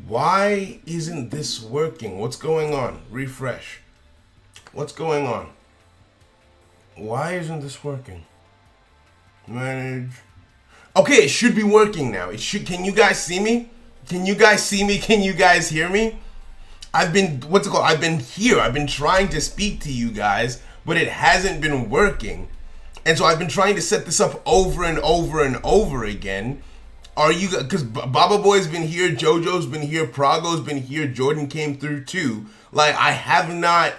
Why isn't this working? What's going on? Refresh. What's going on? Why isn't this working? Manage. Okay, it should be working now. It should. Can you guys see me? Can you guys see me? Can you guys hear me? I've been, what's it called? I've been here. I've been trying to speak to you guys, but it hasn't been working. And so I've been trying to set this up over and over and over again. Are you, because Baba Boy's been here, JoJo's been here, Prago's been here, Jordan came through too. Like, I have not,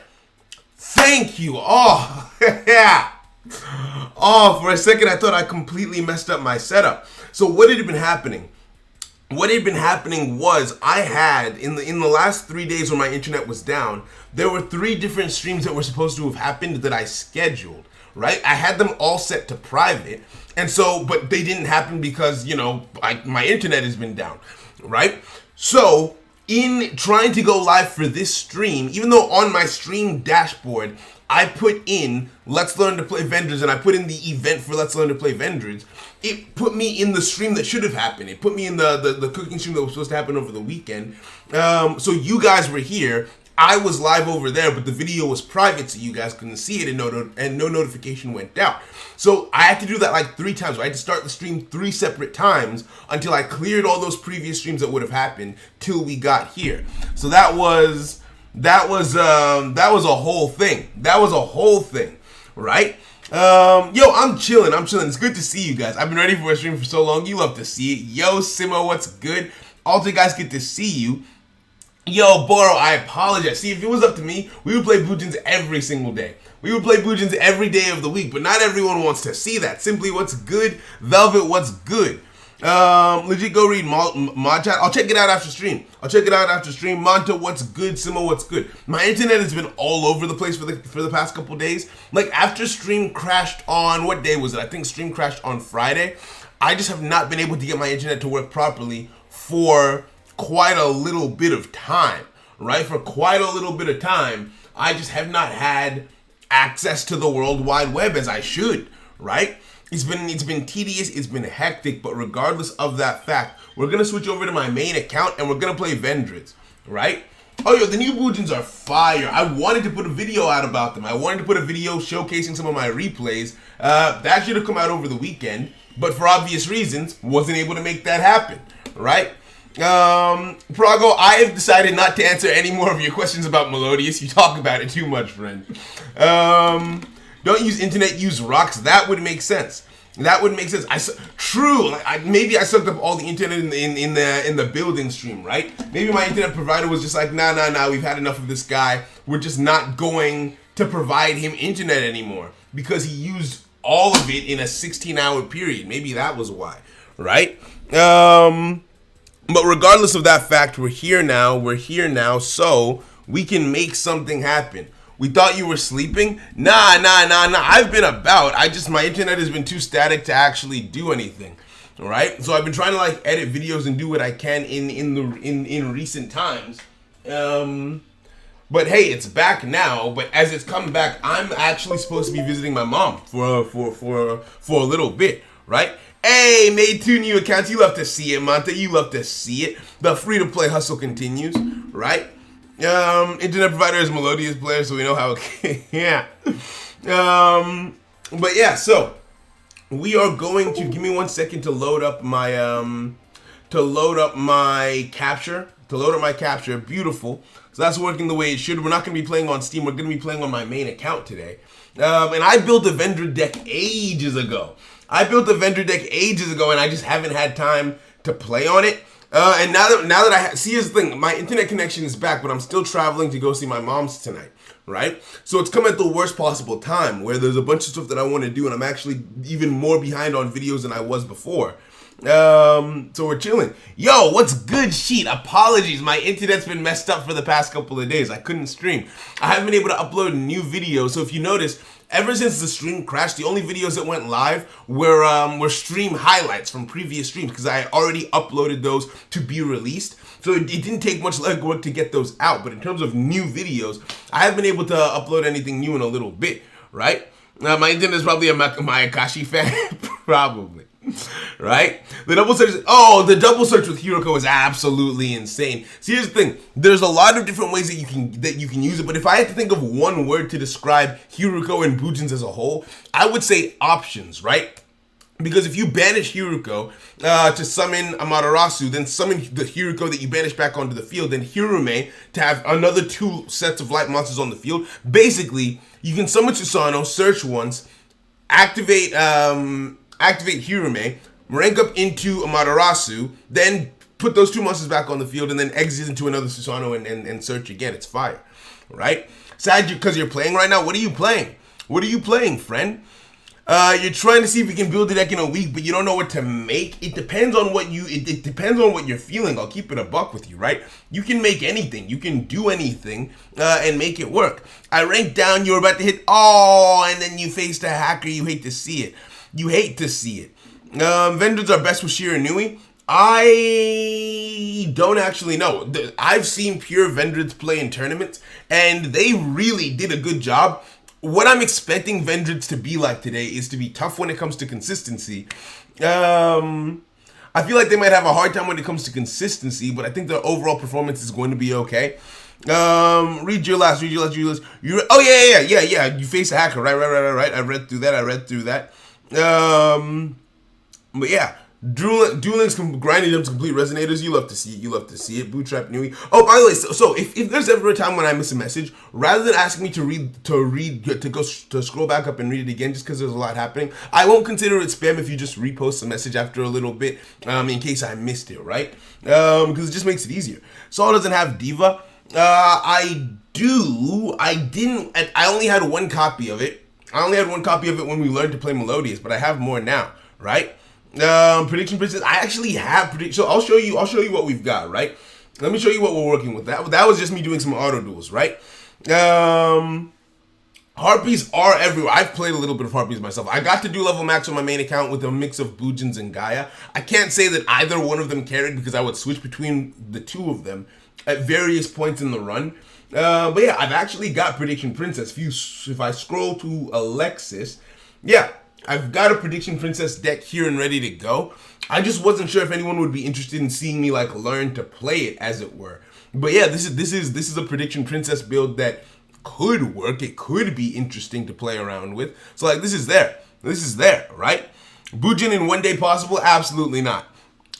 thank you. Oh, yeah. Oh, for a second I thought I completely messed up my setup. So what had been happening? What had been happening was I had, in the last 3 days when my internet was down, there were 3 different streams that were supposed to have happened that I scheduled, right? I had them all set to private, and so, but they didn't happen because, you know, my internet has been down, right? So, in trying to go live for this stream, even though on my stream dashboard, I put in Let's Learn to Play Vendreads and I put in the event for Let's Learn to Play Vendreads, it put me in the stream that should have happened. It put me in the cooking stream that was supposed to happen over the weekend. So you guys were here. I was live over there, but the video was private, so you guys couldn't see it, and no notification went out. So I had to do that like 3 times. I had to start the stream 3 separate times until I cleared all those previous streams that would have happened till we got here. So that was a whole thing. That was a whole thing, right? Yo, I'm chilling. It's good to see you guys. I've been ready for a stream for so long. You love to see it. Yo, Simo, what's good? All the guys get to see you. Yo, Boro, I apologize. See, if it was up to me, we would play Boojins every single day. We would play Boojins every day of the week, but not everyone wants to see that. Simply, what's good? Velvet, what's good? Legit, go read mod chat. I'll check it out after stream. Monta, what's good? Simo, what's good? My internet has been all over the place for the past couple days. Like, after stream crashed on, what day was it? I think stream crashed on Friday. I just have not been able to get my internet to work properly for quite a little bit of time, right? For quite a little bit of time, I just have not had access to the World Wide Web as I should, right? It's been tedious, it's been hectic, but regardless of that fact, we're gonna switch over to my main account and we're gonna play Vendreads, right? Oh, yo, the new Boojins are fire. I wanted to put a video out about them. I wanted to put a video showcasing some of my replays. That should have come out over the weekend, but for obvious reasons, wasn't able to make that happen, right? Prago, I have decided not to answer any more of your questions about Melodious. You talk about it too much, friend. Don't use internet, use rocks. That would make sense. True. Maybe I sucked up all the internet in the building stream, right? Maybe my internet provider was just like, nah. We've had enough of this guy. We're just not going to provide him internet anymore because he used all of it in a 16-hour period. Maybe that was why, right? But regardless of that fact, we're here now, so we can make something happen. We thought you were sleeping? Nah. I've been about. My internet has been too static to actually do anything. All right? So I've been trying to like edit videos and do what I can in recent times. But hey, it's back now. But as it's come back, I'm actually supposed to be visiting my mom for a little bit, right? Hey, made 2 new accounts. You love to see it, Monta. You love to see it. The free-to-play hustle continues, right? Internet provider is Melodious player, so we know how it yeah. But yeah, so we are going to give me 1 second to load up my capture. Beautiful. So that's working the way it should. We're not going to be playing on Steam. We're going to be playing on my main account today. And I built a Vendread deck ages ago. And I just haven't had time to play on it. And now that I see, here's the thing, my internet connection is back, but I'm still traveling to go see my mom's tonight, right? So it's come at the worst possible time where there's a bunch of stuff that I want to do, and I'm actually even more behind on videos than I was before. So we're chilling. Yo, what's good, Sheet? Apologies, my internet's been messed up for the past couple of days. I couldn't stream. I haven't been able to upload new videos, so if you notice, ever since the stream crashed, the only videos that went live were stream highlights from previous streams because I already uploaded those to be released. So it didn't take much legwork to get those out. But in terms of new videos, I haven't been able to upload anything new in a little bit, right? My internet is probably a Mayakashi fan, probably. Right? The double search. Oh, the double search with Hiroko is absolutely insane. See, here's the thing. There's a lot of different ways that you can use it. But if I had to think of one word to describe Hiroko and Bujins as a whole, I would say options. Right? Because if you banish Hiroko to summon Amaterasu, then summon the Hiroko that you banish back onto the field, then Hirume to have another 2 sets of light monsters on the field. Basically, you can summon Susano, search once, activate Hirume, rank up into Amaterasu, then put those 2 monsters back on the field, and then exit into another Susano and search again. It's fire, right? Sad because you're playing right now. What are you playing? What are you playing, friend? You're trying to see if you can build a deck in a week, but you don't know what to make. It depends on what it depends on what you're feeling. I'll keep it a buck with you, right? You can make anything. You can do anything and make it work. I ranked down. You were about to hit and then you faced a hacker. You hate to see it. You hate to see it. Vendreads are best with Shiranui. I don't actually know. I've seen pure Vendreads play in tournaments, and they really did a good job. What I'm expecting Vendreads to be like today is to be tough when it comes to consistency. I feel like they might have a hard time when it comes to consistency, but I think their overall performance is going to be okay. Read your last. Yeah. You face a hacker, right. I read through that. But yeah. Dueling's grinding them to complete resonators. You love to see it. Bootstrap Nui. Oh, by the way, so if there's ever a time when I miss a message, rather than asking me to scroll back up and read it again just because there's a lot happening, I won't consider it spam if you just repost the message after a little bit, in case I missed it, right? Because it just makes it easier. Saul doesn't have Diva. I only had 1 copy of it. I only had 1 copy of it when we learned to play Melodious, but I have more now, right? Prediction Princess. I actually have prediction. So I'll show you what we've got, right? Let me show you what we're working with. That was just me doing some auto duels, right? Harpies are everywhere. I've played a little bit of Harpies myself. I got to do level max on my main account with a mix of Bujins and Gaia. I can't say that either one of them carried because I would switch between the 2 of them at various points in the run. But yeah, I've actually got Prediction Princess. If I scroll to Alexis, yeah, I've got a Prediction Princess deck here and ready to go. I just wasn't sure if anyone would be interested in seeing me like learn to play it, as it were. But yeah, this is a Prediction Princess build that could work. It could be interesting to play around with. So like this is there, right? Bujin in 1 day possible? Absolutely not.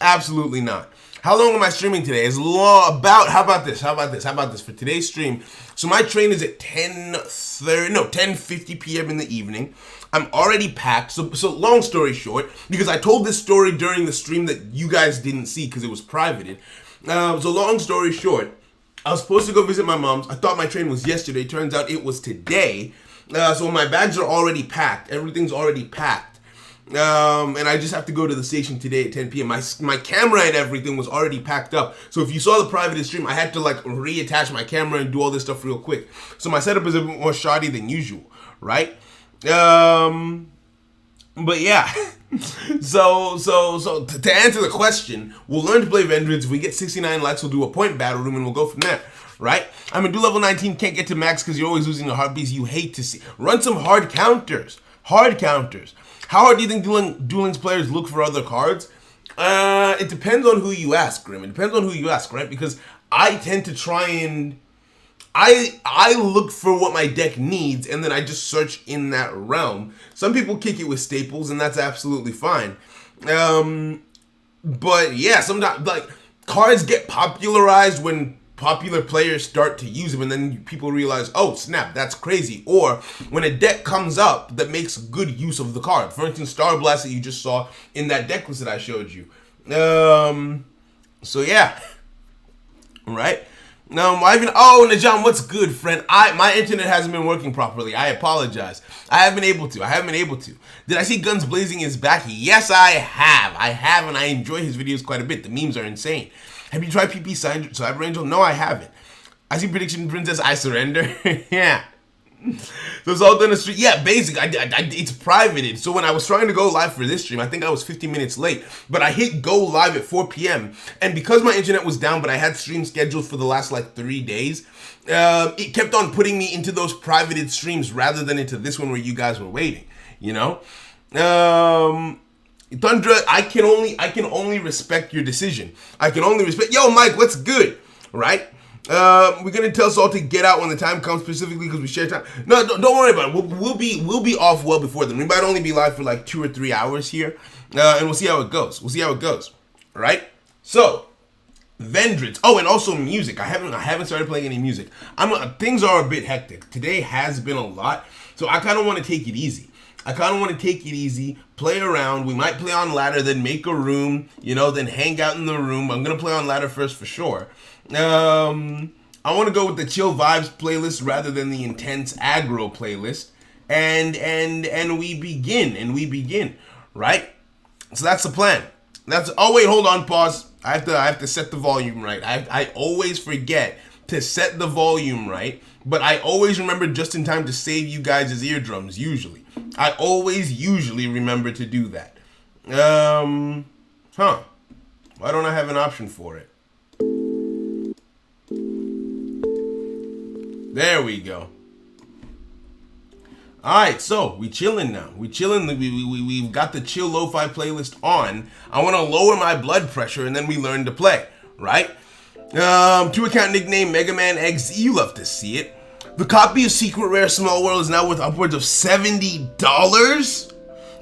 Absolutely not. How long am I streaming today? How about this for today's stream? So my train is at 10:50 p.m. in the evening. I'm already packed. So long story short, because I told this story during the stream that you guys didn't see because it was privated. So long story short, I was supposed to go visit my mom's. I thought my train was yesterday. Turns out it was today. So my bags are already packed. Everything's already packed. And I just have to go to the station today at 10 p.m. My camera and everything was already packed up. So if you saw the private stream, I had to like reattach my camera and do all this stuff real quick. So my setup is a bit more shoddy than usual, right? But yeah. So to answer the question, we'll learn to play Vendreads. If we get 69 likes, we'll do a point battle room and we'll go from there. Right? I mean, do level 19, can't get to max because you're always losing the heartbeats you hate to see. Run some hard counters. How hard do you think Dueling's players look for other cards? It depends on who you ask, Grim. It depends on who you ask, right? Because I tend to try and I look for what my deck needs and then I just search in that realm. Some people kick it with staples and that's absolutely fine. But yeah, sometimes like cards get popularized when popular players start to use them and then people realize, oh snap, that's crazy. Or when a deck comes up that makes good use of the card. For instance, Star Blast that you just saw in that deck list that I showed you. So yeah. Right? Najam, what's good, friend? My internet hasn't been working properly. I apologize. I haven't been able to. Did I see Guns Blazing is back? Yes, I have, and I enjoy his videos quite a bit. The memes are insane. Have you tried PP Cyber Angel? No, I haven't. I see Prediction Princess, I surrender. Yeah. So it's all done on the street. Yeah, basically, it's privated. So when I was trying to go live for this stream, I think I was 15 minutes late. But I hit go live at 4 p.m. And because my internet was down, but I had streams scheduled for the last like 3 days, it kept on putting me into those privated streams rather than into this one where you guys were waiting, you know? Thundra, I can only respect your decision. I can only respect. Yo, Mike, what's good? Right? We're gonna tell Saul to get out when the time comes, specifically because we share time. No, don't worry about it. We'll be off well before then. We might only be live for like 2 or 3 hours here, and we'll see how it goes. Right? So, Vendreads. Oh, and also music. I haven't started playing any music. Things are a bit hectic. Today has been a lot, so I kind of want to take it easy. Play around. We might play on ladder, then make a room, then hang out in the room. I'm gonna play on ladder first for sure. I want to go with the chill vibes playlist rather than the intense aggro playlist, and we begin, right? So that's the plan. Oh wait, hold on, pause. I have to set the volume right. I always forget to set the volume right, but I always remember just in time to save you guys' eardrums. I always remember to do that. Why don't I have an option for it? There we go. Alright, so we chilling now. We've got the chill lo-fi playlist on. I want to lower my blood pressure and then we learn to play, right? 2-account nickname Mega Man XZ, you love to see it. The copy of Secret Rare Small World is now worth upwards of $70.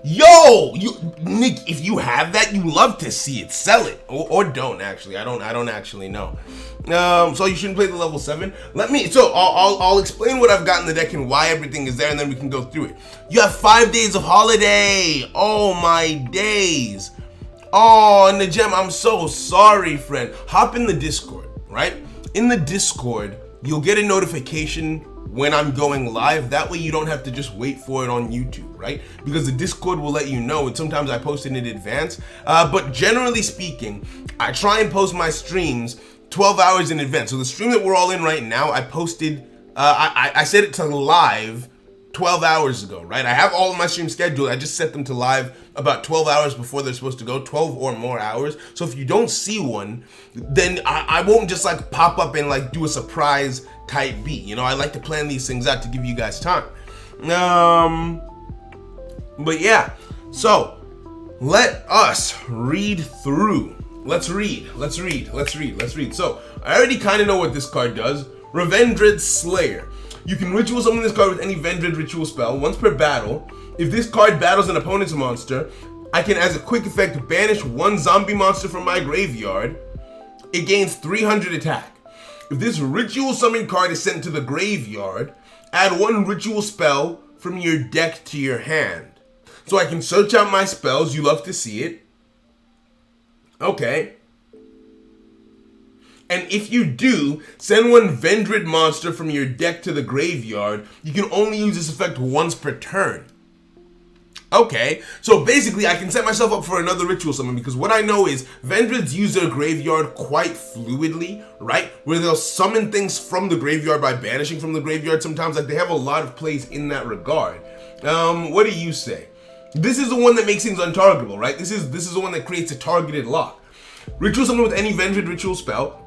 Yo, Nick, if you have that, you love to see it. Sell it or don't actually. I don't actually know. So you shouldn't play the level 7. I'll explain what I've got in the deck and why everything is there, and then we can go through it. You have 5 days of holiday. Oh my days. Oh, and the gem, I'm so sorry, friend. Hop in the Discord, right? In the Discord, you'll get a notification when I'm going live. That way you don't have to just wait for it on YouTube, right? Because the Discord will let you know, and sometimes I post it in advance. But generally speaking, I try and post my streams 12 hours in advance. So the stream that we're all in right now, I posted, I set it to live 12 hours ago, right? I have all of my streams scheduled. I just set them to live about 12 hours before they're supposed to go, 12 or more hours. So if you don't see one, then I won't just like pop up and like do a surprise type beat. I like to plan these things out to give you guys time. But yeah, so let us read through. Let's read. So I already kind of know what this card does. Vendreads Slayer. You can ritual summon this card with any Vendread ritual spell once per battle. If this card battles an opponent's monster, I can, as a quick effect, banish one zombie monster from my graveyard. It gains 300 attack. If this ritual summon card is sent to the graveyard, add one ritual spell from your deck to your hand. So I can search out my spells. You love to see it. Okay. And if you do, send one Vendread monster from your deck to the graveyard. You can only use this effect once per turn. Okay, so basically I can set myself up for another ritual summon, because what I know is Vendreads use their graveyard quite fluidly, right? Where they'll summon things from the graveyard by banishing from the graveyard sometimes. Like, they have a lot of plays in that regard. What do you say? This is the one that makes things untargetable, right? This is the one that creates a targeted lock. Ritual summon with any Vendread ritual spell.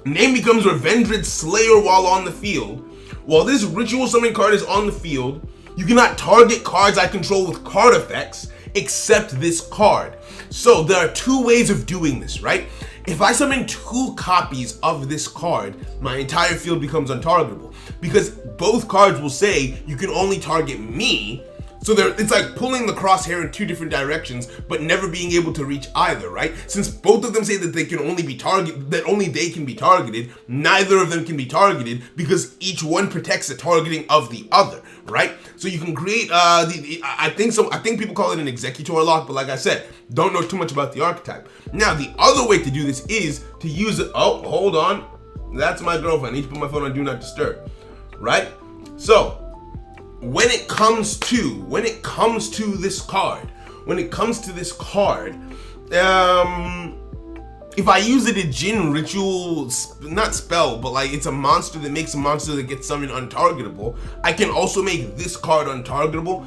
Name becomes Vendreads Slayer while on the field. While this ritual summon card is on the field, you cannot target cards I control with card effects except this card. So there are two ways of doing this, right? If I summon 2 copies of this card, my entire field becomes untargetable, because both cards will say you can only target me. So it's like pulling the crosshair in 2 different directions, but never being able to reach either, right? Since both of them say that they can only be targeted, that only they can be targeted, neither of them can be targeted because each one protects the targeting of the other, right? So you can create I think people call it an executor lock, but like I said, don't know too much about the archetype. Now the other way to do this is to use it. Oh, hold on, that's my girlfriend. I need to put my phone on do not disturb, right? So when it comes to this card, if I use it a Jin ritual, not spell, but like it's a monster that makes a monster that gets summoned untargetable, I can also make this card untargetable.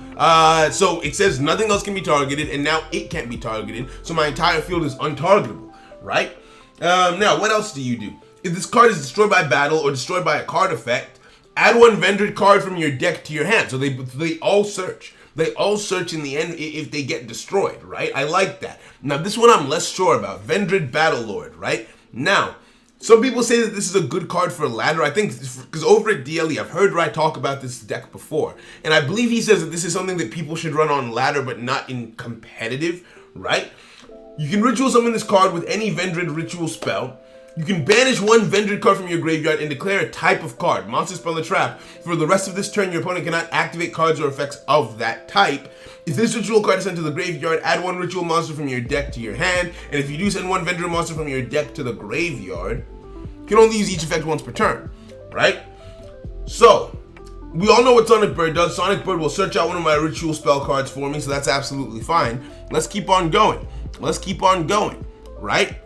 So it says nothing else can be targeted, and now it can't be targeted, so my entire field is untargetable, right? Now, what else do you do? If this card is destroyed by battle or destroyed by a card effect, add one Vendread card from your deck to your hand. So they all search. they all search in the end if they get destroyed, right? I like that. Now, this one I'm less sure about. Vendread Battlelord, right? Now, some people say that this is a good card for ladder. I think, because over at DLE, I've heard Rai talk about this deck before. And I believe he says that this is something that people should run on ladder, but not in competitive, right? You can ritual summon this card with any Vendread ritual spell. You can banish one Vendread card from your graveyard and declare a type of card, monster, spell, or trap. For the rest of this turn, your opponent cannot activate cards or effects of that type. If this ritual card is sent to the graveyard, add one ritual monster from your deck to your hand. And if you do send one Vendread monster from your deck to the graveyard, you can only use each effect once per turn, right? So, we all know what Sonic Bird does. Sonic Bird will search out one of my ritual spell cards for me, so that's absolutely fine. Let's keep on going. Let's keep on going, right?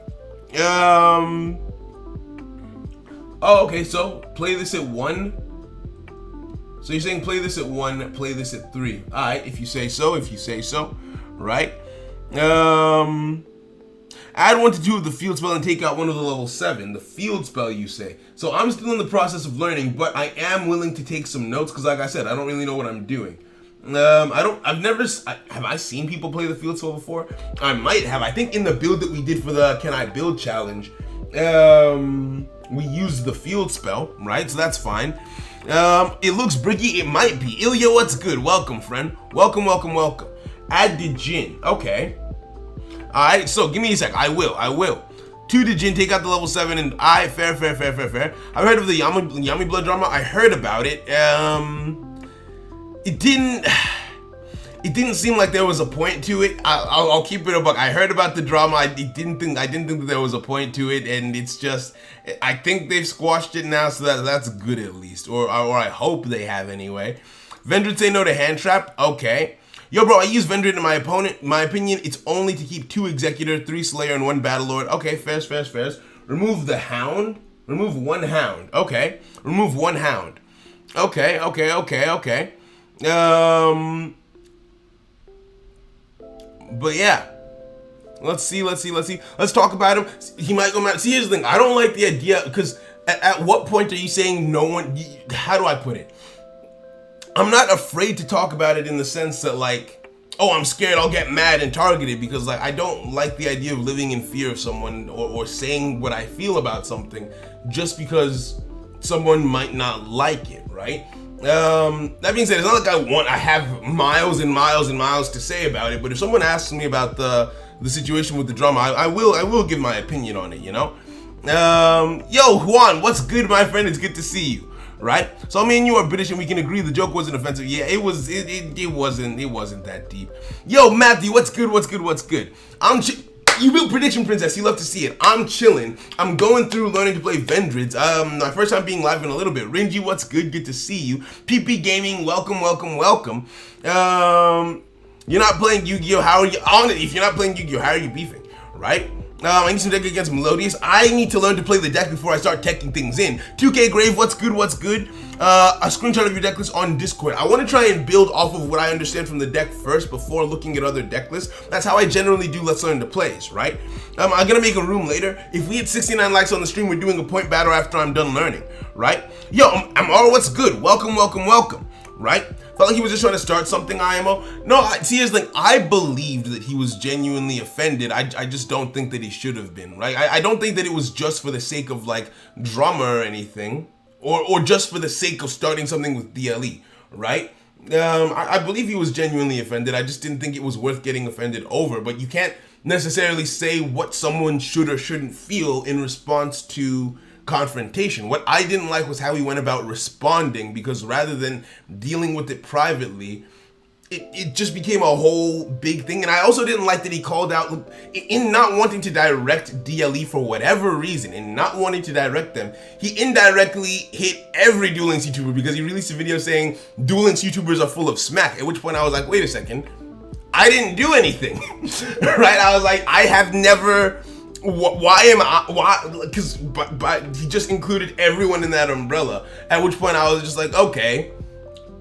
Oh, okay, so play this at 1. So you're saying play this at 1, play this at 3. All right, if you say so, right? Add 1 to 2 of the field spell and take out one of the level 7. The field spell, you say. So I'm still in the process of learning, but I am willing to take some notes because, like I said, I don't really know what I'm doing. Have I seen people play the field spell before? I might have. I think in the build that we did for the Can I Build challenge, we used the field spell, right? So that's fine. It looks bricky. It might be. Ilya, what's good? Welcome, friend. Welcome. Add the Jin. Okay. Alright, so give me a sec. I will. 2 to Jin, take out the level 7, and fair. I've heard of the Yami Blood drama. I heard about it. It didn't seem like there was a point to it. I'll keep it a buck. I heard about the drama. I didn't think that there was a point to it, and it's just, I think they've squashed it now, so that's good at least, or I hope they have anyway. Vendread say no to hand trap. Okay. Yo, bro, I use Vendread in my opinion, it's only to keep 2 Executor, 3 Slayer, and 1 Battlelord. Okay, fairs. Remove the Hound. Remove 1 Hound. Okay. Remove 1 Hound. Okay. But yeah. Let's see. Let's talk about him. He might go mad. See, here's the thing. I don't like the idea, because at what point are you saying no one, how do I put it? I'm not afraid to talk about it in the sense that, like, oh, I'm scared I'll get mad and targeted, because, like, I don't like the idea of living in fear of someone or saying what I feel about something just because someone might not like it, right? That being said, it's not like I have miles and miles to say about it, but if someone asks me about the situation with the drama, I will give my opinion on it, you know? Yo, Juan, what's good, my friend? It's good to see you. Right? So me and you are British and we can agree the joke wasn't offensive. Yeah, it wasn't that deep. Yo, Matthew, what's good? You built Prediction Princess, you love to see it. I'm chilling. I'm going through learning to play Vendreads. My first time being live in a little bit. Ringy, what's good? Good to see you. PP Gaming, welcome. You're not playing Yu-Gi-Oh! How are you on it? If you're not playing Yu-Gi-Oh! How are you beefing? Right? I need some deck against Melodious. I need to learn to play the deck before I start teching things in. 2K Grave, what's good? A screenshot of your deck list on Discord. I want to try and build off of what I understand from the deck first before looking at other deck lists. That's how I generally do Let's Learn to Plays, right? I'm gonna make a room later. If we hit 69 likes on the stream, we're doing a point battle after I'm done learning, right? Yo, Amaro, what's good? Welcome, right? Felt like he was just trying to start something, IMO. No, see, here's the thing. I believed that he was genuinely offended. I just don't think that he should have been, right? I don't think that it was just for the sake of, like, drama or anything, or just for the sake of starting something with DLE, right? I believe he was genuinely offended. I just didn't think it was worth getting offended over, but you can't necessarily say what someone should or shouldn't feel in response to confrontation. What I didn't like was how he went about responding, because rather than dealing with it privately, it just became a whole big thing. And I also didn't like that he called out, in not wanting to direct DLE for whatever reason, and not wanting to direct them, he indirectly hit every Duel Links YouTuber, because he released a video saying Duel Links YouTubers are full of smack, at which point I was like, wait a second, I didn't do anything. Right? I was like, I have never... But he just included everyone in that umbrella, at which point I was just like, okay,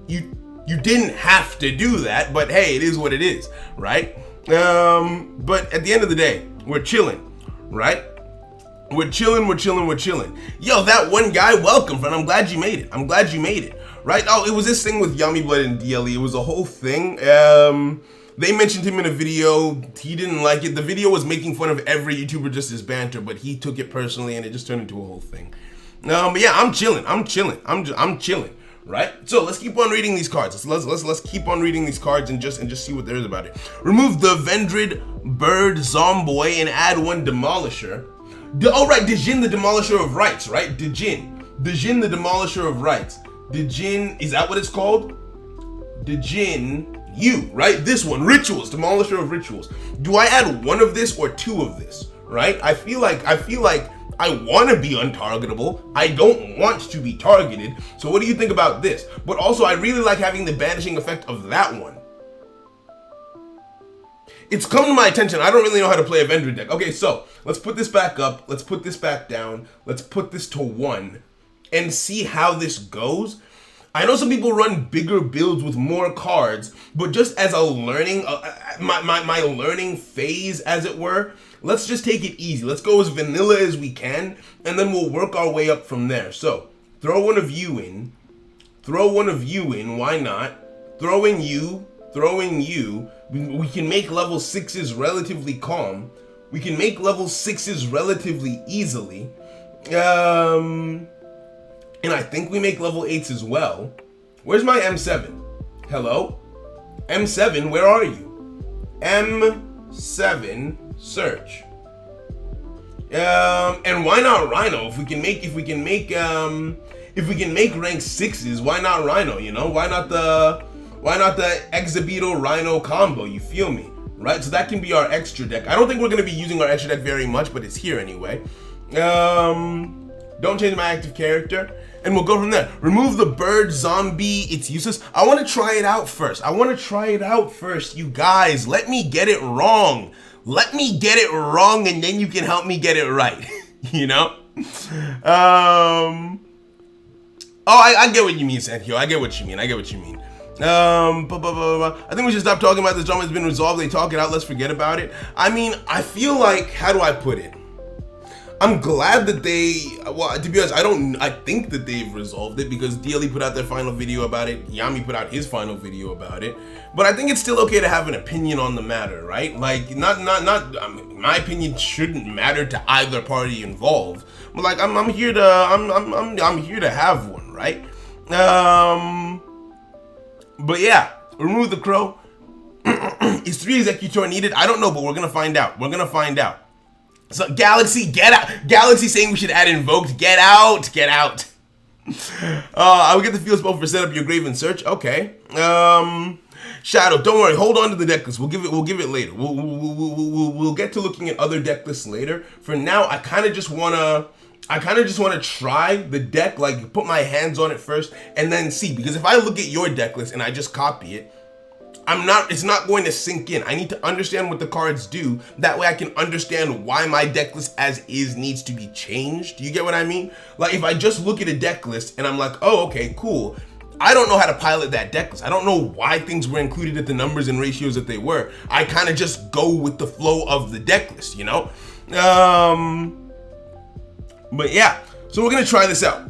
you didn't have to do that, but hey, it is what it is, right? But at the end of the day, we're chilling, right? We're chilling. Yo, that one guy, welcome, friend. I'm glad you made it, right? Oh, it was this thing with Yummy Blood and DLE. It was a whole thing. They mentioned him in a video. He didn't like it. The video was making fun of every YouTuber just as banter, but he took it personally, and it just turned into a whole thing. But yeah, I'm chilling. I'm chilling. Right? So let's keep on reading these cards. Let's keep on reading these cards and just see what there is about it. Remove the Vendread Bird Zomboy and add one Demolisher. Oh right, Djinn the Demolisher of Rights, right? Djinn the Demolisher of Rights. Djinn, is that what it's called? Djinn, right? This one, Rituals, Demolisher of Rituals. Do I add one of this or two of this? Right? I feel like I want to be untargetable. I don't want to be targeted. So what do you think about this? But also, I really like having the banishing effect of that one. It's come to my attention. I don't really know how to play a Vendread deck. Okay, so let's put this back up. Let's put this back down. Let's put this to 1 and see how this goes. I know some people run bigger builds with more cards, but just as a learning, my learning phase, as it were, let's just take it easy. Let's go as vanilla as we can, and then we'll work our way up from there. So, throw one of you in. Why not? Throw in you. We can make level 6s relatively calm. We can make level 6s relatively easily. And I think we make level 8s as well. Where's my M7? Hello? M7, where are you? M7, search. And why not Rhino? If we can make rank 6s, why not Rhino, you know? Why not the Exhibito Rhino combo, you feel me? Right? So that can be our extra deck. I don't think we're gonna be using our extra deck very much, but it's here anyway. Don't change my active character. And we'll go from there. Remove the bird zombie. It's useless. I want to try it out first. You guys. Let me get it wrong. And then you can help me get it right. You know? Oh, I get what you mean, Sergio. I get what you mean. I think we should stop talking about this drama. It's been resolved. They talk it out. Let's forget about it. I mean, I feel like, how do I put it? I'm glad that to be honest, I think that they've resolved it because DLE put out their final video about it, Yami put out his final video about it, but I think it's still okay to have an opinion on the matter, right? Like, I mean, my opinion shouldn't matter to either party involved, but like, I'm here to have one, right? But yeah, remove the crow. Is 3 Executor needed? I don't know, but we're gonna find out. So Galaxy, get out! Galaxy saying we should add invoked. Get out! I will get the field spell for set up your grave and search. Okay. Shadow, don't worry. Hold on to the deck list. We'll give it later. We'll get to looking at other deck lists later. For now, I kind of just wanna try the deck, like put my hands on it first, and then see. Because if I look at your deck list and I just copy it, it's not going to sink in. I need to understand what the cards do. That way I can understand why my deck list as is needs to be changed. Do you get what I mean? Like, if I just look at a deck list and I'm like, oh, okay, cool. I don't know how to pilot that deck list. I don't know why things were included at the numbers and ratios that they were. I kind of just go with the flow of the deck list, you know? But yeah, so we're gonna try this out.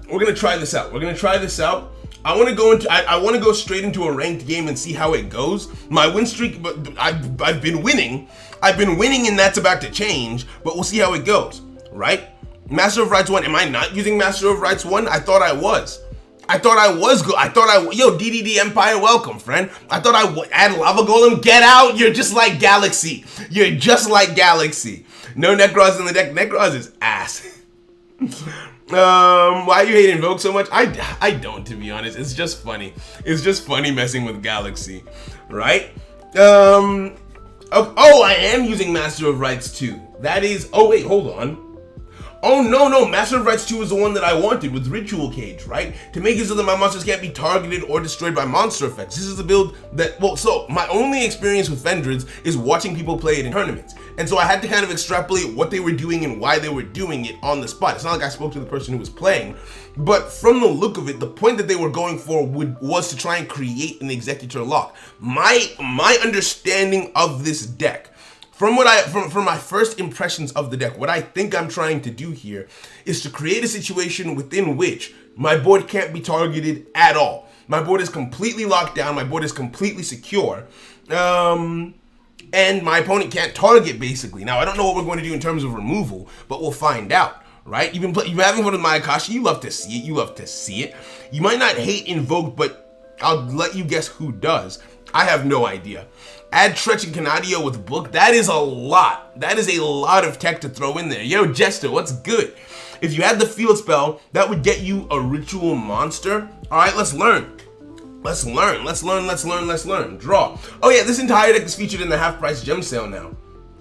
I want to go straight into a ranked game and see how it goes. My win streak, but I've been winning, and that's about to change. But we'll see how it goes, right? Master of Rights 1. Am I not using Master of Rights 1? I thought I was. Yo, DDD Empire, welcome, friend. I thought I would add Lava Golem. Get out! You're just like Galaxy. No Necros in the deck. Necros is ass. Why you hate Invoke so much? I don't, to be honest. It's just funny. Messing with Galaxy, right? Oh, I am using Master of Rights 2. That is, oh wait, hold on. Oh no, Master of Rights 2 is the one that I wanted with Ritual Cage, right? To make it so that my monsters can't be targeted or destroyed by monster effects. This is the build that, well, so my only experience with Vendreads is watching people play it in tournaments. And so I had to kind of extrapolate what they were doing and why they were doing it on the spot. It's not like I spoke to the person who was playing, but from the look of it, the point that they were going for was to try and create an Executor lock. My understanding of this deck, from my first impressions of the deck, what I think I'm trying to do here is to create a situation within which my board can't be targeted at all. My board is completely locked down. My board is completely secure. And my opponent can't target, basically. Now, I don't know what we're going to do in terms of removal, but we'll find out, right? You've been having fun with my Akashi. You love to see it. You love to see it. You might not hate Invoke, but I'll let you guess who does. I have no idea. Add Tretch and Canadio with Book. That is a lot. That is a lot of tech to throw in there. Yo, Jester, what's good? If you had the field spell, that would get you a ritual monster. All right, let's learn. Let's learn. Draw. Oh yeah, this entire deck is featured in the half-price gem sale now.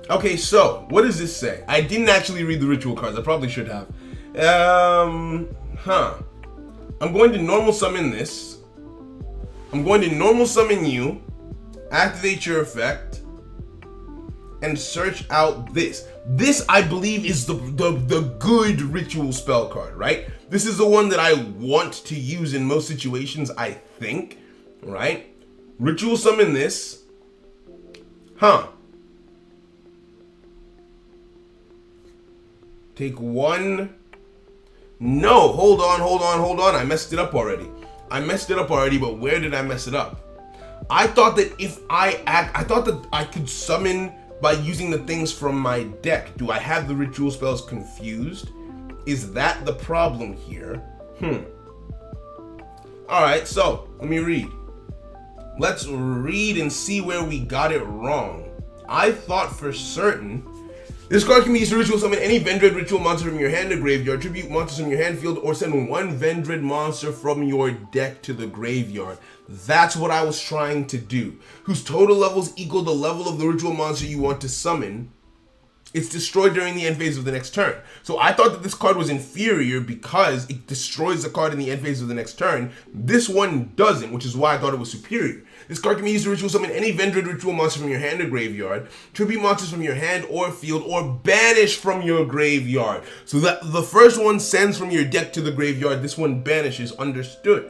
Okay, so what does this say? I didn't actually read the ritual cards. I probably should have. I'm going to normal summon this. I'm going to normal summon you, activate your effect, and search out this. This, I believe, is the good ritual spell card, right? This is the one that I want to use in most situations, I think, right? Ritual summon this. Take one. No, hold on. I messed it up already. But where did I mess it up? I thought that I thought that I could summon by using the things from my deck. Do I have the ritual spells confused? Is that the problem here? Alright, so let me read. Let's read and see where we got it wrong. I thought for certain this card can be used to ritual summon any Vendread ritual monster from your hand to graveyard, tribute monsters from your hand field, or send one Vendread monster from your deck to the graveyard. That's what I was trying to do. Whose total levels equal the level of the ritual monster you want to summon. It's destroyed during the end phase of the next turn. So I thought that this card was inferior because it destroys the card in the end phase of the next turn. This one doesn't, which is why I thought it was superior. This card can be used to ritual summon any Vendread ritual monster from your hand to graveyard, tribute monsters from your hand or field, or banish from your graveyard. So that the first one sends from your deck to the graveyard, this one banishes. Understood.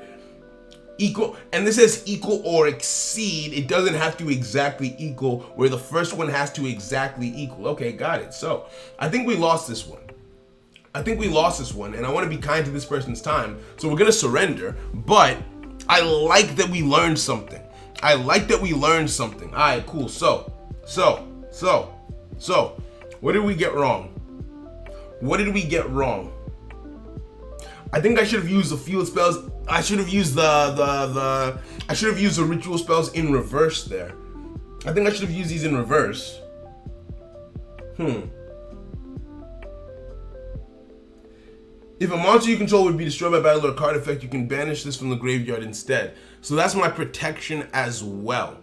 Equal, and this says equal or exceed. It doesn't have to exactly equal, where the first one has to exactly equal. Okay, got it. So I think we lost this one. And I want to be kind to this person's time, so we're gonna surrender. But I like that we learned something. All right, cool. So what did we get wrong? I think I should have used the field spells. I should have used the ritual spells in reverse there. I think I should have used these in reverse. If a monster you control would be destroyed by battle or card effect, you can banish this from the graveyard instead. So that's my protection as well.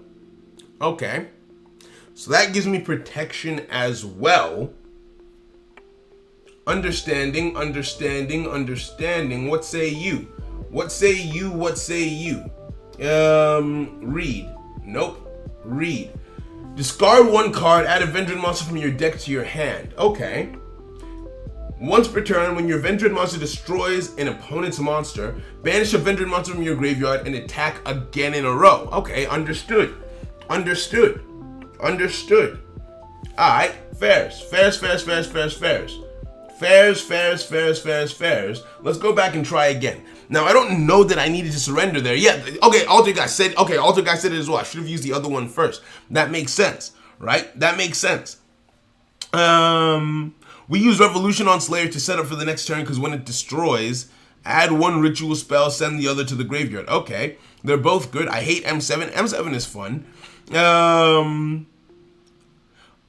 Okay. So that gives me protection as well. Understanding. What say you? Read. Nope. Read. Discard one card, add a Vendread monster from your deck to your hand. Okay. Once per turn, when your Vendread monster destroys an opponent's monster, banish a Vendread monster from your graveyard and attack again in a row. Okay, understood. Alright, fairs. Let's go back and try again. Now, I don't know that I needed to surrender there. Yeah, okay, Alter Guy said it as well. I should have used the other one first. That makes sense, right? We use Revolution on Slayer to set up for the next turn because when it destroys, add one ritual spell, send the other to the graveyard. Okay, they're both good. I hate M7. M7 is fun.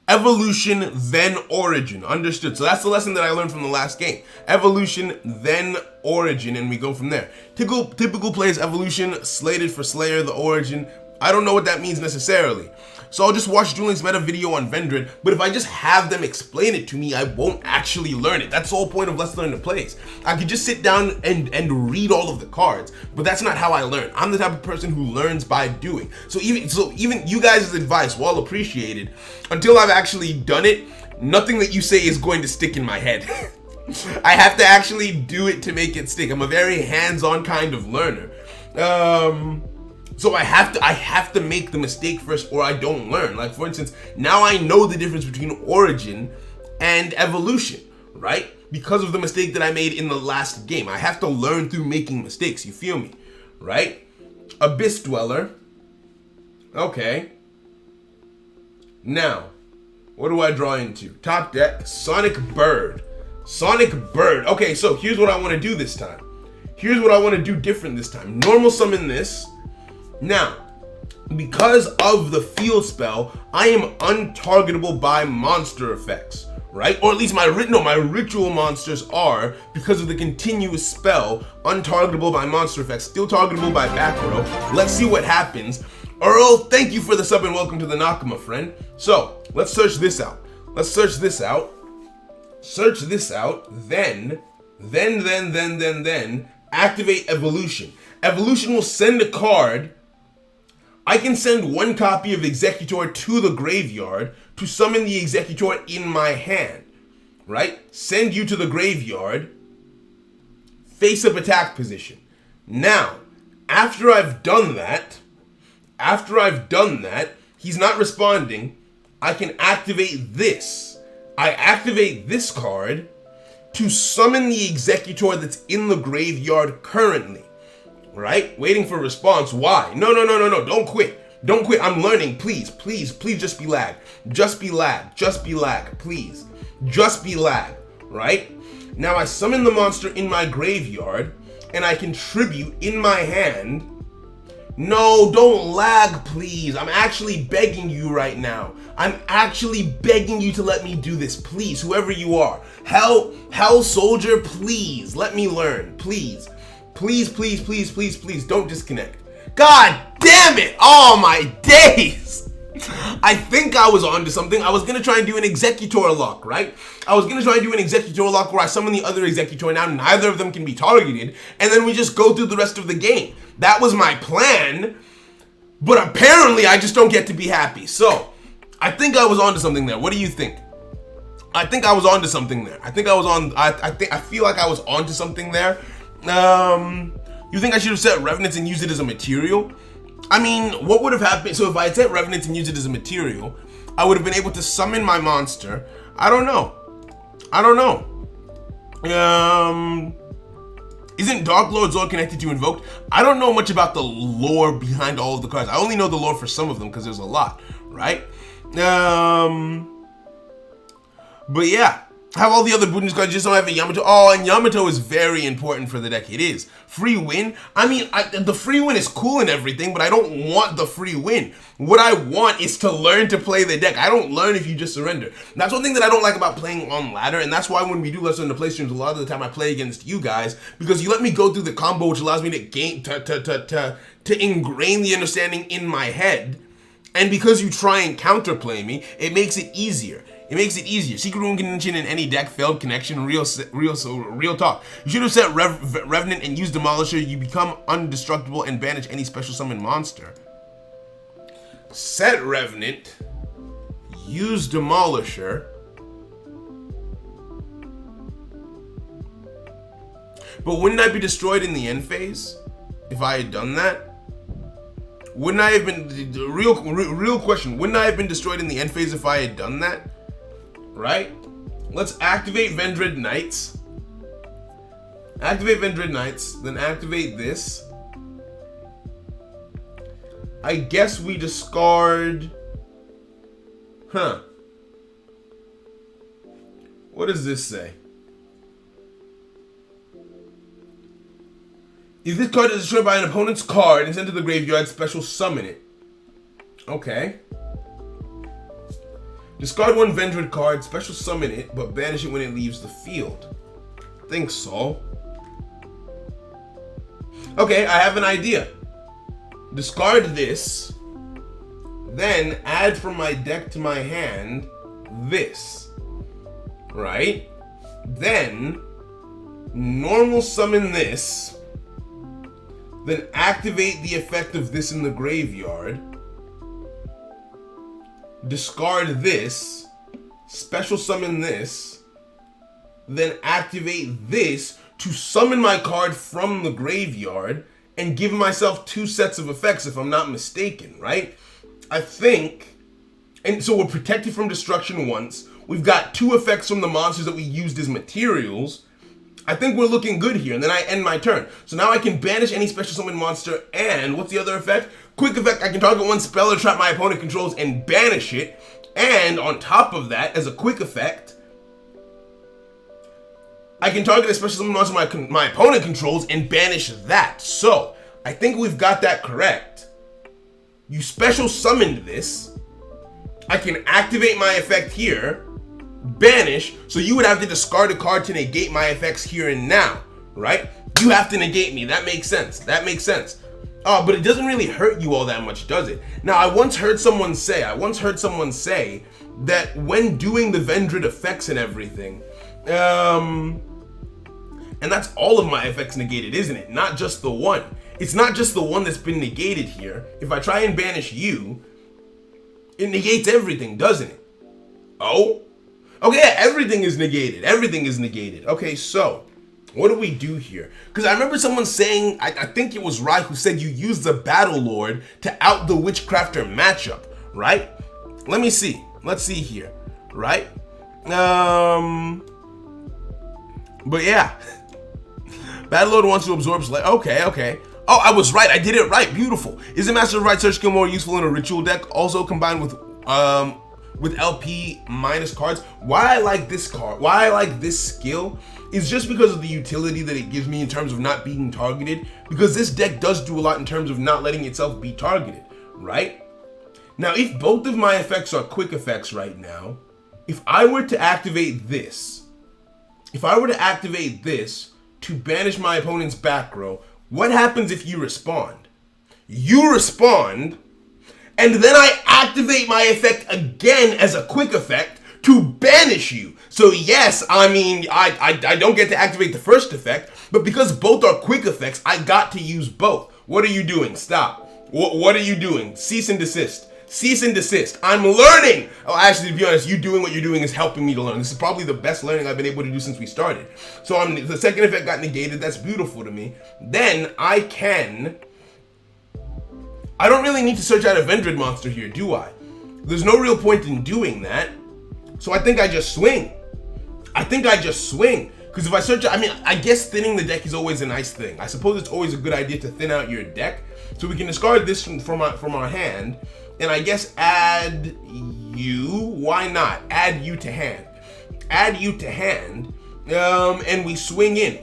Evolution, then Origin. Understood. So that's the lesson that I learned from the last game. Evolution, then Origin, and we go from there. Typical plays Evolution, slated for Slayer, the Origin. I don't know what that means necessarily. So I'll just watch Dueling's meta video on Vendread, but if I just have them explain it to me, I won't actually learn it. That's the whole point of Let's Learn the Plays. I could just sit down and read all of the cards, but that's not how I learn. I'm the type of person who learns by doing. So even you guys' advice, well appreciated, until I've actually done it, nothing that you say is going to stick in my head. I have to actually do it to make it stick. I'm a very hands-on kind of learner. So I have to make the mistake first or I don't learn. Like, for instance, now I know the difference between Origin and Evolution, right? Because of the mistake that I made in the last game. I have to learn through making mistakes, you feel me, right? Abyss Dweller. Okay. Now, what do I draw into? Top deck, Sonic Bird. Sonic Bird. Okay, so here's what I want to do this time. Here's what I want to do different this time. Normal summon this. Now, because of the field spell, I am untargetable by monster effects, right? Or at least my ritual monsters are, because of the continuous spell, untargetable by monster effects, still targetable by back row. Let's see what happens. Earl, thank you for the sub and welcome to the knock, my friend. So, let's search this out. Let's search this out. Search this out, then activate Evolution. Evolution will send a card. I can send one copy of Executor to the graveyard to summon the Executor in my hand, right? Send you to the graveyard, face up attack position. Now, after I've done that, he's not responding, I can activate this. I activate this card to summon the Executor that's in the graveyard currently, right? Waiting for response. Why? No. Don't quit. Don't quit. I'm learning. Please just be lag. Just be lag. Please. Just be lag, right? Now I summon the monster in my graveyard and I contribute in my hand. No, don't lag, please. I'm actually begging you right now. I'm actually begging you to let me do this, please, whoever you are. Hell Soldier, please, let me learn, please. Please, don't disconnect. God damn it, oh my days. I think I was onto something. I was gonna try and do an Executor lock, right? I was gonna try and do an Executor lock where I summon the other Executor. Now neither of them can be targeted, and then we just go through the rest of the game. That was my plan, but apparently I just don't get to be happy. So, I think I was onto something there. What do you think? I think I was onto something there. I feel like I was onto something there. You think I should have set Revenants and used it as a material? I mean, what would have happened? So if I had set Revenants and used it as a material, I would have been able to summon my monster. I don't know. Isn't Dark Lord Zord connected to Invoked? I don't know much about the lore behind all of the cards. I only know the lore for some of them because there's a lot, right? But yeah, I have all the other Buddhist cards, just don't have a Yamato. Oh, and Yamato is very important for the deck. It is. Free win? I mean, the free win is cool and everything, but I don't want the free win. What I want is to learn to play the deck. I don't learn if you just surrender. That's one thing that I don't like about playing on ladder, and that's why when we do Let's Learn to Play streams, a lot of the time I play against you guys, because you let me go through the combo, which allows me to gain, to ingrain the understanding in my head, and because you try and counterplay me, it makes it easier. Secret Room connection in any deck, failed connection, real talk. You should have set Revenant and used Demolisher. You become undestructible and banish any special summon monster. Set Revenant, use Demolisher. But wouldn't I be destroyed in the end phase if I had done that? Wouldn't I have been, real question, wouldn't I have been destroyed in the end phase if I had done that? Right? Let's activate Vendread Knights. Then activate this. I guess we discard... What does this say? If this card is destroyed by an opponent's card and sent to the graveyard, special summon it. Okay. Discard one Vendread card, special summon it, but banish it when it leaves the field. Think so. Okay, I have an idea. Discard this, then add from my deck to my hand this. Right? Then normal summon this, then activate the effect of this in the graveyard. Discard this, special summon this, then activate this to summon my card from the graveyard and give myself 2 sets of effects if I'm not mistaken, right? I think, and so we're protected from destruction once. We've got 2 effects from the monsters that we used as materials. I think we're looking good here, and then I end my turn. So now I can banish any special summon monster, and what's the other effect? Quick effect, I can target one spell or trap my opponent controls and banish it. And on top of that, as a quick effect, I can target a special summon monster my opponent controls and banish that. So, I think we've got that correct. You special summoned this. I can activate my effect here, banish, so you would have to discard a card to negate my effects here and now, right? You have to negate me. That makes sense. That makes sense. But it doesn't really hurt you all that much, does it? Now, I once heard someone say that when doing the Vendread effects and everything, and that's all of my effects negated, isn't it? Not just the one. It's not just the one that's been negated here. If I try and banish you, it negates everything, doesn't it? Oh? Okay, yeah, everything is negated. Everything is negated. Okay, so what do we do here? Because I remember someone saying, I think it was Rai who said you use the Battle Lord to out the Witchcrafter matchup, right? Let me see. Let's see here, right? But yeah. Battle Lord wants to absorb select. Okay. Oh, I was right. I did it right. Beautiful. Is the Master of Right search skill more useful in a ritual deck? Also combined with LP minus cards. Why I like this card, why I like this skill, is just because of the utility that it gives me in terms of not being targeted. Because this deck does do a lot in terms of not letting itself be targeted, right? Now, if both of my effects are quick effects right now, if I were to activate this, to banish my opponent's back row, what happens if you respond? You respond, and then I activate my effect again as a quick effect to banish you. So yes, I mean, I don't get to activate the first effect, but because both are quick effects, I got to use both. What are you doing? Stop. What are you doing? Cease and desist. Cease and desist. I'm learning. Oh, actually, to be honest, you doing what you're doing is helping me to learn. This is probably the best learning I've been able to do since we started. So the second effect got negated. That's beautiful to me. Then I don't really need to search out a Vendread monster here, do I? There's no real point in doing that. So I think I just swing. Because if I search out, I guess thinning the deck is always a nice thing. I suppose it's always a good idea to thin out your deck. So we can discard this from our hand. And I guess add you. Why not? Add you to hand. And we swing in.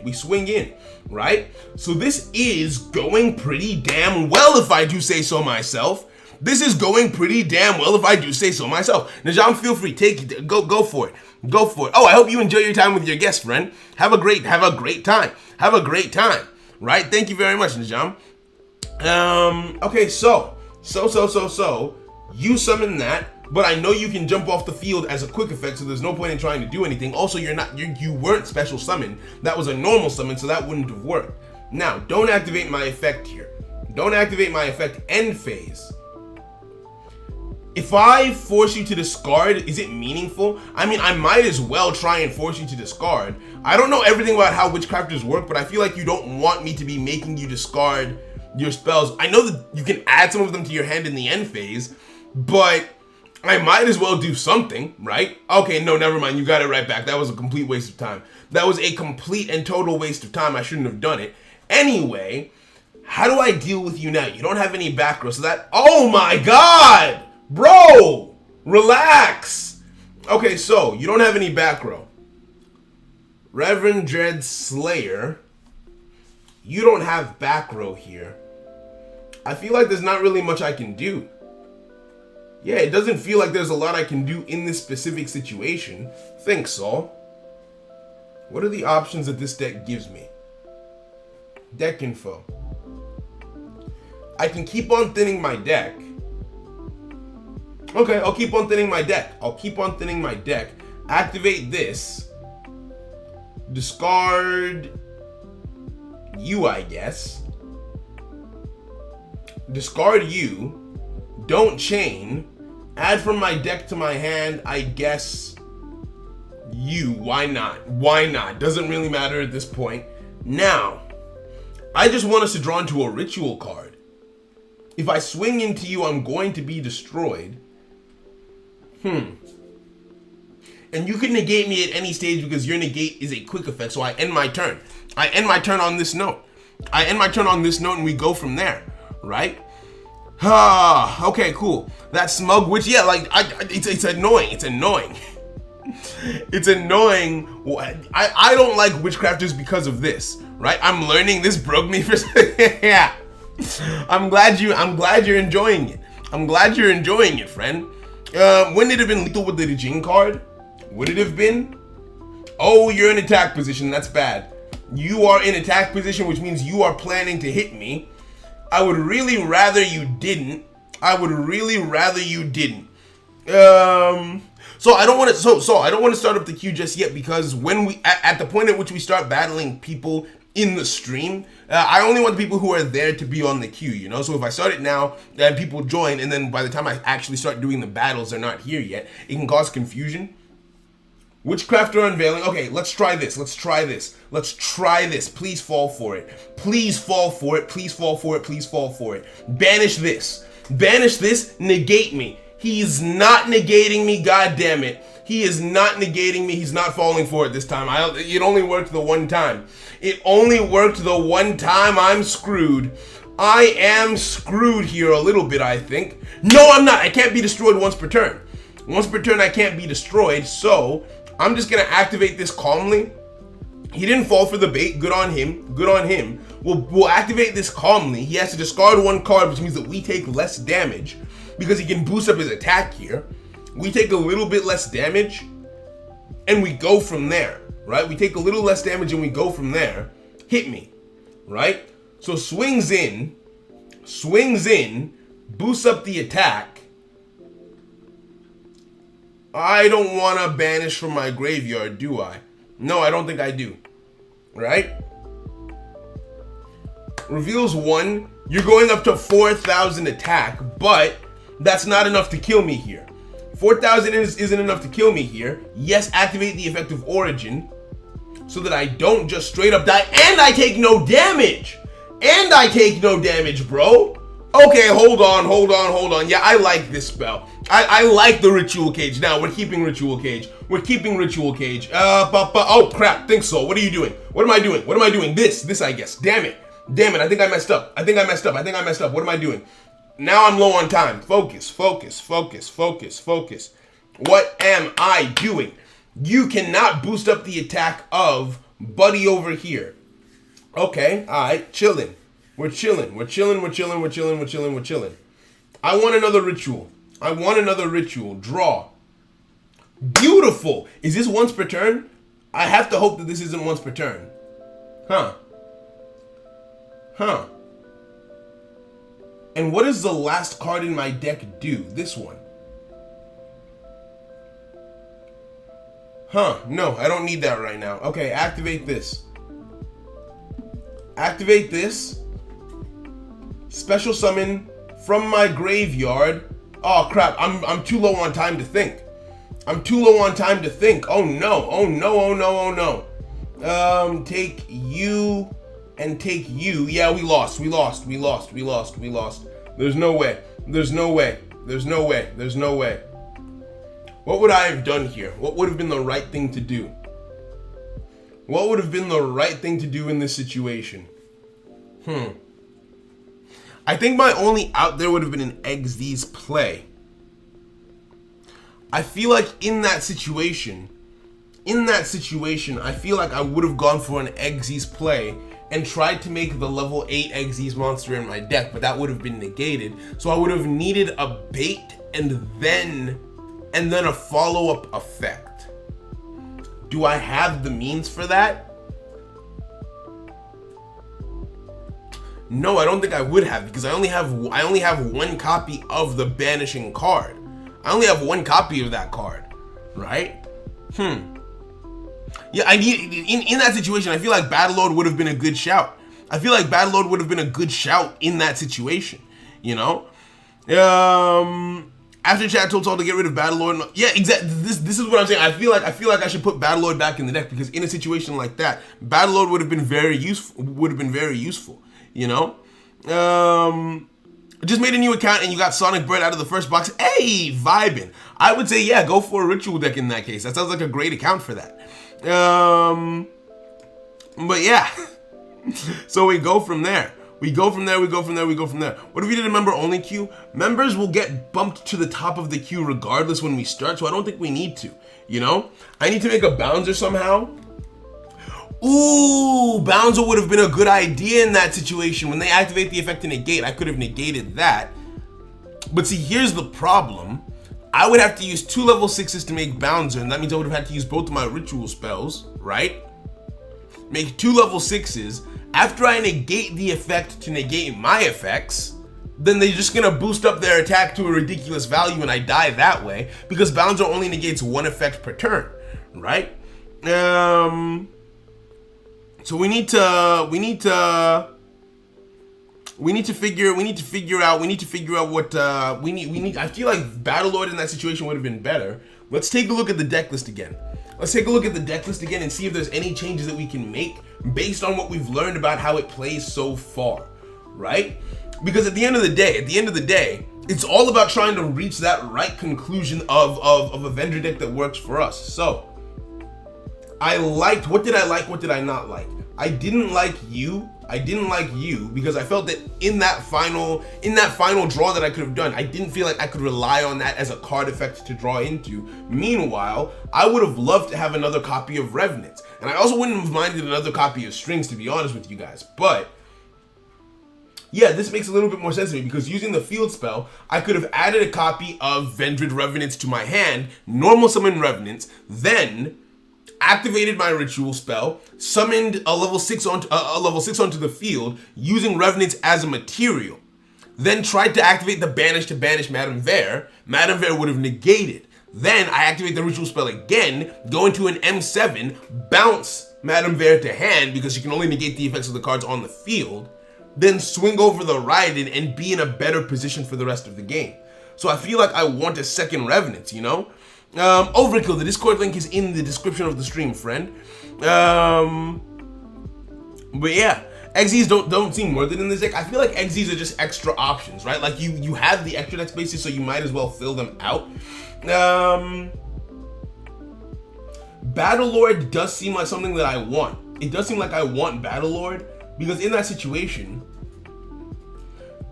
Right? So this is going pretty damn well, if I do say so myself. Najam, feel free, go for it. Oh, I hope you enjoy your time with your guest friend. Have a great time. Right? Thank you very much, Najam. Okay, so you summon that, but I know you can jump off the field as a quick effect, so there's no point in trying to do anything. Also, you weren't special summoned. That was a normal summon, so that wouldn't have worked. Now, don't activate my effect here. Don't activate my effect end phase. If I force you to discard, is it meaningful? I might as well try and force you to discard. I don't know everything about how Witchcrafters work, but I feel like you don't want me to be making you discard your spells. I know that you can add some of them to your hand in the end phase, but I might as well do something, right? Okay, no, never mind. You got it right back. That was a complete waste of time. That was a complete and total waste of time. I shouldn't have done it. Anyway, how do I deal with you now? You don't have any back row, so that... Oh my god! Bro! Relax! Okay, so, you don't have any back row. Vendreads Slayer. You don't have back row here. I feel like there's not really much I can do. Yeah, it doesn't feel like there's a lot I can do in this specific situation. Think, Saul. What are the options that this deck gives me? Deck info. I can keep on thinning my deck. Okay, I'll keep on thinning my deck. Activate this. Discard you, I guess. Discard you. Don't chain. Add from my deck to my hand, I guess you. Why not? Doesn't really matter at this point. Now, I just want us to draw into a ritual card. If I swing into you, I'm going to be destroyed. And And you can negate me at any stage because your negate is a quick effect, so I end my turn. I end my turn on this note. And we go from there, right? Okay, cool. That smug witch, yeah, like, it's annoying. It's annoying. It's annoying. I don't like witchcrafters because of this, right? I'm learning. This broke me for yeah. I'm glad you're enjoying it. I'm glad you're enjoying it, friend. Wouldn't it have been lethal with the Jing card? Would it have been? Oh, you're in attack position. That's bad. You are in attack position, which means you are planning to hit me. I would really rather you didn't. So I don't want to. So I don't want to start up the queue just yet, because when we at the point at which we start battling people in the stream, I only want the people who are there to be on the queue, you know? So if I start it now, and people join, and then by the time I actually start doing the battles, they're not here yet, it can cause confusion. Witchcrafter unveiling. Okay, let's try this. Please fall for it. Banish this. Negate me. He's not negating me, god damn it. He is not negating me. He's not falling for it this time. It only worked the one time. I'm screwed. I am screwed here a little bit, I think. No, I'm not. I can't be destroyed once per turn. I can't be destroyed, so I'm just gonna activate this calmly. He didn't fall for the bait. Good on him. We'll activate this calmly. He has to discard one card, which means that we take less damage, because he can boost up his attack here. We take a little bit less damage, and we go from there, right? We take a little less damage, and we go from there. Hit me, right? So swings in, boosts up the attack. I don't want to banish from my graveyard, do I? No, I don't think I do, right? Reveals 1. You're going up to 4,000 attack, but that's not enough to kill me here. 4,000 isn't enough to kill me here. Yes, activate the effect of Origin so that I don't just straight up die, and I take no damage. Bro. Okay, hold on. Yeah, I like this spell. I like the Ritual Cage. Now, we're keeping Ritual Cage. Oh, crap. Think so. What are you doing? What am I doing? This, I guess. Damn it. I think I messed up. What am I doing? Now I'm low on time. Focus. What am I doing? You cannot boost up the attack of Buddy over here. Okay, alright, chilling. We're chilling. I want another ritual. Draw. Beautiful. Is this once per turn? I have to hope that this isn't once per turn. Huh. And what does the last card in my deck do? This one. No, I don't need that right now. Okay, activate this. Special summon from my graveyard. Oh crap, I'm too low on time to think. Oh no. Take you and take you. Yeah, we lost. There's no way. What would I have done here? What would have been the right thing to do? In this situation? I think my only out there would have been an Xyz play. I feel like in that situation, I feel like I would have gone for an Xyz play and tried to make the level 8 Xyz monster in my deck, but that would have been negated. So I would have needed a bait and then a follow-up effect. Do I have the means for that? No, I don't think I would have, because I only have one copy of the banishing card. I only have one copy of that card, right? Yeah, I need in that situation. I feel like Battle Lord would have been a good shout. In that situation, you know. After chat told Saul to get rid of Battle Lord. Yeah, exactly. This is what I'm saying. I feel like I should put Battle Lord back in the deck, because in a situation like that, Battle Lord would have been very useful. You know. Just made a new account and you got Sonic Bird out of the first box. Hey, vibing. I would say, yeah, go for a ritual deck in that case. That sounds like a great account for that. But yeah. So we go from there. We go from there. What if we did a member only queue? Members will get bumped to the top of the queue regardless when we start, so I don't think we need to, you know? I need to make a bouncer somehow. Ooh, bouncer would have been a good idea in that situation. When they activate the effect to negate, I could have negated that. But see, here's the problem. I would have to use 2 level 6s to make bouncer, and that means I would have had to use both of my ritual spells, right? Make 2 level 6s. After I negate the effect to negate my effects, then they're just gonna boost up their attack to a ridiculous value and I die that way, because bouncer only negates 1 effect per turn, right? So we need to figure out what we need. I feel like Battle Lord in that situation would have been better. Let's take a look at the deck list again. And see if there's any changes that we can make based on what we've learned about how it plays so far, right? Because at the end of the day, it's all about trying to reach that right conclusion of a vendor deck that works for us. So what did I like? What did I not like? I didn't like you because I felt that in that final draw that I could have done, I didn't feel like I could rely on that as a card effect to draw into. Meanwhile, I would have loved to have another copy of Revenants, and I also wouldn't have minded another copy of Strings, to be honest with you guys. But yeah, this makes a little bit more sense to me, because using the field spell, I could have added a copy of Vendread Revenants to my hand, normal summon Revenants, then activated my ritual spell, summoned a level 6 onto the field using Revenants as a material, then tried to activate the banish to banish Madame Vere. Madame Vere would have negated. Then I activate the ritual spell again, go into an M7, bounce Madame Vere to hand because she can only negate the effects of the cards on the field, then swing over the Raiden and be in a better position for the rest of the game. So I feel like I want a second Revenant, you know? Overkill, the Discord link is in the description of the stream, friend. But yeah, XZs don't seem worth it in this deck. I feel like XZs are just extra options, right? Like you have the extra deck spaces, so you might as well fill them out. Battle Lord does seem like something that I want. It does seem like I want Battle Lord, because in that situation,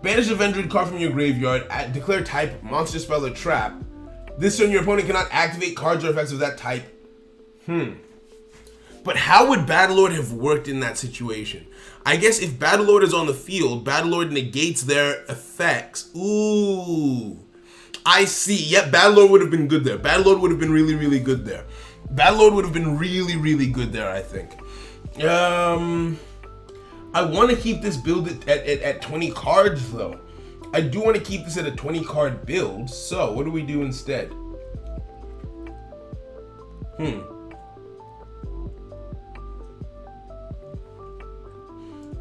banish a Vendread card from your graveyard, declare type, monster, spell, or trap. This turn, your opponent cannot activate cards or effects of that type. But how would Battle Lord have worked in that situation? I guess if Battle Lord is on the field, Battle Lord negates their effects. Ooh. I see. Yep, Battle Lord would have been good there. Battle Lord would have been really, really good there. Battle Lord would have been really, really good there, I think. I want to keep this build at 20 cards, though. I do want to keep this at a 20 card build, so what do we do instead?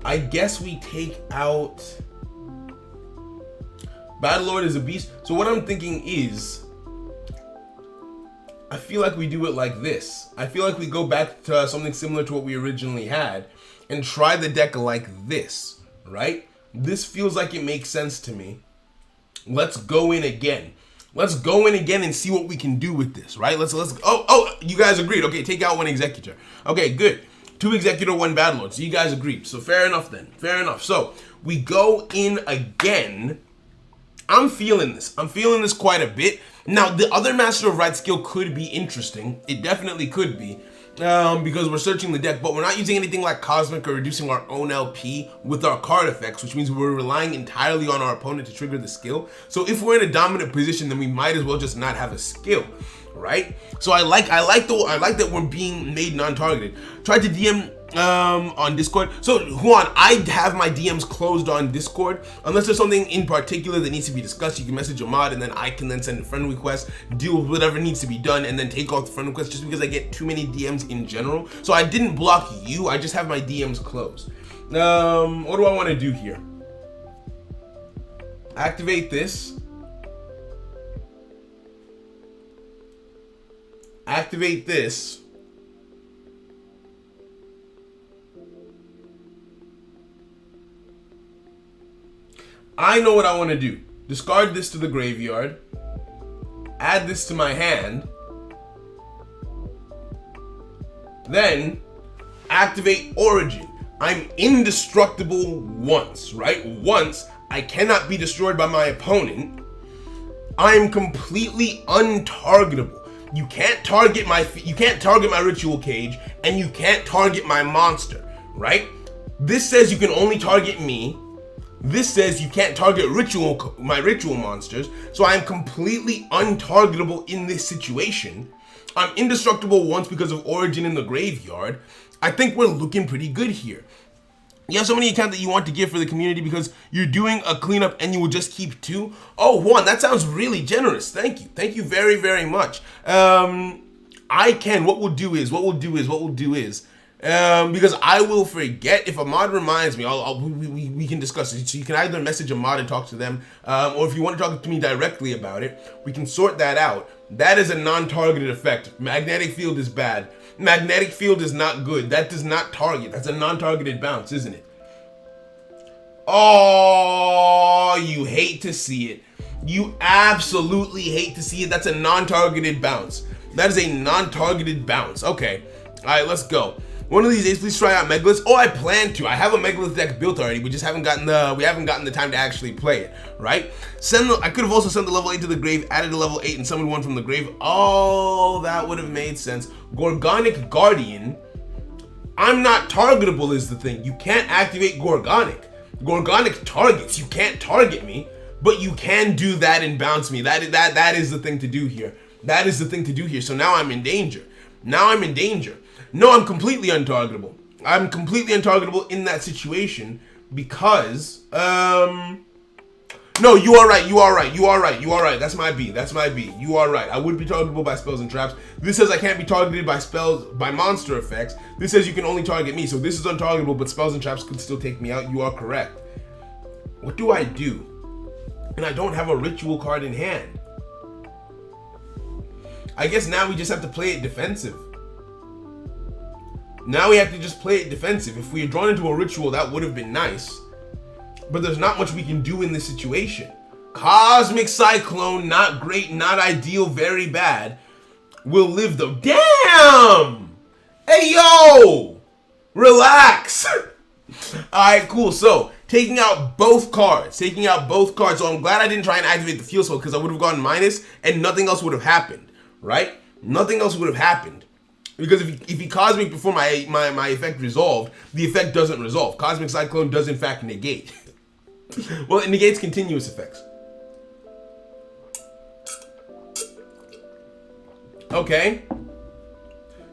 I guess we take out Battle Lord is a beast. So what I'm thinking is, I feel like we do it like this. I feel like we go back to something similar to what we originally had and try the deck like this, right? This feels like it makes sense to me. Let's go in again. Let's go in again and see what we can do with this, right? Oh, you guys agreed. Okay, take out 1 Executor. Okay, good. 2 Executor, 1 Battle Lord. So you guys agreed. So fair enough then. Fair enough. So we go in again. I'm feeling this. I'm feeling this quite a bit. Now, the other Master of Right skill could be interesting. It definitely could be. Because we're searching the deck, but we're not using anything like Cosmic or reducing our own LP with our card effects, which means we're relying entirely on our opponent to trigger the skill. So if we're in a dominant position, then we might as well just not have a skill, right? So I like that we're being made non-targeted. Tried to DM on Discord. So Juan, I have my DMs closed on Discord. Unless there's something in particular that needs to be discussed, you can message a mod and then I can then send a friend request, deal with whatever needs to be done, and then take off the friend request, just because I get too many DMs in general. So I didn't block you, I just have my DMs closed. What do I want to do here? Activate this. Activate this. I know what I want to do. Discard this to the graveyard. add this to my hand, then activate Origin. I'm indestructible once, right? Once, I cannot be destroyed by my opponent. I'm completely untargetable. You can't target my ritual cage, and you can't target my monster, right? This says you can only target me. This says you can't target my ritual monsters, so I'm completely untargetable in this situation. I'm indestructible once because of Origin in the graveyard. I think we're looking pretty good here. You have so many accounts that you want to give for the community because you're doing a cleanup and you will just keep 2. Oh, Juan, that sounds really generous. Thank you. Thank you very, very much. What we'll do is, because I will forget. If a mod reminds me, we can discuss it. So you can either message a mod and talk to them, or if you want to talk to me directly about it, we can sort that out. That is a non-targeted effect. Magnetic field is bad. Magnetic field is not good. That does not target. That's a non-targeted bounce, isn't it? Oh, you hate to see it. You absolutely hate to see it. That's a non-targeted bounce. That is a non-targeted bounce. Okay. All right, let's go. One of these days, please try out Megaliths. Oh, I plan to. I have a Megalith deck built already. We just haven't gotten the time to actually play it, right? I could have also sent the level 8 to the grave, added a level 8, and summoned one from the grave. Oh, that would have made sense. Gorgonic Guardian. I'm not targetable is the thing. You can't activate Gorgonic. Gorgonic targets. You can't target me, but you can do that and bounce me. That is the thing to do here. That is the thing to do here. So now I'm in danger. No, I'm completely untargetable. I'm completely untargetable in that situation because, no, you are right. That's my B. You are right. I would be targetable by spells and traps. This says I can't be targeted by monster effects. This says you can only target me. So this is untargetable, but spells and traps could still take me out. You are correct. What do I do? And I don't have a ritual card in hand. I guess now we just have to play it defensive. Now we have to just play it defensive. If we had drawn into a ritual, that would have been nice. But there's not much we can do in this situation. Cosmic Cyclone, not great, not ideal, very bad. Will live though. Damn! Hey, yo! Relax! Alright, cool. So, taking out both cards. So I'm glad I didn't try and activate the field spell because I would have gone minus and nothing else would have happened. Right? Nothing else would have happened. Because if he Cosmic before my effect resolved, the effect doesn't resolve. Cosmic Cyclone does in fact negate. Well, it negates continuous effects. Okay.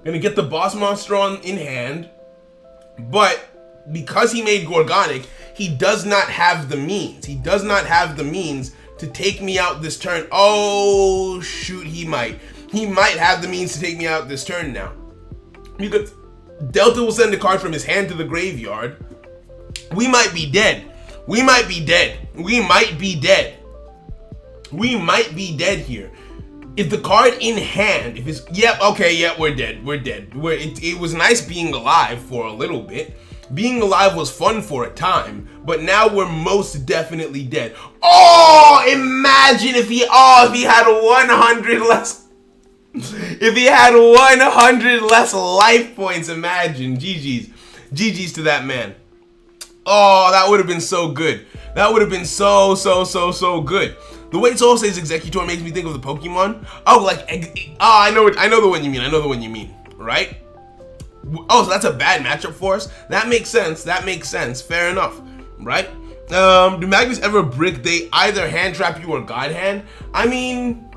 Gonna get the boss monster in hand. But because he made Gorgonic, he does not have the means. He does not have the means to take me out this turn. Oh, shoot, he might. He might have the means to take me out this turn now. Because Delta will send a card from his hand to the graveyard. We might be dead. We might be dead here. If the card in hand, if it's, we're dead. It was nice being alive for a little bit. Being alive was fun for a time, but now we're most definitely dead. Oh, imagine if he had 100 less. If he had 100 less life points, imagine. GG's to that man. Oh, that would have been so good. That would have been so good. The way Soul says Executor makes me think of the Pokemon. Oh, I know the one you mean. Right? Oh, so that's a bad matchup for us? That makes sense. Fair enough. Right? Do magnets ever brick? They either hand trap you or God hand? I mean,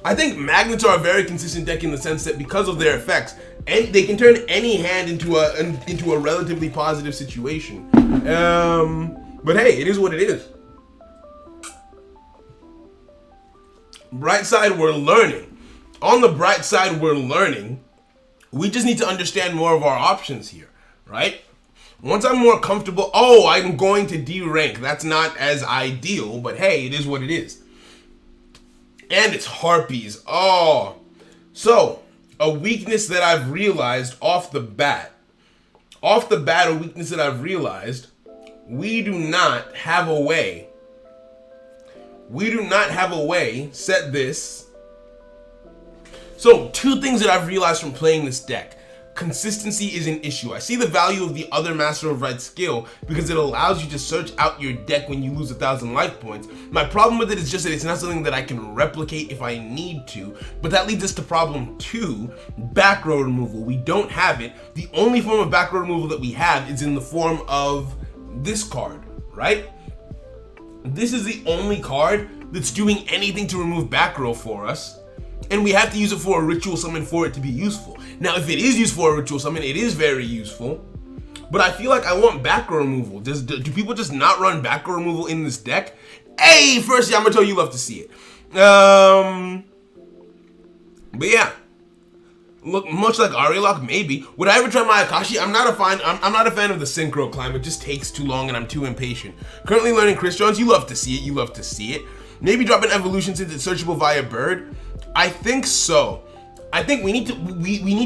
I think magnets are a very consistent deck in the sense that because of their effects, and they can turn any hand into a relatively positive situation. But hey, it is what it is. Bright side, we're learning. On the bright side, we're learning. We just need to understand more of our options here, right? Once I'm more comfortable, I'm going to D rank. That's not as ideal, but hey, it is what it is. And it's Harpies. Oh. So, a weakness that I've realized off the bat, a weakness that I've realized, we do not have a way We do not have a way, set this. So, two things that I've realized from playing this deck. Consistency is an issue. I see the value of the other Master of Right skill because it allows you to search out your deck when you lose 1,000 life points. My problem with it is just that it's not something that I can replicate if I need to, but that leads us to problem 2, back row removal. We don't have it. The only form of back row removal that we have is in the form of this card, right? This is the only card that's doing anything to remove back row for us, and we have to use it for a ritual summon for it to be useful. Now, if it is used for a ritual summon, it is very useful, but I feel like I want back row removal. Do people just not run back row removal in this deck? Hey, first Yamato, you love to see it. But yeah, look, much like Arilock, maybe. Would I ever try my Akashi? I'm not a fan of the Synchro climb. It just takes too long and I'm too impatient. Currently learning Christians. You love to see it. You love to see it. Maybe drop an evolution since it's searchable via bird. I think so. I think we need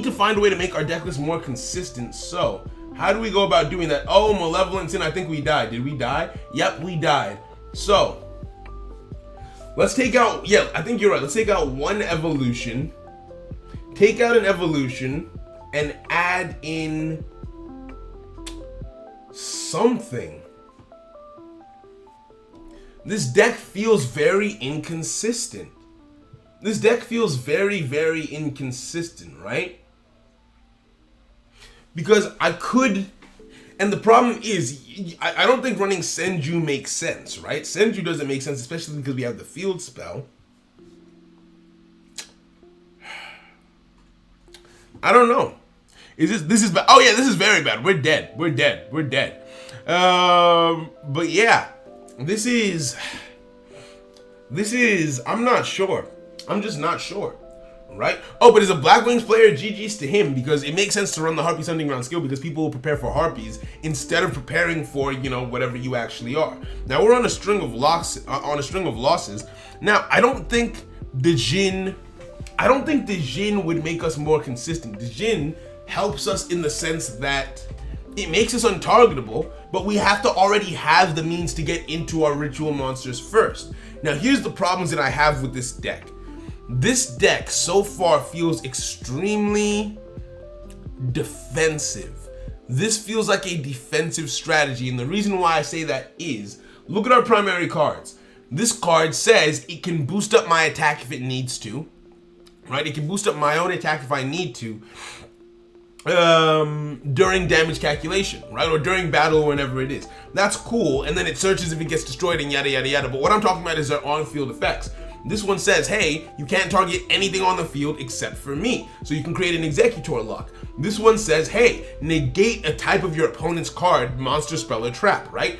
to find a way to make our deck list more consistent. So how do we go about doing that? Oh, Malevolence, and I think we died. Did we die? Yep, we died. So let's take out, yeah, I think you're right. Let's take out one evolution. Take out an evolution and add in something. This deck feels very inconsistent. This deck feels very, very inconsistent, right? Because I could, and the problem is, I don't think running Senju makes sense, right? Senju doesn't make sense, especially because we have the field spell. I don't know. This is bad? Oh yeah, this is very bad. We're dead. We're dead. We're dead. But yeah, this is. I'm not sure. I'm just not sure, right? Oh, but as a Black Wings player, GG's to him, because it makes sense to run the Harpies Hunting Ground skill because people will prepare for Harpies instead of preparing for, you know, whatever you actually are. Now we're on a string of losses. Now I don't think the Jin would make us more consistent. The Jin helps us in the sense that it makes us untargetable, but we have to already have the means to get into our ritual monsters first. Now here's the problems that I have with this deck. This deck so far feels extremely defensive. This feels like a defensive strategy, and the reason why I say that is, look at our primary cards. This card says it can boost up my attack if it needs to, right? It can boost up my own attack if I need to during damage calculation, right? Or during battle or whenever it is. That's cool, and then it searches if it gets destroyed and yada yada yada. But what I'm talking about is their on-field effects. This one says, hey, you can't target anything on the field except for me. So you can create an Executor lock. This one says, hey, negate a type of your opponent's card, monster, spell, or trap, right?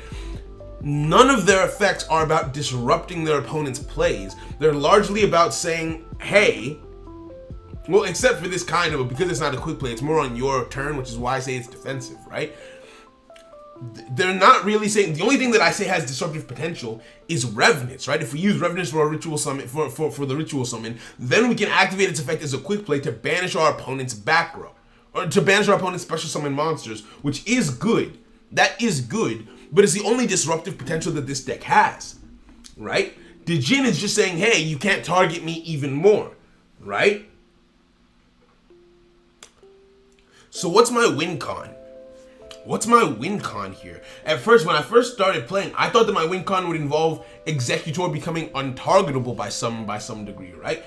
None of their effects are about disrupting their opponent's plays. They're largely about saying, hey, well, except for this kind of, because it's not a quick play, it's more on your turn, which is why I say it's defensive, right? They're not really saying, the only thing that I say has disruptive potential is Revenants, right? If we use Revenants for a ritual summon, for the ritual summon, then we can activate its effect as a quick play to banish our opponent's back row, or to banish our opponent's special summon monsters, which is good. That is good, but it's the only disruptive potential that this deck has, right? The Jin is just saying, hey, you can't target me even more, right? So what's my win con? What's my win con here? At first, when I first started playing, I thought that my win con would involve Executor becoming untargetable by some degree, right?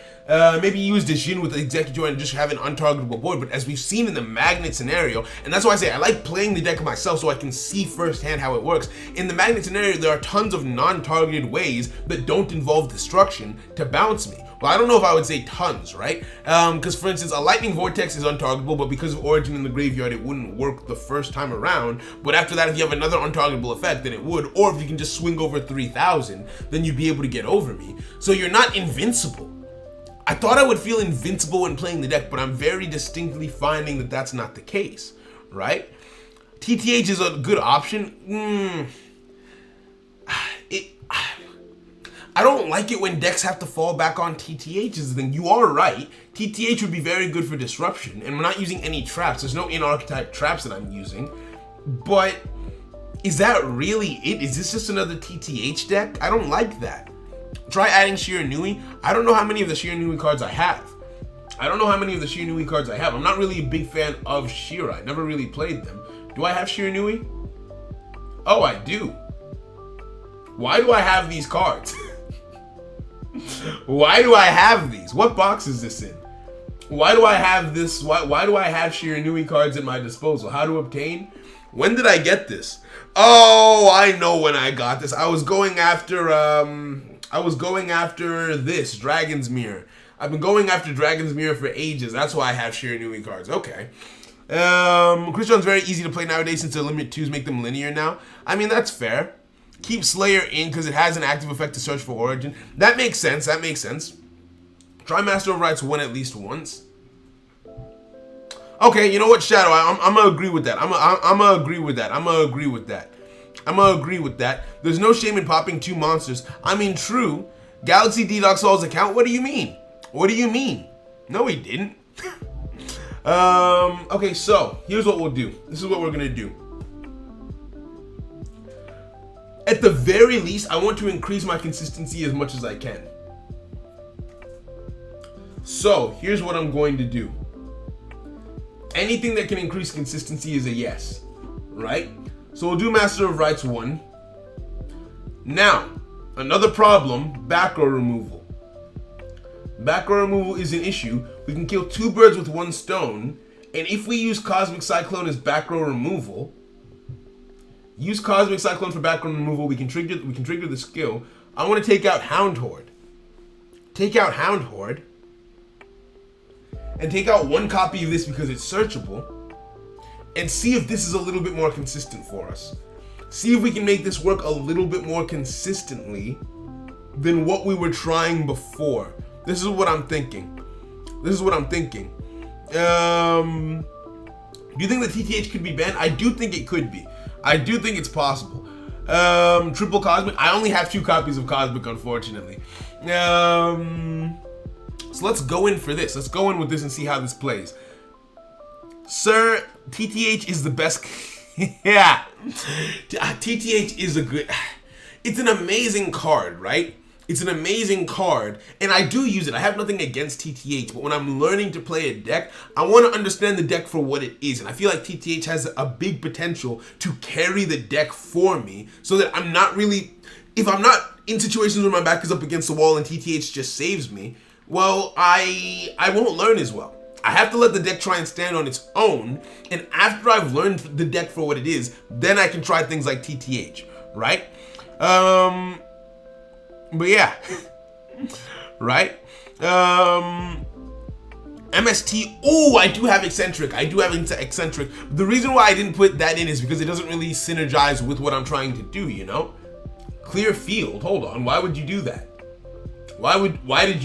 Maybe use the Jin with the Executor and just have an untargetable board, but as we've seen in the Magnet scenario, and that's why I say I like playing the deck myself so I can see firsthand how it works. In the Magnet scenario, there are tons of non-targeted ways that don't involve destruction to bounce me. Well, I don't know if I would say tons, right? Because for instance, a Lightning Vortex is untargetable, but because of Origin in the graveyard, it wouldn't work the first time around. But after that, if you have another untargetable effect, then it would. Or if you can just swing over 3,000, then you'd be able to get over me. So you're not invincible. I thought I would feel invincible when playing the deck, but I'm very distinctly finding that that's not the case, right? TTH is a good option. I don't like it when decks have to fall back on TTH is the thing. You are right. TTH would be very good for disruption, and we're not using any traps. There's no in-archetype traps that I'm using. But is that really it? Is this just another TTH deck? I don't like that. try adding Shiranui. I don't know how many of the Shiranui cards I have. I'm not really a big fan of Shira. I never really played them. Do I have Shiranui? Oh, I do. Why do I have these cards? Why do I have these? What box is this in? Why do I have this? Why do I have Shiranui cards at my disposal? How to obtain? When did I get this? Oh, I know when I got this. I was going after this Dragon's Mirror. I've been going after Dragon's Mirror for ages. That's why I have Shiranui cards. Okay. Christian's very easy to play nowadays since the limit 2s make them linear now. I mean, that's fair. Keep Slayer in because it has an active effect to search for Origin. That makes sense. Try Master of Rights 1 at least once. Okay, you know what, Shadow? I'm gonna agree with that. I'm gonna agree with that. There's no shame in popping 2 monsters. I mean, true. Galaxy D-Dog Soul's account? What do you mean? No, he didn't. Okay, so here's what we'll do. This is what we're gonna do. At the very least, I want to increase my consistency as much as I can. So here's what I'm going to do. Anything that can increase consistency is a yes, right? So we'll do Master of Rights 1. Now, another problem, back row removal. Back row removal is an issue. We can kill 2 birds with 1 stone, and if we use Cosmic Cyclone as back row removal, we can trigger the skill. I want to take out Hound Horde. And take out 1 copy of this because it's searchable, and see if this is a little bit more consistent for us. See if we can make this work a little bit more consistently than what we were trying before. This is what I'm thinking. Do you think that TTH could be banned? I do think it could be. I do think it's possible. Triple Cosmic. I only have 2 copies of Cosmic, unfortunately. So let's go in for this. Let's go in with this and see how this plays. Sir, TTH is the best. Yeah. TTH is a good. It's an amazing card, right? It's an amazing card, and I do use it. I have nothing against TTH, but when I'm learning to play a deck, I want to understand the deck for what it is, and I feel like TTH has a big potential to carry the deck for me, so that I'm not really, if I'm not in situations where my back is up against the wall and TTH just saves me, well, I won't learn as well. I have to let the deck try and stand on its own, and after I've learned the deck for what it is, then I can try things like TTH, right? But yeah, right? MST, oh, I do have Eccentric. Eccentric. The reason why I didn't put that in is because it doesn't really synergize with what I'm trying to do, you know? Clear field, hold on, why would you do that? Why did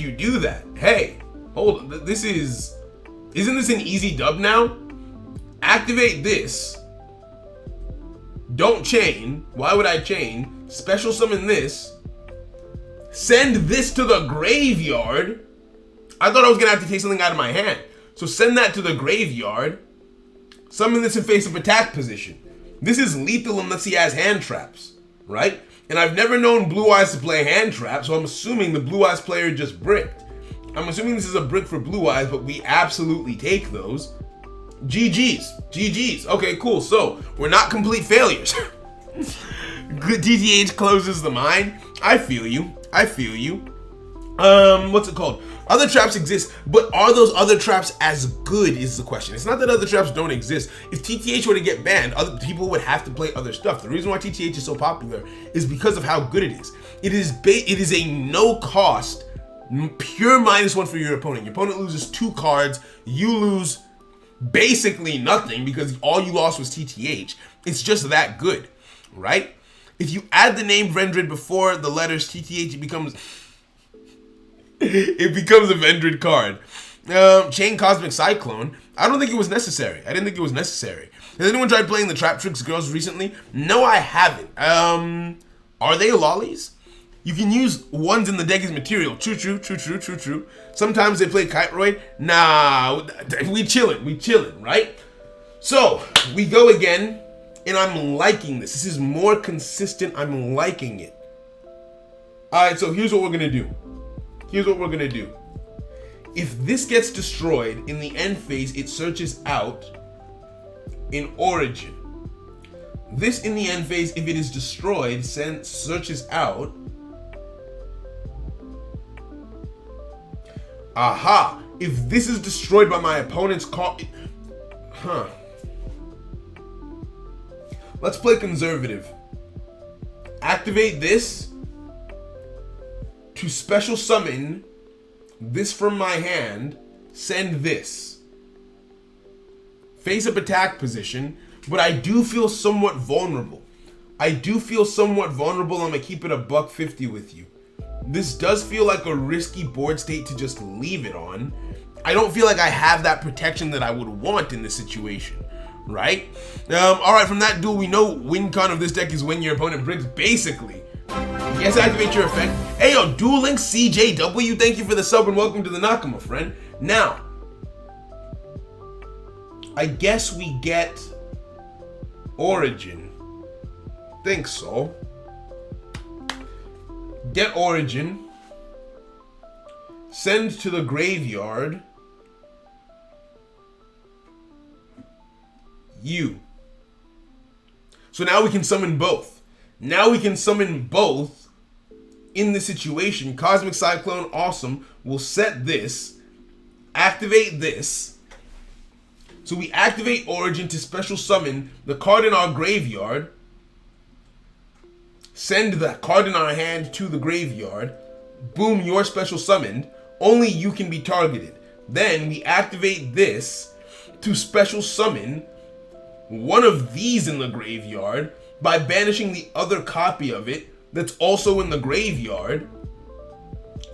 you do that? Hey, hold on, isn't this an easy dub now? Activate this. Don't chain. Why would I chain? Special summon this. Send this to the graveyard. I thought I was gonna have to take something out of my hand. So send that to the graveyard. Summon this in face-up attack position. This is lethal unless he has hand traps, right? And I've never known Blue Eyes to play hand trap, so I'm assuming the Blue Eyes player just bricked. I'm assuming this is a brick for Blue Eyes, but we absolutely take those. GG's. Okay, cool. So we're not complete failures. Good DTH closes the mind. I feel you. What's it called? Other traps exist, but are those other traps as good is the question. It's not that other traps don't exist. If TTH were to get banned, other people would have to play other stuff. The reason why TTH is so popular is because of how good it is. It is a no cost, pure -1 for your opponent. Your opponent loses 2 cards, you lose basically nothing because all you lost was TTH. It's just that good, right? If you add the name Vendread before the letters TTH, it becomes a Vendread card. Chain Cosmic Cyclone. I don't think it was necessary. I didn't think it was necessary. Has anyone tried playing the Trap Tricks Girls recently? No, I haven't. Are they lollies? You can use ones in the deck as material. True. Sometimes they play Kite Roid. Nah, we chillin', right? So, we go again, and I'm liking this. This is more consistent. I'm liking it. Alright, so here's what we're gonna do. If this gets destroyed in the end phase, it searches out in origin. This in the end phase, if it is destroyed, searches out. Aha! If this is destroyed by my opponent's card. Let's play conservative. Activate this to special summon this from my hand. Send this. Face up attack position, but I do feel somewhat vulnerable. I'm gonna keep it a $150 with you. This does feel like a risky board state to just leave it on. I don't feel like I have that protection that I would want in this situation, right? All right, from that duel, we know win con of this deck is when your opponent brings, basically. Yes, activate your effect. Hey, yo, Duel Link CJW, thank you for the sub and welcome to the Naka, my friend. Now, I guess we get Origin. Think so. Get Origin. Send to the graveyard. You. So now we can summon both. In this situation. Cosmic Cyclone, awesome. We'll set this. Activate this. So we activate Origin to special summon the card in our graveyard. Send the card in our hand to the graveyard. Boom, you're special summoned. Only you can be targeted. Then we activate this to special summon one of these in the graveyard by banishing the other copy of it that's also in the graveyard.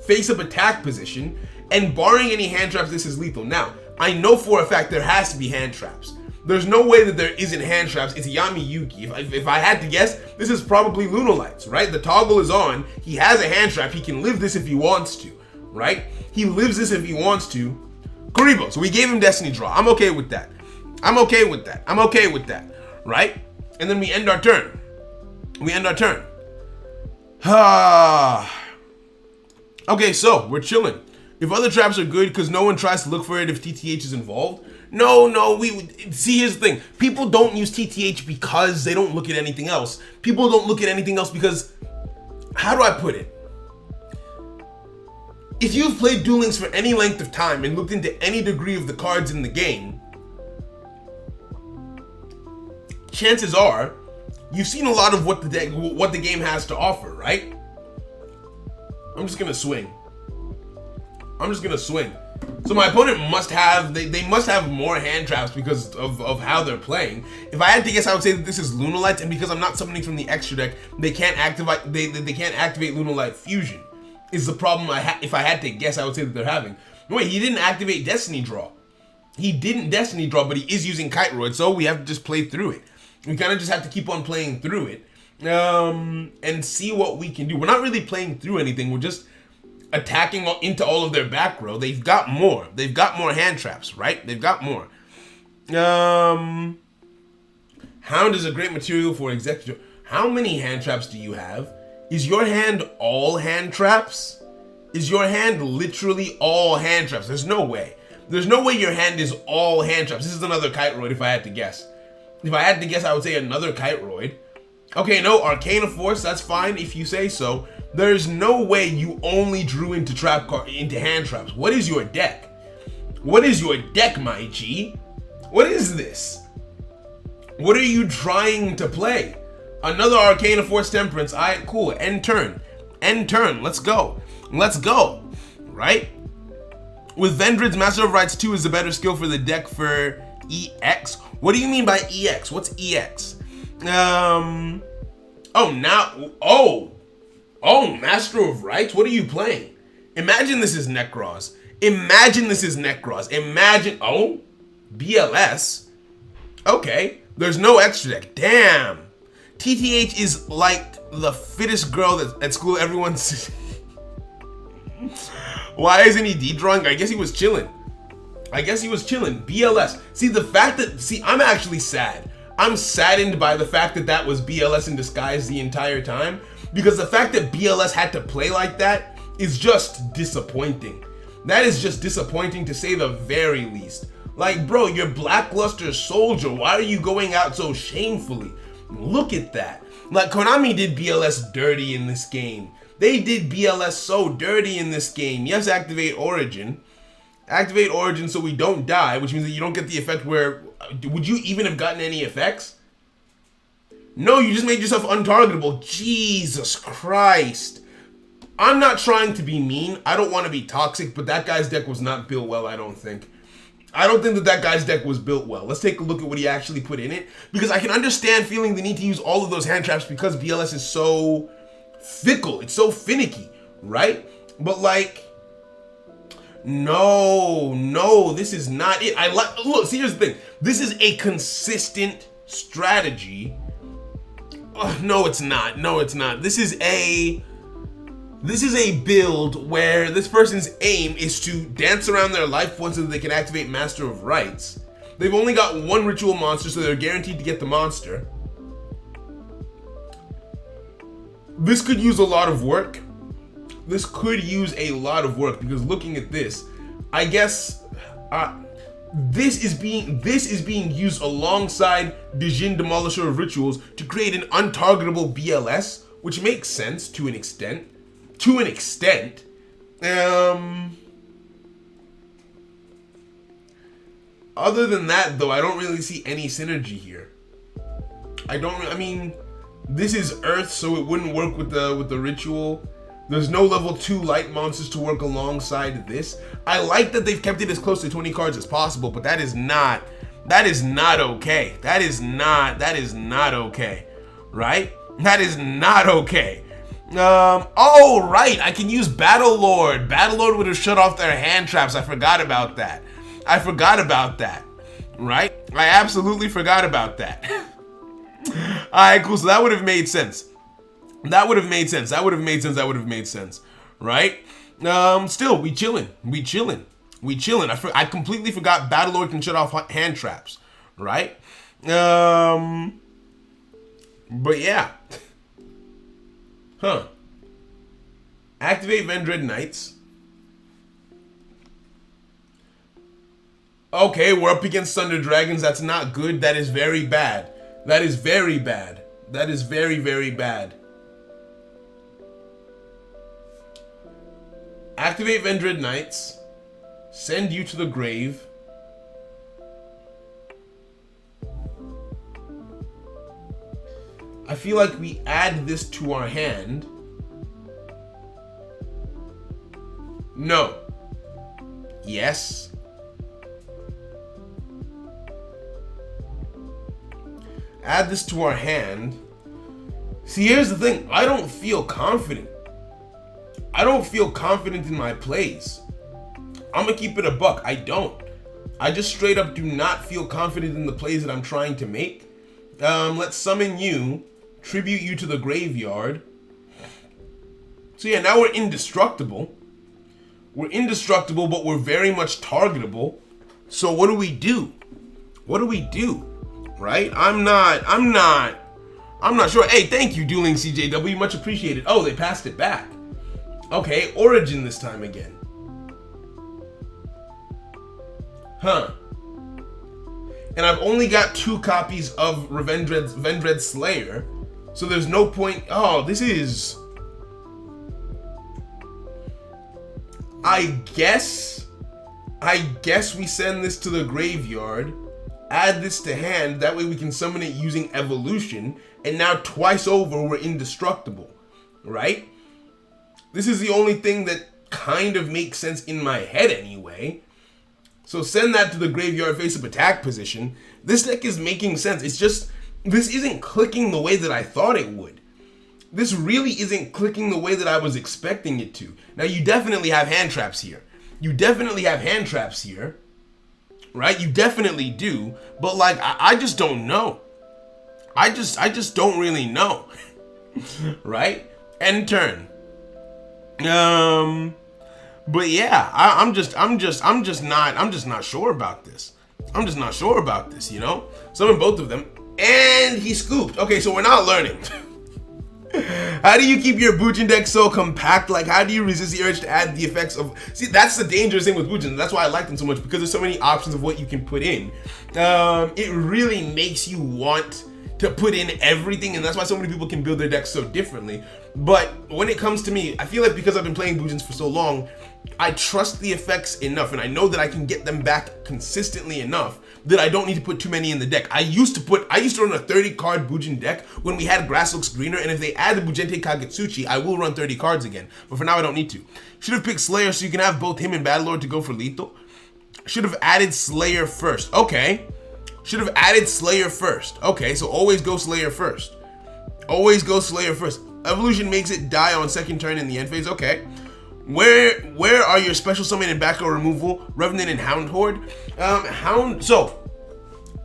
Face up attack position, and barring any hand traps, this is lethal. Now, I know for a fact there has to be hand traps. There's no way that there isn't hand traps. It's Yami Yuki. If I had to guess, this is probably Lunalights, right? The toggle is on. He has a hand trap. He can live this if he wants to, right? He lives this if he wants to. Karibo. So we gave him Destiny Draw. I'm okay with that. Right? And then we end our turn. Okay, so we're chilling. If other traps are good because no one tries to look for it if TTH is involved. See, here's the thing. People don't use TTH because they don't look at anything else. People don't look at anything else because, how do I put it? If you've played Duel Links for any length of time and looked into any degree of the cards in the game, chances are you've seen a lot of what the game has to offer, right? I'm just gonna swing. So my opponent must have, they must have more hand traps because of how they're playing. If I had to guess, I would say that this is Lunalight, and because I'm not summoning from the extra deck, they can't activate Lunalight Fusion. Is the problem if I had to guess, I would say that they're having. Wait, he didn't activate Destiny Draw. But he is using Kiteroid, so we have to just play through it. We kind of just have to keep on playing through it, and see what we can do. We're not really playing through anything. We're just attacking into all of their back row. They've got more hand traps, right? They've got more. Hound is a great material for executor. How many hand traps do you have? Is your hand all hand traps? Is your hand literally all hand traps? There's no way your hand is all hand traps. This is another Kiteroid if I had to guess. I would say another Kiteroid. Okay, no, Arcana Force, that's fine if you say so. There's no way you only drew into hand traps. What is your deck? My G? What is this? What are you trying to play? Another Arcana Force Temperance. Alright, cool. End turn. Let's go. Right? With Vendreads, Master of Rights 2 is a better skill for the deck for EX. What do you mean by EX? What's EX? Master of Rights? What are you playing? Imagine this is Necros. BLS? Okay, there's no extra deck. Damn. TTH is like the fittest girl at school. Everyone's... Why isn't he de-drawing? I guess he was chilling. BLS. I'm actually sad. I'm saddened by the fact that was BLS in disguise the entire time. because the fact that BLS had to play like that is just disappointing. That is just disappointing to say the very least. Like, bro, you're Blackluster Soldier. Why are you going out so shamefully? Look at that. Like, Konami did BLS dirty in this game. They did BLS so dirty in this game. Yes, activate Origin. Activate Origin so we don't die, which means that you don't get the effect where... Would you even have gotten any effects? No, you just made yourself untargetable. Jesus Christ. I'm not trying to be mean. I don't want to be toxic, but that guy's deck was not built well, I don't think. I don't think that that guy's deck was built well. Let's take a look at what he actually put in it, because I can understand feeling the need to use all of those hand traps because BLS is so fickle. It's so finicky, right? But like, no, this is not it. Look, see, here's the thing. This is a consistent strategy. No, it's not. No, it's not. This is a build where this person's aim is to dance around their life points so that they can activate Master of Rites. They've only got one ritual monster, so they're guaranteed to get the monster. This could use a lot of work. This could use a lot of work because looking at this, I guess this is being used alongside Dijin Demolisher of Rituals to create an untargetable BLS, which makes sense to an extent. Other than that, though, I don't really see any synergy here. I mean, this is Earth, so it wouldn't work with the ritual. There's no level 2 light monsters to work alongside this. I like that they've kept it as close to 20 cards as possible, but that is not okay. That is not okay, right? That is not okay. Oh, right, I can use Battle Lord. Battle Lord would have shut off their hand traps. I forgot about that, right? I absolutely forgot about that. Alright, cool, so that would have made sense. That would have made sense, right? Still, we chilling. I completely forgot Battle Lord can shut off hand traps, right? But yeah. Huh. Activate Vendread Knights. Okay, we're up against Thunder Dragons. That's not good. That is very bad. That is very bad. That is very, very bad. Activate Vendread Knights. Send you to the grave. I feel like we add this to our hand. No. Yes. Add this to our hand. See, here's the thing. I don't feel confident. I don't feel confident in my plays. I'm gonna keep it a buck. I don't. I just straight up do not feel confident in the plays that I'm trying to make. Let's summon you. Tribute you to the graveyard. So yeah, now we're indestructible. We're indestructible, but we're very much targetable. So what do we do? What do we do? Right? I'm not sure. Hey, thank you, Dueling CJW. Much appreciated. Oh, they passed it back. Okay, Origin this time again. Huh. And I've only got 2 copies of Vendread Slayer. So there's no point. Oh, this is... I guess we send this to the graveyard, add this to hand, that way we can summon it using evolution, and now twice over we're indestructible, right? This is the only thing that kind of makes sense in my head anyway. So send that to the graveyard face-up attack position. This deck is making sense. It's just, this isn't clicking the way that I thought it would. This really isn't clicking the way that I was expecting it to. Now, you definitely have hand traps here. Right? You definitely do. But, like, I just don't know. I just don't really know. Right? End turn. But yeah, I'm just not sure about this. You know? Summon both of them. And he scooped. Okay, so we're not learning. How do you keep your Bujin deck so compact? Like, how do you resist the urge to add the effects of... See, that's the dangerous thing with Bujin. That's why I like them so much, because there's so many options of what you can put in. It really makes you want to put in everything, and that's why so many people can build their decks so differently. But when it comes to me, I feel like because I've been playing Bujins for so long, I trust the effects enough, and I know that I can get them back consistently enough that I don't need to put too many in the deck. I used to run a 30 card Bujin deck when we had Grass Looks Greener, and if they add the Bujente Kagetsuchi, I will run 30 cards again. But for now, I don't need to. Should have picked Slayer so you can have both him and Battlelord to go for lethal. Should have added Slayer first. Okay. Should have added Slayer first. Okay, so always go Slayer first. Always go Slayer first. Evolution makes it die on second turn in the end phase. Okay. Where are your special summon and back row removal? Revenant and Hound Horde. So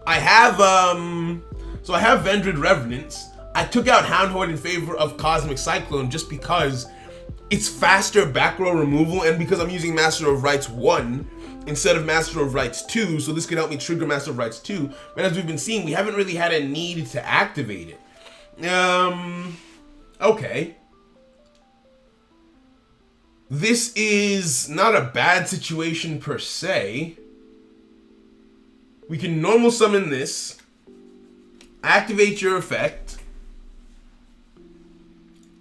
I have Vendread Revenants. I took out Hound Horde in favor of Cosmic Cyclone just because it's faster back row removal, and because I'm using Master of Rites 1 instead of Master of Rites 2, so this could help me trigger Master of Rites 2. But as we've been seeing, we haven't really had a need to activate it. Okay. This is not a bad situation per se. We can normal summon this, activate your effect,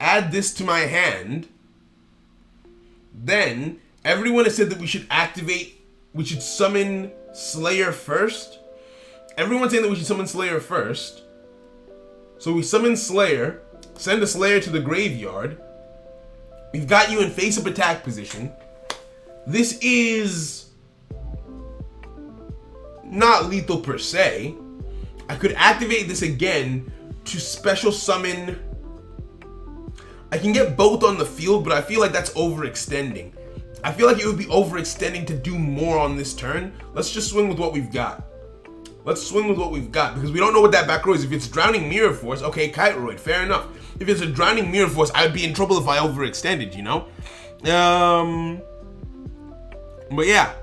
add this to my hand. Then everyone has said that we should summon Slayer first. Everyone's saying that we should summon Slayer first. So we summon Slayer, send a Slayer to the graveyard. We've got you in face-up attack position. This is not lethal per se. I could activate this again to special summon. I can get both on the field, but I feel like that's overextending. I feel like it would be overextending to do more on this turn. Let's just swing with what we've got. Let's swing with what we've got, because we don't know what that back row is. If it's Drowning Mirror Force, okay, Kiteroid, fair enough. If it's a Drowning Mirror Force, I would be in trouble if I overextended, you know? But yeah.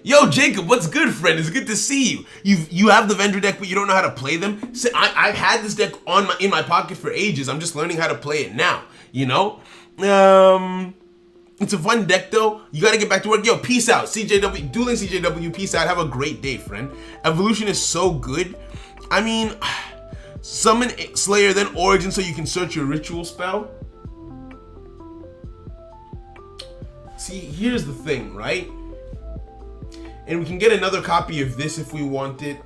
Yo, Jacob, what's good, friend? It's good to see you. You have the Vendread deck, but you don't know how to play them? I've had this deck in my pocket for ages. I'm just learning how to play it now, you know? It's a fun deck, though. You gotta get back to work. Yo, peace out. CJW, Dueling CJW, peace out. Have a great day, friend. Evolution is so good. I mean, summon Slayer, then Origin so you can search your ritual spell. See, here's the thing, right? And we can get another copy of this if we want it.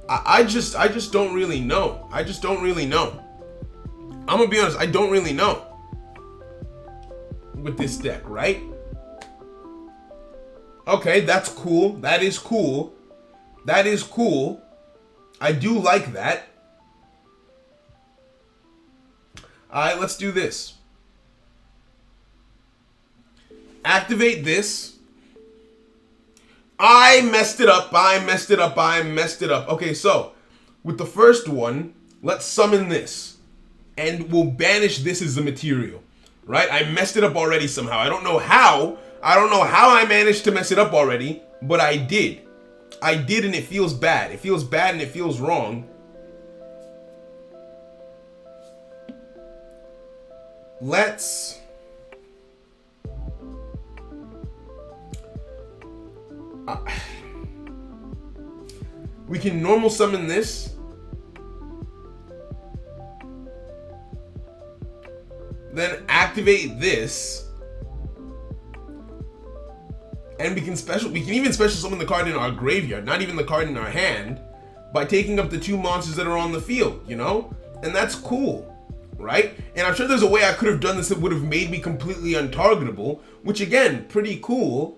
I just don't really know. I just don't really know. I'm gonna be honest, I don't really know with this deck, right? Okay, that's cool. That is cool. That is cool. I do like that. Alright, let's do this. Activate this. I messed it up. I messed it up. I messed it up. Okay, so with the first one, let's summon this. And we'll banish this as the material. Right? I messed it up already somehow. I don't know how. I don't know how I managed to mess it up already, but I did. I did, and it feels bad. It feels bad and it feels wrong. Let's... we can normal summon this. Then activate this. And we can even special summon the card in our graveyard, not even the card in our hand, by taking up the two monsters that are on the field, you know? And that's cool, right? And I'm sure there's a way I could have done this that would have made me completely untargetable, which again, pretty cool.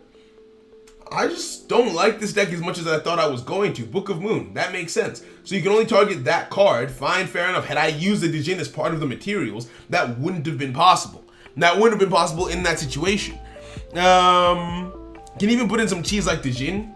I just don't like this deck as much as I thought I was going to. Book of Moon, that makes sense. So you can only target that card. Fine, fair enough. Had I used the Dijin as part of the materials, that wouldn't have been possible. That wouldn't have been possible in that situation. Can even put in some cheese like Dijin.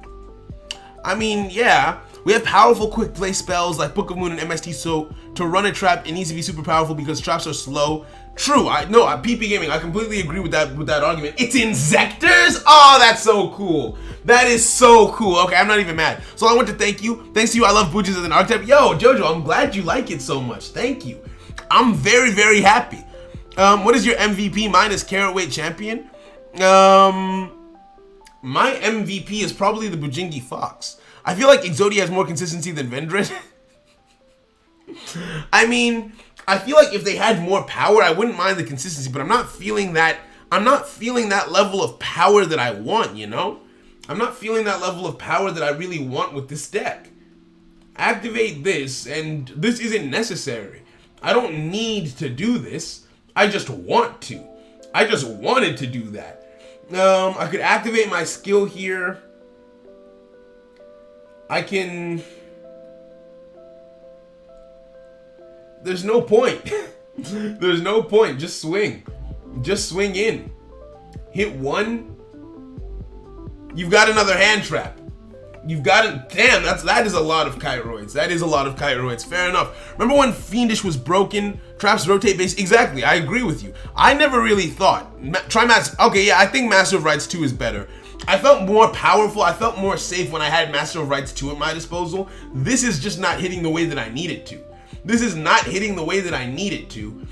I mean, yeah. We have powerful quick play spells like Book of Moon and MST, so to run a trap, it needs to be super powerful because traps are slow. True, PP Gaming, I completely agree with that argument. It's Insectors? Oh, that's so cool. That is so cool. Okay, I'm not even mad. So I want to thank you. Thanks to you, I love Bujins as an archetype. Yo, Jojo, I'm glad you like it so much. Thank you. I'm very, very happy. What is your MVP? Mine is Carrot Weight Champion. My MVP is probably the Bujingi Fox. I feel like Exodia has more consistency than Vendread. I mean, I feel like if they had more power, I wouldn't mind the consistency, but I'm not feeling that level of power that I want, you know? I'm not feeling that level of power that I really want with this deck. Activate this, and this isn't necessary. I don't need to do this. I just want to. I just wanted to do that. I could activate my skill here. I can... There's no point. There's no point. Just swing. Just swing in. Hit one. You've got another hand trap. You've got it. Damn, that is a lot of Chiroids. That is a lot of Chiroids. Fair enough. Remember when Fiendish was broken? Traps rotate base. Exactly. I agree with you. I never really thought. Try Master. Okay, yeah, I think Master of Rights 2 is better. I felt more powerful. I felt more safe when I had Master of Rights 2 at my disposal. This is just not hitting the way that I need it to. This is not hitting the way that I need it to.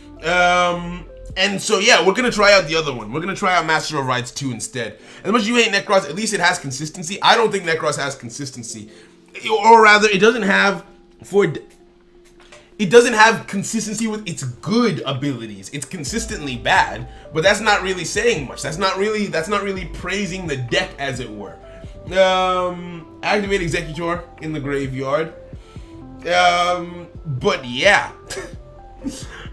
And so, yeah, we're going to try out the other one. We're going to try out Master of Rights 2 instead. As much as you hate Necros, at least it has consistency. I don't think Necros has consistency. Or rather, it doesn't have consistency with its good abilities. It's consistently bad, but that's not really saying much. That's not really praising the deck, as it were. Activate Executor in the graveyard. But yeah.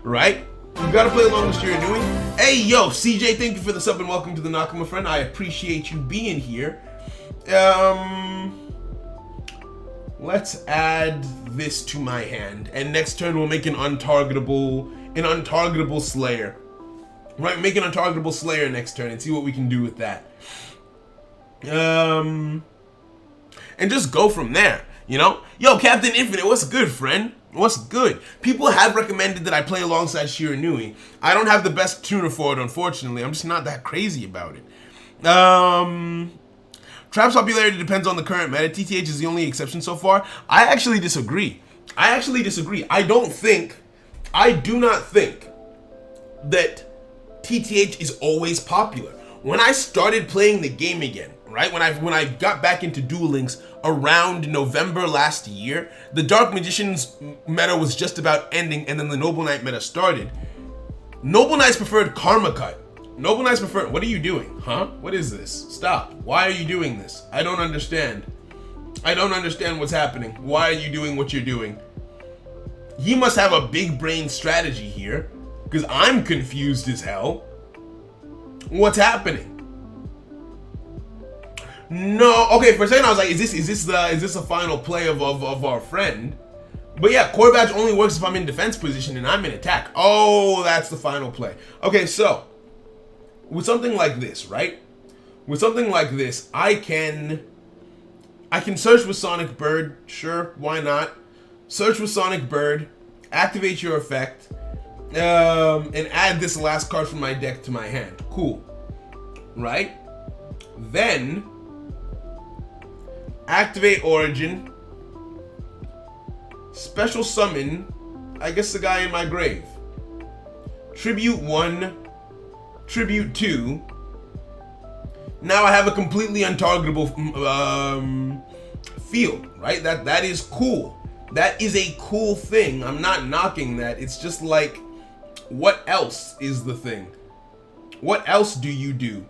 Right? You gotta play along with Shiranui. Hey, yo, CJ, thank you for the sub and welcome to the Nakama friend. I appreciate you being here. Let's add this to my hand, and next turn we'll make an untargetable Slayer. Right, make an untargetable Slayer next turn and see what we can do with that. And just go from there, you know? Yo, Captain Infinite, what's good, friend? What's good? People have recommended that I play alongside Shiranui. I don't have the best tuner for it, unfortunately. I'm just not that crazy about it. Trap's popularity depends on the current meta. TTH is the only exception so far. I actually disagree. I do not think that TTH is always popular. When I started playing the game again, right? When I got back into Duel Links around November last year, the Dark Magician's meta was just about ending, and then the Noble Knight meta started. Noble Knights preferred Karma Cut. Noble Knights preferred... What are you doing? Huh? What is this? Stop. Why are you doing this? I don't understand. I don't understand what's happening. Why are you doing what you're doing? He must have a big brain strategy here, because I'm confused as hell. What's happening? No, okay, for a second I was like, is this a final play of our friend? But yeah, Core Badge only works if I'm in defense position and I'm in attack. Oh, that's the final play. Okay, so with something like this, right? With something like this, I can search with Sonic Bird. Sure, why not? Search with Sonic Bird, activate your effect, and add this last card from my deck to my hand. Cool, right? Then activate Origin, special summon, I guess the guy in my grave. Tribute 1, Tribute 2. Now I have a completely untargetable field, right? That is cool. That is a cool thing. I'm not knocking that. It's just like, what else is the thing? What else do you do?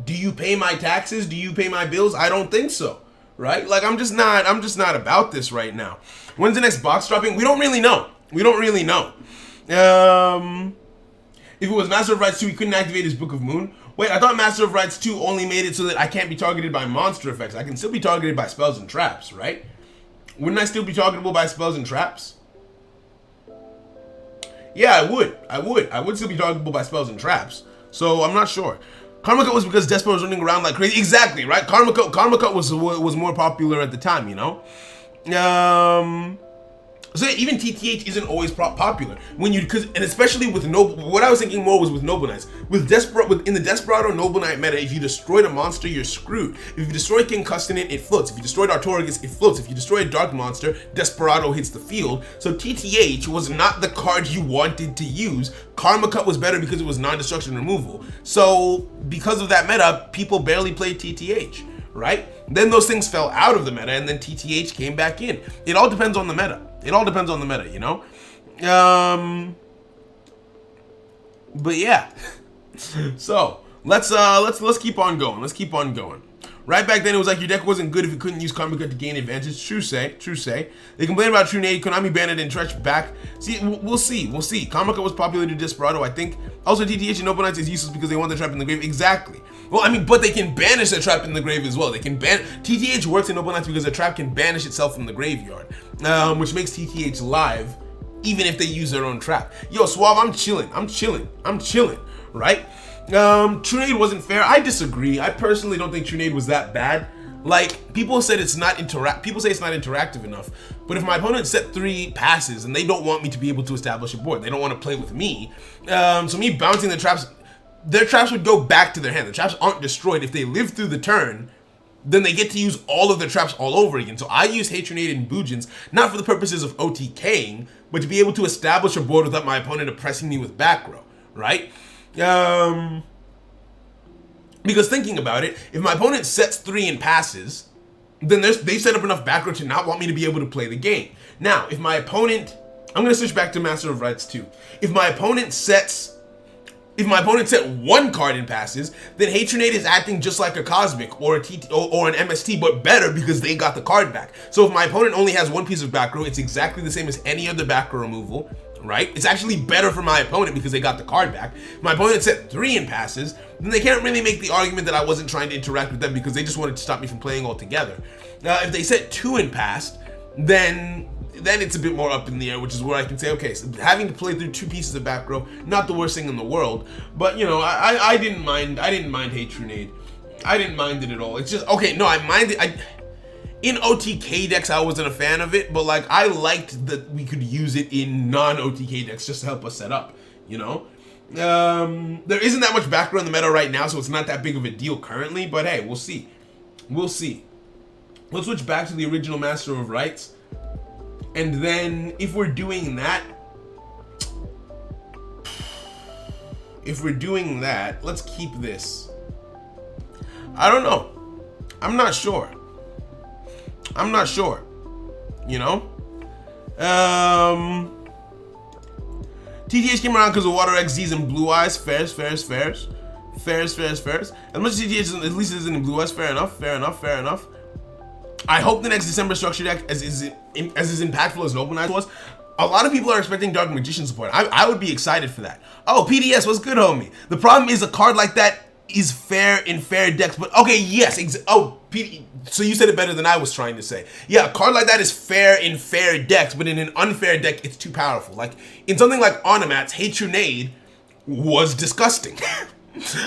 Do you pay my taxes? Do you pay my bills? I don't think so. Right? Like, I'm just not about this right now. When's the next box dropping? We don't really know. We don't really know. If it was Master of Rights 2, he couldn't activate his Book of Moon. Wait, I thought Master of Rights 2 only made it so that I can't be targeted by monster effects. I can still be targeted by spells and traps, right? Wouldn't I still be targetable by spells and traps? Yeah, I would. I would still be targetable by spells and traps. So, I'm not sure. Karma Cut was because Despo was running around like crazy. Exactly, right? Karma Cut was more popular at the time, you know? So even TTH isn't always popular when you, and especially with Noble. What I was thinking more was with Noble Knights. In the Desperado Noble Knight meta, if you destroyed a monster, you're screwed. If you destroy King Custonin, it floats. If you destroyed Artorigus, it floats. If you destroy a Dark Monster, Desperado hits the field. So TTH was not the card you wanted to use. Karma Cut was better because it was non-destruction removal. So because of that meta, people barely played TTH, right? Then those things fell out of the meta, and then TTH came back in. It all depends on the meta. It all depends on the meta, you know? But yeah. So let's keep on going. Let's keep on going. Right back then, it was like your deck wasn't good if you couldn't use Karma Cut to gain advantage. True say. They complained about True Nade. Konami banned it and Tretch back. See, we'll see. Karma Cut was popular to Desperado, I think. Also, TTH and Noble Knights is useless because they want the trap in the grave. Exactly. Well, I mean, but they can banish the trap in the grave as well. They can ban. TTH works in Noble Knights because the trap can banish itself from the graveyard, which makes TTH live, even if they use their own trap. Yo, Suave, I'm chilling, right? True Nade wasn't fair. I disagree. I personally don't think True Nade was that bad. Like, people say it's not interactive enough. But if my opponent set 3 passes and they don't want me to be able to establish a board, they don't want to play with me. So me bouncing the traps, their traps would go back to their hand. The traps aren't destroyed. If they live through the turn, then they get to use all of their traps all over again. So I use Hatronade and Bujins, not for the purposes of OTKing, but to be able to establish a board without my opponent oppressing me with back row, right? Because thinking about it, if my opponent sets 3 and passes, then they've set up enough back row to not want me to be able to play the game. Now, if my opponent, I'm going to switch back to Master of Rights too. If my opponent set 1 card and passes, then Hatronade is acting just like a Cosmic or an MST, but better because they got the card back. So if my opponent only has 1 piece of back row, it's exactly the same as any other back row removal, right? It's actually better for my opponent because they got the card back. If my opponent set 3 and passes, then they can't really make the argument that I wasn't trying to interact with them because they just wanted to stop me from playing altogether. If they set 2 and passed, then it's a bit more up in the air, which is where I can say, okay, so having to play through 2 pieces of back row, not the worst thing in the world, but you know, I didn't mind Hatronade. I didn't mind it at all. It's just, okay, no, I minded, in OTK decks, I wasn't a fan of it, but like, I liked that we could use it in non-OTK decks just to help us set up, you know? There isn't that much back row in the meta right now, so it's not that big of a deal currently, but hey, we'll see. Let's switch back to the original Master of Rights. And then, if we're doing that, let's keep this. I don't know. I'm not sure. You know? TTH came around because of Water XZs and Blue Eyes. Fairs. As much as TTH at least isn't in Blue Eyes, fair enough. I hope the next December structure deck is impactful as Noble Knight was. A lot of people are expecting Dark Magician support. I would be excited for that. Oh, PDS, what's good, homie? The problem is a card like that is fair in fair decks, but okay, yes. So you said it better than I was trying to say. Yeah, a card like that is fair in fair decks, but in an unfair deck, it's too powerful. Like, in something like Onomats, Hatronade was disgusting.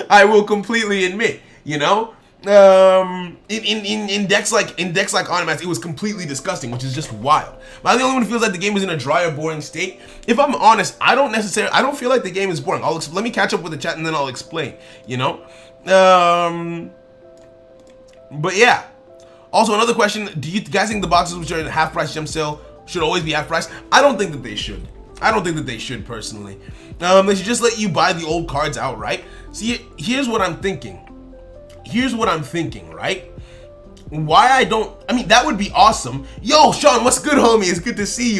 I will completely admit, you know? In decks like Onomats, it was completely disgusting, which is just wild. But I'm the only one who feels like the game is in a dry or boring state. If I'm honest, I don't feel like the game is boring. Let me catch up with the chat and then I'll explain, you know? But yeah. Also, another question, do you guys think the boxes which are in half price gem sale should always be half price? I don't think that they should. Personally. They should just let you buy the old cards outright. See, here's what I'm thinking, right? I mean, that would be awesome. Yo, Sean, what's good, homie? It's good to see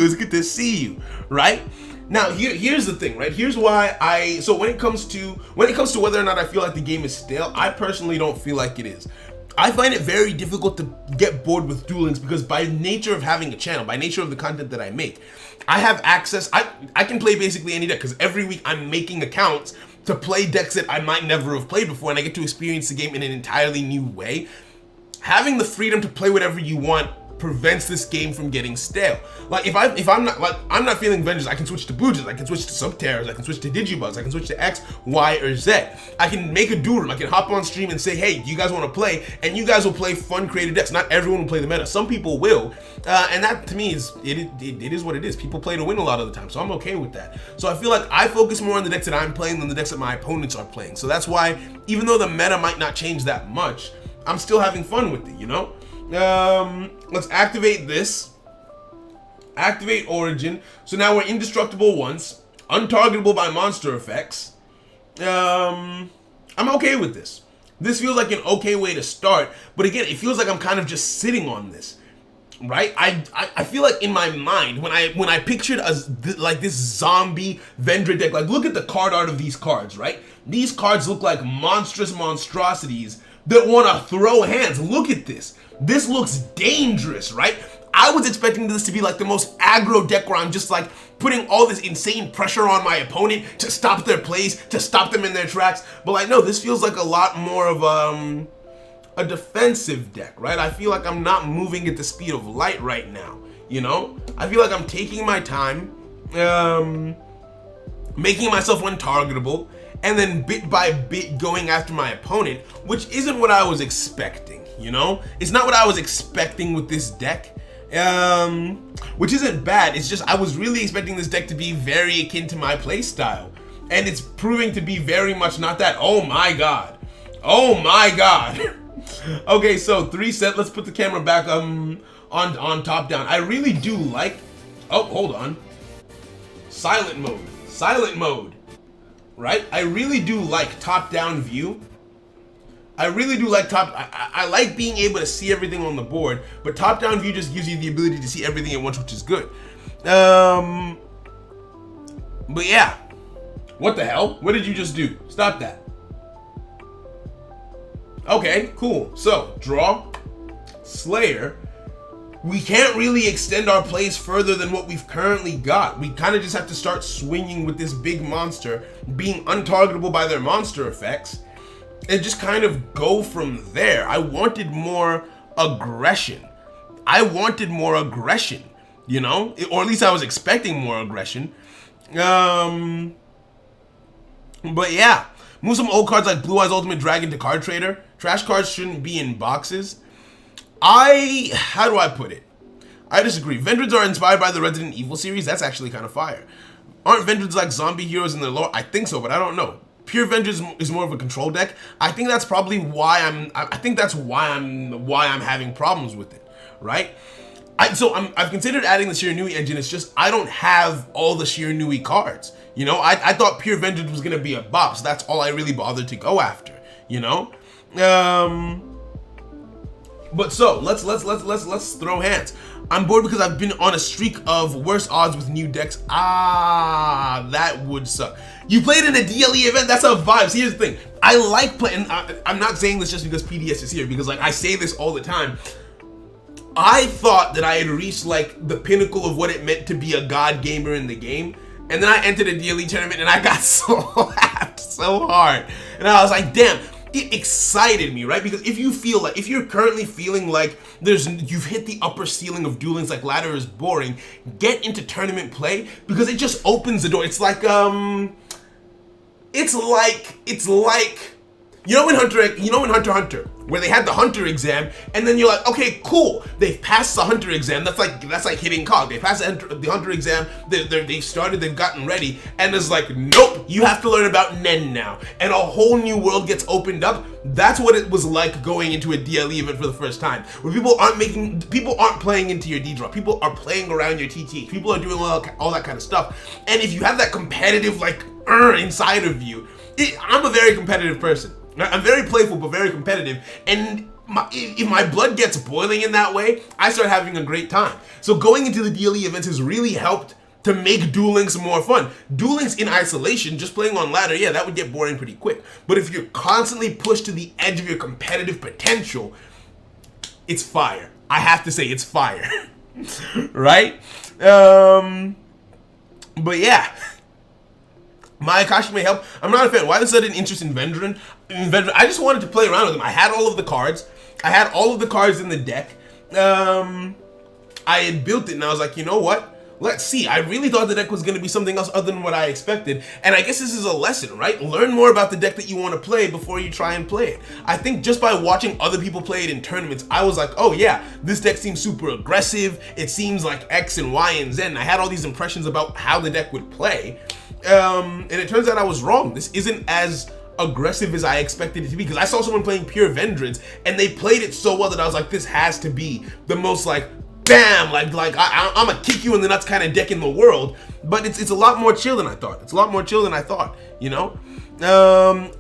you, right? Now, here's the thing, right? Here's why so when it comes to whether or not I feel like the game is stale, I personally don't feel like it is. I find it very difficult to get bored with Duel Links because by nature of having a channel, by nature of the content that I make, I have access, I can play basically any deck because every week I'm making accounts to play decks that I might never have played before, and I get to experience the game in an entirely new way. Having the freedom to play whatever you want prevents this game from getting stale. Like if I'm not feeling Vendreads, I can switch to Blue Jays, I can switch to Subterrors, I can switch to Digibugs, I can switch to X, Y, or Z. I can make a duel room, I can hop on stream and say, hey, you guys want to play? And you guys will play fun creative decks. Not everyone will play the meta. Some people will, and that to me is it is what it is. People play to win a lot of the time, so I'm okay with that. So I feel like I focus more on the decks that I'm playing than the decks that my opponents are playing. So that's why, even though the meta might not change that much, I'm still having fun with it, you know? Let's activate this. Activate Origin. So now we're indestructible once, untargetable by monster effects. I'm okay with this. This feels like an okay way to start, but again, it feels like I'm kind of just sitting on this, right? I feel like in my mind, when I pictured like this zombie Vendread deck, like look at the card art of these cards, right? These cards look like monstrous monstrosities that want to throw hands. Look at this. This looks dangerous, right? I was expecting this to be like the most aggro deck where I'm just like putting all this insane pressure on my opponent to stop their plays, to stop them in their tracks. But like, no, this feels like a lot more of a defensive deck, right? I feel like I'm not moving at the speed of light right now, you know? I feel like I'm taking my time, making myself untargetable, and then bit by bit going after my opponent, which isn't what I was expecting, you know? It's not what I was expecting with this deck, which isn't bad. It's just I was really expecting this deck to be very akin to my playstyle, and it's proving to be very much not that. Oh my god. Oh my god. Okay, so 3 set. Let's put the camera back on top down. I really do like... Oh, hold on. Silent mode. Silent mode. Right? I really do like top-down view. I really do like I like being able to see everything on the board, but top-down view just gives you the ability to see everything at once, which is good. But yeah. What the hell? What did you just do? Stop that. Okay, cool. So, draw. Slayer. We can't really extend our plays further than what we've currently got. We kind of just have to start swinging with this big monster, being untargetable by their monster effects, and just kind of go from there. I wanted more aggression. I wanted more aggression, you know? Or at least I was expecting more aggression. But yeah. Move some old cards like Blue Eyes Ultimate Dragon to Card Trader. Trash cards shouldn't be in boxes. How do I put it? I disagree. Vendreads are inspired by the Resident Evil series. That's actually kind of fire. Aren't Vendreads like zombie heroes in their lore? I think so, but I don't know. Pure Vendreads is more of a control deck. I think that's probably why I'm having problems with it, right? I've considered adding the Shiranui engine. It's just I don't have all the Shiranui cards. You know, I thought Pure Vendreads was gonna be a bop, so that's all I really bothered to go after. You know, but so let's throw hands. I'm bored because I've been on a streak of worse odds with new decks. That would suck. You played in a DLE event. That's a vibe. See, here's the thing. I like playing. I'm not saying this just because PDS is here, because like I say this all the time. I thought that I had reached like the pinnacle of what it meant to be a god gamer in the game. And then I entered a DLE tournament and I got so laughed so hard. And I was like, damn, it excited me, right? Because if you're currently feeling like you've hit the upper ceiling of dueling, like ladder is boring, get into tournament play because it just opens the door. It's like, you know in Hunter x Hunter, where they had the Hunter exam, and then you're like, okay, cool, they've passed the Hunter exam. That's like hitting COG. They passed the Hunter exam. They've started. They've gotten ready, and it's like, nope, you have to learn about Nen now, and a whole new world gets opened up. That's what it was like going into a DLE event for the first time, where people aren't playing into your D draw. People are playing around your TTH. People are doing all that kind of stuff. And if you have that competitive inside of you, I'm a very competitive person. I'm very playful, but very competitive. And if my blood gets boiling in that way, I start having a great time. So going into the DLE events has really helped to make Duel Links more fun. Duel Links in isolation, just playing on ladder, yeah, that would get boring pretty quick. But if you're constantly pushed to the edge of your competitive potential, it's fire. I have to say, it's fire. Right? But yeah. My Akashi may help. I'm not a fan. Why the sudden interest in Vendread? I just wanted to play around with them. I had all of the cards. I had all of the cards in the deck. I had built it and I was like, you know what? Let's see. I really thought the deck was going to be something else other than what I expected. And I guess this is a lesson, right? Learn more about the deck that you want to play before you try and play it. I think just by watching other people play it in tournaments, I was like, oh yeah, this deck seems super aggressive. It seems like X and Y and Z. And I had all these impressions about how the deck would play. And it turns out I was wrong. This isn't as aggressive as I expected it to be, because I saw someone playing pure Vendreads and they played it so well that I was like, this has to be the most like bam, like I'm gonna kick you in the nuts kind of deck in the world. But it's a lot more chill than I thought. It's a lot more chill than I thought, you know?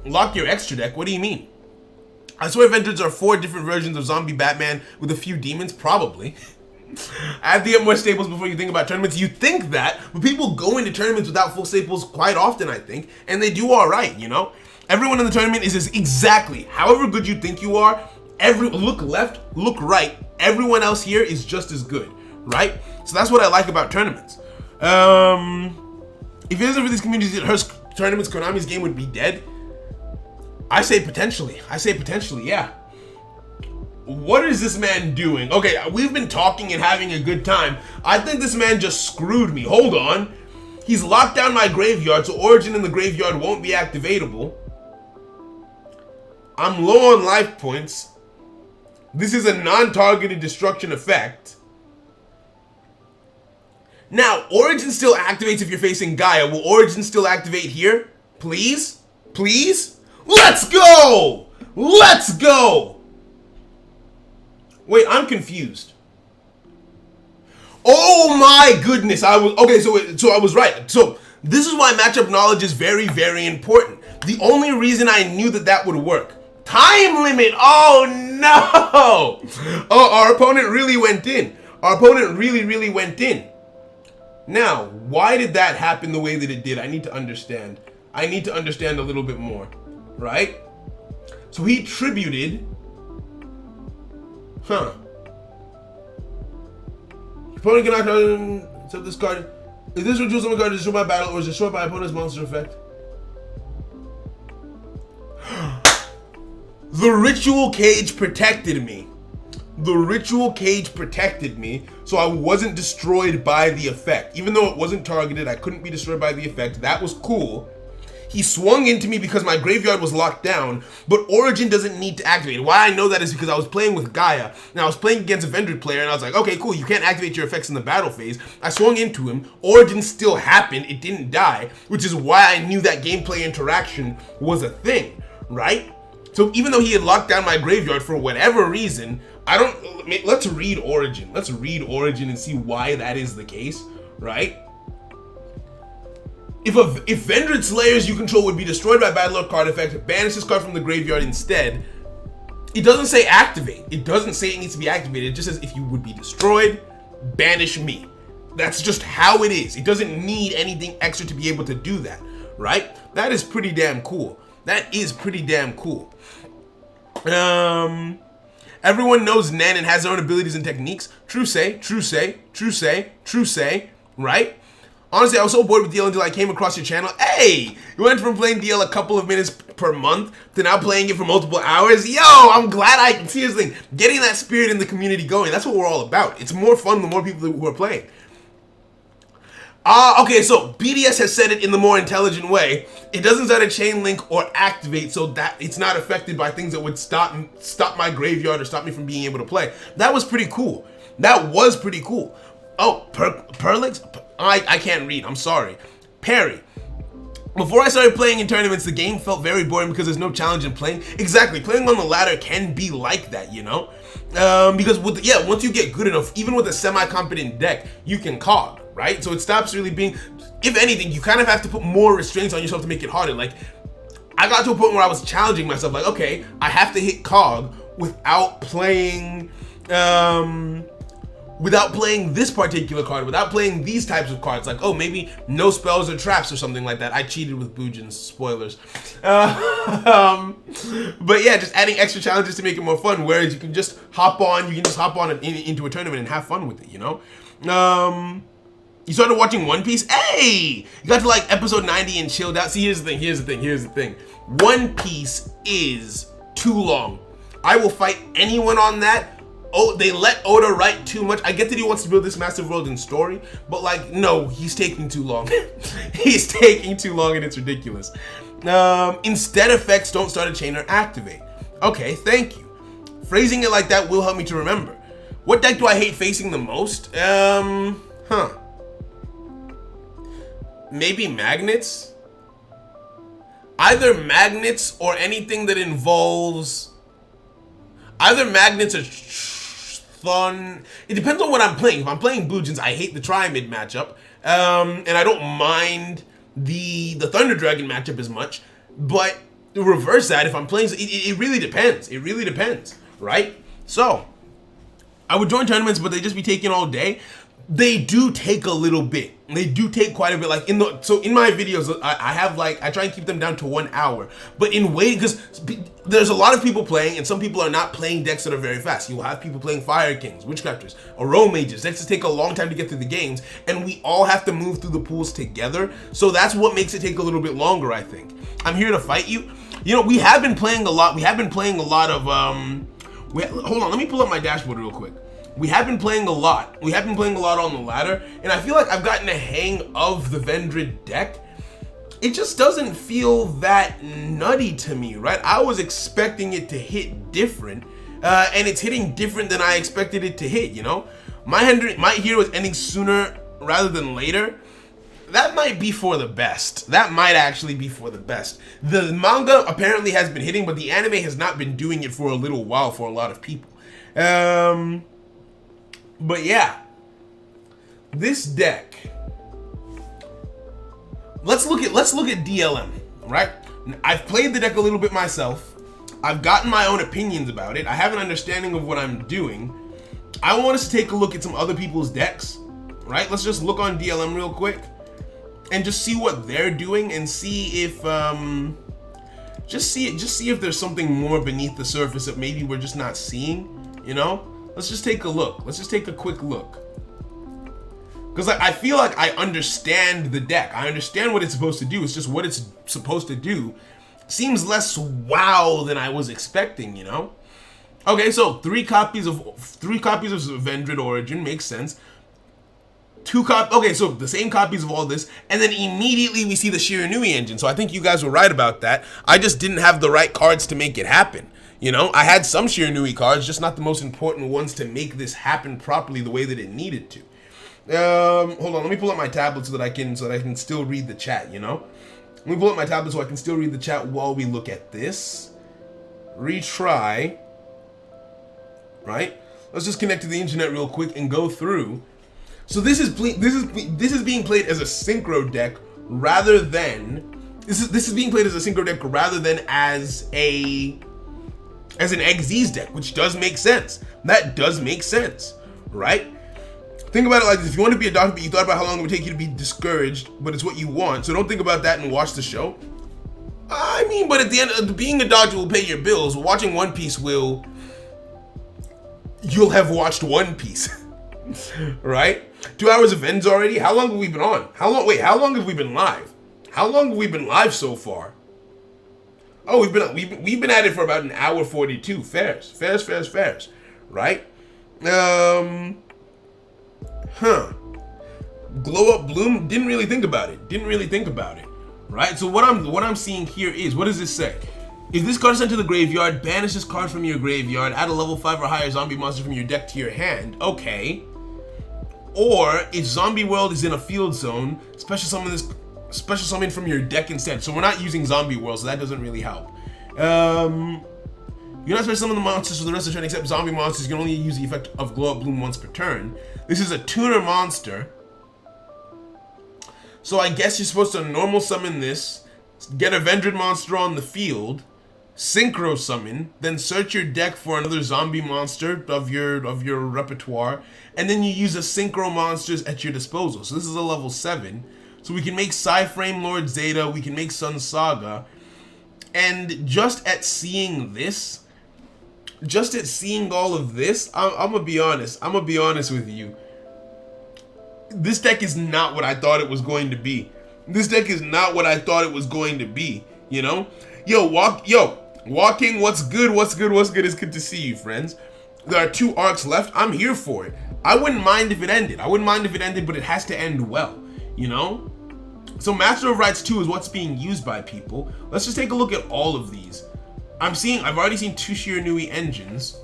Lock your extra deck, what do you mean? I swear Vendreads are 4 different versions of Zombie Batman with a few demons, probably. I have to get more staples before you think about tournaments. You think that, but people go into tournaments without full staples quite often, I think, and they do all right, you know? Everyone in the tournament is exactly, however good you think you are, look left, look right, everyone else here is just as good, right? So that's what I like about tournaments. If it isn't for these communities that hurts tournaments, Konami's game would be dead. I say potentially, yeah. What is this man doing? Okay, we've been talking and having a good time. I think this man just screwed me. Hold on. He's locked down my graveyard, so Origin in the graveyard won't be activatable. I'm low on life points. This is a non-targeted destruction effect. Now, Origin still activates if you're facing Gaia. Will Origin still activate here? Please? Please? Let's go! Let's go! Wait, I'm confused. Oh my goodness, I was right. So this is why matchup knowledge is very, very important. The only reason I knew that would work. Time limit, oh no! Oh, our opponent really went in. Our opponent really, really went in. Now, why did that happen the way that it did? I need to understand. I need to understand a little bit more, right? So he tributed. Huh. Opponent cannot accept this card. If this reduces summon card is destroyed by battle or is destroyed by opponent's monster effect. The ritual cage protected me. The ritual cage protected me, so I wasn't destroyed by the effect. Even though it wasn't targeted, I couldn't be destroyed by the effect. That was cool. He swung into me because my graveyard was locked down, but Origin doesn't need to activate. Why I know that is because I was playing with Gaia, and I was playing against a Vendread player, and I was like, okay, cool, you can't activate your effects in the battle phase. I swung into him, Origin still happened, it didn't die, which is why I knew that gameplay interaction was a thing, right? So even though he had locked down my graveyard for whatever reason, let's read Origin. Let's read Origin and see why that is the case, right? If Vendread Slayers you control would be destroyed by Battle Lord card effect, banish this card from the graveyard instead. It doesn't say activate. It doesn't say it needs to be activated. It just says if you would be destroyed, banish me. That's just how it is. It doesn't need anything extra to be able to do that, right? That is pretty damn cool. That is pretty damn cool. Everyone knows Nen and has their own abilities and techniques. True say, right? Honestly, I was so bored with DL until I came across your channel. Hey, you went from playing DL a couple of minutes per month to now playing it for multiple hours. Yo, I'm glad seriously, getting that spirit in the community going. That's what we're all about. It's more fun the more people who are playing. Okay, so BDS has said it in the more intelligent way. It doesn't set a chain link or activate, so that it's not affected by things that would stop my graveyard or stop me from being able to play. That was pretty cool. That was pretty cool. Oh, Perlix? I can't read, I'm sorry. Perry. Before I started playing in tournaments, the game felt very boring because there's no challenge in playing. Exactly, playing on the ladder can be like that, you know? Because once you get good enough, even with a semi-competent deck, you can cog, right? So it stops really being, if anything, you kind of have to put more restraints on yourself to make it harder. Like, I got to a point where I was challenging myself, like, okay, I have to hit cog without playing, this particular card, without playing these types of cards, like, oh, maybe no spells or traps or something like that. I cheated with Bujin's, spoilers. But yeah, just adding extra challenges to make it more fun, whereas you can just hop on into a tournament and have fun with it, you know? You started watching One Piece? Hey! You got to like episode 90 and chilled out. See, here's the thing. One Piece is too long. I will fight anyone on that Oh, they let Oda write too much. I get that he wants to build this massive world and story, but like, no, he's taking too long. He's taking too long and it's ridiculous. Instead effects don't start a chain or activate. Okay, thank you. Phrasing it like that will help me to remember. What deck do I hate facing the most? Maybe magnets? Either magnets or anything that involves either magnets or Thun. It depends on what I'm playing. If I'm playing Bujins, I hate the Tri-Mid matchup. And I don't mind the Thunder Dragon matchup as much. But reverse that, if I'm playing, it really depends. It really depends, right? So, I would join tournaments, but they just be taking all day. They do take a little bit. They do take quite a bit. Like in my videos, I try and keep them down to 1 hour. But in waiting, because there's a lot of people playing, and some people are not playing decks that are very fast. You will have people playing Fire Kings, Witchcrafters, Oro Mages. Decks that take a long time to get through the games, and we all have to move through the pools together. So that's what makes it take a little bit longer, I think. I'm here to fight you. You know, we have been playing a lot. We have been playing a lot of hold on, let me pull up my dashboard real quick. We have been playing a lot. We have been playing a lot on the ladder, and I feel like I've gotten a hang of the Vendread deck. It just doesn't feel that nutty to me, right? I was expecting it to hit different, and it's hitting different than I expected it to hit, you know? My hero is ending sooner rather than later. That might be for the best. That might actually be for the best. The manga apparently has been hitting, but the anime has not been doing it for a little while for a lot of people. But yeah, this deck. Let's look at DLM, right? I've played the deck a little bit myself. I've gotten my own opinions about it. I have an understanding of what I'm doing. I want us to take a look at some other people's decks, right? Let's just look on DLM real quick and just see what they're doing and see if just see if there's something more beneath the surface that maybe we're just not seeing, you know? Let's just take a look. Let's just take a quick look. Because I feel like I understand the deck. I understand what it's supposed to do. It's just what it's supposed to do seems less wow than I was expecting, you know? Okay, so three copies of Vendread Origin makes sense. Okay, so the same copies of all this, and then immediately we see the Shiranui engine. So I think you guys were right about that. I just didn't have the right cards to make it happen. You know, I had some Shiranui cards, just not the most important ones to make this happen properly the way that it needed to. Hold on, let me pull up my tablet so that I can still read the chat, you know? Let me pull up my tablet so I can still read the chat while we look at this. Retry. Right? Let's just connect to the internet real quick and go through. So this is being played as a synchro deck rather than this is being played as a synchro deck rather than as an Xyz deck, which does make sense. That does make sense, right? Think about it like this. If you want to be a doctor, but you thought about how long it would take you to be discouraged, but it's what you want, so don't think about that and watch the show. I mean, but at the end of being a doctor will pay your bills. Watching One Piece you'll have watched One Piece, right? 2 hours of ends already? How long have we been on? How long have we been live? How long have we been live so far? Oh, we've been at it for about 1 hour 42. Fairs. Right? Glow Up Bloom, didn't really think about it. Right? So what I'm seeing here is, what does this say? If this card is sent to the graveyard, banish this card from your graveyard, add a level 5 or higher zombie monster from your deck to your hand. Okay. Or if Zombie World is in a field zone, special summon from your deck instead. So we're not using Zombie World, so that doesn't really help. You're not special summon the monsters for the rest of the turn except zombie monsters. You can only use the effect of Glow Up Bloom once per turn. This is a tuner monster. So I guess you're supposed to normal summon this, get a Vendread monster on the field, synchro summon, then search your deck for another zombie monster of your repertoire, and then you use the synchro monsters at your disposal. So this is a level 7. So we can make Psyframe Lord Zeta, we can make Sun Saga, and just at seeing all of this, I'm gonna be honest with you. This deck is not what I thought it was going to be. You know? Walking, what's good? It's good to see you, friends. There are 2 arcs left. I'm here for it. I wouldn't mind if it ended. But it has to end well, you know? So Master of Rites 2 is what's being used by people. Let's just take a look at all of these. I've already seen 2 Shiranui engines.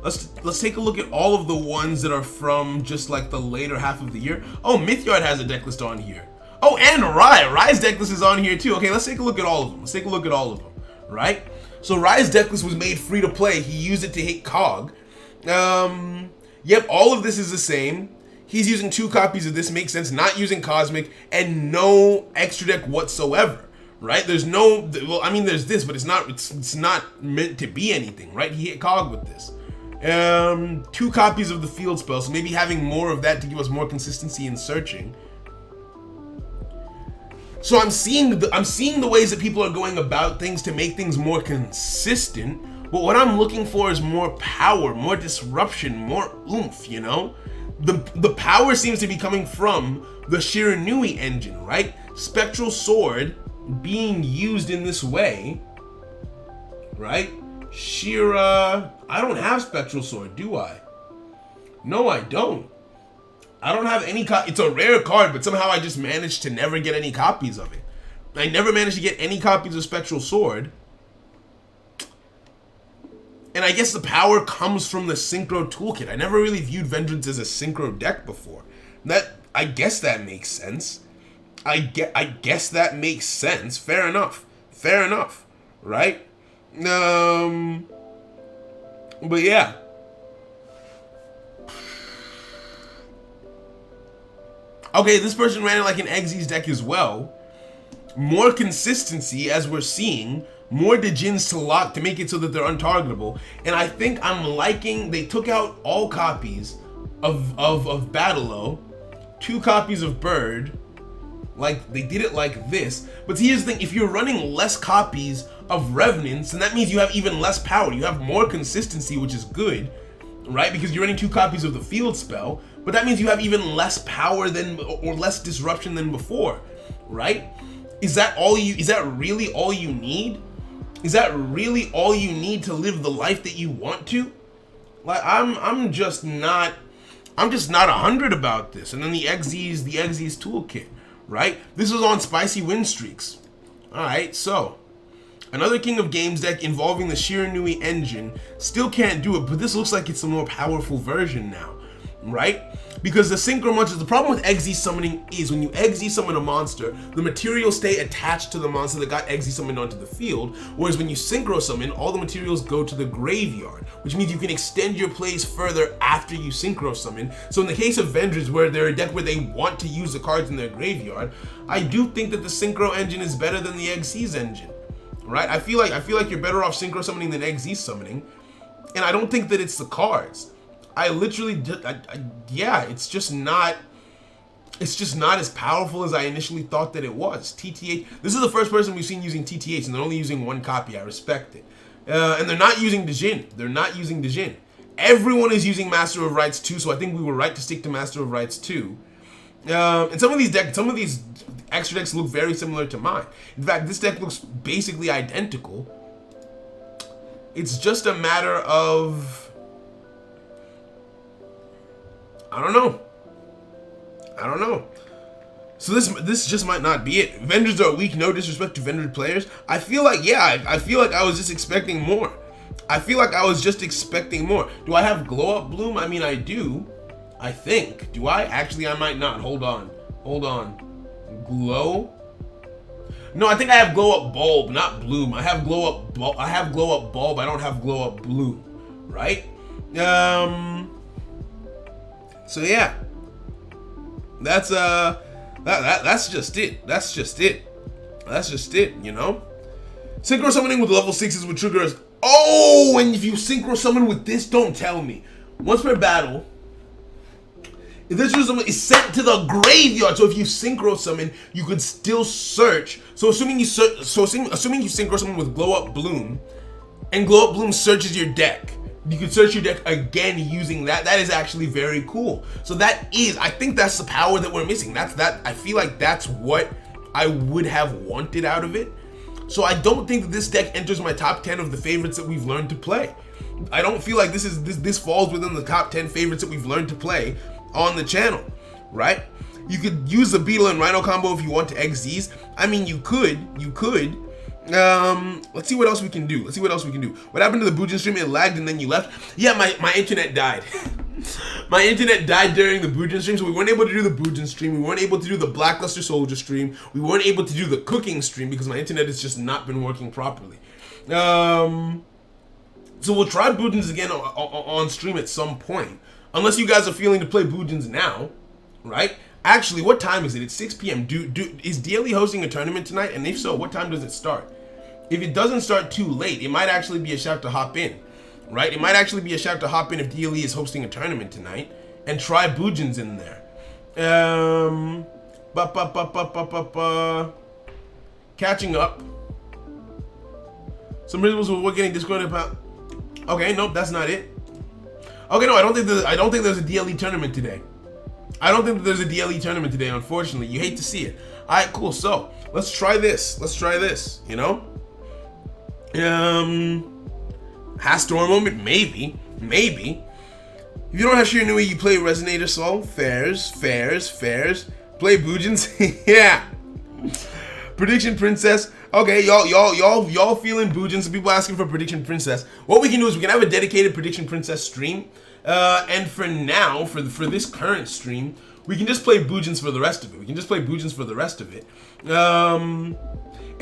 Let's take a look at all of the ones that are from just like the later half of the year. Oh, Mythyard has a deck list on here. Oh, and Rye's deck list is on here too. Okay, let's take a look at all of them. Right? So Rye's deck list was made free to play. He used it to hit Cog. Yep, all of this is the same. He's using 2 copies of this, makes sense. Not using Cosmic and no extra deck whatsoever. Right? There's no, well, I mean, there's this, but it's not meant to be anything, right? He hit Cog with this. 2 copies of the field spell, so maybe having more of that to give us more consistency in searching. So I'm seeing the ways that people are going about things to make things more consistent, but what I'm looking for is more power, more disruption, more oomph, you know? The power seems to be coming from the Shiranui engine, right? Spectral Sword being used in this way, right? Shira, I don't have Spectral Sword, do I? No, I don't. I don't have any it's a rare card, but somehow I just managed to never get any copies of it. I never managed to get any copies of Spectral Sword. And I guess the power comes from the Synchro Toolkit. I never really viewed Vendreads as a Synchro deck before. I guess that makes sense. I guess that makes sense. Fair enough. Right? But yeah. Okay, this person ran it like an Exy's deck as well. More consistency, as we're seeing. More Djinns to lock to make it so that they're untargetable. And I think I'm liking, they took out all copies of Battle-O, 2 copies of Bird. Like, they did it like this. But see, here's the thing, if you're running less copies of Revenants, then that means you have even less power. You have more consistency, which is good, right? Because you're running 2 copies of the field spell, but that means you have even less power than, or less disruption than before, right? Is that really all you need? Is that really all you need to live the life that you want to? Like, I'm just not 100 about this. And then the Exy's toolkit, right? This was on Spicy Win Streaks. Alright, so another King of Games deck involving the Shiranui engine. Still can't do it, but this looks like it's a more powerful version now, right? Because the Synchro Munchers, the problem with Exy summoning is when you Exy summon a monster, the materials stay attached to the monster that got Exy summoned onto the field, whereas when you Synchro summon, all the materials go to the graveyard, which means you can extend your plays further after you Synchro summon. So in the case of Vendreads, where they're a deck where they want to use the cards in their graveyard, I do think that the Synchro engine is better than the Exy's engine, right? I feel like you're better off Synchro summoning than Exy summoning, and I don't think that it's the cards. I literally, yeah, it's just not as powerful as I initially thought that it was. TTH, this is the first person we've seen using TTH, and they're only using 1 copy. I respect it. And they're not using Djinn. Everyone is using Master of Rites 2, so I think we were right to stick to Master of Rites 2. And some of these extra decks look very similar to mine. In fact, this deck looks basically identical. It's just a matter of, I don't know. So this just might not be it. Vendreads are weak, no disrespect to Vendread players. I feel like, yeah, I feel like I was just expecting more. Do I have Glow Up Bloom? I mean, I do. I think. Do I? Actually, I might not. Hold on. Glow? No, I think I have Glow Up Bulb, not Bloom. I have Glow Up Bulb. I don't have Glow Up Bloom, right? So yeah, that's just it, you know? Synchro summoning with level 6s with triggers. Oh, and if you synchro summon with this, don't tell me. Once per battle, if this summon is sent to the graveyard, so if you synchro summon, you could still search. So assuming you synchro summon with Glow Up Bloom, and Glow Up Bloom searches your deck, you can search your deck again using that. That is actually very cool. So I think that's the power that we're missing. I feel like that's what I would have wanted out of it. So I don't think that this deck enters my top 10 of the favorites that we've learned to play. I don't feel like this falls within the top 10 favorites that we've learned to play on the channel, right? You could use the Beetle and Rhino combo if you want to XZs. I mean, you could. Let's see what else we can do. What happened to the Bujin stream? It lagged and then you left. Yeah, my internet died. My internet died during the Bujin stream, so we weren't able to do the Bujin stream. We weren't able to do the Blackluster Soldier stream. We weren't able to do the cooking stream because my internet has just not been working properly. So we'll try Bujins again on stream at some point. Unless you guys are feeling to play Bujins now, right? Actually, what time is it? It's 6 p.m. Is DLE hosting a tournament tonight? And if so, what time does it start? If it doesn't start too late, it might actually be a shout to hop in, right? It might actually be a shout to hop in if DLE is hosting a tournament tonight and try Bujins in there. Catching up. Some rituals we're getting discorded about. Okay, nope, that's not it. Okay, no, I don't think there's a DLE tournament today. Unfortunately. You hate to see it. Alright, cool. So, let's try this, you know? Hastor moment? Maybe. If you don't have Shiranui, you play Resonator Soul. Fairs. Play Bujins. Yeah. Prediction Princess. Okay, y'all feeling Bujins. Some people asking for Prediction Princess. What we can do is we can have a dedicated Prediction Princess stream. And for now, for this current stream, we can just play Bujins for the rest of it.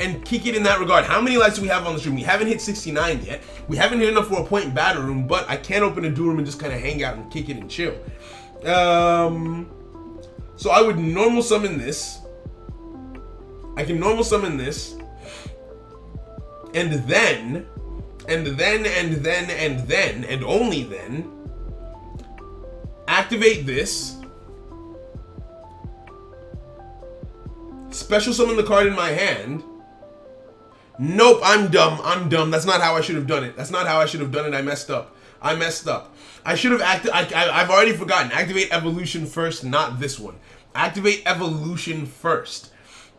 And kick it in that regard. How many likes do we have on the stream? We haven't hit 69 yet. We haven't hit enough for a point in battle room, but I can open a duel room and just kind of hang out and kick it and chill. So I would normal summon this. I can normal summon this. And then, and only then, activate this. Special summon the card in my hand. Nope, I'm dumb. That's not how I should have done it. I messed up. I should have I've already forgotten. Activate Evolution first, not this one. Activate Evolution first.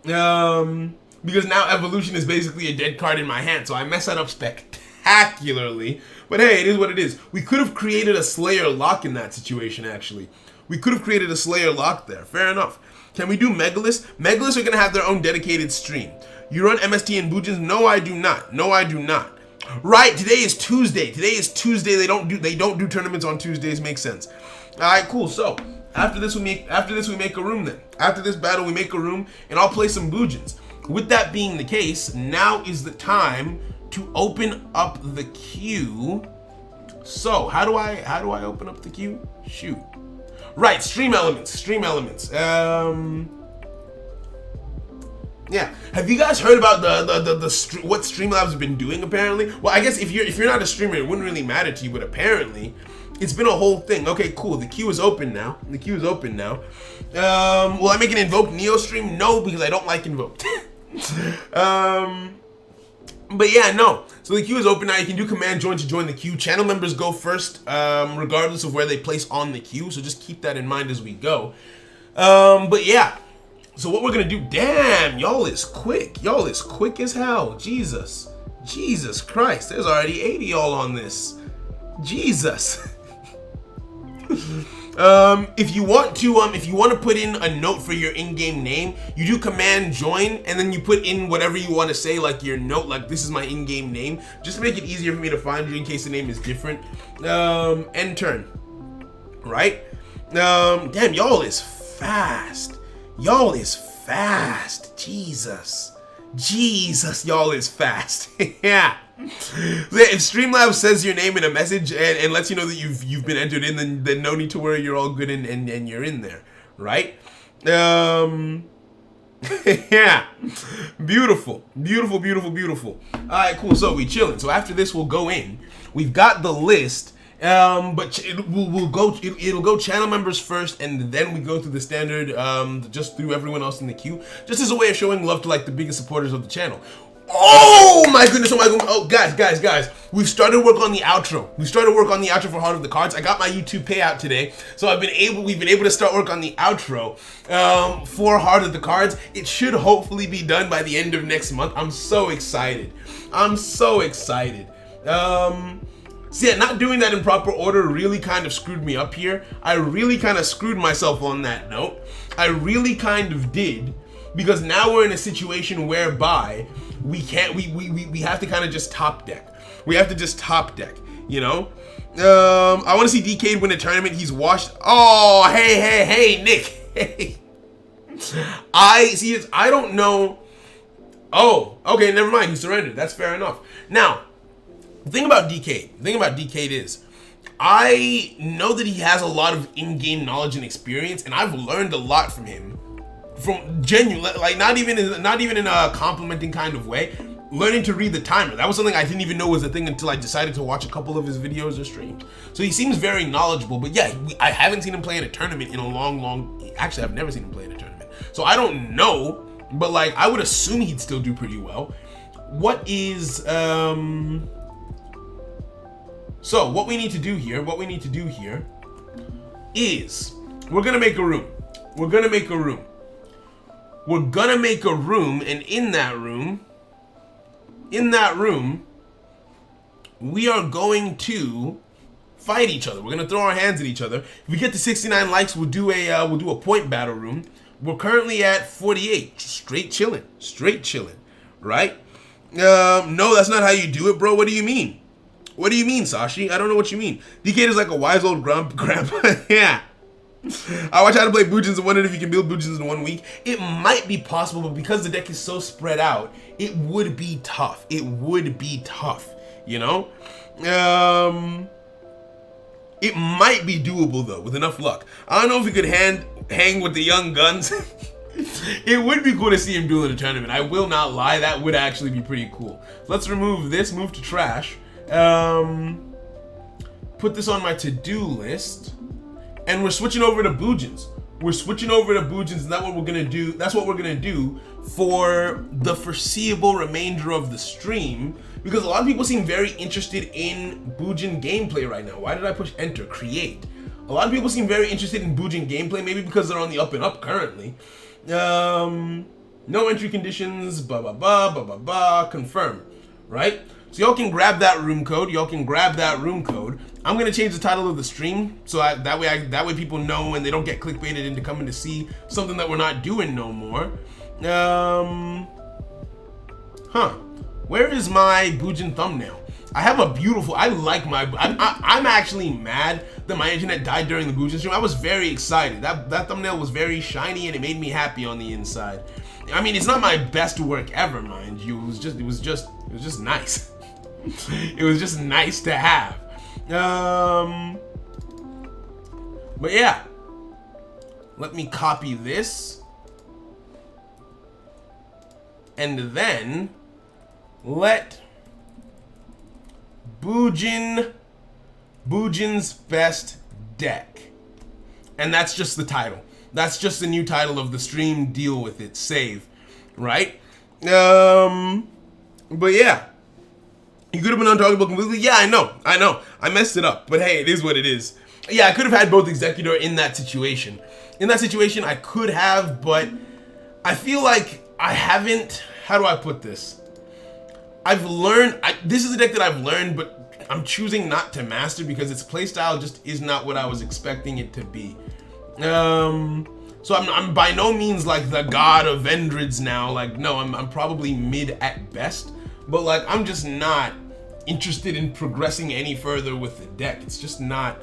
Because now Evolution is basically a dead card in my hand, so I mess that up spectacularly. But hey, it is what it is. We could have created a Slayer lock in that situation, actually. We could have created a Slayer lock there. Fair enough. Can we do Megalith? Megaliths are going to have their own dedicated stream. You run MST and Bujins? No, I do not. Right, today is Tuesday. They don't do tournaments on Tuesdays. Makes sense. Alright, cool. So after this we make a room then. After this battle we make a room and I'll play some Bujins. With that being the case, now is the time to open up the queue. So how do I open up the queue? Shoot. Right, stream elements. Yeah. Have you guys heard about what Streamlabs have been doing apparently? Well, I guess if you're not a streamer, it wouldn't really matter to you, but apparently it's been a whole thing. Okay, cool. The queue is open now. Will I make an Invoke Neo stream? No, because I don't like Invoked. But yeah, no. So the queue is open now. You can do command join to join the queue. Channel members go first, regardless of where they place on the queue. So just keep that in mind as we go. But yeah. So what we're gonna do? Damn, y'all is quick as hell. Jesus Christ. There's already 80 y'all on this. Jesus. If you want to put in a note for your in-game name, you do command join and then you put in whatever you want to say, like your note, like this is my in-game name, just to make it easier for me to find you in case the name is different. End turn. Right? Damn, y'all is fast. Jesus, y'all is fast. Yeah. If Streamlabs says your name in a message and lets you know that you've been entered in, then no need to worry, you're all good and you're in there, right? Yeah. Beautiful. Alright, cool. So we chilling. So after this we'll go in. We've got the list. But it'll go channel members first, and then we go through the standard, just through everyone else in the queue, just as a way of showing love to like the biggest supporters of the channel. Oh my goodness, oh my goodness. Oh, guys. We've started work on the outro. We started work on the outro for Heart of the Cards. I got my YouTube payout today, so we've been able to start work on the outro for Heart of the Cards. It should hopefully be done by the end of next month. I'm so excited. So yeah, not doing that in proper order really kind of screwed me up here. I really kind of screwed myself on that note. I really kind of did, because now we're in a situation whereby we have to kind of just top deck. We have to just top deck, you know? I want to see DK win a tournament. He's washed. Oh, hey, Nick. Hey. I don't know. Oh, okay, never mind. He surrendered. That's fair enough. Now, the thing about DK is, I know that he has a lot of in-game knowledge and experience, and I've learned a lot from him. From genuine, like not even in a complimenting kind of way. Learning to read the timer. That was something I didn't even know was a thing until I decided to watch a couple of his videos or streams. So he seems very knowledgeable, but yeah, I haven't seen him play in a tournament in a long, actually I've never seen him play in a tournament. So I don't know, but like I would assume he'd still do pretty well. So what we need to do here is we're gonna make a room. We're gonna make a room, and in that room, we are going to fight each other. We're gonna throw our hands at each other. If we get to 69 likes, we'll do a point battle room. We're currently at 48, straight chilling, right? No, that's not how you do it, bro. What do you mean? What do you mean, Sashi? I don't know what you mean. DK is like a wise old grandpa. Yeah. I watched how to play Boojins and wondered if you can build Boojins in 1 week. It might be possible, but because the deck is so spread out, it would be tough. You know? It might be doable, though, with enough luck. I don't know if we could hang with the young guns. It would be cool to see him duel in a tournament. I will not lie. That would actually be pretty cool. Let's remove this. Move to trash. Put this on my to-do list. And we're switching over to Boojins. And that's what we're gonna do. That's what we're gonna do for the foreseeable remainder of the stream, because a lot of people seem very interested in Boojin gameplay right now. Why did I push enter? Create. A lot of people seem very interested in Boojin gameplay, maybe because they're on the up and up currently. No entry conditions. Confirm. Right? So y'all can grab that room code. I'm gonna change the title of the stream so that way people know and they don't get clickbaited into coming to see something that we're not doing no more. Where is my Boojin thumbnail? I have a beautiful. I'm actually mad that my internet died during the Boojin stream. I was very excited. That thumbnail was very shiny and it made me happy on the inside. I mean, it's not my best work ever, mind you. It was just nice. It was just nice to have. But yeah, let me copy this, and then let Boojin's best deck, and that's just the title. That's just the new title of the stream. Deal with it. Save, right? But yeah. You could have been untargetable completely. Yeah, I know. I messed it up. But hey, it is what it is. Yeah, I could have had both Executor in that situation. I could have, but I feel like I haven't. How do I put this? I've learned. This is a deck that I've learned, but I'm choosing not to master because its playstyle just is not what I was expecting it to be. So I'm by no means like the god of Vendreads now. Like, no, I'm probably mid at best. But like, I'm just not interested in progressing any further with the deck. It's just not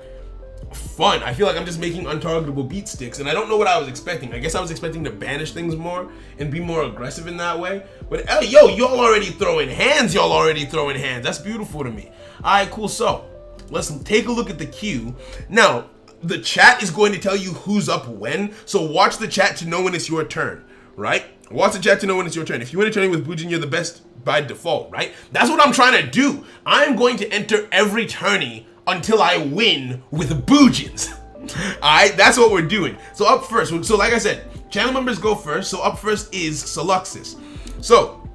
fun. I feel like I'm just making untargetable beat sticks, and I don't know what I was expecting. I guess I was expecting to banish things more and be more aggressive in that way. But y'all already throwing hands. That's beautiful to me. All right, cool. So let's take a look at the queue. Now, the chat is going to tell you who's up when, so watch the chat to know when it's your turn, right? Watch the chat to know when it's your turn. If you win a tourney with Boojin, you're the best by default, right? That's what I'm trying to do. I'm going to enter every tourney until I win with Boojins. Alright, that's what we're doing. So up first, so like I said, channel members go first. So up first is Seluxis. So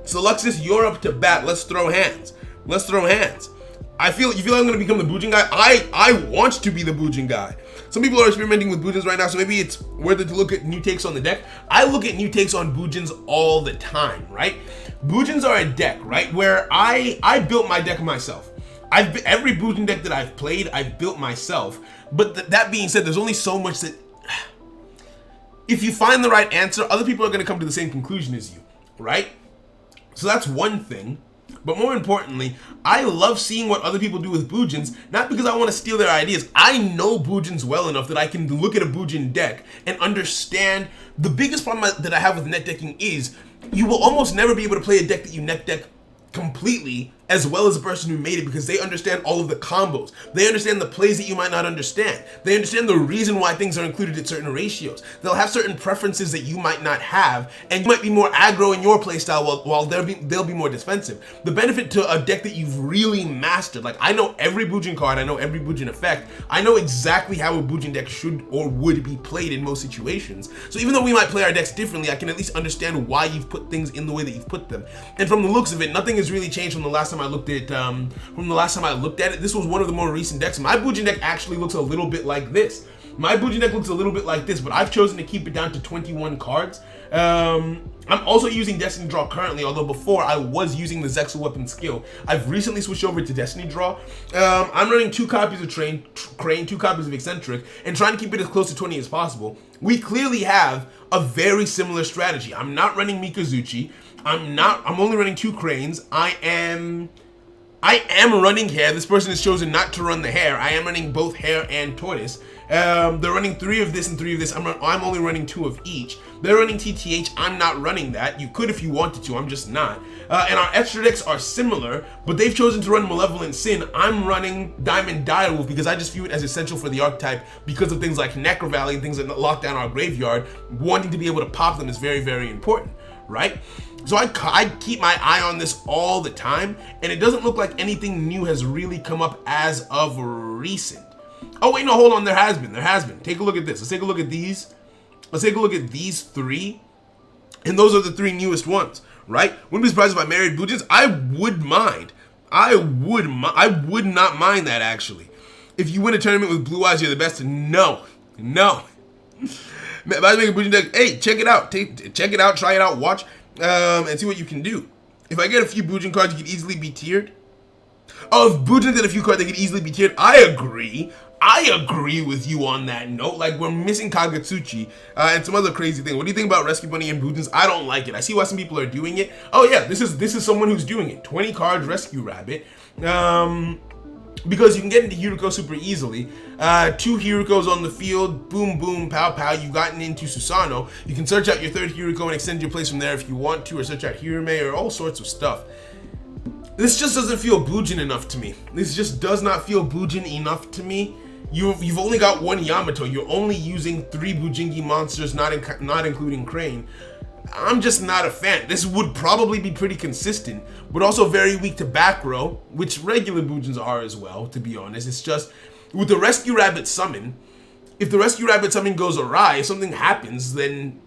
So Luxus, you're up to bat. Let's throw hands. Let's throw hands. You feel like I'm gonna become the Boojin guy? I want to be the Boojin guy. Some people are experimenting with Boojins right now, so maybe it's worth it to look at new takes on the deck. I look at new takes on Boojins all the time, right? Boojins are a deck, right, where I built my deck myself. Every Boojin deck that I've played, I've built myself. But that being said, there's only so much that if you find the right answer, other people are going to come to the same conclusion as you, right? So that's one thing. But more importantly, I love seeing what other people do with Boojins, not because I want to steal their ideas. I know Boojins well enough that I can look at a Boojin deck and understand. The biggest problem that I have with net decking is you will almost never be able to play a deck that you net deck completely as well as the person who made it, because they understand all of the combos. They understand the plays that you might not understand. They understand the reason why things are included at certain ratios. They'll have certain preferences that you might not have, and you might be more aggro in your playstyle while they'll be more defensive. The benefit to a deck that you've really mastered, like I know every Boojin card, I know every Boojin effect, I know exactly how a Boojin deck should or would be played in most situations. So even though we might play our decks differently, I can at least understand why you've put things in the way that you've put them. And from the looks of it, nothing has really changed from the last time I looked at it. This was one of the more recent decks. My Boojin deck actually looks a little bit like this. My Boojin deck looks a little bit like this, but I've chosen to keep it down to 21 cards. I'm also using Destiny Draw currently, although before I was using the Zexal Weapon skill. I've recently switched over to Destiny Draw. I'm running 2 copies of Crane, 2 copies of Eccentric, and trying to keep it as close to 20 as possible. We clearly have a very similar strategy. I'm not running Mikazuchi. I'm only running 2 Cranes. I am running Hare. This person has chosen not to run the Hare. I am running both Hare and Tortoise. They're running 3 of this and 3 of this. I'm only running 2 of each. They're running TTH. I'm not running that. You could if you wanted to. I'm just not. And our extra decks are similar, but they've chosen to run Malevolent Sin. I'm running Diamond Direwolf because I just view it as essential for the archetype because of things like Necro Valley and things that lock down our graveyard. Wanting to be able to pop them is very, very important, right? So I keep my eye on this all the time, and it doesn't look like anything new has really come up as of recent. Oh wait, no, hold on, there has been. Take a look at this. Let's take a look at these. Let's take a look at these 3, and those are the 3 newest ones, right? Wouldn't be surprised if I married Boojins. I would not mind that, actually. If you win a tournament with Blue Eyes, you're the best. No. If I make a Boojin deck, hey, check it out. Check it out, try it out, watch. And see what you can do. If I get a few Boojin cards, you could easily be tiered. Oh, if Boojin did a few cards, they could easily be tiered. I agree with you on that note. Like, we're missing Kagetsuchi and some other crazy thing. What do you think about Rescue Bunny and Boojins? I don't like it. I see why some people are doing it. Oh yeah, this is someone who's doing it. 20 cards Rescue Rabbit. Because you can get into Hiruko super easily. 2 Hirukos on the field, boom, boom, pow, pow. You've gotten into Susanoo. You can search out your 3rd Hiruko and extend your place from there if you want to, or search out Hirume, or all sorts of stuff. This just doesn't feel Boojin enough to me. This just does not feel Boojin enough to me. You've only got 1 Yamato. You're only using 3 Bujingi monsters, not including Crane. I'm just not a fan. This would probably be pretty consistent, but also very weak to back row, which regular Boojins are as well, to be honest. It's just, with the Rescue Rabbit summon, if the Rescue Rabbit summon goes awry, if something happens, then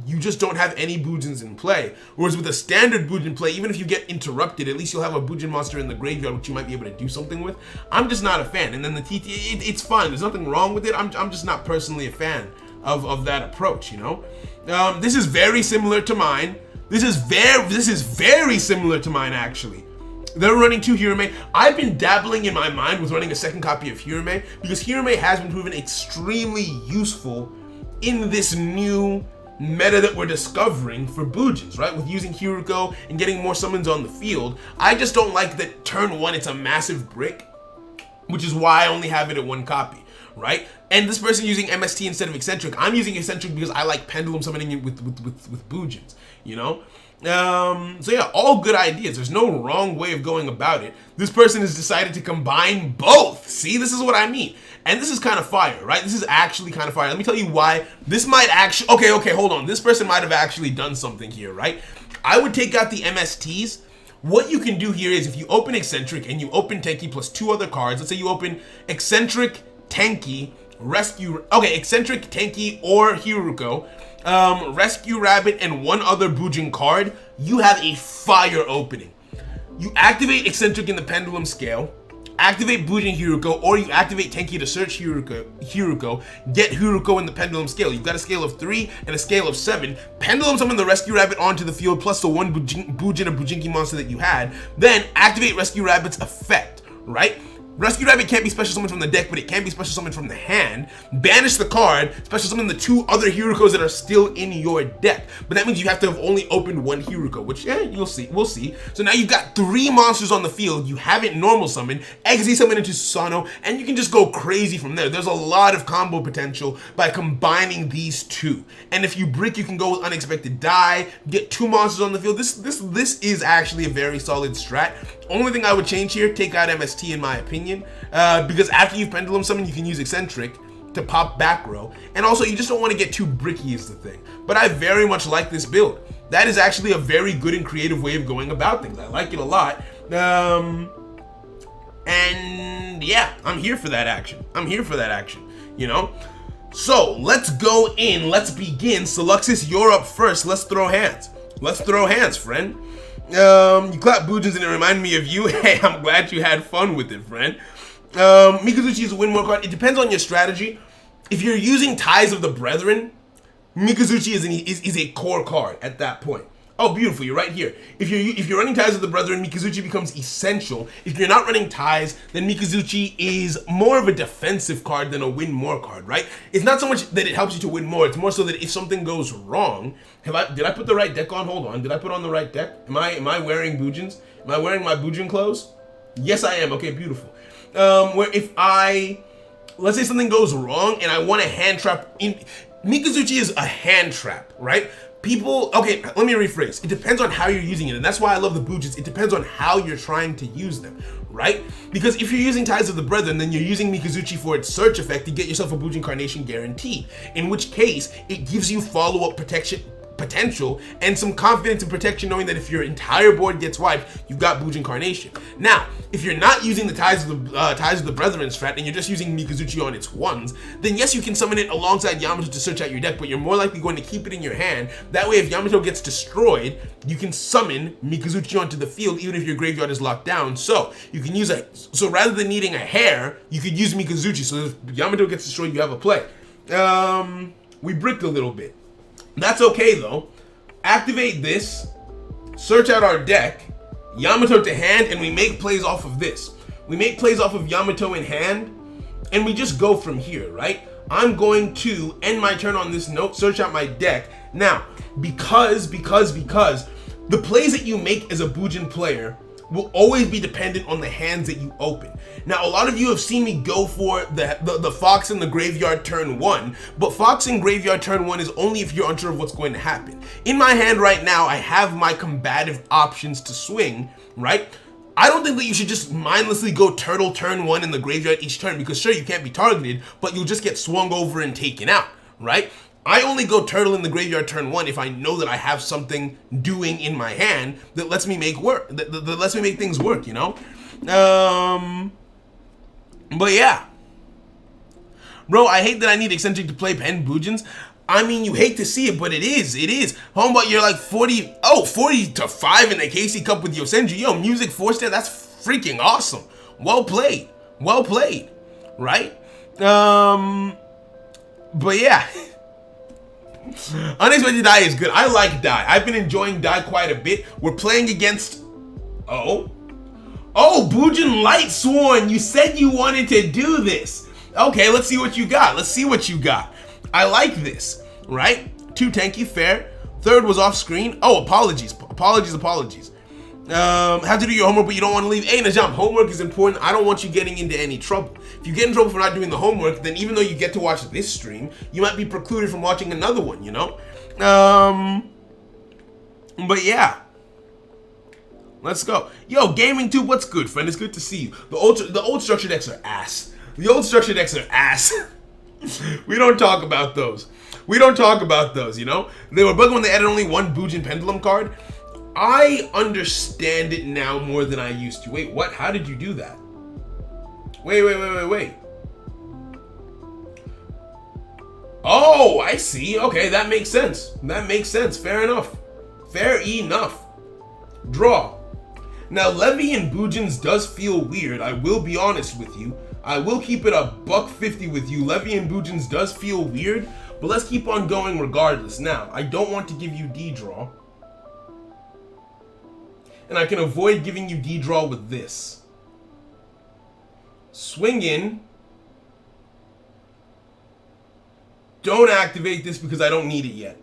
you just don't have any Boojins in play. Whereas with a standard Boojin play, even if you get interrupted, at least you'll have a Boojin monster in the graveyard which you might be able to do something with. I'm just not a fan. And then the TT, it's fine. There's nothing wrong with it. I'm just not personally a fan of that approach, you know? This is very similar to mine. This is very similar to mine, actually. They're running 2 Hirume. I've been dabbling in my mind with running a 2nd copy of Hirume because Hirume has been proven extremely useful in this new meta that we're discovering for Boojins, right? With using Hiruko and getting more summons on the field. I just don't like that turn 1, it's a massive brick, which is why I only have it at 1 copy. Right? And this person using MST instead of Eccentric. I'm using Eccentric because I like pendulum summoning it with Boojins, you know? So yeah, all good ideas. There's no wrong way of going about it. This person has decided to combine both. See, this is what I mean. And this is kind of fire, right? This is actually kind of fire. Let me tell you why. This might actually, okay, hold on. This person might have actually done something here, right? I would take out the MSTs. What you can do here is if you open Eccentric and you open Tenki plus 2 other cards, let's say you open Eccentric, Tenki, Eccentric, Tenki, or Hiruko, Rescue Rabbit, and one other Bujin card, you have a fire opening. You activate Eccentric in the Pendulum Scale, activate Bujin Hiruko, or you activate Tenki to search Hiruko, get Hiruko in the Pendulum Scale. You've got a scale of 3 and a scale of 7. Pendulum summon the Rescue Rabbit onto the field, plus the one Bujin or Bujinki monster that you had. Then activate Rescue Rabbit's effect, right? Rescue Rabbit can't be special summoned from the deck, but it can be special summoned from the hand. Banish the card, special summon the 2 other Hirukos that are still in your deck. But that means you have to have only opened 1 Hiruko, which, you'll see. We'll see. So now you've got 3 monsters on the field. You haven't normal summoned, XZ summon into Susano, and you can just go crazy from there. There's a lot of combo potential by combining these 2. And if you brick, you can go with Unexpected Die, get 2 monsters on the field. This is actually a very solid strat. Only thing I would change here, take out MST in my opinion, because after you've Pendulum Summon, you can use Eccentric to pop back row, and also you just don't want to get too bricky is the thing. But I very much like this build. That is actually a very good and creative way of going about things. I like it a lot. And yeah, I'm here for that action. You know? So let's go in, let's begin. Soluxus, you're up first. Let's throw hands, friend. You clap Bujins and it reminded me of you. Hey, I'm glad you had fun with it, friend. Mikazuchi is a win more card. It depends on your strategy. If you're using Ties of the Brethren, Mikazuchi is a core card at that point. Oh, beautiful, you're right here. If you're running Ties of the Brethren, Mikazuchi becomes essential. If you're not running Ties, then Mikazuchi is more of a defensive card than a win more card, right? It's not so much that it helps you to win more, it's more so that if something goes wrong, did I put the right deck on? Hold on, did I put on the right deck? Am I wearing Bujins? Am I wearing my Bujin clothes? Yes, I am. Okay, beautiful. Where if let's say something goes wrong and I want a hand trap in, Mikazuchi is a hand trap, right? Okay, let me rephrase. It depends on how you're using it, and that's why I love the Bujins. It depends on how you're trying to use them, right? Because if you're using Ties of the Brethren, then you're using Mikazuchi for its search effect to get yourself a Bujin Carnation guaranteed, in which case it gives you follow-up potential and some confidence and protection knowing that if your entire board gets wiped, you've got Bujin Carnation. Now, if you're not using the Ties of the Brethren strat and you're just using Mikazuchi on its ones, then yes, you can summon it alongside Yamato to search out your deck, but you're more likely going to keep it in your hand. That way, if Yamato gets destroyed, you can summon Mikazuchi onto the field even if your graveyard is locked down. So you can use so rather than needing a hair, you could use Mikazuchi. So if Yamato gets destroyed, you have a play. We bricked a little bit. That's okay though. Activate this, search out our deck, Yamato to hand, and we make plays off of this. We make plays off of Yamato in hand, and we just go from here, right? I'm going to end my turn on this note, search out my deck. Now, because the plays that you make as a Bujin player will always be dependent on the hands that you open. Now, a lot of you have seen me go for the Fox in the Graveyard turn 1, but Fox in Graveyard turn 1 is only if you're unsure of what's going to happen. In my hand right now, I have my combative options to swing, right? I don't think that you should just mindlessly go Turtle turn 1 in the Graveyard each turn, because sure, you can't be targeted, but you'll just get swung over and taken out, right? I only go Turtle in the Graveyard turn 1 if I know that I have something doing in my hand that lets me make that lets me make things work, you know? But yeah. Bro, I hate that I need Eccentric to play Pen Bujins. I mean, you hate to see it, but it is. Homeboy, you're like 40 to 5 in the KC Cup with Yosenju. Yo, music 4-star, that's freaking awesome. Well played, right? But yeah. Unexpected Die is good. I like Die. I've been enjoying Die quite a bit. We're playing against... Oh, Bujin Light Sworn. You said you wanted to do this. Okay, let's see what you got. I like this, right? 2 Tenki, fair. 3rd was off screen. Oh, apologies. Have to do your homework, but you don't want to leave. Hey, Najam, homework is important. I don't want you getting into any trouble. If you get in trouble for not doing the homework, then even though you get to watch this stream, you might be precluded from watching another one, you know? But yeah. Let's go. Yo, Gaming Tube, what's good, friend? It's good to see you. The old structure decks are ass. We don't talk about those. You know? They were bugging when they added only 1 Bujin Pendulum card. I understand it now more than I used to. Wait, what? How did you do that? Wait. Oh, I see. Okay, that makes sense. That makes sense. Fair enough. Fair enough. Draw. Now, Levy and Bujins does feel weird. I will be honest with you. I will keep it a $1.50 with you. Levy and Bujins does feel weird, but let's keep on going regardless. Now, I don't want to give you D-draw. And I can avoid giving you D-draw with this. Swing in. Don't activate this because I don't need it yet.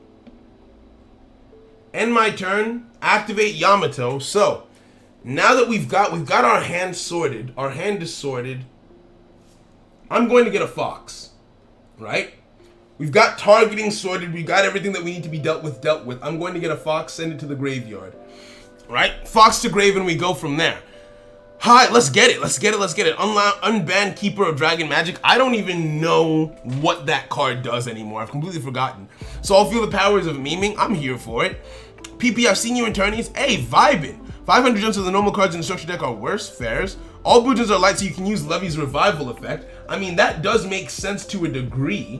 End my turn. Activate Yamato. So, now that we've got our hand sorted, our hand is sorted, I'm going to get a Fox, right? We've got targeting sorted, we've got everything that we need to be dealt with. I'm going to get a Fox, send it to the graveyard, right? Fox to grave, and we go from there. Hi, let's get it. Unban Keeper of Dragon Magic. I don't even know what that card does anymore. I've completely forgotten. So I'll feel the powers of memeing. I'm here for it. PP, I've seen you in tourneys. Hey, vibing. 500 gems of the normal cards in the structure deck are worse. Fairs. All Bujins are light, so you can use Levy's revival effect. I mean, that does make sense to a degree.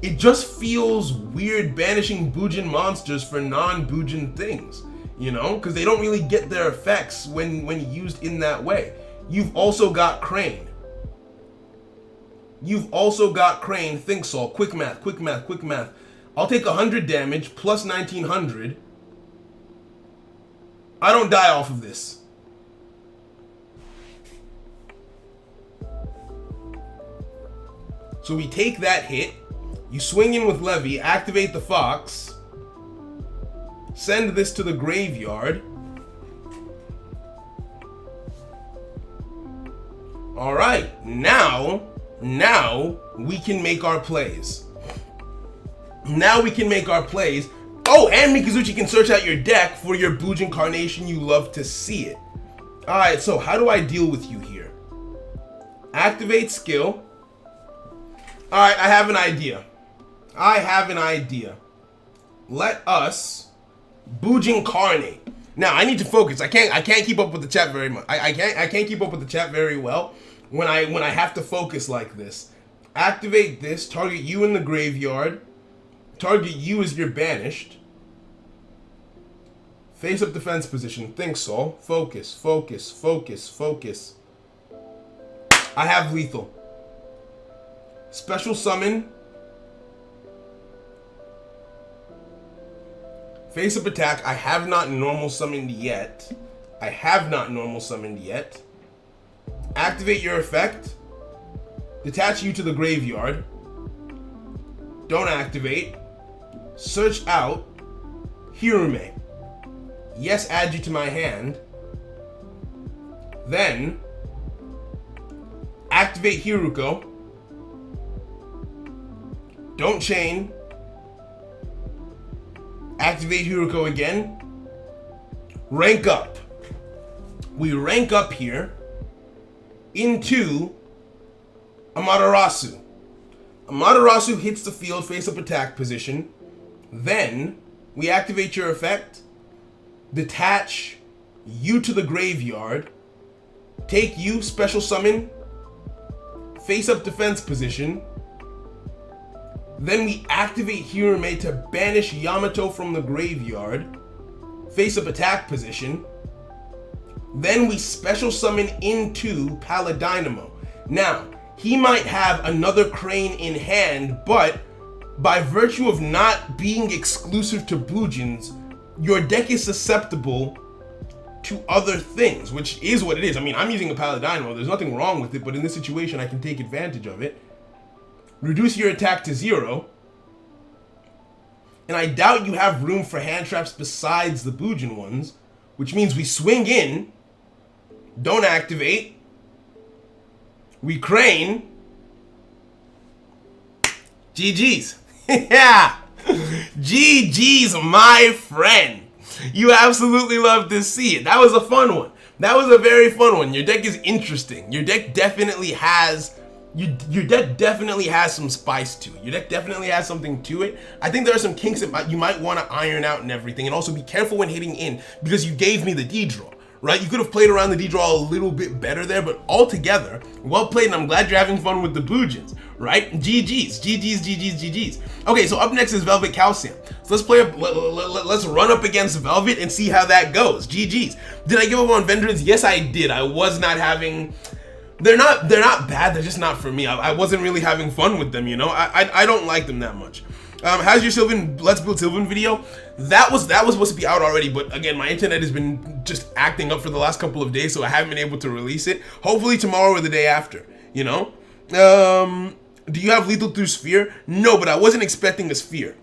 It just feels weird banishing Bujin monsters for non-Bujin things, you know, because they don't really get their effects when used in that way. You've also got Crane. Think Sol. Quick math. I'll take 100 damage plus 1900. I don't die off of this. So we take that hit. You swing in with Levy, activate the Fox, send this to the graveyard. All right, now we can make our plays. Oh, and Mikazuchi can search out your deck for your Bujin Carnation. You love to see it. All right, so how do I deal with you here? Activate skill. All right, I have an idea. Let us Bujin Carnate. Now I need to focus. I can't keep up with the chat very much. I can't keep up with the chat very well when I have to focus like this. Activate this. Target you in the graveyard. Target you as you're banished. Face up defense position. Think Sol. Focus. I have lethal. Special summon. Face up attack. I have not normal summoned yet. Activate your effect. Detach you to the graveyard. Don't activate. Search out Hirume. Yes, add you to my hand. Then activate Hiruko. Don't chain. Activate Hiruko again. Rank up. We rank up here into Amaterasu. Amaterasu hits the field face up attack position. Then we activate your effect. Detach you to the graveyard. Take you, special summon. Face up defense position. Then we activate Hirume to banish Yamato from the graveyard. Face up attack position. Then we special summon into Paladynamo. Now, he might have another Crane in hand, but by virtue of not being exclusive to Bujins, your deck is susceptible to other things, which is what it is. I mean, I'm using a Paladynamo. There's nothing wrong with it, but in this situation, I can take advantage of it. Reduce your attack to 0. And I doubt you have room for hand traps besides the Bujin ones, which means we swing in, don't activate, we Crane, GG's. Yeah, GG's, my friend. You absolutely love to see it. That was a fun one. That was a very fun one. Your deck is interesting. Your deck definitely has some spice to it. Your deck definitely has something to it. I think there are some kinks that you might want to iron out and everything. And also be careful when hitting in, because you gave me the D draw, right? You could have played around the D-draw a little bit better there, but altogether, well played, and I'm glad you're having fun with the Boojins, right? GG's, GG's, GG's, GG's. Okay, so up next is Velvet Calcium. So let's run up against Velvet and see how that goes. GG's. Did I give up on Vendreads? Yes, I did. I was not having... They're not bad, they're just not for me. I wasn't really having fun with them, you know? I don't like them that much. How's your Sylvan Let's Build Sylvan video? That was supposed to be out already, but again, my internet has been just acting up for the last couple of days, so I haven't been able to release it. Hopefully tomorrow or the day after, you know? Do you have lethal through Sphere? No, but I wasn't expecting a Sphere.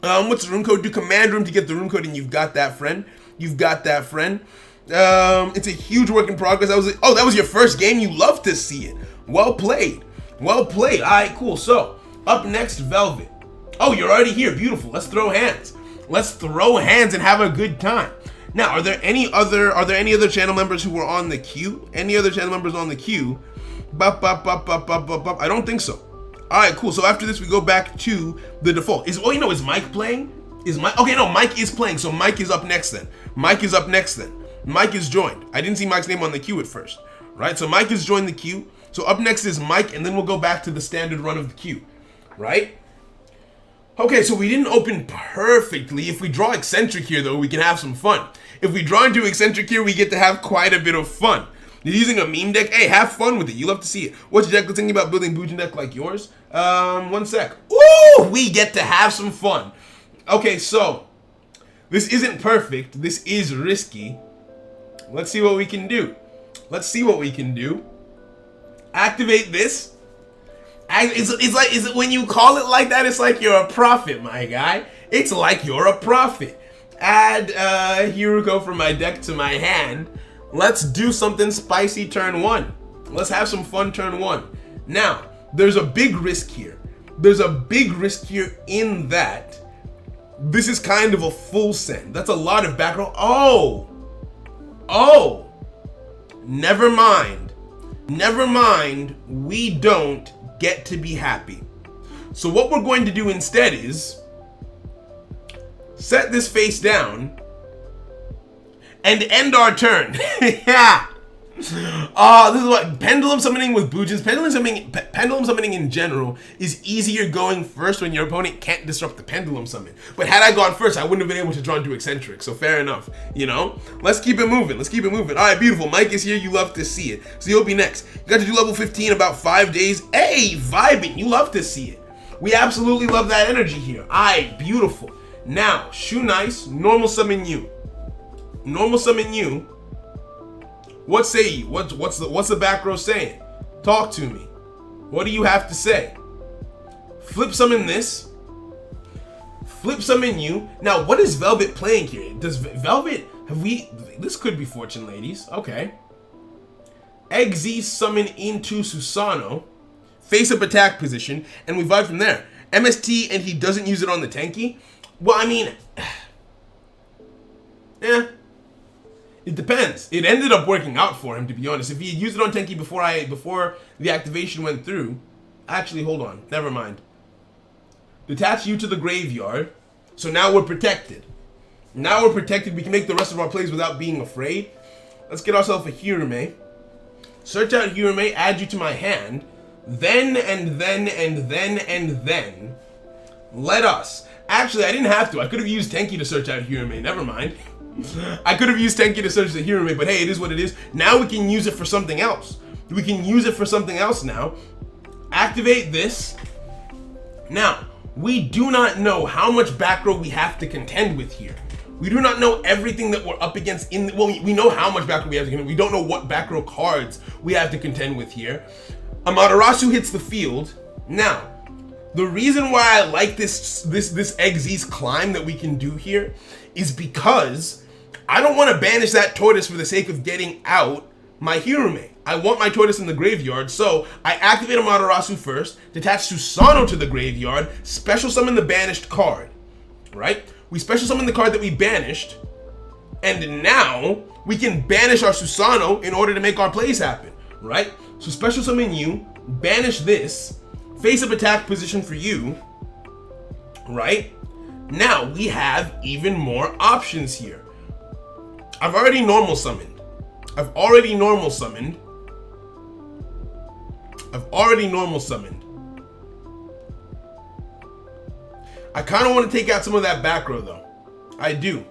What's the room code? Do command room to get the room code, and you've got that, friend. You've got that, friend. It's a huge work in progress. That was your first game? You love to see it. Well played. Well played. All right, cool. So, up next, Velvet. Oh, you're already here. Beautiful. Let's throw hands. Let's throw hands and have a good time. Now, are there any other channel members who are on the queue? Any other channel members on the queue? I don't think so. All right, cool. So after this, we go back to the default. Is Mike playing? Okay, no, Mike is playing. So Mike is up next then. Mike is up next then. Mike is joined. I didn't see Mike's name on the queue at first, right? So Mike has joined the queue. So up next is Mike, and then we'll go back to the standard run of the queue, right? Okay, so we didn't open perfectly. If we draw Eccentric here, though, we can have some fun. If we draw into Eccentric here, we get to have quite a bit of fun. You're using a meme deck? Hey, have fun with it. You love to see it. What's your deck thinking about building Boojin deck like yours? 1 sec. Ooh, we get to have some fun. Okay, so this isn't perfect. This is risky. Let's see what we can do. Let's see what we can do. Activate this. Is it when you call it like that, it's like you're a prophet, my guy. It's like you're a prophet. Add Hiruko from my deck to my hand. Let's do something spicy turn 1. Let's have some fun turn 1. Now, there's a big risk here. There's a big risk here in that this is kind of a full send. That's a lot of back row. Oh, never mind. Never mind, we don't get to be happy. So what we're going to do instead is set this face down and end our turn. Yeah. This is what pendulum summoning with Boojins. Pendulum summoning in general is easier going first when your opponent can't disrupt the pendulum summon. But had I gone first, I wouldn't have been able to draw into Eccentric. So fair enough, you know. Let's keep it moving. Let's keep it moving. All right, beautiful. Mike is here. You love to see it. So you'll be next. You got to do level 15 in about 5 days. Hey, vibing. You love to see it. We absolutely love that energy here. All right, beautiful. Now, Shoe Nice. Normal summon you. Normal summon you. What say you? What's the back row saying? Talk to me. What do you have to say? Flip summon this. Flip summon you. Now, what is Velvet playing here? Does Velvet this could be Fortune ladies. Okay. Egg-Z summon into Susano. Face up attack position, and we vibe from there. MST, and he doesn't use it on the tanky. Well, I mean, yeah. It depends. It ended up working out for him, to be honest. If he had used it on Tenki before the activation went through... Actually, hold on. Never mind. Detach you to the graveyard. So now we're protected. Now we're protected. We can make the rest of our plays without being afraid. Let's get ourselves a Hirume. Search out Hirume, add you to my hand. Then, let us... Actually, I didn't have to. I could have used Tenki to search out Hirume. Never mind. I could have used Tenki to search the Hirume, but hey, it is what it is. Now we can use it for something else. We can use it for something else now. Activate this. Now, we do not know how much back row we have to contend with here. We do not know everything that we're up against well, we know how much back row we have to contend with. We don't know what back row cards we have to contend with here. Amaterasu hits the field. Now, the reason why I like this Egg-Z's climb that we can do here is because I don't want to banish that tortoise for the sake of getting out my Hirume. I want my tortoise in the graveyard, so I activate Amaterasu first, detach Susano to the graveyard, special summon the banished card, right? We special summon the card that we banished, and now we can banish our Susano in order to make our plays happen, right? So special summon you, banish this, face up attack position for you, right? Now we have even more options here. I've already normal summoned. I've already normal summoned. I kind of want to take out some of that back row, though. I do.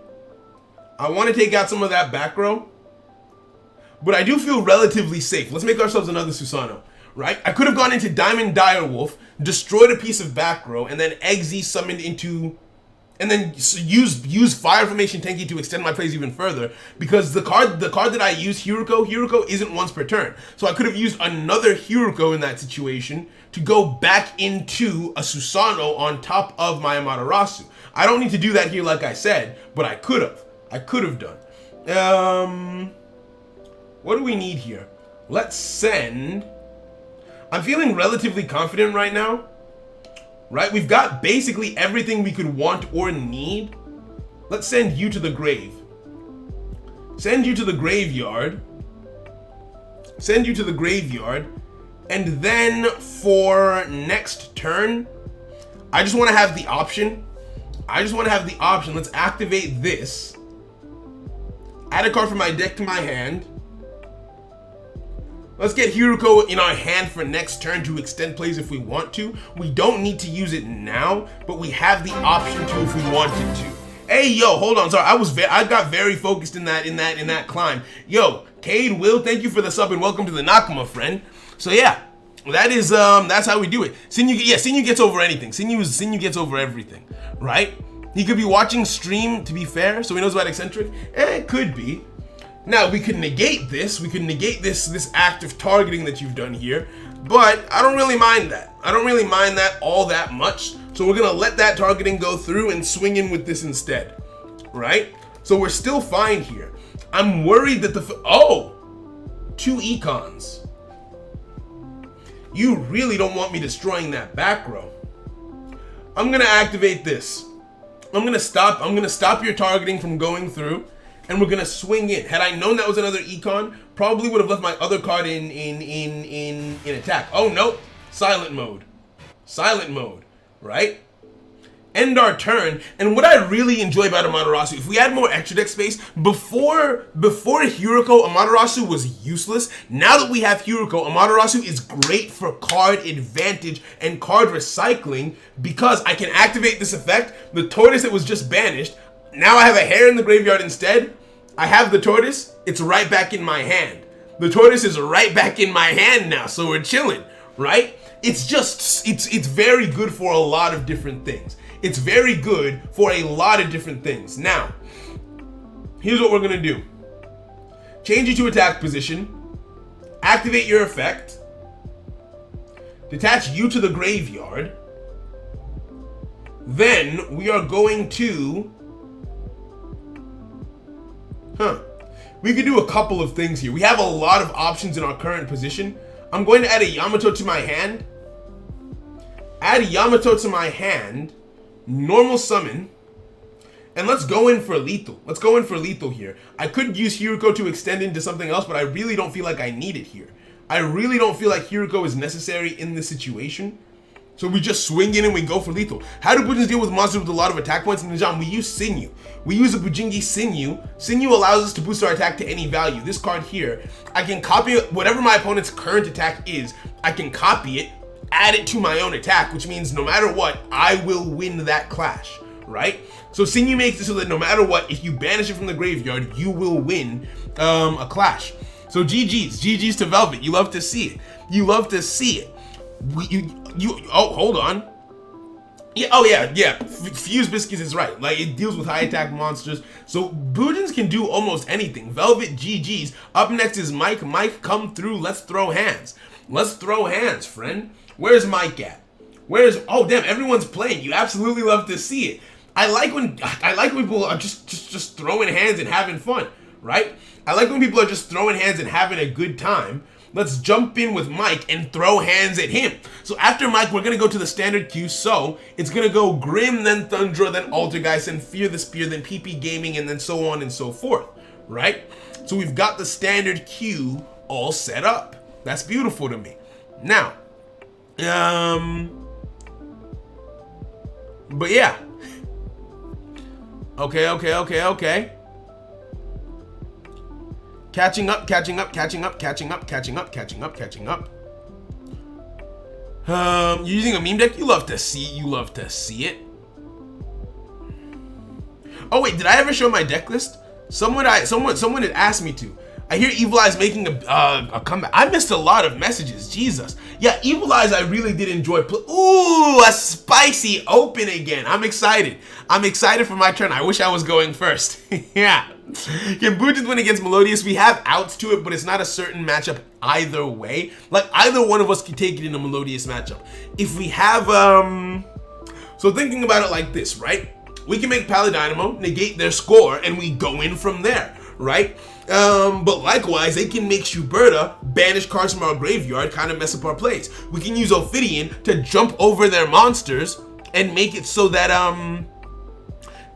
I want to take out some of that back row. But I do feel relatively safe. Let's make ourselves another Susano, right? I could have gone into Diamond Direwolf, destroyed a piece of back row, and then Eggsy summoned into... And then use Fire Formation Tenki to extend my plays even further, because the card that I use, Hiruko isn't once per turn. So I could have used another Hiruko in that situation to go back into a Susanoo on top of my Amaterasu. I don't need to do that here like I said, but I could have. done. What do we need here? Let's send... I'm feeling relatively confident right now. Right? We've got basically everything we could want or need. Let's send you to the grave. Send you to the graveyard. And then for next turn, I just want to have the option. Let's activate this. Add a card from my deck to my hand. Let's get Hiruko in our hand for next turn to extend plays if we want to. We don't need to use it now, but we have the option to if we wanted to. Hey, yo, hold on. Sorry, I got very focused in that climb. Yo, Cade Will, thank you for the sub and welcome to the Nakama, friend. So yeah, that is that's how we do it. Sinyu gets over anything. Sinyu gets over everything, right? He could be watching stream, to be fair, so he knows about Eccentric. It could be. Now, we could negate this. We could negate this act of targeting that you've done here, but I don't really mind that. I don't really mind that all that much. So we're going to let that targeting go through and swing in with this instead, right? So we're still fine here. I'm worried that two econs. You really don't want me destroying that back row. I'm going to activate this. I'm going to stop your targeting from going through. And we're gonna swing in. Had I known that was another econ, probably would have left my other card in attack. Oh no, silent mode, right? End our turn. And what I really enjoy about Amaterasu, if we had more extra deck space, before Hiruko, Amaterasu was useless. Now that we have Hiruko, Amaterasu is great for card advantage and card recycling because I can activate this effect. The tortoise that was just banished. Now I have a hare in the graveyard instead. I have the tortoise. It's right back in my hand. The tortoise is right back in my hand now, so we're chilling, right? It's very good for a lot of different things. Now, here's what we're gonna do. Change you to attack position. Activate your effect. Detach you to the graveyard. Then we are going to... We could do a couple of things here. We have a lot of options in our current position. I'm going to add a Yamato to my hand. Normal summon. And let's go in for lethal. Here. I could use Hiruko to extend into something else, but I really don't feel like I need it here. I really don't feel like Hiruko is necessary in this situation. So we just swing in and we go for lethal. How do Bujins deal with monsters with a lot of attack points? In the genre, we use Sinyu. We use a Bujingi Sinyu. Sinyu allows us to boost our attack to any value. This card here, I can copy whatever my opponent's current attack is. I can copy it, add it to my own attack, which means no matter what, I will win that clash, right? So Sinyu makes it so that no matter what, if you banish it from the graveyard, you will win a clash. So GG's to Velvet. You love to see it. Hold on. Yeah. Fuse Biscuits is right. Like, it deals with high attack monsters. So Bujins can do almost anything. Velvet, GG's. Up next is Mike. Mike, come through. Let's throw hands. Friend. Where's Mike at? Oh damn, everyone's playing. You absolutely love to see it. I like when people are just throwing hands and having fun, right? I like when people are just throwing hands and having a good time. Let's jump in with Mike and throw hands at him. So after Mike, we're going to go to the standard queue. So it's going to go Grim, then Thundra, then Altergeist, then Fear the Spear, then PP Gaming, and then so on and so forth, right? So we've got the standard queue all set up. That's beautiful to me. Now, but yeah. Okay. Catching up, catching up, catching up, catching up, catching up, catching up, catching up. You're using a meme deck? You love to see it. Oh wait, did I ever show my deck list? Someone had asked me to. I hear Evil Eye's making a comeback. I missed a lot of messages, Jesus. Yeah, Evil Eyes I really did enjoy. Ooh, a spicy open again. I'm excited. I'm excited for my turn. I wish I was going first. Yeah. Can Boojins win against Melodious? We have outs to it, but it's not a certain matchup either way. Like, either one of us can take it in a Melodious matchup. If we have, so thinking about it like this, right? We can make Palladynamo negate their score, and we go in from there, right? But likewise, they can make Shuberta banish cards from our graveyard, kind of mess up our plays. We can use Ophidian to jump over their monsters and make it so that,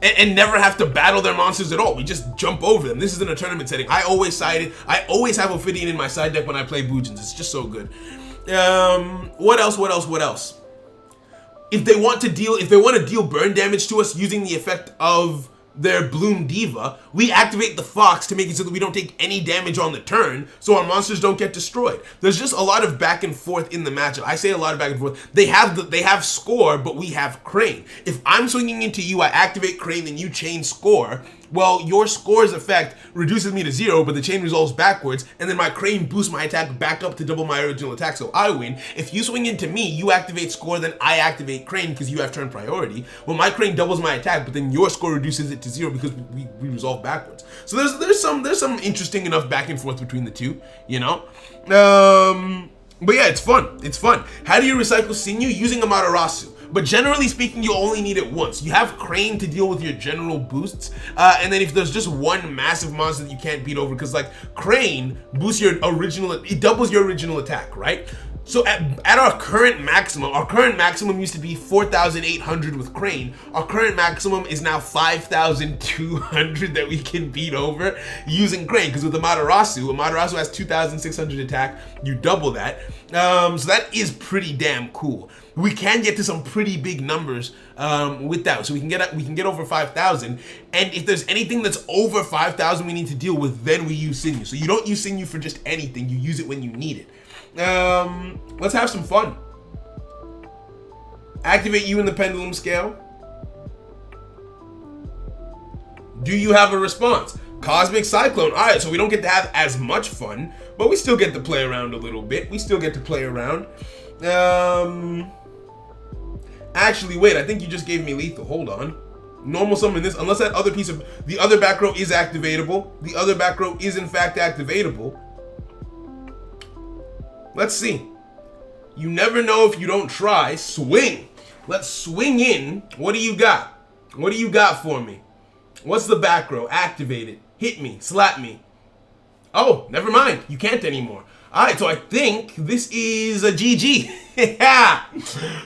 and never have to battle their monsters at all. We just jump over them. This is in a tournament setting. I always have Ophidian in my side deck when I play Boojins. It's just so good. What else? If they want to deal burn damage to us using the effect of their Bloom Diva, we activate the Fox to make it so that we don't take any damage on the turn, so our monsters don't get destroyed. There's just a lot of back and forth in the matchup. I say a lot of back and forth. They have score, but we have Crane. If I'm swinging into you, I activate Crane, then you chain score. Well, your score's effect reduces me to 0, but the chain resolves backwards, and then my Crane boosts my attack back up to double my original attack, so I win. If you swing into me, you activate score, then I activate Crane because you have turn priority. Well, my Crane doubles my attack, but then your score reduces it to 0 because we resolve backwards. So there's some interesting enough back and forth between the two, you know? But yeah, it's fun. It's fun. How do you recycle Sinew? Using Amaterasu. But generally speaking, you only need it once. You have Crane to deal with your general boosts, and then if there's just one massive monster that you can't beat over, because like Crane boosts your original, it doubles your original attack, right? So at our current maximum used to be 4,800 with Crane. Our current maximum is now 5,200 that we can beat over using Crane, because with Amaterasu has 2,600 attack, you double that. So that is pretty damn cool. We can get to some pretty big numbers with that. So we can get over 5,000. And if there's anything that's over 5,000 we need to deal with, then we use Sinew. So you don't use Sinew for just anything. You use it when you need it. Let's have some fun. Activate you in the pendulum scale. Do you have a response? Cosmic Cyclone. All right, so we don't get to have as much fun, but we still get to play around a little bit. We still get to play around. Actually, wait, I think you just gave me lethal. Hold on. Normal summon this, unless that other piece of the other back row is activatable. The other back row is in fact activatable. Let's see. You never know if you don't try. Swing. Let's swing in. What do you got? What do you got for me? What's the back row? Activate it. Hit me. Slap me. Oh, never mind. You can't anymore. Alright, so I think this is a GG. Yeah.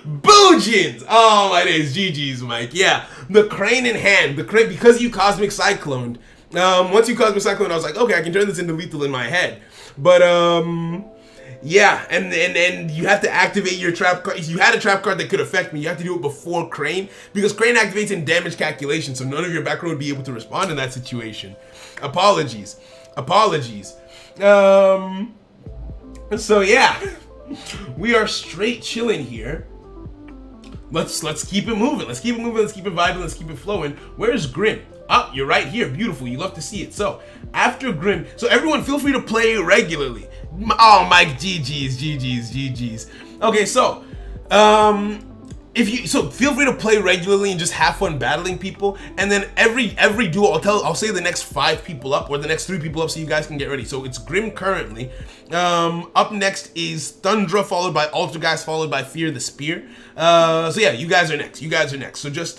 Boojins. Oh, it is GG's, Mike. Yeah. The Crane in hand. The Crane, because you Cosmic Cycloned. Once you Cosmic Cycloned, I was like, okay, I can turn this into lethal in my head. But, yeah, and you have to activate your trap card. If you had a trap card that could affect me, you have to do it before Crane, because Crane activates in damage calculation, so none of your back row would be able to respond in that situation. Apologies. So yeah, we are straight chilling here. Let's keep it moving. Let's keep it moving. Let's keep it vibing. Let's keep it flowing. Where's Grim? Oh, you're right here. Beautiful. You love to see it. So after Grim, so everyone feel free to play regularly. Oh, Mike, GG's. Okay, so feel free to play regularly and just have fun battling people. And then every duel, I'll say the next 5 people up or the next 3 people up so you guys can get ready. So it's Grim currently. Up next is Thundra, followed by Altergeist, followed by Fear the Spear. So yeah, you guys are next. So just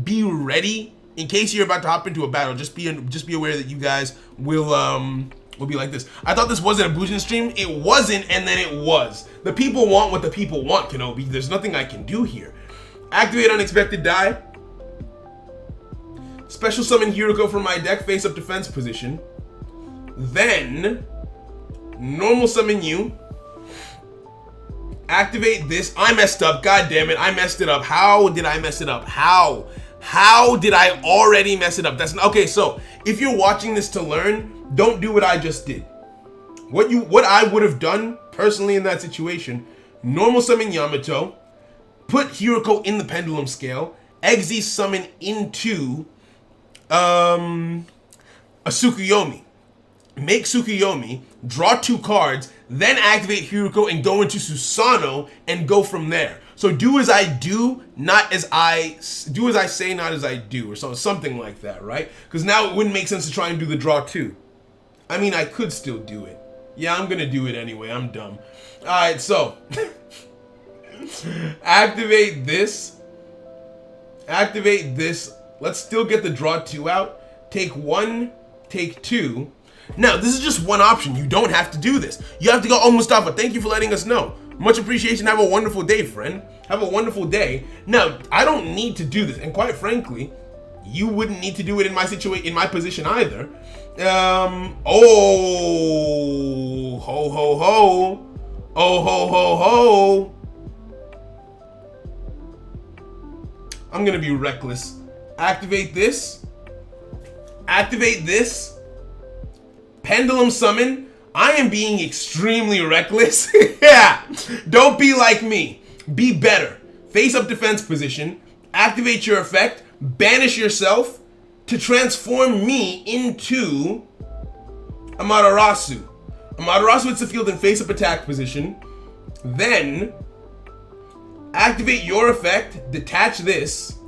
be ready in case you're about to hop into a battle. Just be aware that you guys will be like this. I thought this wasn't a Boojin stream. It wasn't, and then it was. The people want what the people want, Kenobi. There's nothing I can do here. Activate Unexpected Die. Special summon Hiroko from my deck, face up defense position. Then normal summon you. Activate this. I messed up. God damn it. I messed it up. How did I mess it up? How did I already mess it up? That's okay. So if you're watching this to learn, don't do what I just did. What I would have done personally in that situation, normal summon Yamato, put Hiroko in the pendulum scale, Eggsy summon into a Tsukuyomi. Make Tsukuyomi, draw 2 cards, then activate Hiroko and go into Susanoo and go from there. So do as I do, not as I do as I say, not as I do, or something like that, right? Because now it wouldn't make sense to try and do the draw 2. I mean, I could still do it. Yeah, I'm gonna do it anyway. I'm dumb. All right, so activate this. Activate this. Let's still get the draw 2 out. Take 1, take 2. Now, this is just one option. You don't have to do this. You have to go, oh, Mustafa, thank you for letting us know. Much appreciation. Have a wonderful day, friend. Have a wonderful day. Now, I don't need to do this. And quite frankly, you wouldn't need to do it in my situation, in my position either. Oh, ho, ho, ho. Oh, ho, ho, ho. I'm going to be reckless. Activate this. Activate this. Pendulum summon. I am being extremely reckless. Yeah. Don't be like me. Be better. Face up defense position. Activate your effect. Banish yourself to transform me into Amaterasu. Amaterasu hits the field in face up attack position. Then activate your effect. Detach this.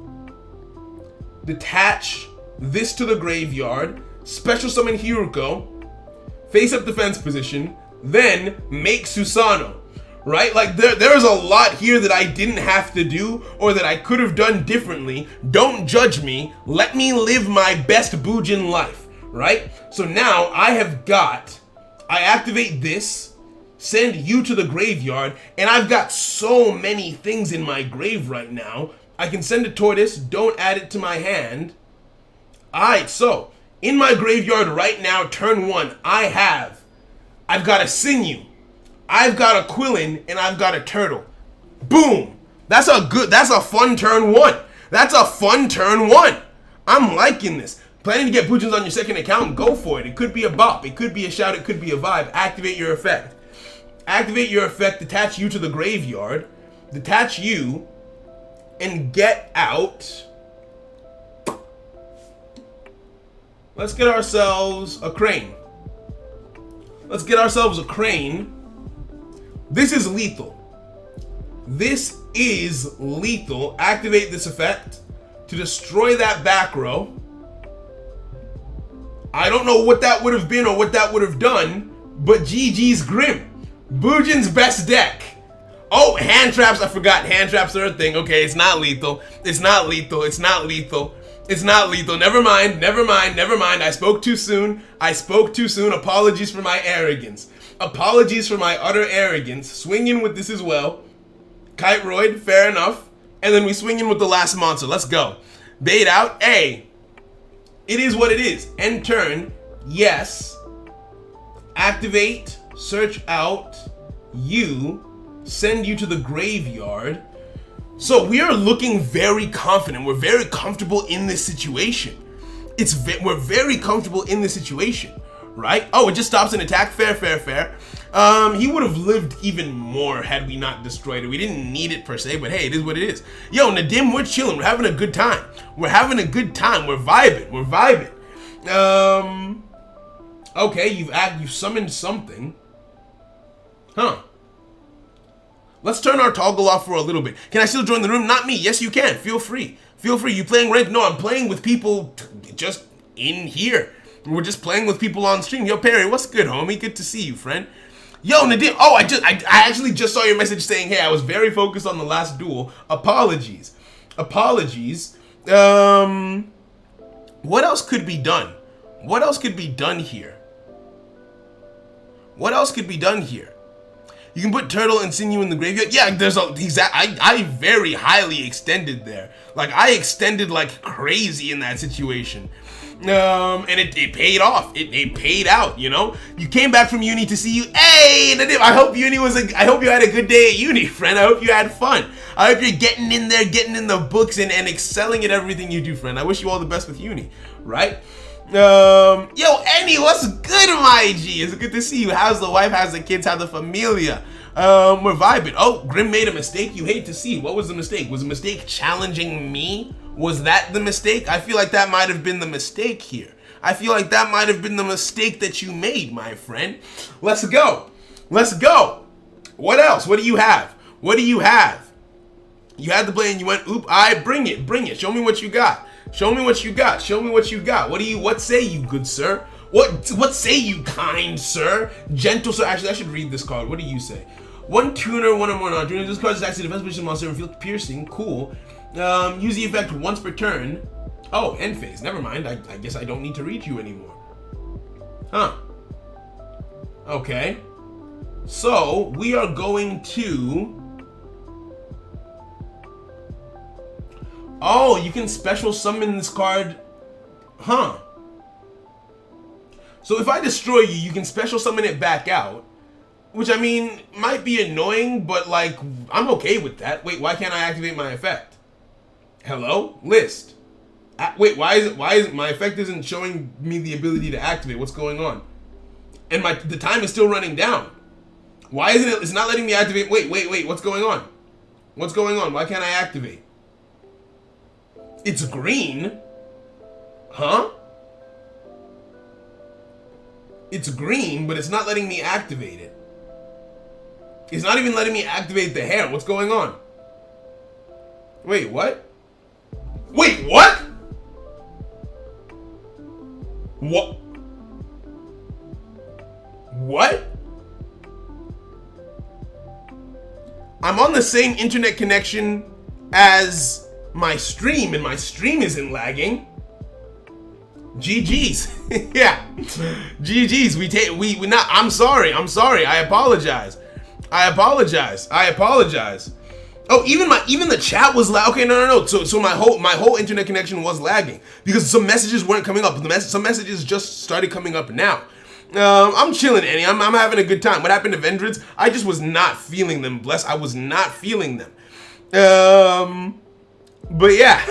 Detach this to the graveyard. Special summon Hiroko. Face up defense position, then make Susanoo, right? Like there's a lot here that I didn't have to do or that I could have done differently. Don't judge me. Let me live my best Bujin life, right? So now I activate this, send you to the graveyard, and I've got so many things in my grave right now. I can send a tortoise, don't add it to my hand. All right, so in my graveyard right now, turn 1, I've got a Sinew, I've got a Quillin, and I've got a Turtle. Boom! That's a fun turn 1. That's a fun turn 1. I'm liking this. Planning to get Bujins on your second account? Go for it. It could be a bop. It could be a shout. It could be a vibe. Activate your effect. Activate your effect. Detach you to the graveyard. Detach you. And get out. Let's get ourselves a Crane. Let's get ourselves a Crane. This is lethal. This is lethal. Activate this effect to destroy that back row. I don't know what that would have been or what that would have done, but GG's Grim. Bujin's best deck. Oh, hand traps. I forgot. Hand traps are a thing. Okay, it's not lethal. It's not lethal. It's not lethal. It's not lethal. Never mind. Never mind. Never mind. I spoke too soon. I spoke too soon. Apologies for my arrogance. Apologies for my utter arrogance. Swing in with this as well. Kite Roid, fair enough. And then we swing in with the last monster. Let's go. Bait out. A. It is what it is. End turn. Yes. Activate. Search out. You. Send you to the graveyard. So we are looking very confident. We're very comfortable in this situation. We're very comfortable in this situation, right? Oh, it just stops an attack. Fair, fair, fair. He would have lived even more had we not destroyed it. We didn't need it per se, but hey, it is what it is. Yo, Nadim, we're chilling. We're having a good time. We're having a good time. We're vibing. We're vibing. Okay, you've summoned something. Huh. Let's turn our toggle off for a little bit. Can I still join the room? Not me. Yes, you can. Feel free. Feel free. You playing ranked? No, I'm playing with people just in here. We're just playing with people on stream. Yo, Perry, what's good, homie? Good to see you, friend. Yo, Nadim. Oh, I actually just saw your message saying, hey, I was very focused on the last duel. Apologies. Apologies. What else could be done? What else could be done here? What else could be done here? You can put Turtle and Sinew in the graveyard. Yeah, I very highly extended there. Like, I extended like crazy in that situation. And it paid off. It paid out, you know? You came back from uni to see you. Hey, Nadim, I hope you had a good day at uni, friend. I hope you had fun. I hope you're getting in there, getting in the books and excelling at everything you do, friend. I wish you all the best with uni, right? Yo, Annie, what's good, my G? It's good to see you. How's the wife? How's the kids? How's the familia? We're vibing. Oh, Grim made a mistake. You hate to see. What was the mistake? Was the mistake challenging me? Was that the mistake? I feel like that might have been the mistake here. I feel like that might have been the mistake that you made, my friend. Let's go. Let's go. What else? What do you have? What do you have? You had to play and you went, oop, bring it, bring it. Show me what you got. Show me what you got. Show me what you got. What say you, good sir? What say you, kind sir? Gentle sir. Actually, I should read this card. What do you say? One tuner, one or more non-tuners. This card is actually the best position monster and feels piercing. Cool. Use the effect once per turn. Oh, end phase. Never mind. I guess I don't need to read you anymore. Huh. Okay. So, we are going to... Oh, you can special summon this card. Huh. So if I destroy you, you can special summon it back out. Which, I mean, might be annoying, but, like, I'm okay with that. Wait, why can't I activate my effect? Hello? List. Wait, why is it my effect isn't showing me the ability to activate? What's going on? And the time is still running down. Why isn't it? It's not letting me activate. Wait. What's going on? What's going on? Why can't I activate? It's green. Huh? It's green, but it's not letting me activate it. It's not even letting me activate the hair. What's going on? Wait, what? Wait, what? What? What? I'm on the same internet connection as my stream, and my stream isn't lagging. GG's. Yeah. GG's. We not. I'm sorry. I apologize. Oh, even the chat was lag. Okay, no. So my whole internet connection was lagging because some messages weren't coming up. Some messages just started coming up now. I'm chilling, Annie. I'm having a good time. What happened to Vendreads? I just was not feeling them. Bless. I was not feeling them. But yeah.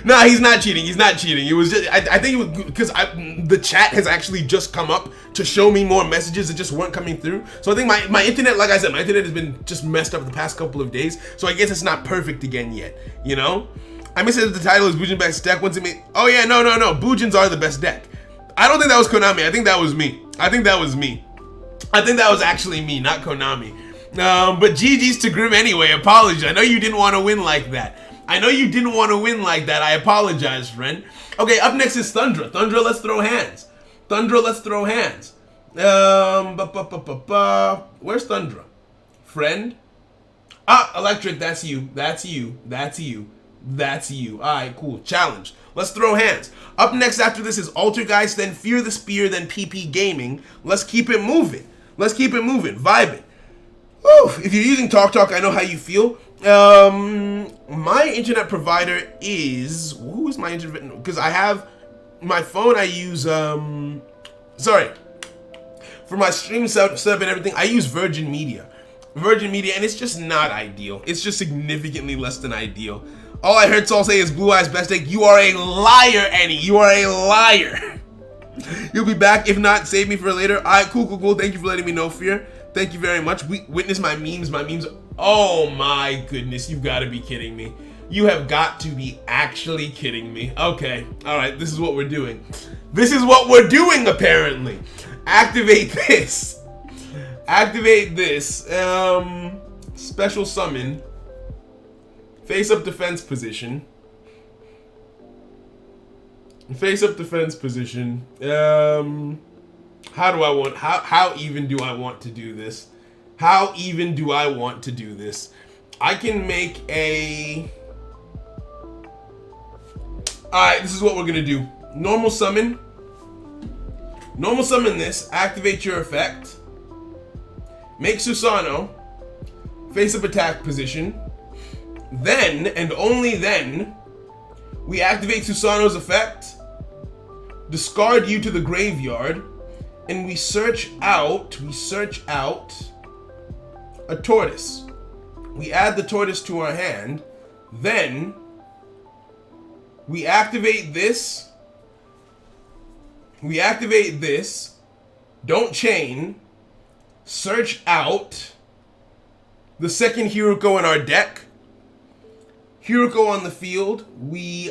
No, he's not cheating. It was just, I think it was because the chat has actually just come up to show me more messages that just weren't coming through. So I think my internet, like I said, my internet has been just messed up the past couple of days. So I guess it's not perfect again yet, you know? I missed that the title is Bujin Back's deck. Once it made, oh yeah, no. Bujins are the best deck. I don't think that was Konami. I think that was me. I think that was actually me, not Konami. But GG's to Grim anyway. Apologies. I know you didn't want to win like that. I apologize, friend. Okay, up next is Thundra. Thundra, let's throw hands. Where's Thundra? Friend? Electric, that's you. Alright, cool. Challenge. Let's throw hands. Up next after this is Altergeist, then Fear the Spear, then PP Gaming. Let's keep it moving. Vibing. Woo! If you're using TalkTalk, I know how you feel. My internet provider is... Who is my internet... Because I have... My phone I use... Sorry. For my stream setup and everything, I use Virgin Media, and it's just not ideal. It's just significantly less than ideal. All I heard Saul say is Blue Eyes best deck. You are a liar, Annie. You are a liar. You'll be back. If not, save me for later. Alright, cool. Thank you for letting me know, Fear. Thank you very much. Witness my memes. Oh my goodness, you've got to be kidding me. You have got to be actually kidding me. Okay, alright, this is what we're doing. Apparently. Activate this. Special summon. Face up defense position. How even do I want to do this? I can make a... Alright, this is what we're gonna do. Normal summon this, activate your effect. Make Susano face up attack position. Then, and only then, we activate Susano's effect, discard you to the graveyard, and we search out a tortoise. We add the tortoise to our hand, then we activate this, We activate this. Don't chain. Search out the second Hiruko in our deck. Hiruko on the field. We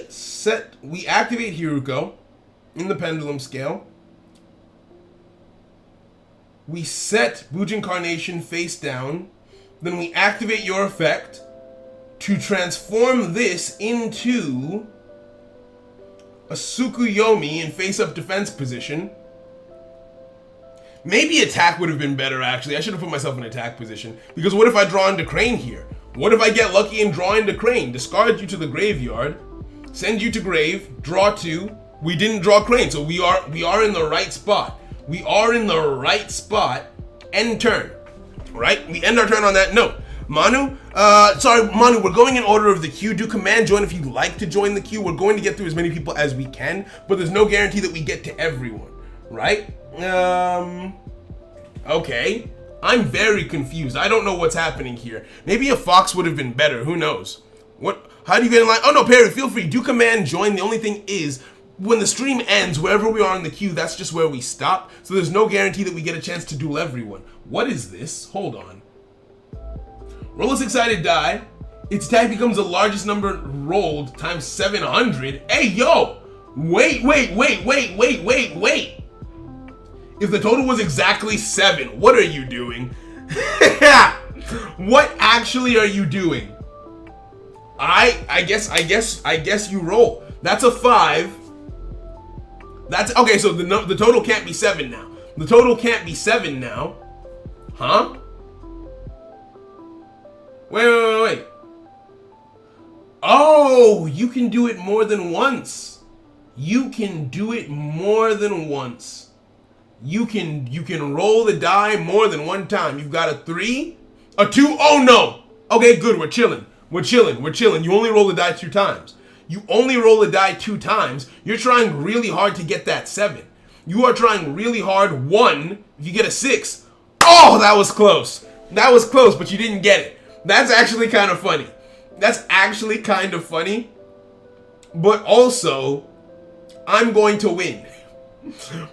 activate Hiruko in the pendulum scale. We set Bujin Carnation face down. Then we activate your effect to transform this into a Tsukuyomi in face-up defense position. Maybe attack would have been better, actually. I should have put myself in attack position. Because what if I draw into Crane here? What if I get lucky and draw into Crane? Discard you to the graveyard, send you to grave, draw 2. We didn't draw Crane, so we are in the right spot. We are in the right spot. End turn. Right? We end our turn on that note. Manu, we're going in order of the queue. Do command join if you'd like to join the queue. We're going to get through as many people as we can, but there's no guarantee that we get to everyone, right? Okay. I'm very confused. I don't know what's happening here. Maybe a fox would have been better. Who knows? How do you get in line? Oh no, Perry, feel free. Do command join. The only thing is, when the stream ends, wherever we are in the queue, that's just where we stop. So there's no guarantee that we get a chance to duel everyone. What is this? Hold on. Roll a 6-sided die. Its attack becomes the largest number rolled times 700. Hey, yo! Wait. If the total was exactly 7, what are you doing? What actually are you doing? I guess you roll. That's a 5. That's okay, so the total can't be 7 now. The total can't be 7 now. Huh? Wait. Oh, you can do it more than once. You can do it more than once. You can roll the die more than one time. You've got a 3, a 2. Oh no. Okay, good. We're chilling. You only roll the die 2 times. You only roll the die 2 times. You're trying really hard to get that 7. You are trying really hard. 1, if you get a 6. Oh, that was close. That was close, but you didn't get it. That's actually kind of funny. But also, I'm going to win.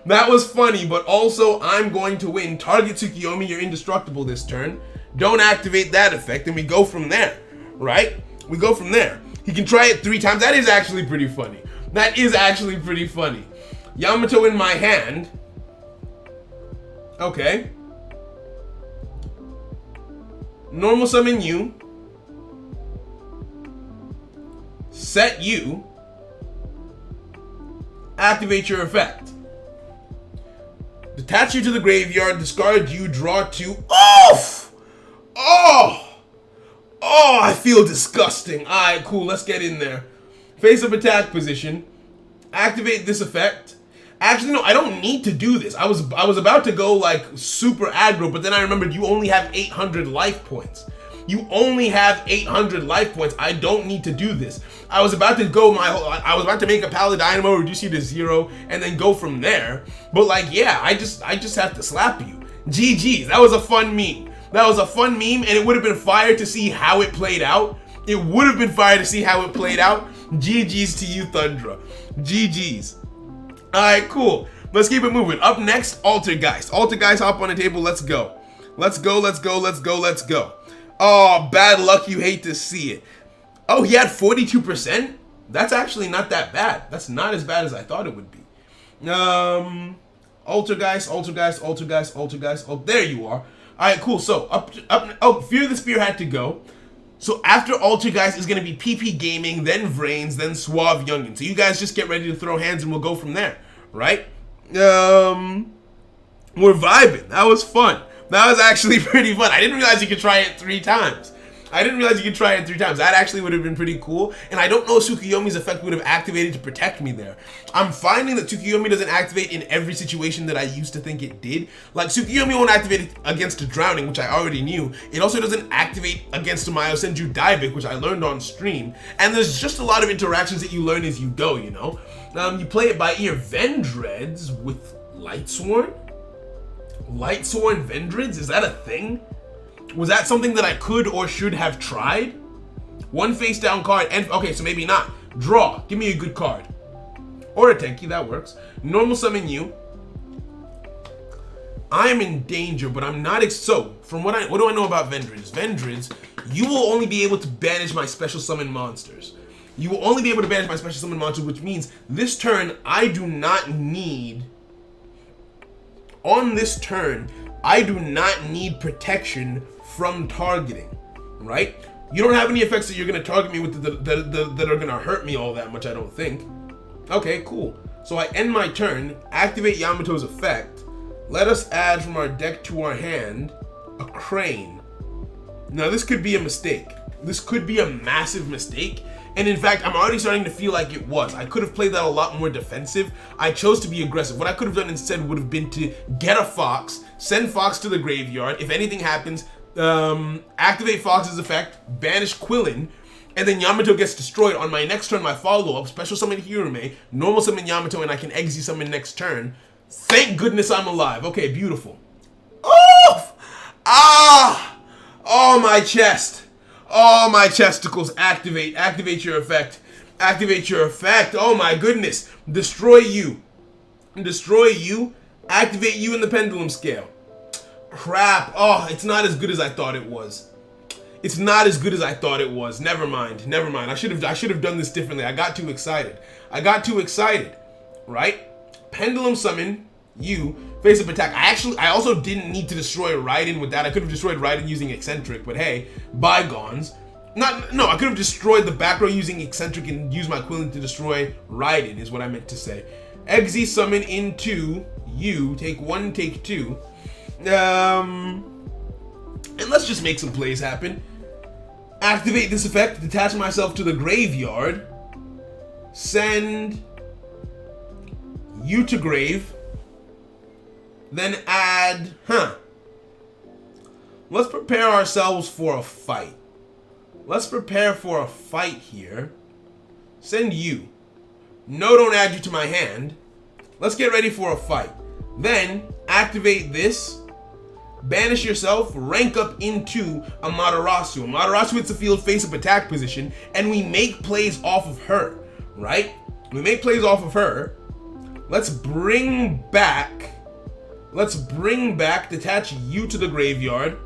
That was funny, but also I'm going to win. Target Tsukuyomi, you're indestructible this turn. Don't activate that effect, and we go from there, right? We go from there. He can try it 3 times. That is actually pretty funny. Yamato in my hand. Okay. Normal summon you. Set you. Activate your effect. Detach you to the graveyard. Discard you. Draw 2. Oof! Oh! Oh, I feel disgusting. Alright, cool. Let's get in there. Face up attack position. Activate this effect. Actually, no, I don't need to do this. I was about to go like super aggro, but then I remembered you only have 800 life points. I don't need to do this. I was about to make a Pally Dynamo, reduce you to 0, and then go from there. But like, yeah, I just have to slap you. GG's. That was a fun meme. And it would have been fire to see how it played out. GG's to you, Thundra. GG's. Alright, cool. Let's keep it moving. Up next, Altergeist. Altergeist, hop on the table. Let's go. Oh, bad luck. You hate to see it. Oh, he had 42%? That's actually not that bad. That's not as bad as I thought it would be. Altergeist. Oh, there you are. Alright, cool. So, Fear the Spear had to go. So after Altergeist is going to be PP Gaming, then Vrains, then Suave Youngin. So you guys just get ready to throw hands and we'll go from there, right? We're vibing. That was fun. That was actually pretty fun. I didn't realize you could try it 3 times. That actually would have been pretty cool. And I don't know if Tsukuyomi's effect would have activated to protect me there. I'm finding that Tsukuyomi doesn't activate in every situation that I used to think it did. Like, Tsukuyomi won't activate against a Drowning, which I already knew. It also doesn't activate against a Myosenju Daibik, which I learned on stream. And there's just a lot of interactions that you learn as you go, you know? You play it by ear. Vendreads with Lightsworn? Lightsworn Vendreads? Is that a thing? Was that something that I could or should have tried? 1 face down card and okay, so maybe not. Draw. Give me a good card. Or a Tenki, that works. Normal summon you. I am in danger, but I'm not. So, from what do I know about Vendreads? Vendreads, you will only be able to banish my special summon monsters. You will only be able to banish my special summon monsters, which means this turn, I do not need... On this turn, I do not need protection from targeting, right? You don't have any effects that you're going to target me with that are going to hurt me all that much, I don't think. Okay, cool. So I end my turn, activate Yamato's effect. Let us add from our deck to our hand a Crane. Now this could be a mistake. This could be a massive mistake. And in fact, I'm already starting to feel like it was. I could have played that a lot more defensive. I chose to be aggressive. What I could have done instead would have been to get a Fox, send Fox to the graveyard. If anything happens, activate Fox's effect, banish Quillin, and then Yamato gets destroyed. On my next turn, my follow-up, special summon Hirume, normal summon Yamato, and I can Exi summon next turn. Thank goodness I'm alive. Okay, beautiful. Oh! Ah! Oh, my chest. Oh, my chesticles. Activate. Activate your effect. Activate your effect. Oh, my goodness. Destroy you. Destroy you. Activate you in the pendulum scale. Crap. Oh, it's not as good as I thought it was. It's not as good as I thought it was. Never mind. Never mind. I should have done this differently. I got too excited. I got too excited. Right? Pendulum summon you, face up attack. I also didn't need to destroy Raiden with that. I could have destroyed Raiden using Eccentric, but hey, bygones. I could have destroyed the back row using Eccentric and used my Quillin to destroy Raiden, is what I meant to say. Exi summon into you, take 1, take 2. And let's just make some plays happen. Activate this effect, detach myself to the graveyard, send you to grave, then add, let's prepare ourselves for a fight. Let's prepare for a fight here. Send you. No, don't add you to my hand. Let's get ready for a fight. Then activate this, banish yourself, rank up into Amaterasu. Amaterasu hits the field face-up attack position, and we make plays off of her, right? We make plays off of her. Let's bring back, detach you to the graveyard,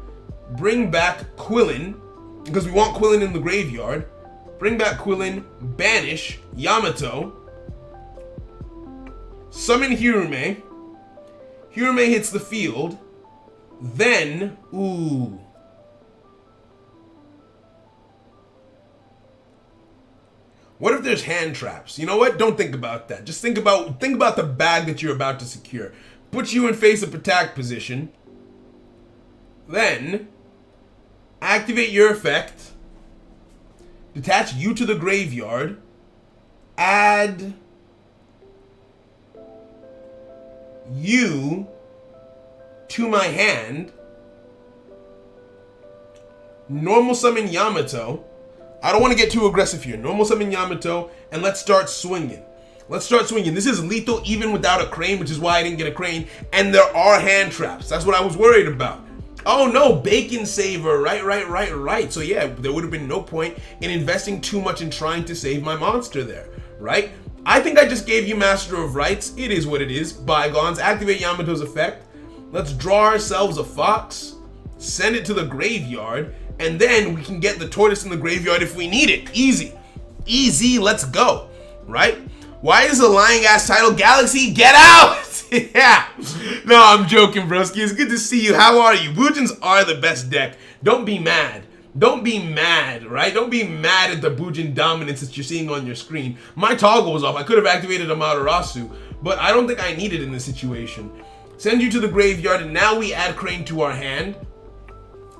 bring back Quillin, because we want Quillin in the graveyard, bring back Quillin, banish Yamato, summon Hirume, Hirume hits the field, then, what if there's hand traps? You know what? Don't think about that. Just think about the bag that you're about to secure. Put you in face-up attack position. Then activate your effect. Detach you to the graveyard. Add you to my hand. Normal summon Yamato. I don't want to get too aggressive here. Normal summon Yamato, and let's start swinging. Let's start swinging. This is lethal even without a Crane, which is why I didn't get a Crane. And there are hand traps. That's what I was worried about. Oh no, Bacon Saver. Right. So yeah, there would have been no point in investing too much in trying to save my monster there, right? I think I just gave you Master of Rights. It is what it is. Bygones. Activate Yamato's effect. Let's draw ourselves a Fox. Send it to the graveyard. And then we can get the tortoise in the graveyard if we need it. Easy. Easy, let's go. Right? Why is the lying ass title Galaxy? Get out! Yeah. No, I'm joking, broski. It's good to see you. How are you? Bujins are the best deck. Don't be mad. Don't be mad, right? Don't be mad at the Bujin dominance that you're seeing on your screen. My toggle was off. I could have activated Amaterasu, but I don't think I need it in this situation. Send you to the graveyard, and now we add Crane to our hand.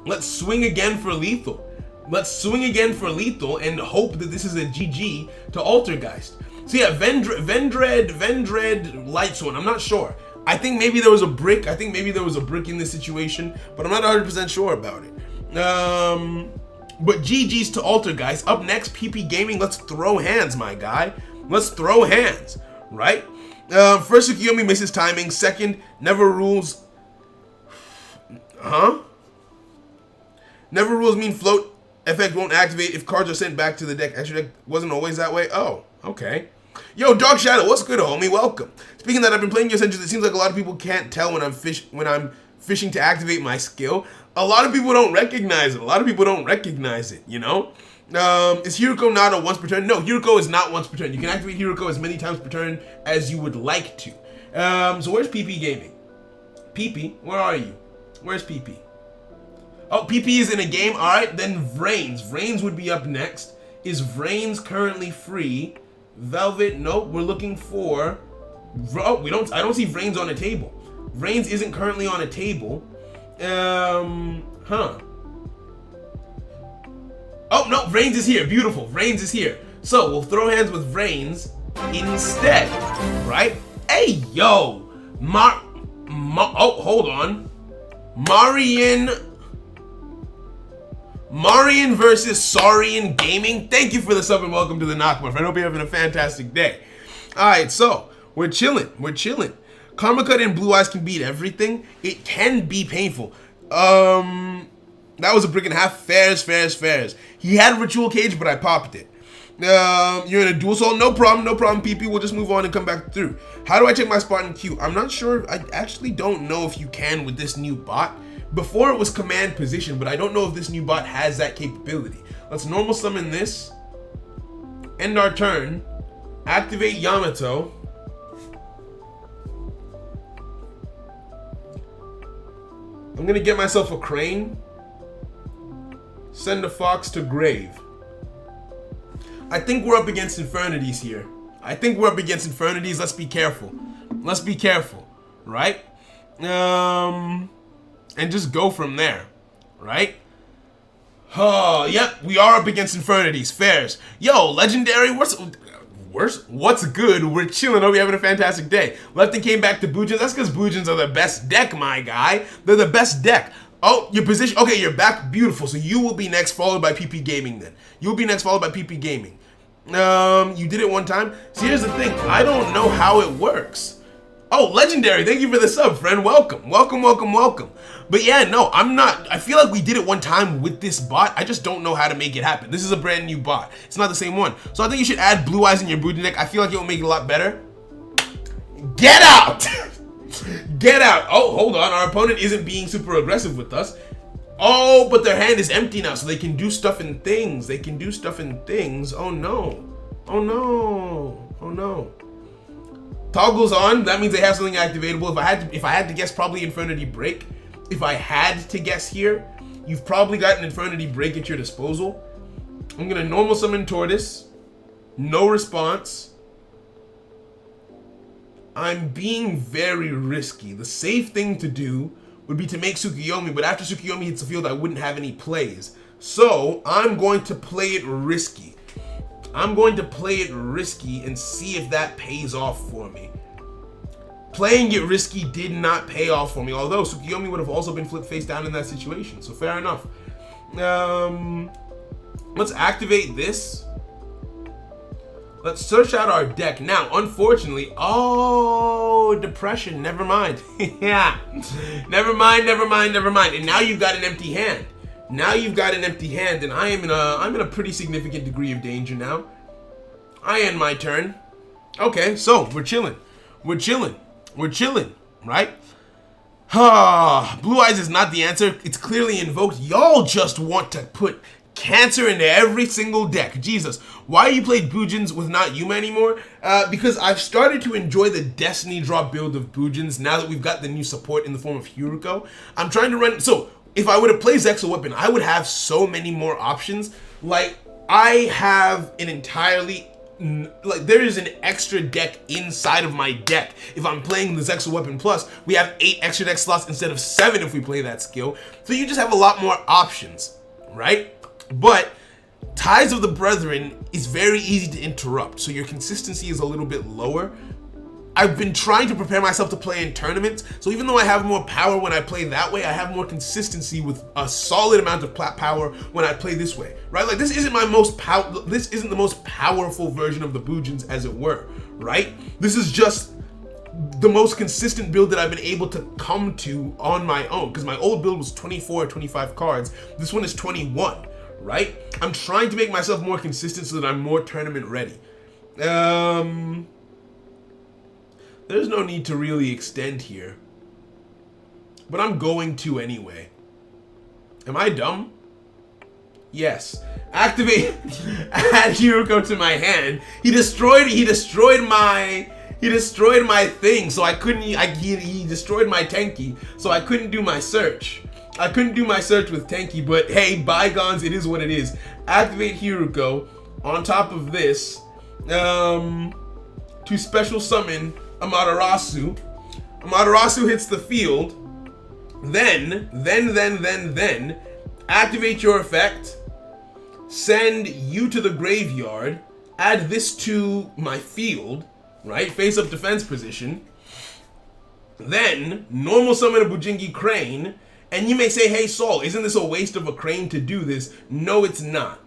Let's swing again for lethal. Let's swing again for lethal and hope that this is a GG to Altergeist. So yeah, Vendread Lightsworn. I'm not sure. I think maybe there was a brick. I think maybe there was a brick in this situation, but I'm not 100% sure about it. But GG's to Altergeist. Up next, PP Gaming. Let's throw hands, my guy. Let's throw hands, right? First, Tsukiyomi misses timing. Second, Never Rules. Never Rules mean float effect won't activate if cards are sent back to the deck. Extra deck wasn't always that way. Oh, okay. Yo, Dark Shadow, what's good, homie? Welcome. Speaking of that, I've been playing your Essentials. It seems like a lot of people can't tell when I'm fishing to activate my skill. A lot of people don't recognize it. You know? Is Hiruko not a once per turn? No, Hiruko is not once per turn. You can activate Hiruko as many times per turn as you would like to. So where's PP Gaming? PP, where are you? Where's PP? Oh, PP is in a game. All right, then Vrains. Vrains would be up next. Is Vrains currently free? Velvet, nope. We're looking for. Oh, I don't see Vrains on a table. Vrains isn't currently on a table. Huh. Oh no, Vrains is here. Beautiful. Vrains is here. So we'll throw hands with Vrains instead, right? Hey yo, oh, hold on. Marian versus Saurian Gaming. Thank you for the sub and welcome to the knock, my friend. Hope you're having a fantastic day. All right, so we're chilling. Karma Cut and Blue Eyes can beat everything. It can be painful. That was a brick and a half. Fairs. He had Ritual Cage, but I popped it. You're in a dual soul. No problem, PP. We'll just move on and come back through. How do I check my Spartan Q? I'm not sure. I actually don't know if you can with this new bot. Before it was command position, but I don't know if this new bot has that capability. Let's normal summon this. End our turn. Activate Yamato. I'm gonna get myself a crane. Send a fox to grave. I think we're up against Infernities here. Let's be careful. Right? And just go from there. Right? Oh, yep. We are up against Infernities. Fairs. Yo, Legendary, what's good? We're chilling. Hope you're having a fantastic day. Lefton came back to Boojins. That's because Boojins are the best deck, my guy. They're the best deck. Oh, your position. Okay, you're back. Beautiful. So you will be next, followed by PP Gaming then. You did it one time. See, here's the thing. I don't know how it works. Oh, Legendary. Thank you for the sub, friend. Welcome. But yeah, no, I feel like we did it one time with this bot. I just don't know how to make it happen. This is a brand new bot. It's not the same one. So I think you should add Blue Eyes in your Boojin deck. I feel like it will make it a lot better. Get out! Get out. Oh, hold on. Our opponent isn't being super aggressive with us. Oh, but their hand is empty now, so they can do stuff and things. Oh no. Toggles on. That means they have something activatable. If I had to guess, probably Infernity Break. If I had to guess here, you've probably got an Infernity Break at your disposal. I'm gonna normal summon Tortoise. No response. I'm being very risky. The safe thing to do would be to make Tsukuyomi, but after Tsukuyomi hits the field, I wouldn't have any plays. So I'm going to play it risky. And see if that pays off for me. Playing it risky did not pay off for me, although Tsukuyomi would have also been flipped face down in that situation, so fair enough. Let's activate this. Let's search out our deck. Now, unfortunately, depression, never mind. Yeah, never mind. And now you've got an empty hand. And I'm in a pretty significant degree of danger now. I end my turn. Okay, so we're chilling, right? Blue Eyes is not the answer. It's clearly invoked. Y'all just want to put cancer into every single deck. Jesus, why you played Boojins with not Yuma anymore? Because I've started to enjoy the Destiny drop build of Boojins now that we've got the new support in the form of Hiruko. I'm trying to run. So if I were to play Zexal Weapon, I would have so many more options. Like, I have an entirely, there is an extra deck inside of my deck. If I'm playing the Zexal Weapon Plus, we have 8 extra deck slots instead of 7 if we play that skill. So you just have a lot more options, right? But Ties of the Brethren is very easy to interrupt, so your consistency is a little bit lower. I've been trying to prepare myself to play in tournaments, so even though I have more power when I play that way, I have more consistency with a solid amount of power when I play this way, right? Like, this isn't the most powerful version of the Boojins, as it were, right? This is just the most consistent build that I've been able to come to on my own, because my old build was 24 or 25 cards. This one is 21, right? I'm trying to make myself more consistent so that I'm more tournament ready. There's no need to really extend here. But I'm going to anyway. Am I dumb? Yes. Activate. Add Hiruko to my hand. He destroyed my thing, so I couldn't. He destroyed my Tenki, so I couldn't do my search. I couldn't do my search with Tenki, but hey, bygones, it is what it is. Activate Hiruko. On top of this, to special summon Amaterasu. Amaterasu hits the field. Then, activate your effect. Send you to the graveyard. Add this to my field. Right? Face up defense position. Then, normal summon a Bujingi Crane. And you may say, hey Saul, isn't this a waste of a crane to do this? No, it's not.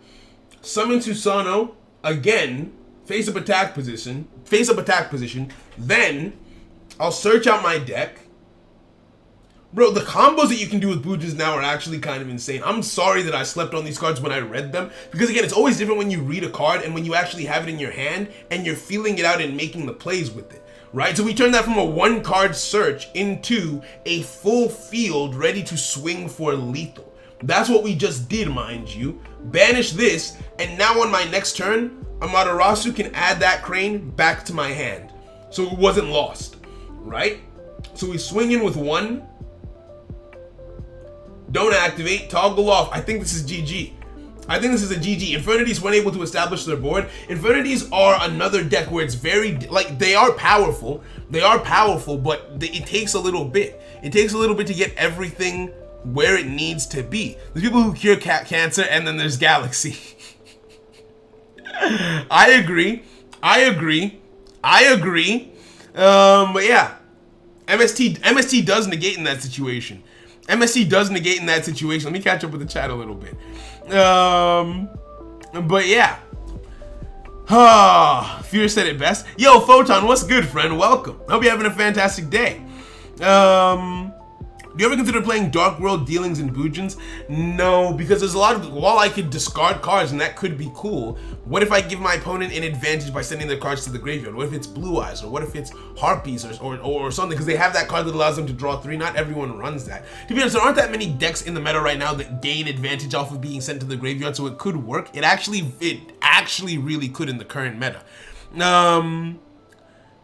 Summon Susano. Again, face up attack position. Then, I'll search out my deck. Bro, the combos that you can do with Bujins now are actually kind of insane. I'm sorry that I slept on these cards when I read them. Because again, it's always different when you read a card and when you actually have it in your hand and you're feeling it out and making the plays with it. Right? So we turned that from a one card search into a full field ready to swing for lethal. That's what we just did, mind you. Banish this, and now on my next turn, Amaterasu can add that crane back to my hand. So it wasn't lost. Right? So we swing in with one. Don't activate, toggle off. I think this is GG. I think this is a GG. Infernities weren't able to establish their board. Infernities are another deck where it's very, like, they are powerful. But it takes a little bit. It takes a little bit to get everything where it needs to be. There's people who cure cancer, and then there's Galaxy. I agree. But yeah, MST does negate in that situation. Let me catch up with the chat a little bit. But yeah. Fear said it best. Yo, Photon, what's good, friend? Welcome. Hope you're having a fantastic day. Do you ever consider playing Dark World Dealings in Bujins? No, because there's a lot of, while I could discard cards and that could be cool, what if I give my opponent an advantage by sending their cards to the graveyard? What if it's Blue Eyes, or what if it's Harpies, or something, because they have that card that allows them to draw 3. Not everyone runs that. To be honest, there aren't that many decks in the meta right now that gain advantage off of being sent to the graveyard, so it could work. It actually really could in the current meta.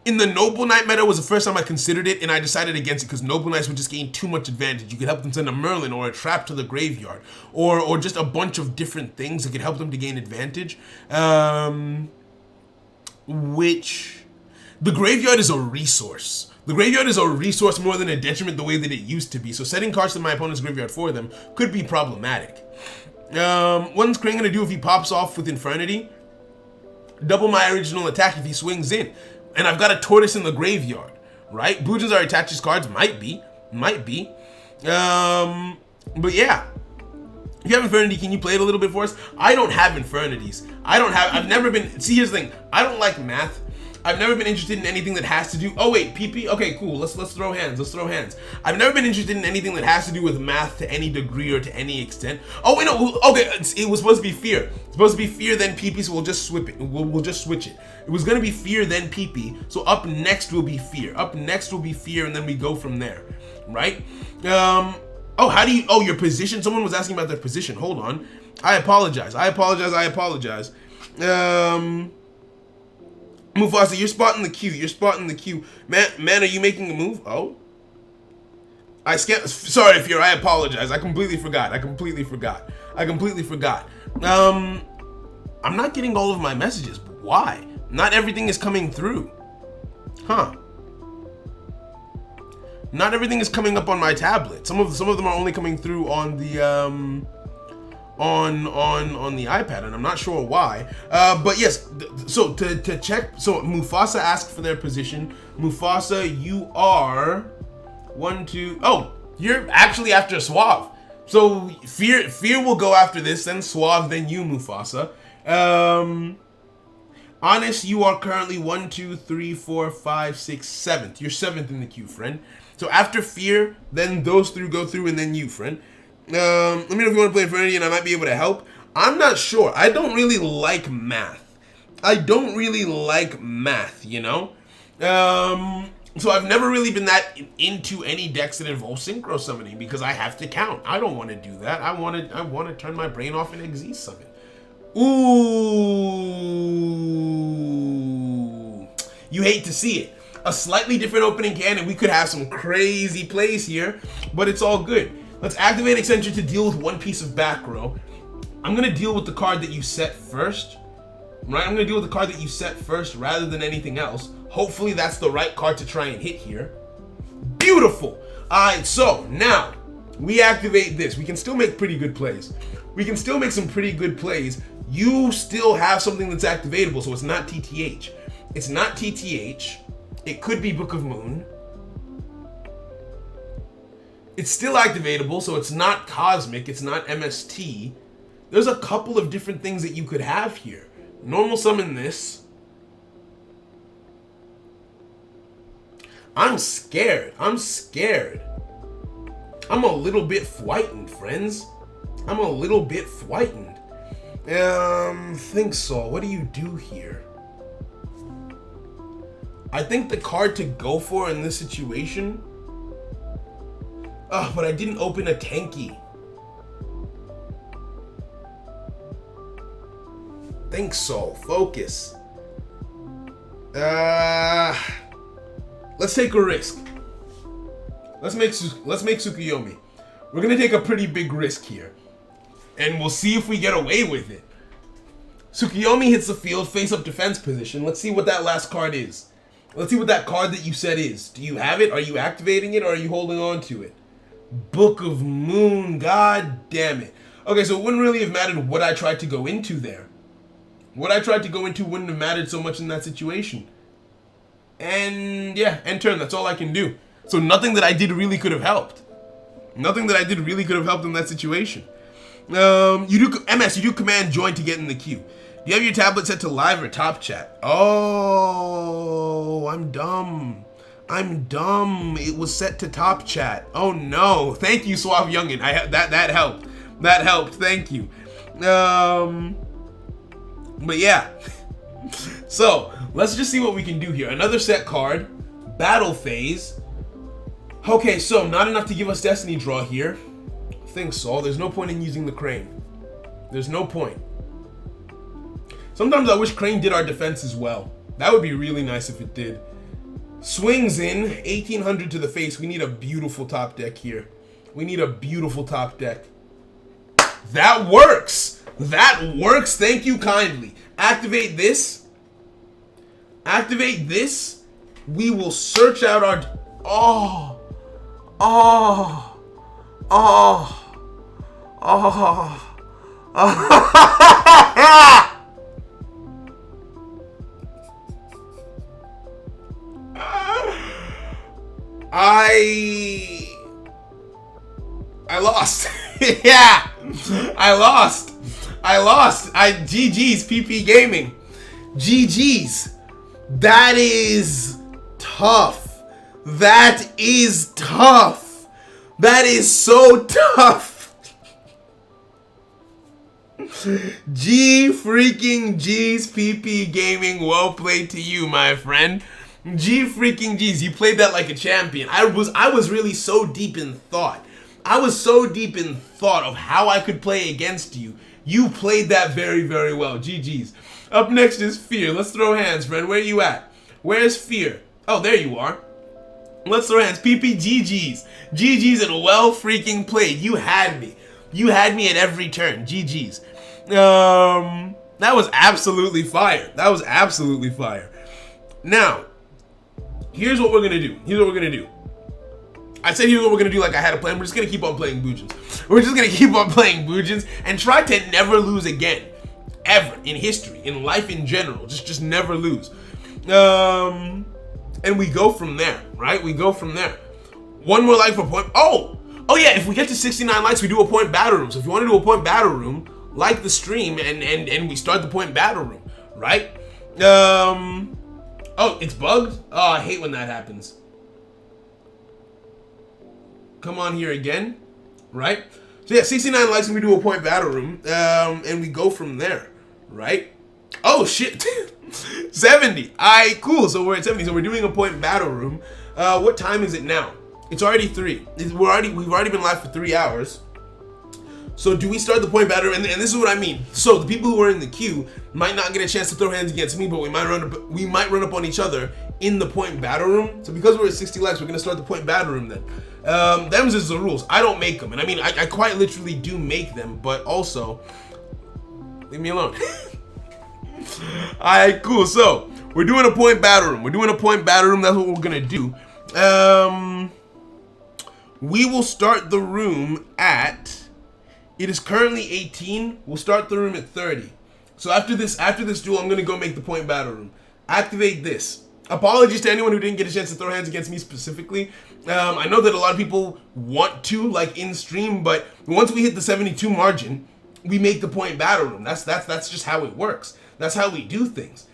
In the Noble Knight meta was the first time I considered it, and I decided against it because Noble Knights would just gain too much advantage. You could help them send a Merlin or a Trap to the graveyard, or just a bunch of different things that could help them to gain advantage. Which, the graveyard is a resource. The graveyard is a resource more than a detriment the way that it used to be. So setting cards to my opponent's graveyard for them could be problematic. What's Crane gonna do if he pops off with Infernity? Double my original attack if he swings in. And I've got a Tortoise in the graveyard, right? Bujins are attached cards, might be. But yeah. If you have Infernity, can you play it a little bit for us? I don't have Infernities. I've never been, see, here's the thing. I don't like math. I've never been interested in anything that has to do, oh wait, PP? Okay, cool, let's throw hands, I've never been interested in anything that has to do with math to any degree or to any extent. Oh wait, no, okay, it was supposed to be fear. It's supposed to be fear, then PP, so we'll just switch it. We'll just switch it. It was gonna be fear, then PP, so up next will be fear. And then we go from there, right? Oh, how do you, oh, your position? Someone was asking about their position, hold on. I apologize. Mufasa, you're spotting the queue. Man, are you making a move? Oh. Sorry, Fear, I apologize. I completely forgot. I'm not getting all of my messages. Why? Not everything is coming through. Huh. Not everything is coming up on my tablet. Some of them are only coming through on the on the iPad, and I'm not sure why. But yes, so to check, so Mufasa asked for their position. Mufasa, you are 1, 2. Oh, you're actually after Suave. So Fear will go after this, then Suave, then you, Mufasa. Honest, you are currently 1, 2, 3, 4, 5, 6, 7th. You're 7th in the queue, friend. So after Fear, then those 3 go through, and then you, friend. Let me know if you want to play Infernity and I might be able to help. I'm not sure. I don't really like math. I don't really like math, you know? So I've never really been that into any decks that involve synchro summoning because I have to count. I don't want to do that. I want to turn my brain off and Xyz summon. Ooh. You hate to see it. A slightly different opening can, and we could have some crazy plays here, but it's all good. Let's activate Accenture to deal with one piece of back row. I'm going to deal with the card that you set first. Right? I'm going to deal with the card that you set first rather than anything else. Hopefully that's the right card to try and hit here. Beautiful. Alright, so now we activate this. We can still make pretty good plays. We can still make some pretty good plays. You still have something that's activatable, so it's not TTH. It's not TTH. It could be Book of Moon. It's still activatable, so it's not Cosmic. It's not MST. There's a couple of different things that you could have here. Normal summon this. I'm scared. I'm scared. I'm a little bit frightened, friends. I'm a little bit frightened. Think so. What do you do here? I think the card to go for in this situation. But I didn't open a Tenki. Think so. Focus. Let's take a risk. Let's make Tsukuyomi. We're gonna take a pretty big risk here, and we'll see if we get away with it. Tsukuyomi hits the field, face-up defense position. Let's see what that last card is. Let's see what that card that you said is. Do you have it? Are you activating it, or are you holding on to it? Book of Moon. God damn it. Okay, so it wouldn't really have mattered what I tried to go into there. What I tried to go into wouldn't have mattered so much in that situation. And yeah, end turn. That's all I can do. So nothing that I did really could have helped. Nothing that I did really could have helped in that situation. You do command join to get in the queue. Do you have your tablet set to live or top chat? Oh, I'm dumb. I'm dumb. It was set to top chat. Oh no. Thank you, Suave Youngin. That helped. That helped. Thank you. But yeah. So let's just see what we can do here. Another set card. Battle phase. Okay, so not enough to give us Destiny draw here. I think so. There's no point in using the Crane. There's no point. Sometimes I wish Crane did our defense as well. That would be really nice if it did. Swings in, 1800 to the face. We need a beautiful top deck here. We need a beautiful top deck. That works! That works, thank you kindly. Activate this. Activate this. We will search out our... Oh! Oh! Oh! Oh! I lost. Yeah, I lost. GG's PP Gaming. GG's. That is tough. That is tough. That is so tough. G freaking G's PP Gaming. Well played to you, my friend. G freaking G's, you played that like a champion. I was really so deep in thought. I was so deep in thought of how I could play against you. You played that very, very well. GG's. Up next is Fear. Let's throw hands, friend. Where you at? Where's Fear? Oh, there you are. Let's throw hands. PP GG's. GG's and well freaking played. You had me. You had me at every turn. GG's. That was absolutely fire. That was absolutely fire. Now, here's what we're gonna do. Here's what we're gonna do. I said here's what we're gonna do like I had a plan. We're just gonna keep on playing Boojins. We're just gonna keep on playing Boojins and try to never lose again. Ever. In history. In life in general. Just never lose. And we go from there, right? We go from there. One more like for point. Oh yeah, if we get to 69 likes, we do a point battle room. So if you want to do a point battle room, like the stream and we start the point battle room, right? Oh, it's bugged? Oh, I hate when that happens. Come on here again, right? So yeah, 69 likes and we do a point battle room, and we go from there, right? Oh shit. 70. Alright, cool. So we're at 70. So we're doing a point battle room. What time is it now? It's already 3. We've already been live for 3 hours. So do we start the point battle? And this is what I mean. So the people who are in the queue might not get a chance to throw hands against me, but we might run up on each other in the point battle room. So because we're at 60 likes, we're gonna start the point battle room then. Them's is the rules. I don't make them, and I mean I quite literally do make them, but also leave me alone. Alright, cool. So we're doing a point battle room. That's what we're gonna do. We will start the room at. It is currently 18. We'll start the room at 30. So after this duel, I'm gonna go make the point battle room. Activate this. Apologies to anyone who didn't get a chance to throw hands against me specifically. I know that a lot of people want to, like, in stream, but once we hit the 72 margin, we make the point battle room. That's just how it works. That's how we do things.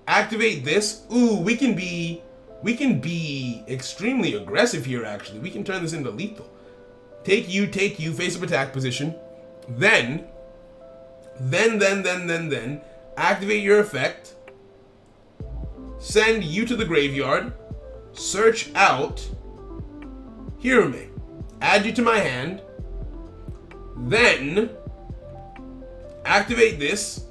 Activate this. Ooh, we can be extremely aggressive here. Actually, we can turn this into lethal. Take you, face up attack position. Then activate your effect. Send you to the graveyard. Search out Hirume. Add you to my hand. Then activate this.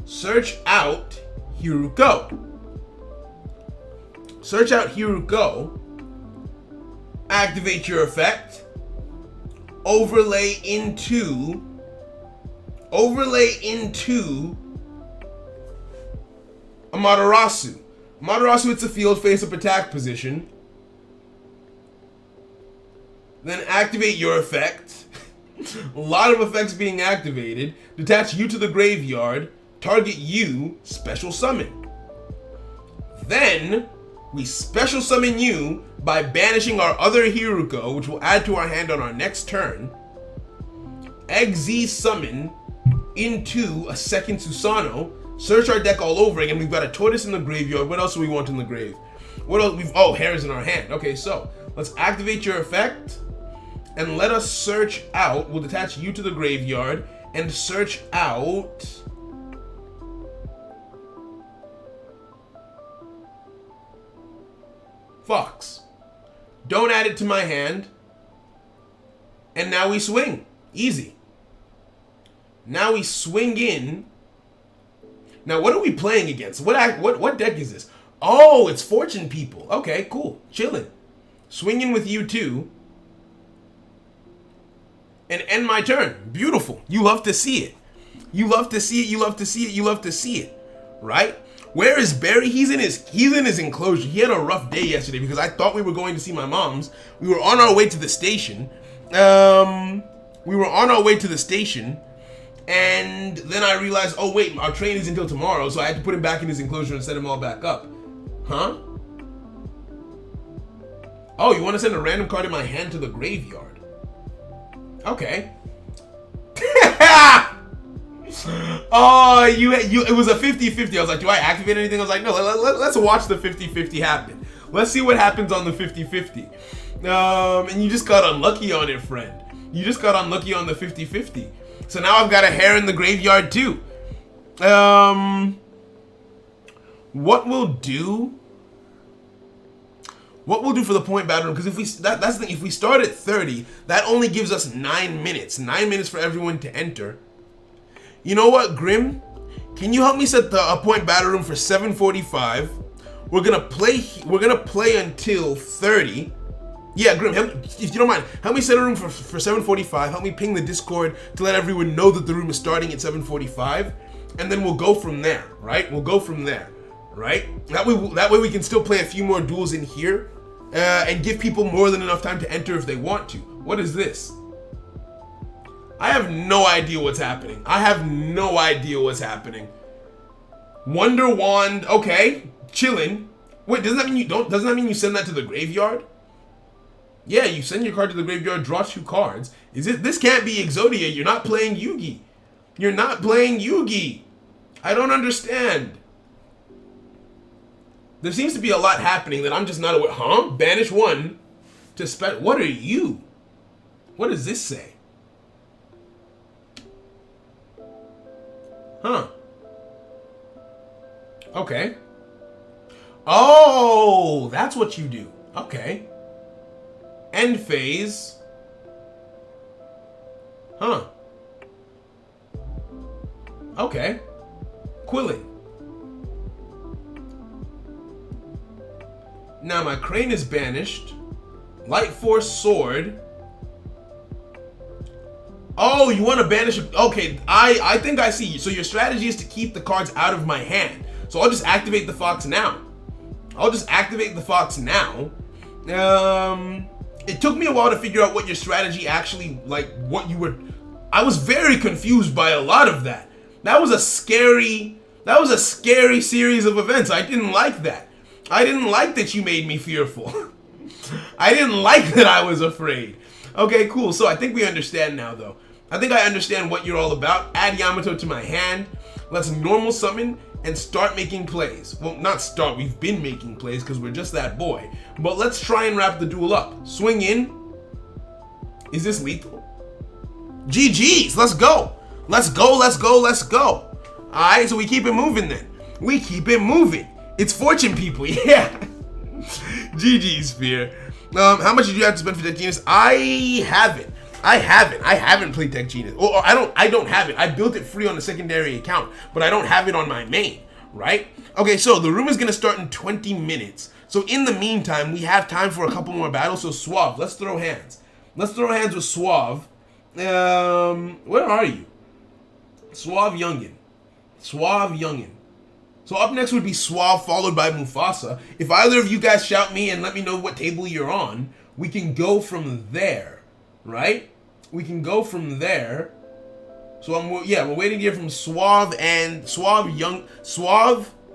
Search out Hiruko. Search out Hiruko. Activate your effect. Overlay into Amaterasu. Amaterasu hits a field face up attack position. Then activate your effect. A lot of effects being activated. Detach you to the graveyard. Target you. Special summon. Then we special summon you by banishing our other Hiruko, which will add to our hand on our next turn. Ex summon into a second Susano. Search our deck all over again. We've got a tortoise in the graveyard. What else do we want in the grave? What else? Hares in our hand. Okay, so let's activate your effect and let us search out. We'll detach you to the graveyard and search out Fox. Don't add it to my hand. And now we swing. Easy. Now we swing in. Now what are we playing against? What deck is this? Oh, it's Fortune People. Okay, cool. Chillin'. Swing in with you too. And end my turn. Beautiful. You love to see it. You love to see it. You love to see it. You love to see it. Right? Where is Barry? He's in his enclosure. He had a rough day yesterday because I thought we were going to see my mom's. We were on our way to the station. And then I realized, oh wait, our train is until tomorrow, so I had to put him back in his enclosure and set him all back up. Huh? Oh, you want to send a random card in my hand to the graveyard? Okay. Oh, it was a 50-50. I was like, do I activate anything? I was like, no, let's watch the 50-50 happen. Let's see what happens on the 50-50. And you just got unlucky on it, friend. You just got unlucky on the 50-50. So now I've got a hare in the graveyard too. What we'll do for the point battle room, because that's the thing, if we start at 30, that only gives us 9 minutes. 9 minutes for everyone to enter. You know what, Grim? Can you help me set a point battle room for 7:45? We're gonna play until 30. Yeah, Grim, if you don't mind, help me set a room for 7:45. Help me ping the Discord to let everyone know that the room is starting at 7:45, and then we'll go from there, right? We'll go from there, right? That way we can still play a few more duels in here, and give people more than enough time to enter if they want to. What is this? I have no idea what's happening. Wonder Wand, okay, chillin'. Wait, doesn't that mean you send that to the graveyard? Yeah, you send your card to the graveyard, draw 2 cards. This can't be Exodia. You're not playing Yugi. I don't understand. There seems to be a lot happening that I'm just not aware. Huh? Banish 1 to what are you? What does this say? Huh. Okay. Oh, that's what you do. Okay. End phase. Huh. Okay. Quilling. Now my crane is banished. Light Force Sword. Oh, you want to banish... Okay, I think I see you. So your strategy is to keep the cards out of my hand. So I'll just activate the Fox now. It took me a while to figure out what your strategy actually, like, what you were... I was very confused by a lot of that. That was a scary series of events. I didn't like that. I didn't like that you made me fearful. I didn't like that I was afraid. Okay, cool. So I think we understand now, though. I think I understand what you're all about. Add Yamato to my hand. Let's normal summon and start making plays. Well, not start. We've been making plays because we're just that boy. But let's try and wrap the duel up. Swing in. Is this lethal? GG's. Let's go. Let's go. Let's go. Let's go. All right, so we keep it moving then. We keep it moving. It's fortune, people. Yeah. GG's, Fear. How much did you have to spend for Tech Genius? I haven't played Tech Genius. Or I don't have it. I built it free on a secondary account, but I don't have it on my main, right? Okay, so the room is gonna start in 20 minutes. So in the meantime, we have time for a couple more battles. So Suave, let's throw hands. Let's throw hands with Suave. Where are you? Suave Youngin. Suave Youngin. So up next would be Suave, followed by Mufasa. If either of you guys shout me and let me know what table you're on, we can go from there, right? We can go from there. So we're waiting to hear from Suave,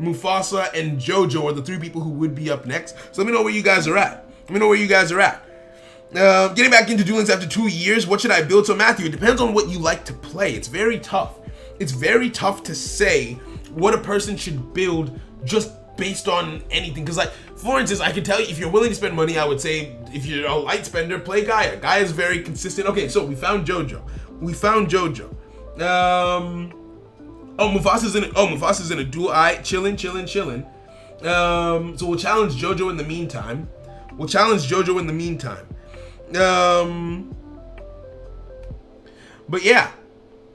Mufasa, and Jojo are the three people who would be up next. So let me know where you guys are at. Getting back into duelings after 2 years, what should I build? So Matthew, it depends on what you like to play. It's very tough. It's very tough to say what a person should build just based on anything. Because, like, for instance, I can tell you, if you're willing to spend money, I would say, if you're a light spender, play Gaia. Gaia is very consistent. Okay, so we found Jojo. Mufasa's in a duel. Alright, chilling. So we'll challenge Jojo in the meantime. But yeah.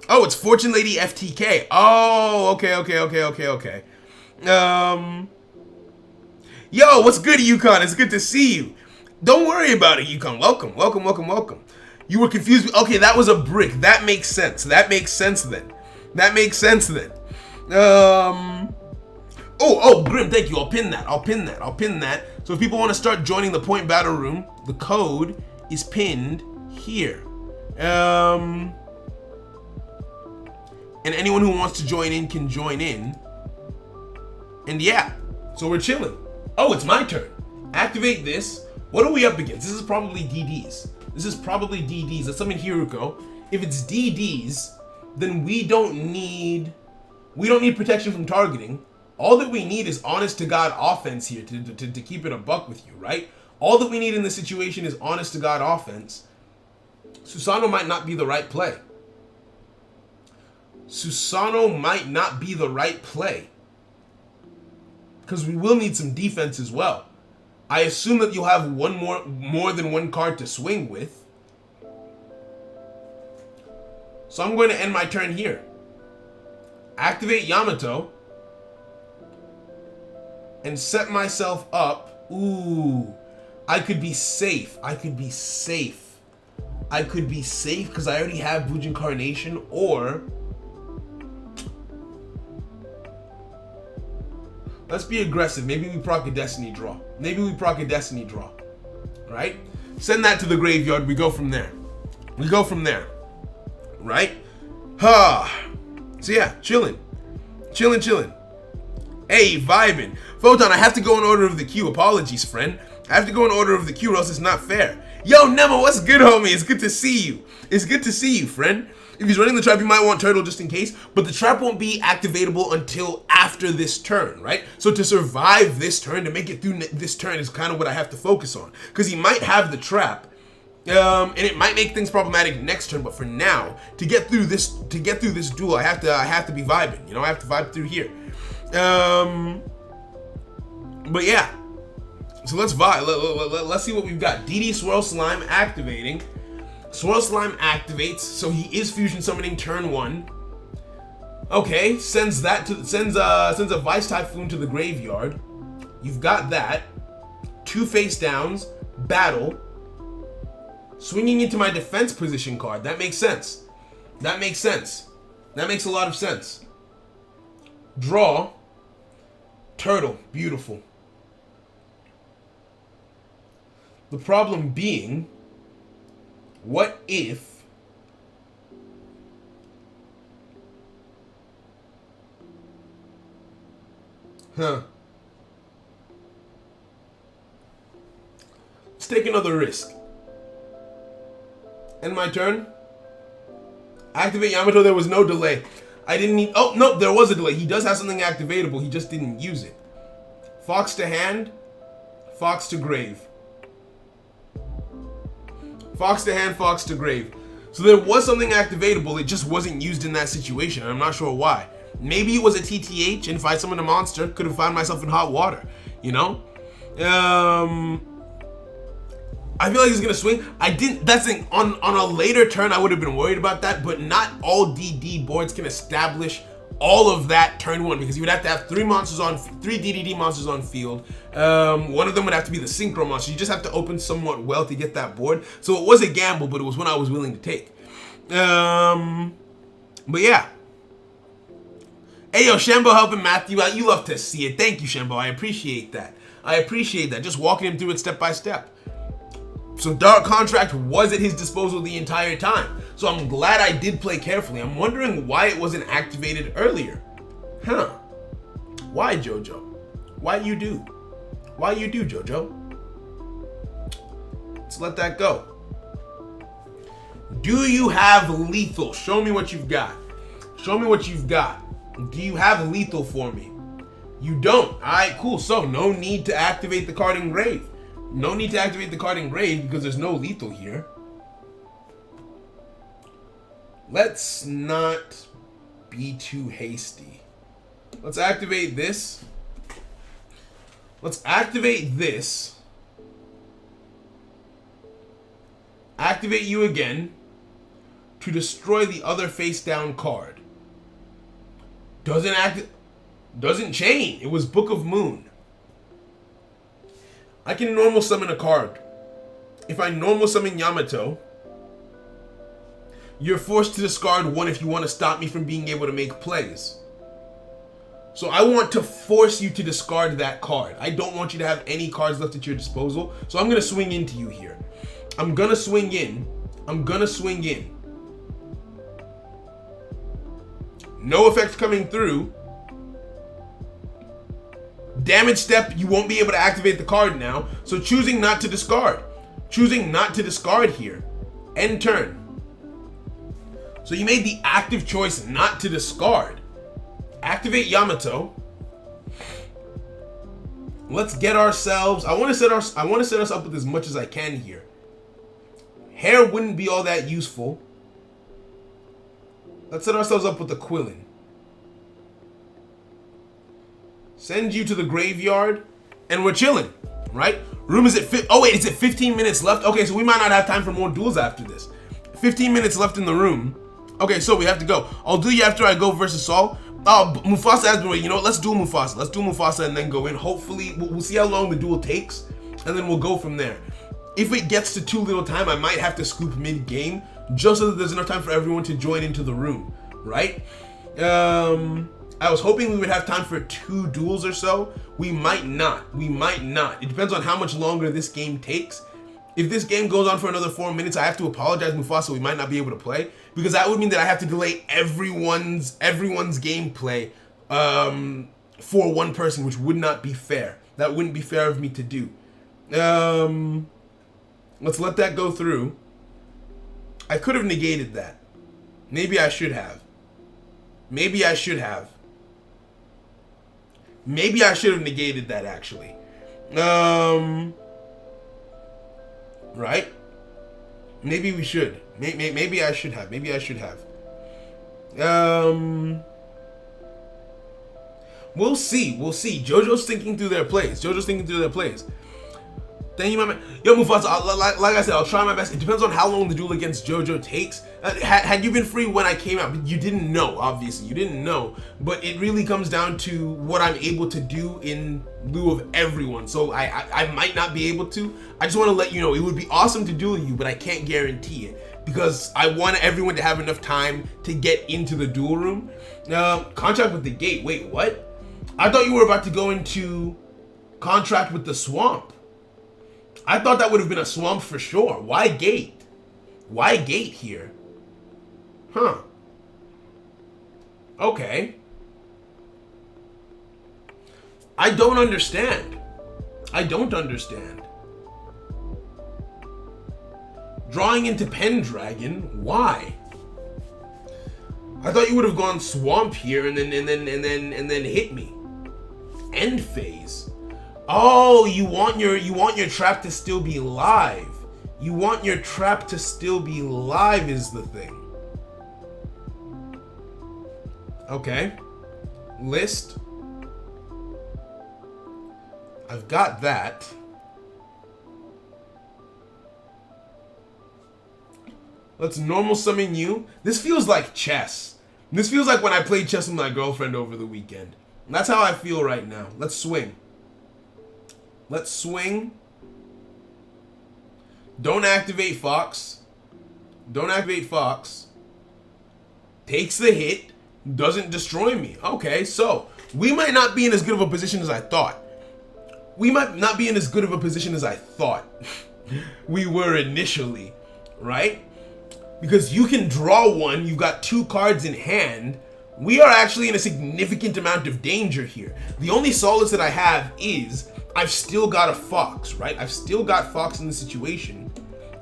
Oh, it's Fortune Lady FTK. Oh, okay. Yo, what's good, Yukon? It's good to see you. Don't worry about it, Yukon. Welcome. You were confused. Okay, that was a brick. That makes sense. Then. Oh, Grim, thank you. I'll pin that. So if people want to start joining the Point Battle Room, the code is pinned here. And anyone who wants to join in can join in. And yeah, so we're chilling. Oh, it's my turn. Activate this. What are we up against? This is probably DDs. Let's summon Hiruko. If it's DDs, then we don't need protection from targeting. All that we need is honest to God offense here to keep it a buck with you, right? All that we need in this situation is honest to God offense. Susano might not be the right play. Because we will need some defense as well. I assume that you'll have more than one card to swing with. So I'm going to end my turn here. Activate Yamato. And set myself up. Ooh. I could be safe because I already have Bujin Carnation, or let's be aggressive. Maybe we proc a Destiny draw. Right? Send that to the graveyard. We go from there. Right? So yeah, chilling. Hey, vibing. Photon, I have to go in order of the queue. Apologies, friend. I have to go in order of the queue or else it's not fair. Yo, Nemo, what's good, homie? It's good to see you, friend. If he's running the trap, you might want Turtle just in case, but the trap won't be activatable until after this turn, right? So to survive this turn, to make it through this turn is kind of what I have to focus on. Because he might have the trap, and it might make things problematic next turn, but for now, to get through this duel, I have to be vibing, I have to vibe through here. But yeah. So let's vibe. Let's see what we've got. DD Swirl Slime activating. Swirl Slime activates, so he is fusion summoning turn 1. Okay, sends a Vice Typhoon to the graveyard. You've got that. 2 face downs. Battle. Swinging into my defense position card. That makes sense. That makes sense. That makes a lot of sense. Draw. Turtle. Beautiful. The problem being, what if let's take another risk. End my turn. Activate Yamato. There was no delay. I didn't need... Oh, no, there was a delay. He does have something activatable. He just didn't use it. Fox to hand. Fox to grave. Fox to hand, Fox to grave. So there was something activatable. It just wasn't used in that situation. I'm not sure why. Maybe it was a TTH, and if I summoned a monster, could have found myself in hot water. You know? I feel like he's gonna swing. That's the thing. On a later turn, I would have been worried about that, but not all DD boards can establish all of that turn 1, because you would have to have 3 DDD monsters on field. One of them would have to be the synchro monster. You just have to open somewhat well to get that board. So it was a gamble, but it was one I was willing to take. But yeah. Hey yo, Shambo helping Matthew out. You love to see it. Thank you, Shambo. I appreciate that. Just walking him through it step by step. So Dark Contract was at his disposal the entire time. So I'm glad I did play carefully. I'm wondering why it wasn't activated earlier. Huh. Why, Jojo? Why you do? Why you do, Jojo? Let's let that go. Do you have lethal? Show me what you've got. Show me what you've got. Do you have lethal for me? You don't. Alright, cool. So no need to activate the card in grave. No need to activate the card in grave because there's no lethal here. Let's not be too hasty. Let's activate this. Let's activate this. Activate you again to destroy the other face down card. Doesn't chain. It was Book of Moon. I can normal summon a card. If I normal summon Yamato, you're forced to discard 1 if you want to stop me from being able to make plays. So I want to force you to discard that card. I don't want you to have any cards left at your disposal. So I'm going to swing into you here. I'm going to swing in. No effect coming through. Damage step, you won't be able to activate the card now. So choosing not to discard. Choosing not to discard here. End turn. So you made the active choice not to discard. Activate Yamato. Let's get ourselves... I want to set us up with as much as I can here. Hair wouldn't be all that useful. Let's set ourselves up with the Quillin. Send you to the graveyard, and we're chilling, right? Room is at oh wait, is it 15 minutes left? Okay, so we might not have time for more duels after this. 15 minutes left in the room. Okay, so we have to go. I'll do you after I go versus Saul. Mufasa has been waiting. You know what? Let's do Mufasa. Let's do Mufasa and then go in. Hopefully, we'll see how long the duel takes, and then we'll go from there. If it gets to too little time, I might have to scoop mid-game, just so that there's enough time for everyone to join into the room, right? I was hoping we would have time for 2 duels or so. We might not. It depends on how much longer this game takes. If this game goes on for another 4 minutes, I have to apologize, Mufasa. We might not be able to play, because that would mean that I have to delay everyone's gameplay for one person, which would not be fair. That wouldn't be fair of me to do. Let's let that go through. I could have negated that. Maybe I should have. Maybe I should have negated that, actually. Right? Maybe we should. Maybe I should have. We'll see. JoJo's thinking through their plays. Thank you, my man. Yo, Mufasa, like I said, I'll try my best. It depends on how long the duel against JoJo takes. Had you been free when I came out, you didn't know, obviously. You didn't know. But it really comes down to what I'm able to do in lieu of everyone. So I might not be able to. I just want to let you know, it would be awesome to duel you, but I can't guarantee it. Because I want everyone to have enough time to get into the duel room. Contract with the gate. Wait, what? I thought you were about to go into contract with the swamp. I thought that would have been a swamp for sure. Why gate? Why gate here? Huh. Okay. I don't understand. Drawing into Pendragon? Why? I thought you would have gone swamp here and then hit me. End phase. Oh, you want your trap to still be live. You want your trap to still be live is the thing. Okay. List. I've got that. Let's normal summon you. This feels like chess. This feels like when I played chess with my girlfriend over the weekend. And that's how I feel right now. Let's swing. Don't activate Fox. Takes the hit. Doesn't destroy me. Okay, so we might not be in as good of a position as I thought. We were initially, right? Because you can draw one. You've got 2 cards in hand. We are actually in a significant amount of danger here. The only solace that I have is I've still got a Fox, right? I've still got Fox in the situation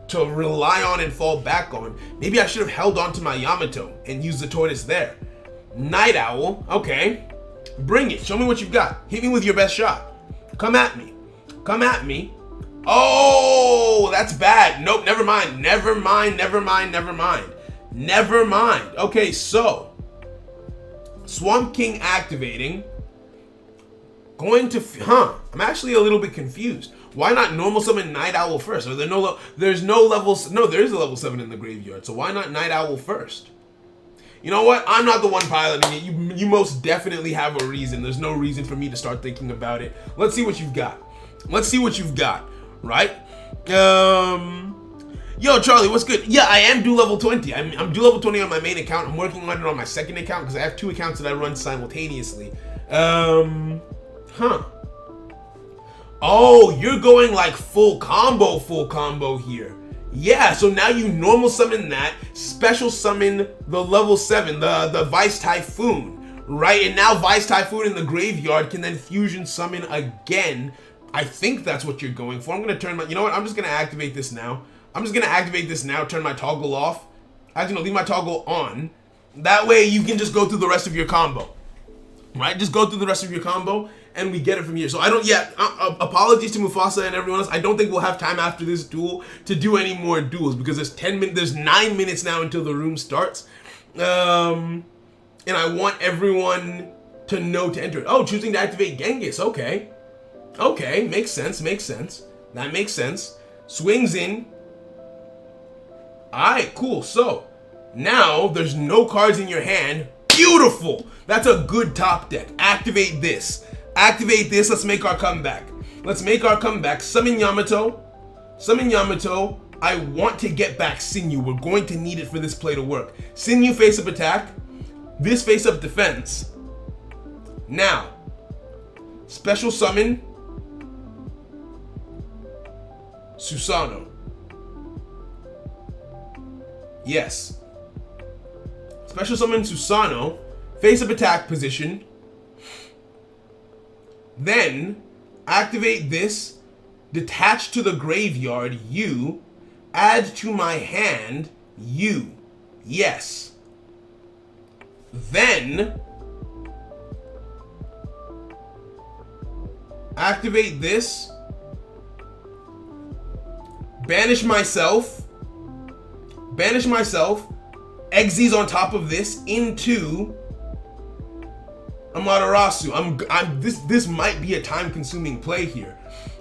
to rely on and fall back on. Maybe I should have held on to my Yamato and used the tortoise there. Night Owl, okay. Bring it. Show me what you've got. Hit me with your best shot. Come at me. Oh, that's bad. Nope, never mind. Okay, so Swamp King activating. Going to, I'm actually a little bit confused. Why not normal summon Night Owl first? Are there there's no levels, no, there is a level 7 in the graveyard, so why not Night Owl first? You know what? I'm not the one piloting it. You most definitely have a reason. There's no reason for me to start thinking about it. Let's see what you've got. Right? Yo, Charlie, what's good? Yeah, I am due level 20. I'm due level 20 on my main account. I'm working on it on my second account because I have 2 accounts that I run simultaneously. Oh, you're going like full combo here. Yeah, so now you normal summon that, special summon the level 7, the Vice Typhoon, right? And now Vice Typhoon in the graveyard can then fusion summon again. I think that's what you're going for. I'm gonna turn my, you know what? I'm just gonna activate this now. Turn my toggle off. Actually, no, leave my toggle on. That way you can just go through the rest of your combo. Right? Just go through the rest of your combo and we get it from here. So I don't yet, apologies to Mufasa and everyone else. I don't think we'll have time after this duel to do any more duels because there's 9 minutes now until the room starts. And I want everyone to know to enter it. Oh, choosing to activate Genghis. Okay, makes sense. That makes sense. Swings in. Alright, cool. So now there's no cards in your hand. Beautiful. That's a good top deck. Activate this. Let's make our comeback. Summon Yamato. I want to get back Sinew. We're going to need it for this play to work. Sinew face-up attack. This face-up defense. Now, special summon Susanoo. Yes. Special summon Susanoo, face-up attack position. Then activate this, detach to the graveyard, you, add to my hand, you. Yes. Then activate this, banish myself, Exes on top of this into Amaterasu. This might be a time-consuming play here,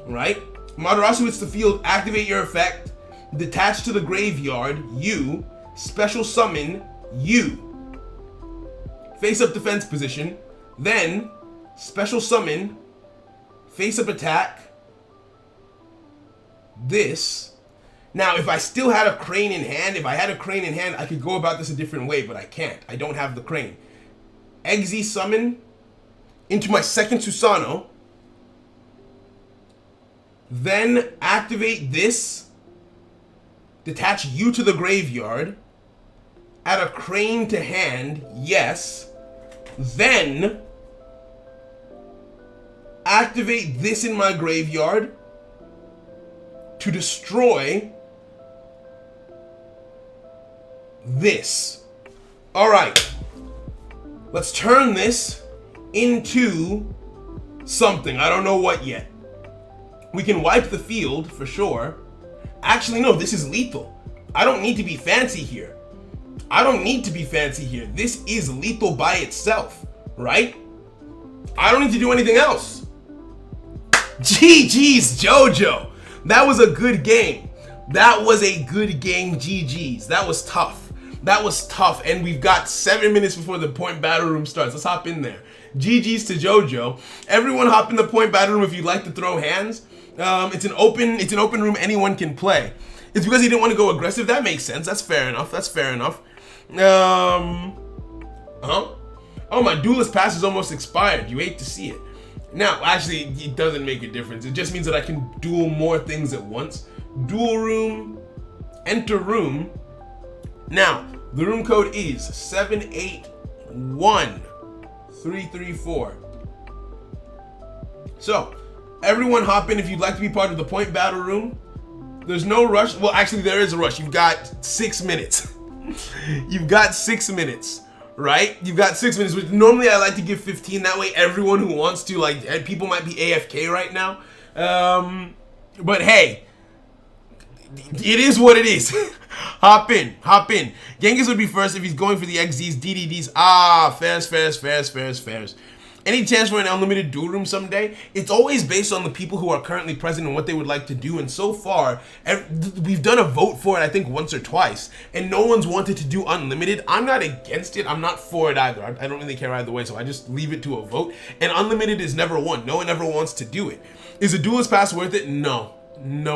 right? Amaterasu hits the field, activate your effect, detach to the graveyard, you, special summon, you. Face up defense position, then special summon, face up attack, this. Now, if I still had a crane in hand, I could go about this a different way, but I can't. I don't have the crane. Exe summon into my second Susano, then activate this, detach you to the graveyard, add a crane to hand, yes, then activate this in my graveyard to destroy this. All right, let's turn this into something. I don't know what yet. We can wipe the field for sure. Actually, no, this is lethal. I don't need to be fancy here. This is lethal by itself, right? I don't need to do anything else. GG's, JoJo. That was a good game. GG's. That was tough. And we've got 7 minutes before the point battle room starts. Let's hop in there. GG's to JoJo. Everyone hop in the point battle room if you'd like to throw hands. It's an open room, anyone can play. It's because he didn't want to go aggressive. That makes sense. That's fair enough. Oh, my duelist pass is almost expired. You hate to see it. Now, actually, it doesn't make a difference. It just means that I can duel more things at once. Duel room, enter room. Now, the room code is 781334. So, everyone hop in if you'd like to be part of the point battle room. There's no rush. Well, actually, there is a rush. You've got 6 minutes. Right? You've got 6 minutes, which normally I like to give 15. That way everyone who wants to, like, people might be AFK right now. But hey, it is what it is. Hop in. Genghis would be first if he's going for the XZs, DDDs. Fairs. Any chance for an unlimited duel room someday? It's always based on the people who are currently present and what they would like to do. And so far, we've done a vote for it, I think, once or twice. And no one's wanted to do unlimited. I'm not against it. I'm not for it either. I don't really care either way, so I just leave it to a vote. And unlimited is never won. No one ever wants to do it. Is a duelist pass worth it? No,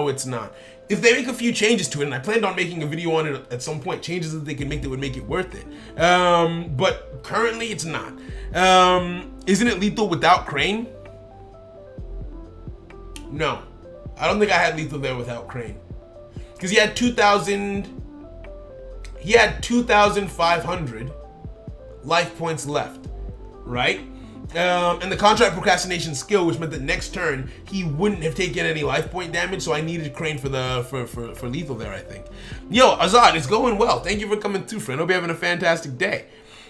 it's not. If they make a few changes to it, and I planned on making a video on it at some point, changes that they can make that would make it worth it. But currently it's not. Isn't it lethal without crane? No, I don't think I had lethal there without crane. Because he had 2,500 life points left, right? And the contract procrastination skill, which meant that next turn he wouldn't have taken any life point damage, so I needed crane for lethal there, I think. Yo, Azad, it's going well. Thank you for coming through, friend. Hope you're having a fantastic day.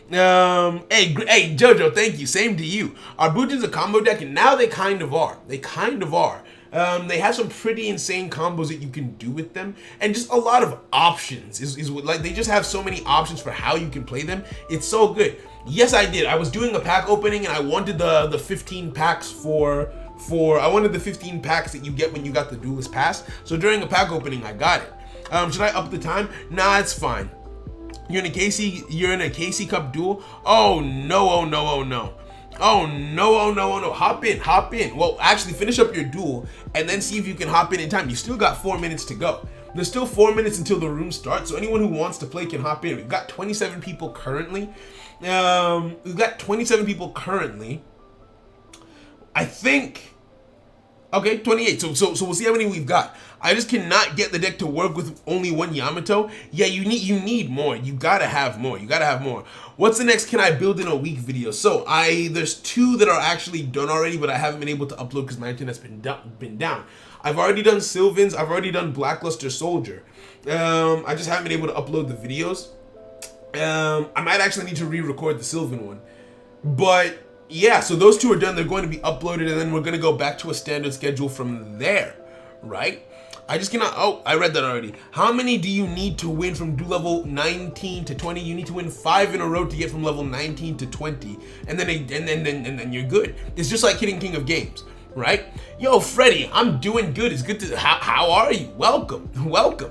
Hey, Jojo, thank you. Same to you. Are Bujins a combo deck? And now they kind of are. They have some pretty insane combos that you can do with them, and just a lot of options. Is like they just have so many options for how you can play them. It's so good. Yes, I did. I was doing a pack opening, and I wanted the 15 packs I wanted the 15 packs that you get when you got the duelist pass. So during a pack opening, I got it. Should I up the time? Nah, it's fine. You're in a KC Cup duel? Oh no. Hop in. Well, actually finish up your duel and then see if you can hop in time. You still got 4 minutes to go. There's still 4 minutes until the room starts, so anyone who wants to play can hop in. We've got 27 people currently. I think, okay, 28. So we'll see how many we've got. I just cannot get the deck to work with only one Yamato. Yeah, you need more. You gotta have more. What's the next can I build in a week video? So there's 2 that are actually done already, but I haven't been able to upload because my internet's been down. I've already done Sylvans. I've already done Blackluster Soldier. I just haven't been able to upload the videos. I might actually need to re-record the Sylvan one. But yeah, so those 2 are done. They're going to be uploaded, and then we're going to go back to a standard schedule from there, right? I just cannot. Oh, I read that already. How many do you need to win from level 19 to 20? You need to win 5 in a row to get from level 19 to 20, and then you're good. It's just like hitting King of Games, right? Yo, Freddy, I'm doing good. It's good to. How are you? Welcome, welcome.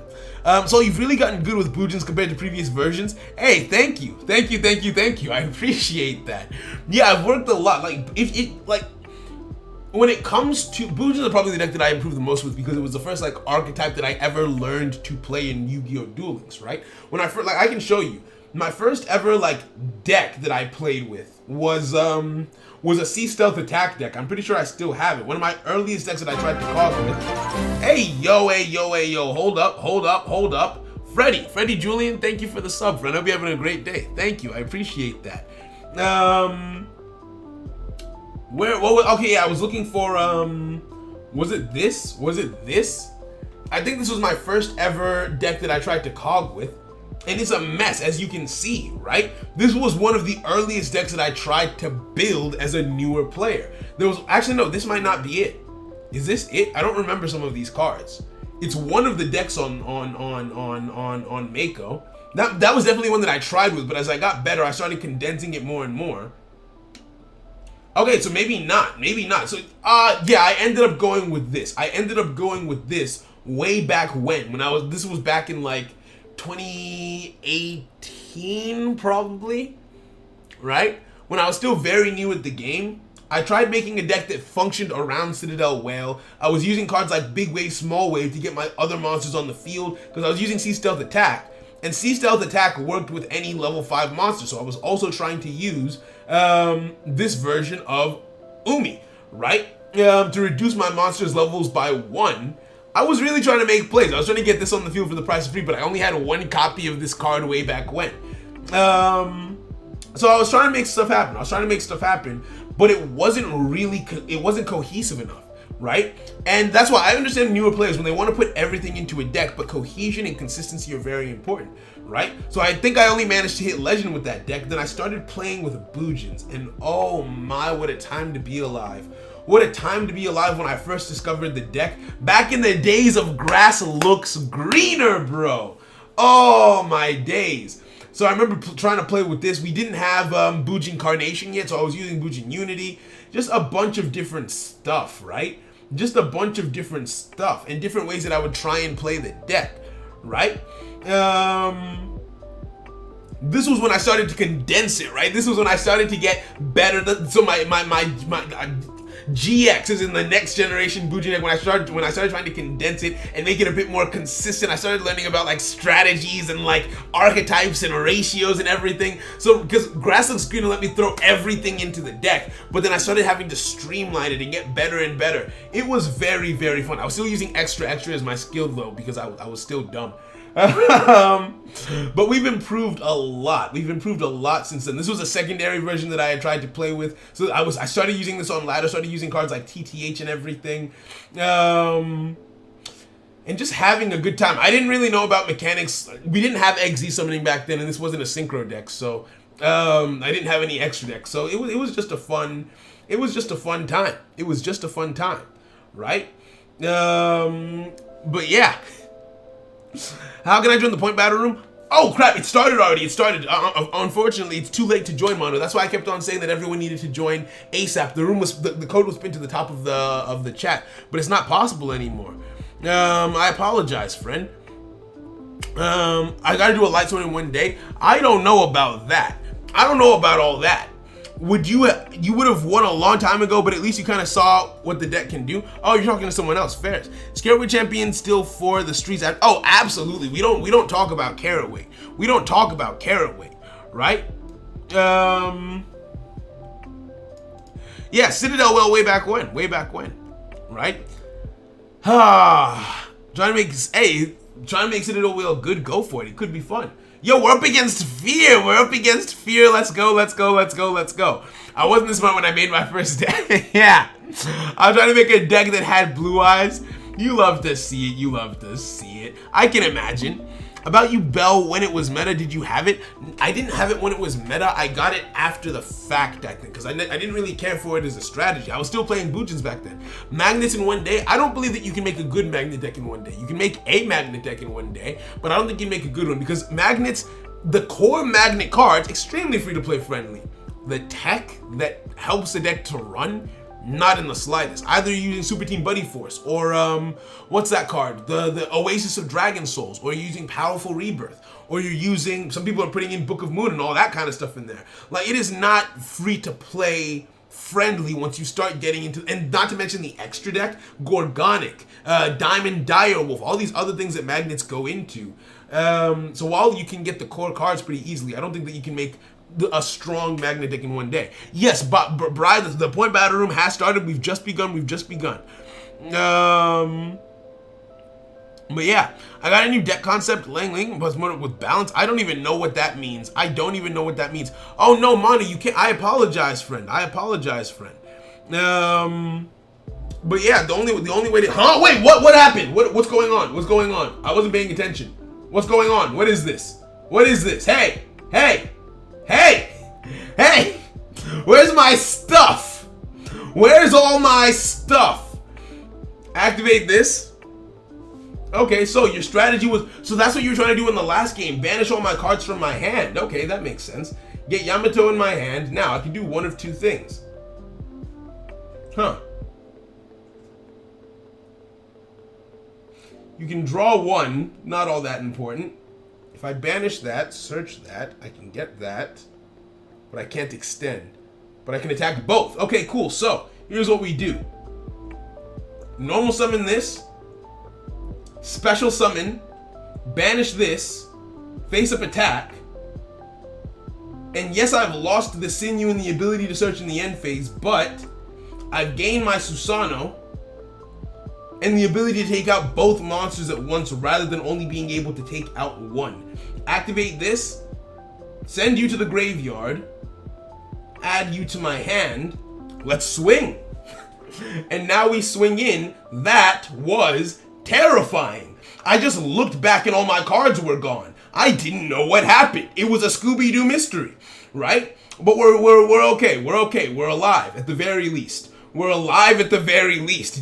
So you've really gotten good with Boojins compared to previous versions. Hey, thank you. I appreciate that. Yeah, I've worked a lot. When it comes to Boojins, are probably the deck that I improved the most with because it was the first archetype that I ever learned to play in Yu-Gi-Oh! Duel Links, right? When I first I can show you my first ever deck that I played with was a Sea Stealth Attack deck. I'm pretty sure I still have it. One of my earliest decks that I tried to cause with. Hey yo, hold up. Freddy Julian, thank you for the sub, friend. I hope you're having a great day. Thank you, I appreciate that. Okay, yeah, I was looking for, was it this? I think this was my first ever deck that I tried to cog with, and it's a mess, as you can see, right? This was one of the earliest decks that I tried to build as a newer player. Actually, no, this might not be it. Is this it? I don't remember some of these cards. It's one of the decks on Mako. That was definitely one that I tried with, but as I got better, I started condensing it more and more. Okay, so maybe not. So, yeah, I ended up going with this. Way back when this was back in 2018, probably, right? When I was still very new at the game. I tried making a deck that functioned around Citadel Whale. I was using cards like Big Wave, Small Wave to get my other monsters on the field because I was using Sea Stealth Attack. And Sea Stealth Attack worked with any level 5 monster, so I was also trying to use this version of Umi, right? To reduce my monster's levels by 1. I was really trying to make plays. I was trying to get this on the field for the price of free, but I only had 1 copy of this card way back when. So I was trying to make stuff happen. But it wasn't cohesive enough, right? And that's why I understand newer players when they want to put everything into a deck, but cohesion and consistency are very important, right? So I think I only managed to hit Legend with that deck. Then I started playing with Boojins, and oh my, what a time to be alive. What a time to be alive when I first discovered the deck. Back in the days of Grass Looks Greener, bro. Oh my days. So I remember trying to play with this. We didn't have Boojin Carnation yet, so I was using Boojin Unity. Just a bunch of different stuff, right? Just a bunch of different stuff and different ways that I would try and play the deck, right? This was when I started to condense it, right? This was when I started to get better. So my GX is in the next generation Boojin deck. When I started trying to condense it and make it a bit more consistent, I started learning about strategies and archetypes and ratios and everything. So because Grass Looks Green let me throw everything into the deck, but then I started having to streamline it and get better and better. It was very, very fun. I was still using extra as my skill though because I was still dumb. But we've improved a lot. Since then. This was a secondary version that I had tried to play with. So I started using this on ladder, started using cards like TTH and everything. And just having a good time. I didn't really know about mechanics. We didn't have XZ summoning back then, and this wasn't a synchro deck, so I didn't have any extra decks. So it was just a fun time. Right? But yeah. How can I join the point battle room? Oh crap, it started already. Unfortunately, it's too late to join, Mono. That's why I kept on saying that everyone needed to join ASAP. The code was pinned to the top of the chat, but it's not possible anymore. I apologize, friend. I gotta do a light sword in 1 day. I don't know about that. I don't know about all that. You would have won a long time ago, but at least you kind of saw what the deck can do. Oh, you're talking to someone else. Ferris. Scareaway champion still for the streets. Oh, absolutely. We don't talk about Caraway. We don't talk about Caraway, right? Yeah, Citadel Well way back when, right? Trying to make Citadel Well good. Go for it. It could be fun. Yo, we're up against Fear. Let's go. I wasn't this smart when I made my first deck. Yeah. I was trying to make a deck that had blue eyes. You love to see it. I can imagine. About you, Bell, when it was meta, did you have it? I didn't have it when it was meta. I got it after the fact, I think, because I didn't really care for it as a strategy. I was still playing Boojins back then. Magnets in one day, I don't believe that you can make a good magnet deck in one day. You can make a magnet deck in one day, but I don't think you can make a good one because magnets, the core magnet cards, extremely free to play friendly. The tech that helps the deck to run, not in the slightest. Either you're using Super Team Buddy Force or what's that card? The Oasis of Dragon Souls, or you're using Powerful Rebirth, or you're using, some people are putting in Book of Moon and all that kind of stuff in there. Like, it is not free to play friendly once you start getting into, and not to mention the extra deck, Gorgonic, Diamond Direwolf, all these other things that magnets go into. So while you can get the core cards pretty easily, I don't think that you can make a strong magnet deck in one day. Yes, but Brian, the point battle room has started. We've just begun. But yeah, I got a new deck concept, Lang Ling, but more with balance. I don't even know what that means. Oh no, Monty, you can't. I apologize, friend. But yeah, the only way to. Huh? Wait, what happened? What's going on? I wasn't paying attention. What's going on? What is this? Hey! Where's my stuff? Where's all my stuff? Activate this. Okay, so your strategy was, so that's what you were trying to do in the last game. Banish all my cards from my hand. Okay, that makes sense. Get Yamato in my hand. Now I can do one of two things. Huh. You can draw one, not all that important. If I banish that, search that, I can get that, but I can't extend. But I can attack both. Okay, cool. So, here's what we do. Normal summon this, special summon, banish this, face up attack, and yes, I've lost the sinew and the ability to search in the end phase, but I've gained my Susano, and the ability to take out both monsters at once rather than only being able to take out one. Activate this, send you to the graveyard, add you to my hand, let's swing. And now we swing in. That was terrifying. I just looked back and all my cards were gone. I didn't know what happened. It was a Scooby-Doo mystery, right? But we're okay. We're alive at the very least.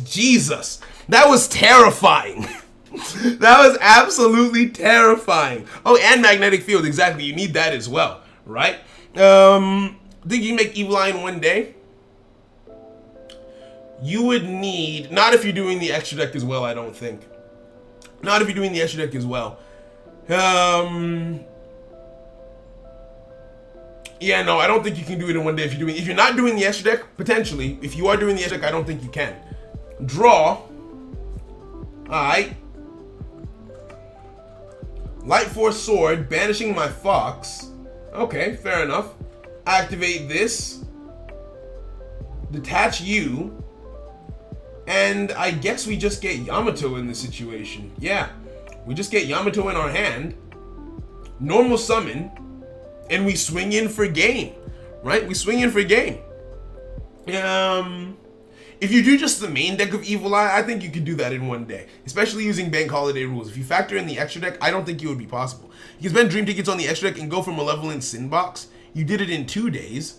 Jesus. That was terrifying. That was absolutely terrifying. Oh, and magnetic field, exactly. You need that as well, right? Think you can make Evil Eye in one day? You would need, not if you're doing the extra deck as well, I don't think. Not if you're doing the extra deck as well. Yeah, no, I don't think you can do it in one day if you're not doing the extra deck, potentially. If you are doing the extra deck, I don't think you can. Draw. Alright. Light Force Sword, banishing my Fox. Okay, fair enough. Activate this. Detach you. And I guess we just get Yamato in this situation. Yeah, we just get Yamato in our hand. Normal summon. And we swing in for game. Right? We swing in for game. If you do just the main deck of Evil Eye, I think you could do that in one day. Especially using Bank Holiday rules. If you factor in the extra deck, I don't think it would be possible. You can spend Dream Tickets on the extra deck and go for Malevolent Sin Box. You did it in 2 days.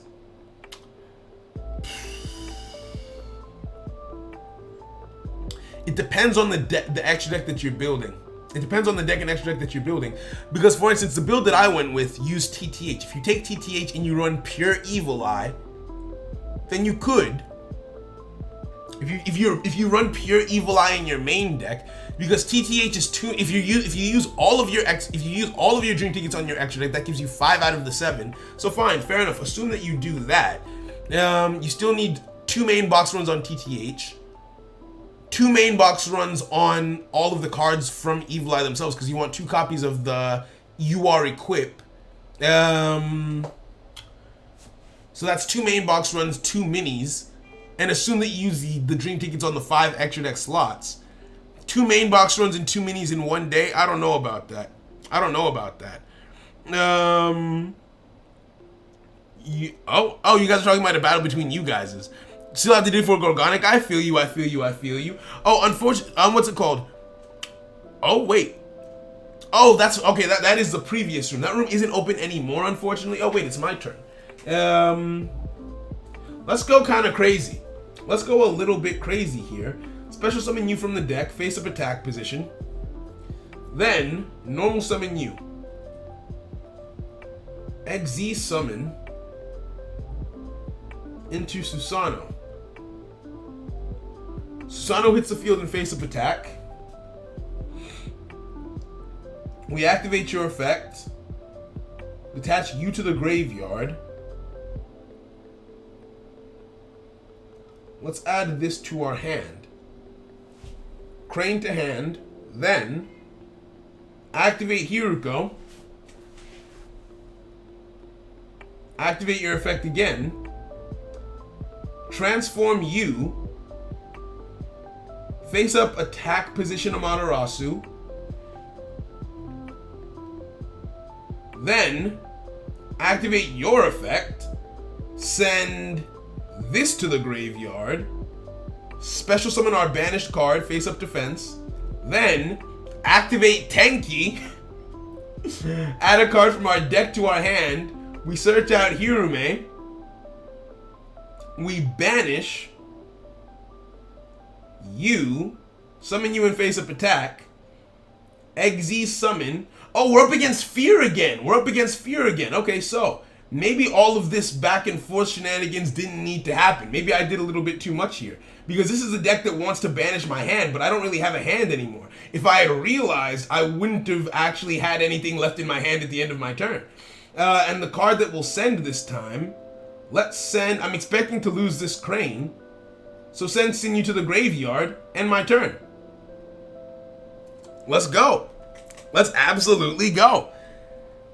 It depends on the extra deck that you're building. It depends on the deck and extra deck that you're building. Because, for instance, the build that I went with used TTH. If you take TTH and you run pure Evil Eye, then you could. If you run pure Evil Eye in your main deck, because TTH is 2. If you use all of your Dream Tickets on your extra deck, that gives you 5 out of the 7. So fine, fair enough. Assume that you do that. You still need 2 main box runs on TTH. 2 main box runs on all of the cards from Evil Eye themselves, because you want 2 copies of the UR Equip. So that's 2 main box runs, 2 minis, and assume that you use the Dream Tickets on the 5 extra deck slots. 2 main box runs and 2 minis in one day? I don't know about that. You guys are talking about a battle between you guys. Still have to do it for Gorgonic. I feel you. Oh, unfortunately, what's it called? Oh, wait. Oh, that's okay. That is the previous room. That room isn't open anymore, unfortunately. Oh wait, it's my turn. Let's go kind of crazy. Let's go a little bit crazy here. Special summon you from the deck, face up attack position. Then normal summon you. XZ summon into Susano. Susano hits the field in face up attack. We activate your effect. Detach you to the graveyard. Let's add this to our hand. Crane to hand. Then activate Hiruko. Activate your effect again. Transform you. Face up attack position Amaterasu. Then activate your effect. Send this to the graveyard. Special summon our banished card, face up defense. Then activate Tenki. Add a card from our deck to our hand. We search out Hirume. We banish you. Summon you in face up attack. XZ summon. Oh, we're up against Fear again. We're up against Fear again. Okay, so maybe all of this back and forth shenanigans didn't need to happen. Maybe I did a little bit too much here. Because this is a deck that wants to banish my hand, but I don't really have a hand anymore. If I had realized, I wouldn't have actually had anything left in my hand at the end of my turn. And the card that we'll send this time, let's send, I'm expecting to lose this Crane. So send you to the graveyard, and my turn. Let's go. Let's absolutely go.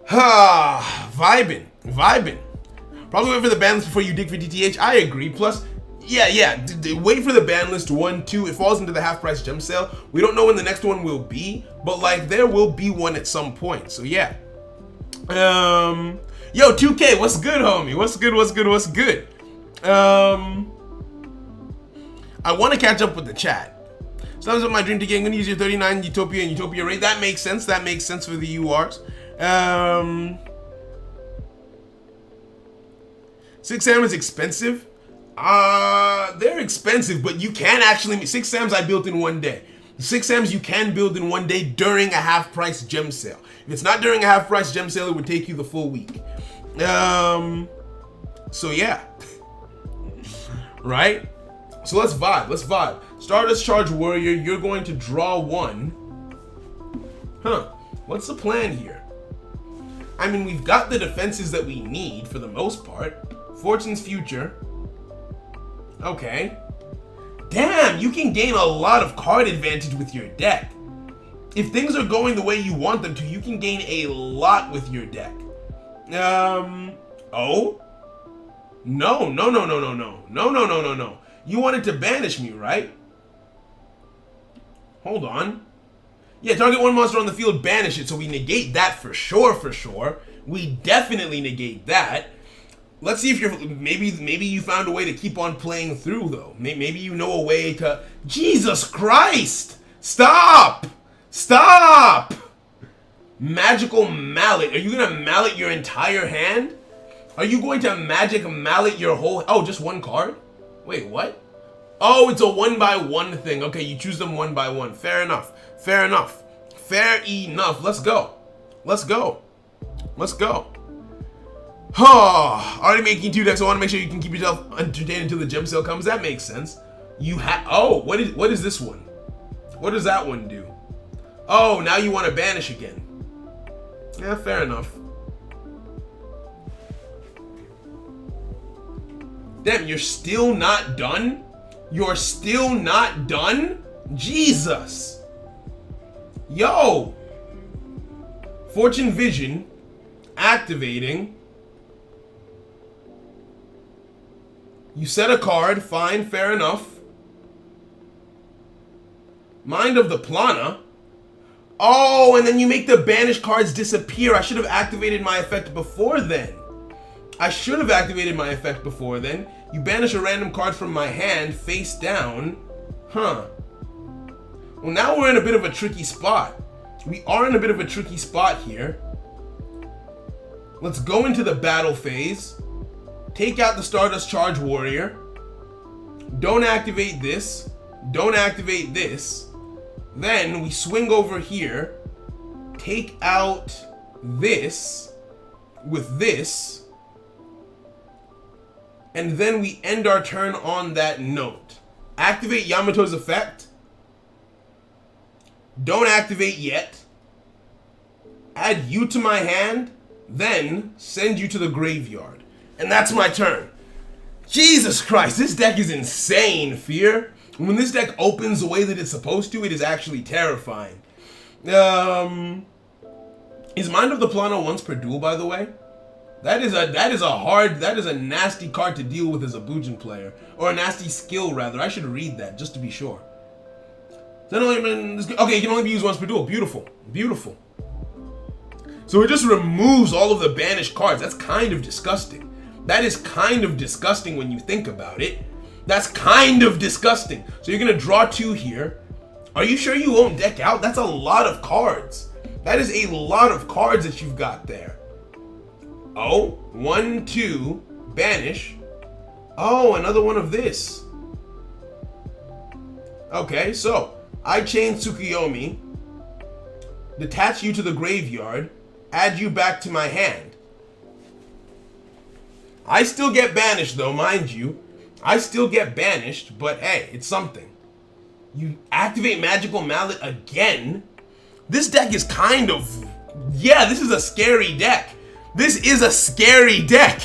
Vibin. Probably wait for the ban list before you dig for DTH. I agree. Plus, yeah. Wait for the ban list 1, 2. It falls into the half price gem sale. We don't know when the next one will be, but like there will be one at some point. So yeah. Yo, 2K, what's good, homie? What's good? I want to catch up with the chat. Sometimes with my dream to get, I'm going to use your 39 Utopia and Utopia rate. That makes sense. That makes sense for the URs. 6 Sam is expensive. They're expensive, but you can actually, 6 Sams I built in one day. 6 Sams you can build in one day during a half price gem sale. If it's not during a half price gem sale, it would take you the full week. So yeah. Right? So let's vibe. Stardust Charge Warrior, you're going to draw 1. What's the plan here? I mean, we've got the defenses that we need for the most part. Fortune's Future. Okay. Damn, you can gain a lot of card advantage with your deck. If things are going the way you want them to, you can gain a lot with your deck. Oh? No. You wanted to banish me, right? Hold on. Yeah, target one monster on the field, banish it, so we negate that for sure. We definitely negate that. Let's see if you're, maybe you found a way to keep on playing through, though. Maybe you know a way to, Jesus Christ! Stop! Magical Mallet. Are you gonna mallet your entire hand? Are you going to magic mallet your whole, oh, just one card? Wait, what? Oh, it's a 1x1 thing. Okay, you choose them 1 by 1. Fair enough. Let's go. Already making 2 decks. I want to make sure you can keep yourself entertained until the gem sale comes. That makes sense. You have, oh, what is this one? What does that one do? Oh, now you want to banish again. Yeah, fair enough. Damn, you're still not done? Jesus. Yo. Fortune Vision. Activating. You set a card. Fine, fair enough. Mind of the Plana. Oh, and then you make the banished cards disappear. I should have activated my effect before then. You banish a random card from my hand, face down. Well, now we're in a bit of a tricky spot. We are in a bit of a tricky spot here. Let's go into the battle phase. Take out the Stardust Charge Warrior. Don't activate this. Don't activate this. Then we swing over here. Take out this with this. And then we end our turn on that note. Activate Yamato's effect. Don't activate yet. Add you to my hand. Then send you to the graveyard. And that's my turn. Jesus Christ, this deck is insane, Fear. When this deck opens the way that it's supposed to, it is actually terrifying. Is Mind of the Plana once per duel, by the way? That is a nasty card to deal with as a Bujin player. Or a nasty skill, rather. I should read that, just to be sure. Okay, it can only be used once per duel. Beautiful. Beautiful. So it just removes all of the banished cards. That's kind of disgusting. That is kind of disgusting when you think about it. That's kind of disgusting. So you're going to draw 2 here. Are you sure you won't deck out? That's a lot of cards. That is a lot of cards that you've got there. Oh, 1, 2, banish. Oh, another one of this. Okay, so I chain Tsukuyomi, detach you to the graveyard, add you back to my hand. I still get banished though, mind you. I still get banished, but hey, it's something. You activate Magical Mallet again? This deck is kind of... Yeah, this is a scary deck. This is a scary deck.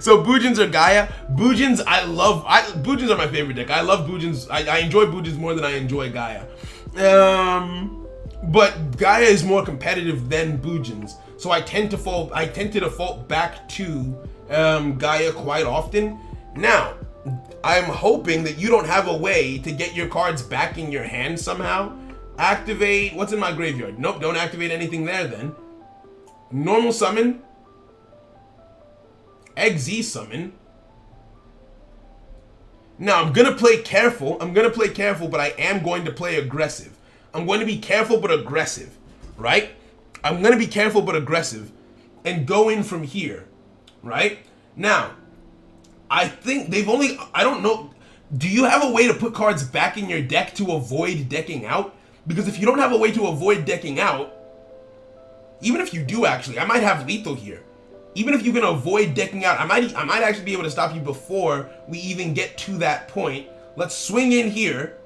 So Bujins are Gaia. Bujins Bujins are my favorite deck. I love Bujins. I enjoy Bujins more than I enjoy Gaia. But Gaia is more competitive than Bujins. So I tend to default back to Gaia quite often. Now, I'm hoping that you don't have a way to get your cards back in your hand somehow. Activate, what's in my graveyard? Nope, don't activate anything there then. Normal summon. XZ summon. Now, I'm going to play careful. But I am going to play aggressive. I'm going to be careful but aggressive, right? I'm going to be careful but aggressive and go in from here, right? Now, I think I don't know. Do you have a way to put cards back in your deck to avoid decking out? Because if you don't have a way to avoid decking out, even if you do actually, I might have lethal here. Even if you can avoid decking out, I might actually be able to stop you before we even get to that point. Let's swing in here.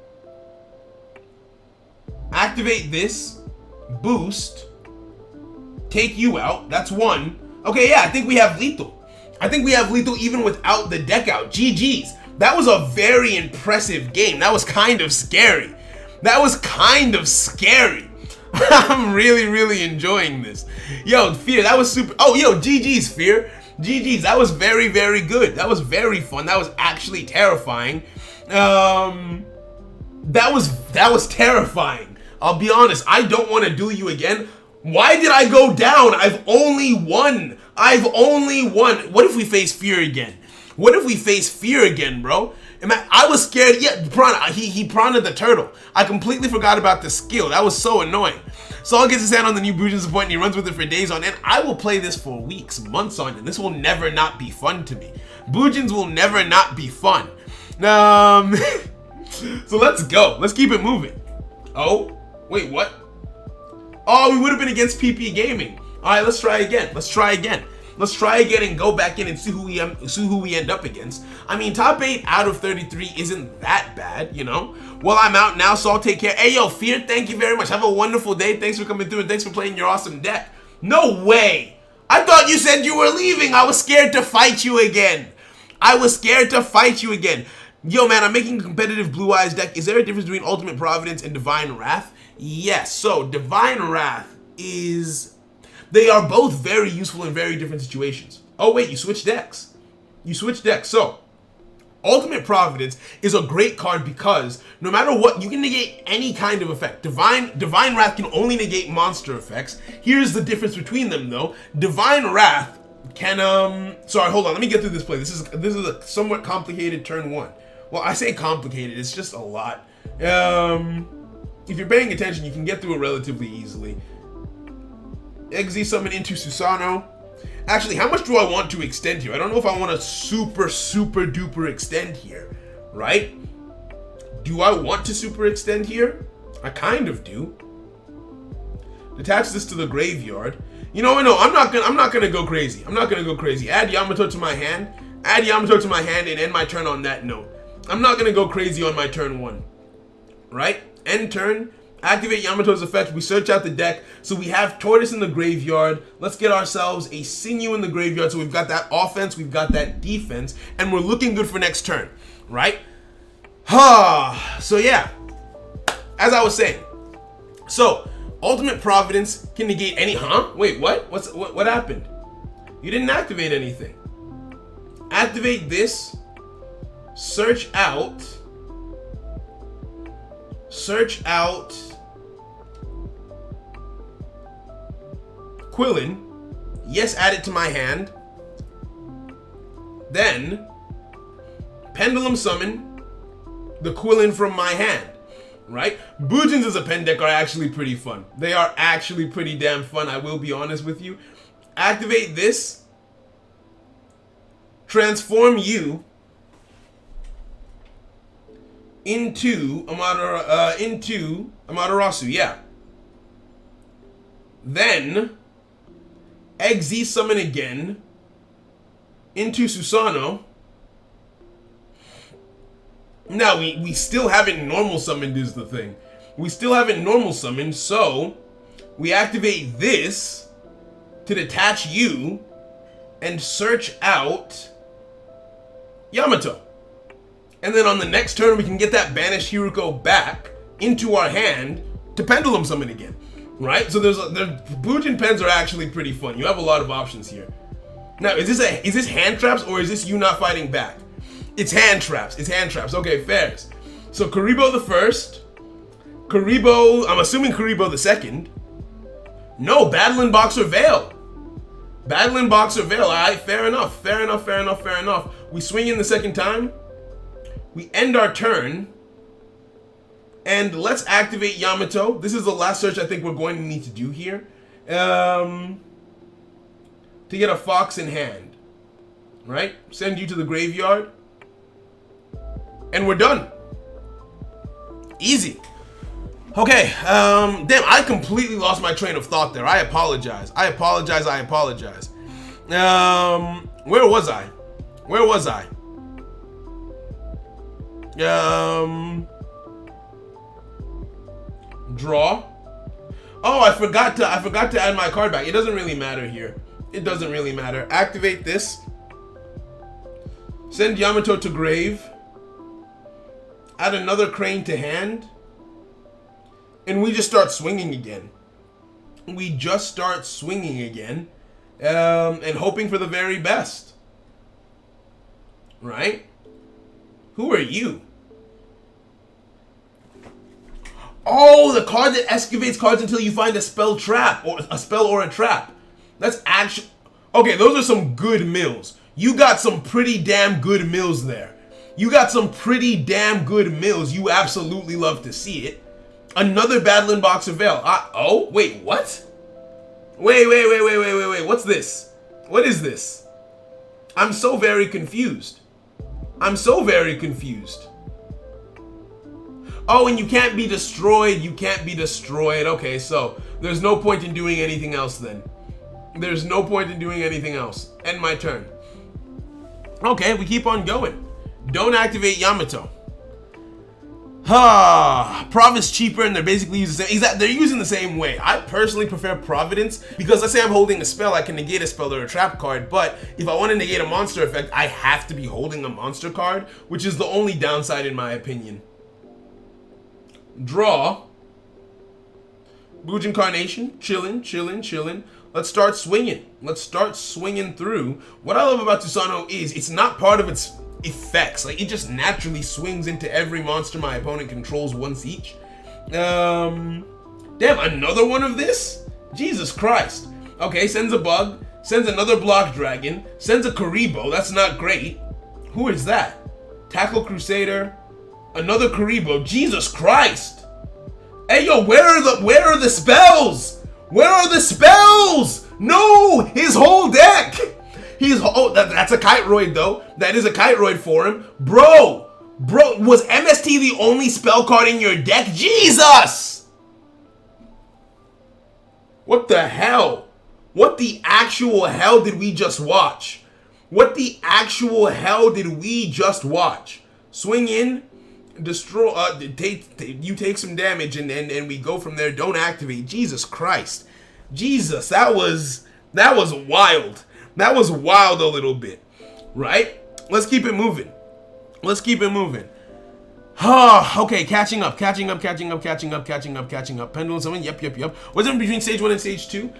Activate this. Boost. Take you out. That's 1. Okay, yeah, I think we have lethal. I think we have lethal even without the deck out. GG's. That was a very impressive game. That was kind of scary. I'm really, really enjoying this. Yo, Fear, that was super. Oh, yo, GG's, Fear. GG's, that was very, very good. That was very fun. That was actually terrifying. That was terrifying. I'll be honest, I don't want to duel you again. Why did I go down? I've only won. What if we face Fear again? Bro? I was scared. Yeah, Piranha. He Piranha the turtle. I completely forgot about the skill. That was so annoying. Saul gets his hand on the new Bujin's point and he runs with it for days on end. I will play this for weeks, months on end. This will never not be fun to me. Bujins will never not be fun. So let's go. Let's keep it moving. Oh, wait, what? Oh, we would have been against PP Gaming. All right, let's try again. Let's try again and go back in and see who we end up against. I mean, top 8 out of 33 isn't that bad, you know? Well, I'm out now, so I'll take care. Hey, yo, Fear, thank you very much. Have a wonderful day. Thanks for coming through and thanks for playing your awesome deck. No way. I thought you said you were leaving. I was scared to fight you again. Yo, man, I'm making a competitive Blue Eyes deck. Is there a difference between Ultimate Providence and Divine Wrath? Yes. So, Divine Wrath is... They are both very useful in very different situations. Oh, wait, you switched decks. So, Ultimate Providence is a great card because no matter what, you can negate any kind of effect. Divine Wrath can only negate monster effects. Here's the difference between them, though. Divine Wrath can, Sorry, hold on. Let me get through this play. This is a somewhat complicated turn 1. Well, I say complicated. It's just a lot. if you're paying attention, you can get through it relatively easily. Exi summon into Susano. Actually, how much do I want to extend here? I don't know if I want to super duper extend here, right? Do I want to super extend here? I kind of do. Detach this to the graveyard. You know, no, I'm not gonna go crazy. I'm not gonna go crazy. Add Yamato to my hand. Add Yamato to my hand and end my turn on that note. I'm not gonna go crazy on my turn 1. Right? End turn. Activate Yamato's effect. We search out the deck. So we have Tortoise in the graveyard. Let's get ourselves a Sinew in the graveyard. So we've got that offense, we've got that defense, and we're looking good for next turn. Right? So yeah. As I was saying. So, Ultimate Providence can negate any... Wait, what? What happened? You didn't activate anything. Activate this. Search out... Quillin. Yes, add it to my hand. Then Pendulum summon the Quillin from my hand. Right? Bujins as a pen deck are actually pretty fun. They are actually pretty damn fun, I will be honest with you. Activate this. Transform you into Amaterasu, yeah. Then Exi summon again into Susano. Now we still haven't normal summoned is the thing. We still haven't normal summoned, so we activate this to detach you and search out Yamato. And then on the next turn, we can get that banished Hiruko back into our hand to Pendulum summon again, right? So the Bujin pens are actually pretty fun. You have a lot of options here. Now, is this hand traps or is this you not fighting back? It's hand traps. It's hand traps. Okay, fairs. So Kuribo the first, Kuribo. I'm assuming Kuribo the second. No, Battle in Boxer Veil. Battle in Boxer Veil. All right, fair enough. Fair enough. Fair enough. Fair enough. We swing in the second time. We end our turn, and let's activate Yamato. This is the last search I think we're going to need to do here. To get a Fox in hand. Right? Send you to the graveyard. And we're done. Easy. Okay, damn, I completely lost my train of thought there. I apologize. Where was I? Draw. Oh, I forgot to add my card back. It doesn't really matter here. It doesn't really matter. Activate this. Send Yamato to grave. Add another Crane to hand. And we just start swinging again. And hoping for the very best. Right? Who are you? Oh, the card that excavates cards until you find a spell trap or a spell or a trap. That's actually... Okay, those are some good mills. You got some pretty damn good mills there. You absolutely love to see it. Another Battle in Boxer Veil. Oh, wait, what? Wait. What's this? What is this? I'm so very confused. Oh, and you can't be destroyed. Okay, so there's no point in doing anything else then. End my turn. Okay, we keep on going. Don't activate Yamato. Providence cheaper, and they're basically using the same. They're using the same way. I personally prefer Providence because let's say I'm holding a spell, I can negate a spell or a trap card. But if I want to negate a monster effect, I have to be holding a monster card, which is the only downside in my opinion. Draw. Bujin Carnation, chillin'. Let's start swinging through. What I love about Susano is it's not part of its effects. Like, it just naturally swings into every monster my opponent controls once each. Damn, another one of this? Jesus Christ. Okay, sends a bug, sends another block dragon, sends a Kuribo. That's not great. Who is that? Tackle Crusader, another Kuribo. Jesus Christ. Hey, yo, where are the spells? Where are the spells? No, his whole deck. That's a Kiteroid though. That is a Kiteroid for him. Bro, was MST the only spell card in your deck? Jesus! What the hell? What the actual hell did we just watch? What the actual hell did we just watch? Swing in, destroy, you take some damage and we go from there. Don't activate. Jesus Christ. Jesus, that was wild. That was wild a little bit, right? Let's keep it moving. Okay, catching up. Pendulum summon, yep. What's in between stage 1 and stage 2?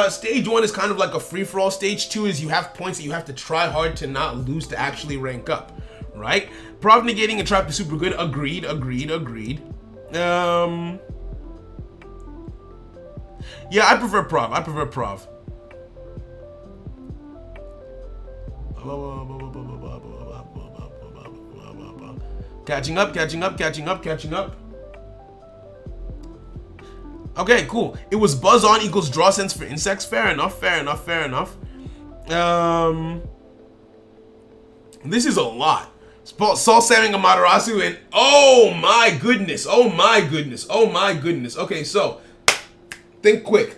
Stage 1 is kind of like a free-for-all. Stage 2 is you have points that you have to try hard to not lose to actually rank up, right? Prov negating and trap is super good. Agreed. Yeah, I prefer Prov. Catching up. Okay, cool. It was buzz on equals draw sense for insects. Fair enough. This is a lot. Saw Samming Amaterasu and oh my goodness. Okay, so think quick.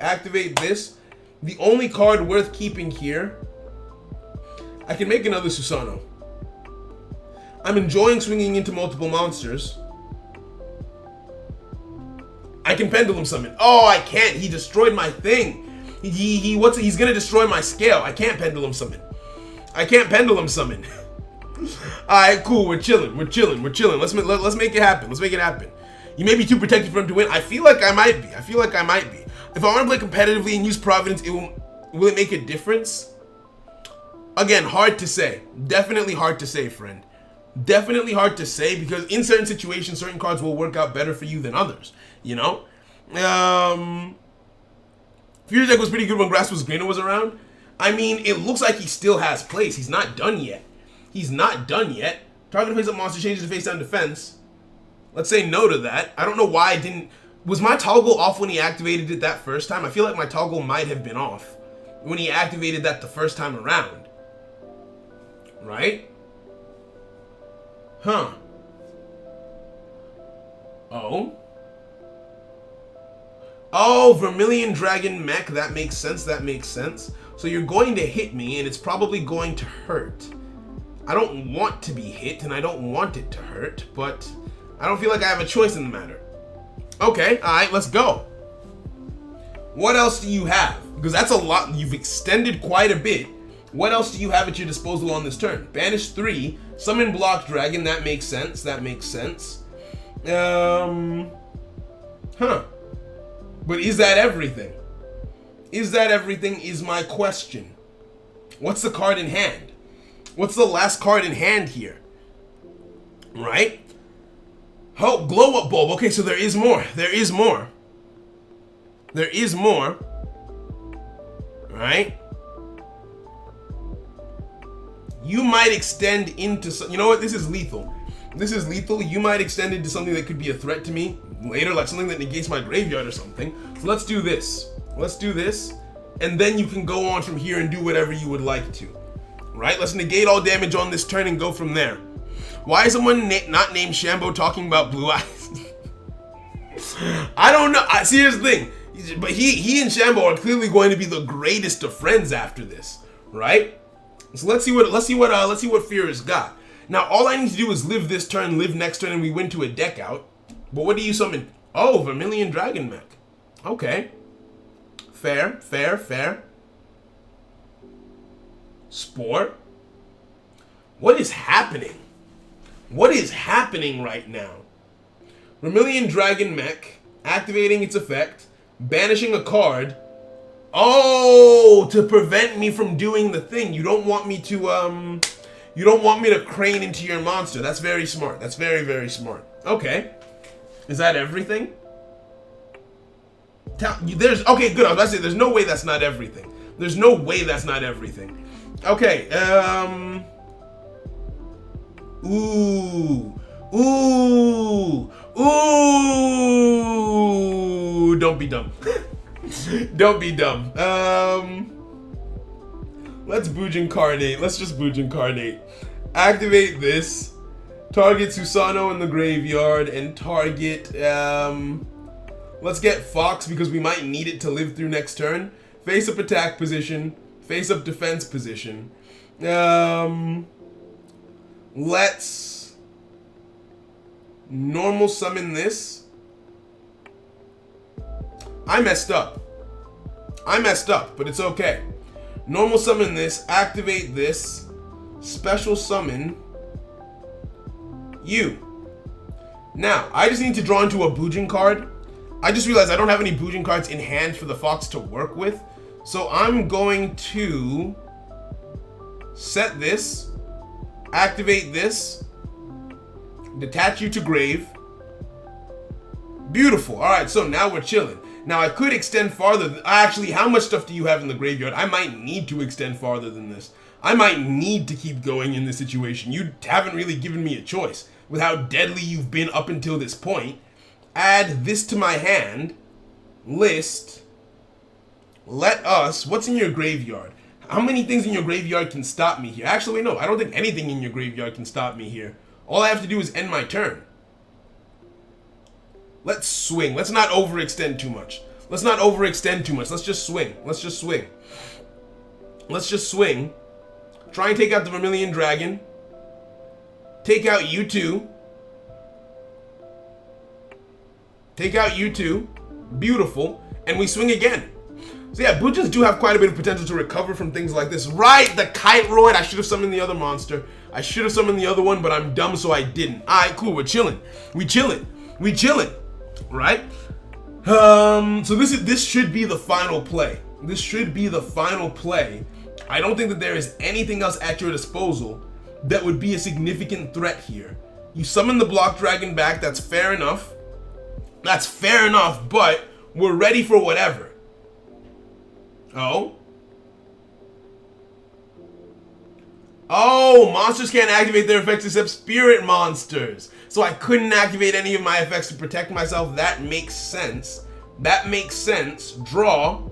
Activate this. The only card worth keeping here. I can make another Susano. I'm enjoying swinging into multiple monsters. I can Pendulum Summon. Oh, I can't. He destroyed my thing. He's gonna destroy my scale. I can't Pendulum Summon. Alright, cool. We're chilling. Let's make it happen. You may be too protected for him to win. I feel like I might be. If I want to play competitively and use Providence, will it make a difference? Again, hard to say. Definitely hard to say, friend. Definitely hard to say because in certain situations, certain cards will work out better for you than others. You know? Fury deck was pretty good when Graspus Greener was around. I mean, it looks like he still has place. He's not done yet. Target face up monster changes to face down defense. Let's say no to that. I don't know why I didn't. Was my toggle off when he activated it that first time? I feel like my toggle might have been off when he activated that the first time around. Right? Huh. Oh, Vermilion Dragon Mech. That makes sense. So you're going to hit me, and it's probably going to hurt. I don't want to be hit, and I don't want it to hurt, but I don't feel like I have a choice in the matter. Okay, alright, let's go. What else do you have? Because that's a lot. You've extended quite a bit. What else do you have at your disposal on this turn? Banish 3, summon Block Dragon. That makes sense. But is that everything? Is my question. What's the card in hand? What's the last card in hand here? Right? Oh, Glow Up Bulb. Okay, so there is more. Right? You might extend into... You know what? This is lethal. You might extend into something that could be a threat to me later, like something that negates my graveyard or something. So let's do this. And then you can go on from here and do whatever you would like to. Right? Let's negate all damage on this turn and go from there. Why is someone not named Shambo talking about Blue Eyes? I don't know. See, here's the thing. But he and Shambo are clearly going to be the greatest of friends after this, right? So let's see what Fear has got. Now all I need to do is live this turn, live next turn, and we win to a deck out. But what do you summon? Oh, Vermilion Dragon Mech. Okay. Fair. Spore. What is happening? What is happening right now? Vermilion Dragon Mech, activating its effect, banishing a card. Oh, to prevent me from doing the thing. You don't want me to crane into your monster. That's very smart. That's very, very smart. Okay. Is that everything? Okay, good. I was about to say, there's no way that's not everything. Okay, Ooh. Ooh. Don't be dumb. Don't be dumb. Let's Bujincarnate. Let's just Bujincarnate. Activate this. Target Susano in the graveyard and target, let's get Fox because we might need it to live through next turn. Face up attack position. Face up defense position. Let's normal summon this. I messed up, but it's okay. Normal summon this, activate this, special summon you. Now, I just need to draw into a Bujin card. I just realized I don't have any Bujin cards in hand for the Fox to work with. So I'm going to set this, activate this, detach you to grave. Beautiful. All right, so now we're chilling. Now I could extend farther. Actually, how much stuff do you have in the graveyard? I might need to extend farther than this. I might need to keep going in this situation. You haven't really given me a choice with how deadly you've been up until this point. Add this to my hand. List. Let us. What's in your graveyard? How many things in your graveyard can stop me here? Actually, no. I don't think anything in your graveyard can stop me here. All I have to do is end my turn. Let's swing. Let's not overextend too much. Let's not overextend too much. Let's just swing. Let's just swing. Let's just swing. Try and take out the Vermilion Dragon. Take out you two. Take out you two. Beautiful. And we swing again. So yeah, Bujins do have quite a bit of potential to recover from things like this. Right, the Kiteroid. I should have summoned the other monster. I should have summoned the other one, but I'm dumb, so I didn't. Alright, cool. We're chilling. We chilling. We chilling. Right? So this should be the final play. This should be the final play. I don't think that there is anything else at your disposal that would be a significant threat here. You summon the Block Dragon back. That's fair enough. That's fair enough, but we're ready for whatever. Oh? Oh, monsters can't activate their effects except spirit monsters. So I couldn't activate any of my effects to protect myself. That makes sense. That makes sense. Draw.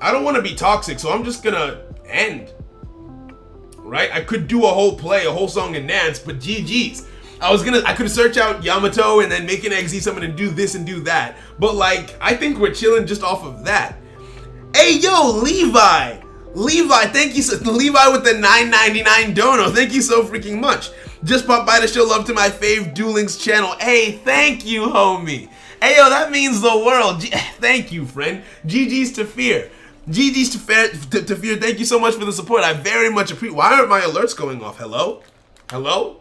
I don't want to be toxic, so I'm just gonna end. Right? I could do a whole play, a whole song and dance, but GG's. I could search out Yamato and then make an XZ summon and do this and do that. But like, I think we're chilling just off of that. Hey, yo, Levi! Levi, thank you so, Levi with the $9.99 dono. Thank you so freaking much. Just popped by to show love to my fave Duel Links channel. Hey, thank you, homie. Hey, yo, that means the world. Thank you, friend. GG's to Fear. GG's to Fear. Thank you so much for the support. I very much appreciate. Why aren't my alerts going off? Hello? Hello?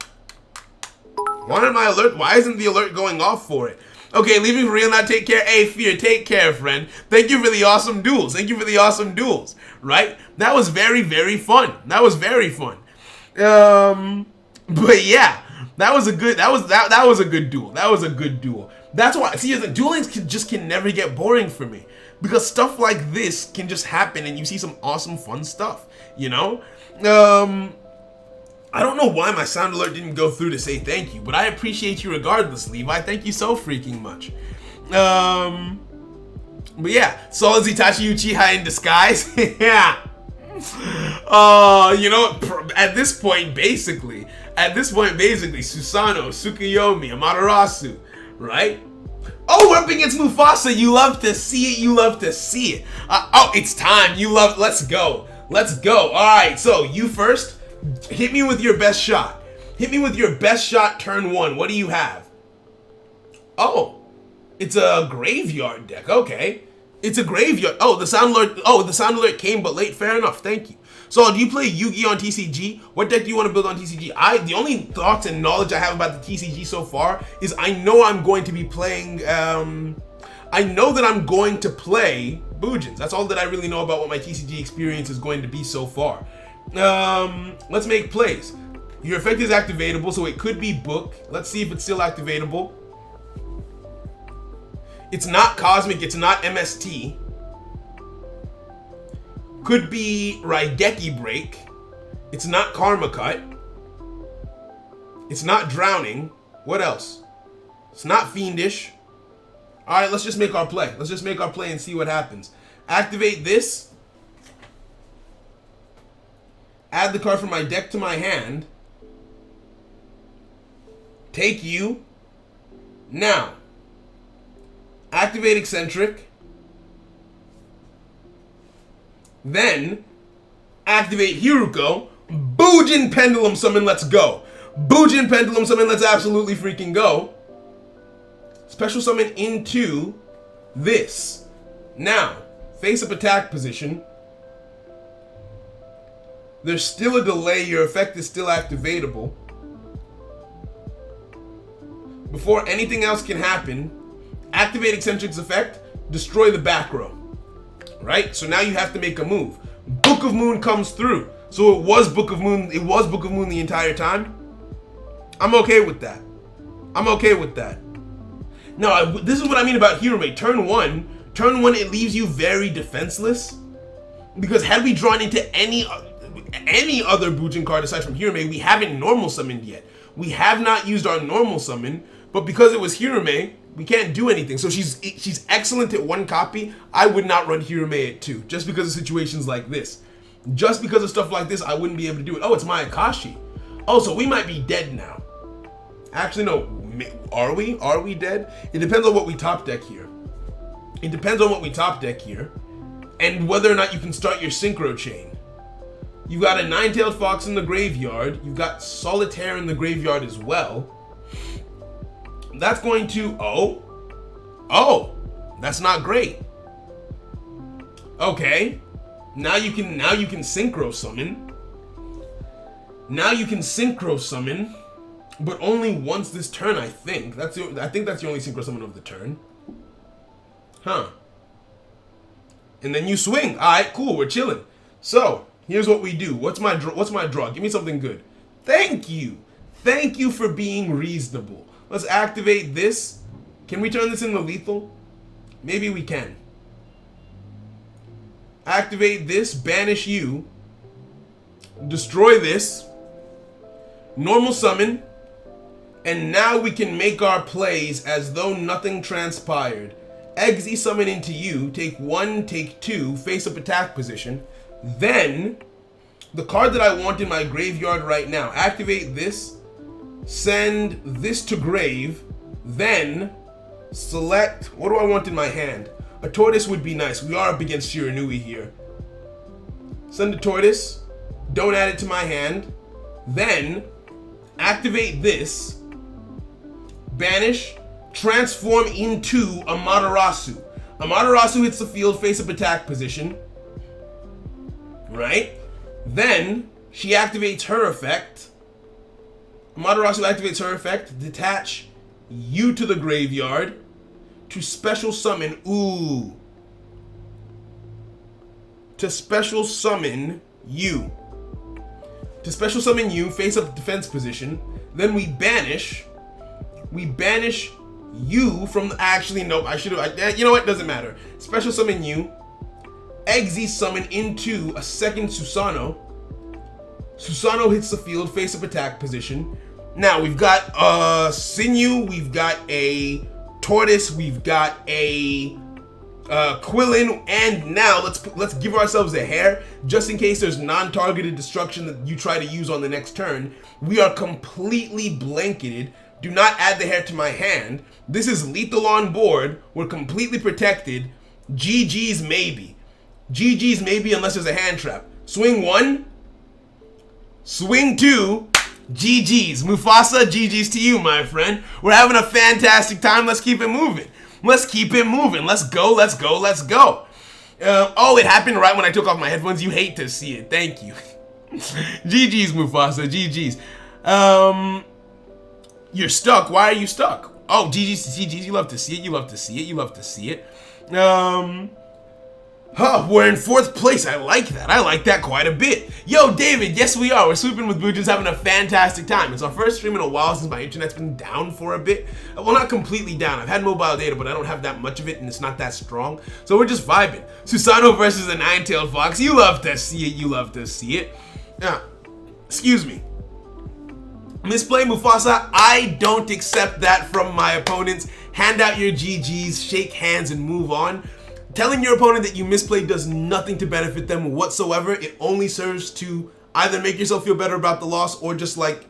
Why aren't my alert? Why isn't the alert going off for it? Okay, leaving for real now. Take care. Hey, Fear, take care, friend. Thank you for the awesome duels. Thank you for the awesome duels. Right? That was very, very fun. That was very fun. But yeah, that was a good. That was a good duel. That was a good duel. That's why. See, the dueling can never get boring for me because stuff like this can just happen and you see some awesome, fun stuff. You know. I don't know why my sound alert didn't go through to say thank you, but I appreciate you regardless, Levi. Thank you so freaking much. But yeah, Solid Itachi Uchiha in disguise. Yeah. You know, at this point, basically, Susanoo, Tsukuyomi, Amaterasu, right? Oh, we're up against Mufasa. You love to see it. You love to see it. Oh, it's time. Let's go. Let's go. All right, so you first. Hit me with your best shot. Hit me with your best shot turn one. What do you have? Oh, it's a graveyard deck. Okay. It's a graveyard. Oh, the sound alert came but late. Fair enough. Thank you. So, do you play Yu-Gi-Oh on TCG? What deck do you want to build on TCG? The only thoughts and knowledge I have about the TCG so far is I know I'm going to be playing I know that I'm going to play Bujins. That's all that I really know about what my TCG experience is going to be so far. Let's make plays. Your effect is activatable, so it could be Book. Let's see if it's still activatable. It's not Cosmic, it's not MST. Could be Raigeki Break. It's not Karma Cut. It's not drowning. What else? It's not fiendish. All right, let's just make our play. Let's just make our play and see what happens. Activate this. Add the card from my deck to my hand. Take you. Now, activate Eccentric. Then, activate Hiruko. Boojin Pendulum Summon, let's go. Boojin Pendulum Summon, let's absolutely freaking go. Special summon into this. Now, face-up attack position. There's still a delay. Your effect is still activatable. Before anything else can happen, activate Eccentric's effect, destroy the back row. Right? So now you have to make a move. Book of Moon comes through. So it was Book of Moon. It was Book of Moon the entire time. I'm okay with that. I'm okay with that. Now, this is what I mean about Hirame. Turn one, it leaves you very defenseless. Because had we drawn into any other Boojin card aside from Hirame, we haven't normal summoned yet. We have not used our normal summon, but because it was Hirame, we can't do anything. So she's excellent at 1 copy. I would not run Hirame at 2, just because of situations like this. Just because of stuff like this, I wouldn't be able to do it. Oh, it's my Akashi. Oh, so we might be dead now. Actually, no. Are we? Are we dead? It depends on what we top deck here. It depends on what we top deck here, and whether or not you can start your Synchro Chain. You've got a 9-tailed fox in the graveyard. You've got Solitaire in the graveyard as well. That's going to... Oh! That's not great. Okay. Now you can Synchro Summon. Now you can Synchro Summon, but only once this turn, I think. I think that's the only Synchro Summon of the turn. Huh. And then you swing. Alright, cool, we're chilling. So, here's what we do. What's my draw? Give me something good. Thank you. Thank you for being reasonable. Let's activate this. Can we turn this into lethal? Maybe we can. Activate this, banish you. Destroy this. Normal summon. And now we can make our plays as though nothing transpired. Exe summon into you. Take 1, take 2. Face up attack position. Then, the card that I want in my graveyard right now. Activate this. Send this to grave. Then, select... What do I want in my hand? A tortoise would be nice. We are up against Shiranui here. Send a tortoise. Don't add it to my hand. Then, activate this. Banish. Transform into Amaterasu. Amaterasu hits the field, face-up attack position. Right? Then, she activates her effect. Amaterasu activates her effect. Detach you to the graveyard. To special summon, to special summon you. To special summon you, face up defense position. Then we banish you from the, actually, nope, I should have, you know what, doesn't matter. Special summon you, Exe summon into a second Susano. Susano hits the field, face up attack position. Now we've got Sinew, we've got a Tortoise, we've got a Quillin, and now let's give ourselves a hair, just in case there's non-targeted destruction that you try to use on the next turn. We are completely blanketed. Do not add the hair to my hand. This is lethal on board. We're completely protected. GG's maybe. GG's maybe unless there's a hand trap. Swing 1. Swing 2. GG's. Mufasa, GG's to you, my friend. We're having a fantastic time. Let's keep it moving. Let's keep it moving. Let's go, let's go, let's go. Oh, it happened right when I took off my headphones. You hate to see it. Thank you. GG's, Mufasa. GG's. You're stuck. Why are you stuck? Oh, GG's. You love to see it. You love to see it. You love to see it. We're in 4th place. I like that. I like that quite a bit. Yo, David, yes we are. We're swooping with Boojins, having a fantastic time. It's our first stream in a while since my internet's been down for a bit. Well, not completely down. I've had mobile data, but I don't have that much of it, and it's not that strong. So we're just vibing. Susano versus a 9-tailed fox. You love to see it. You love to see it. Excuse me. Misplay Mufasa, I don't accept that from my opponents. Hand out your GGs, shake hands, and move on. Telling your opponent that you misplayed does nothing to benefit them whatsoever. It only serves to either make yourself feel better about the loss or just like,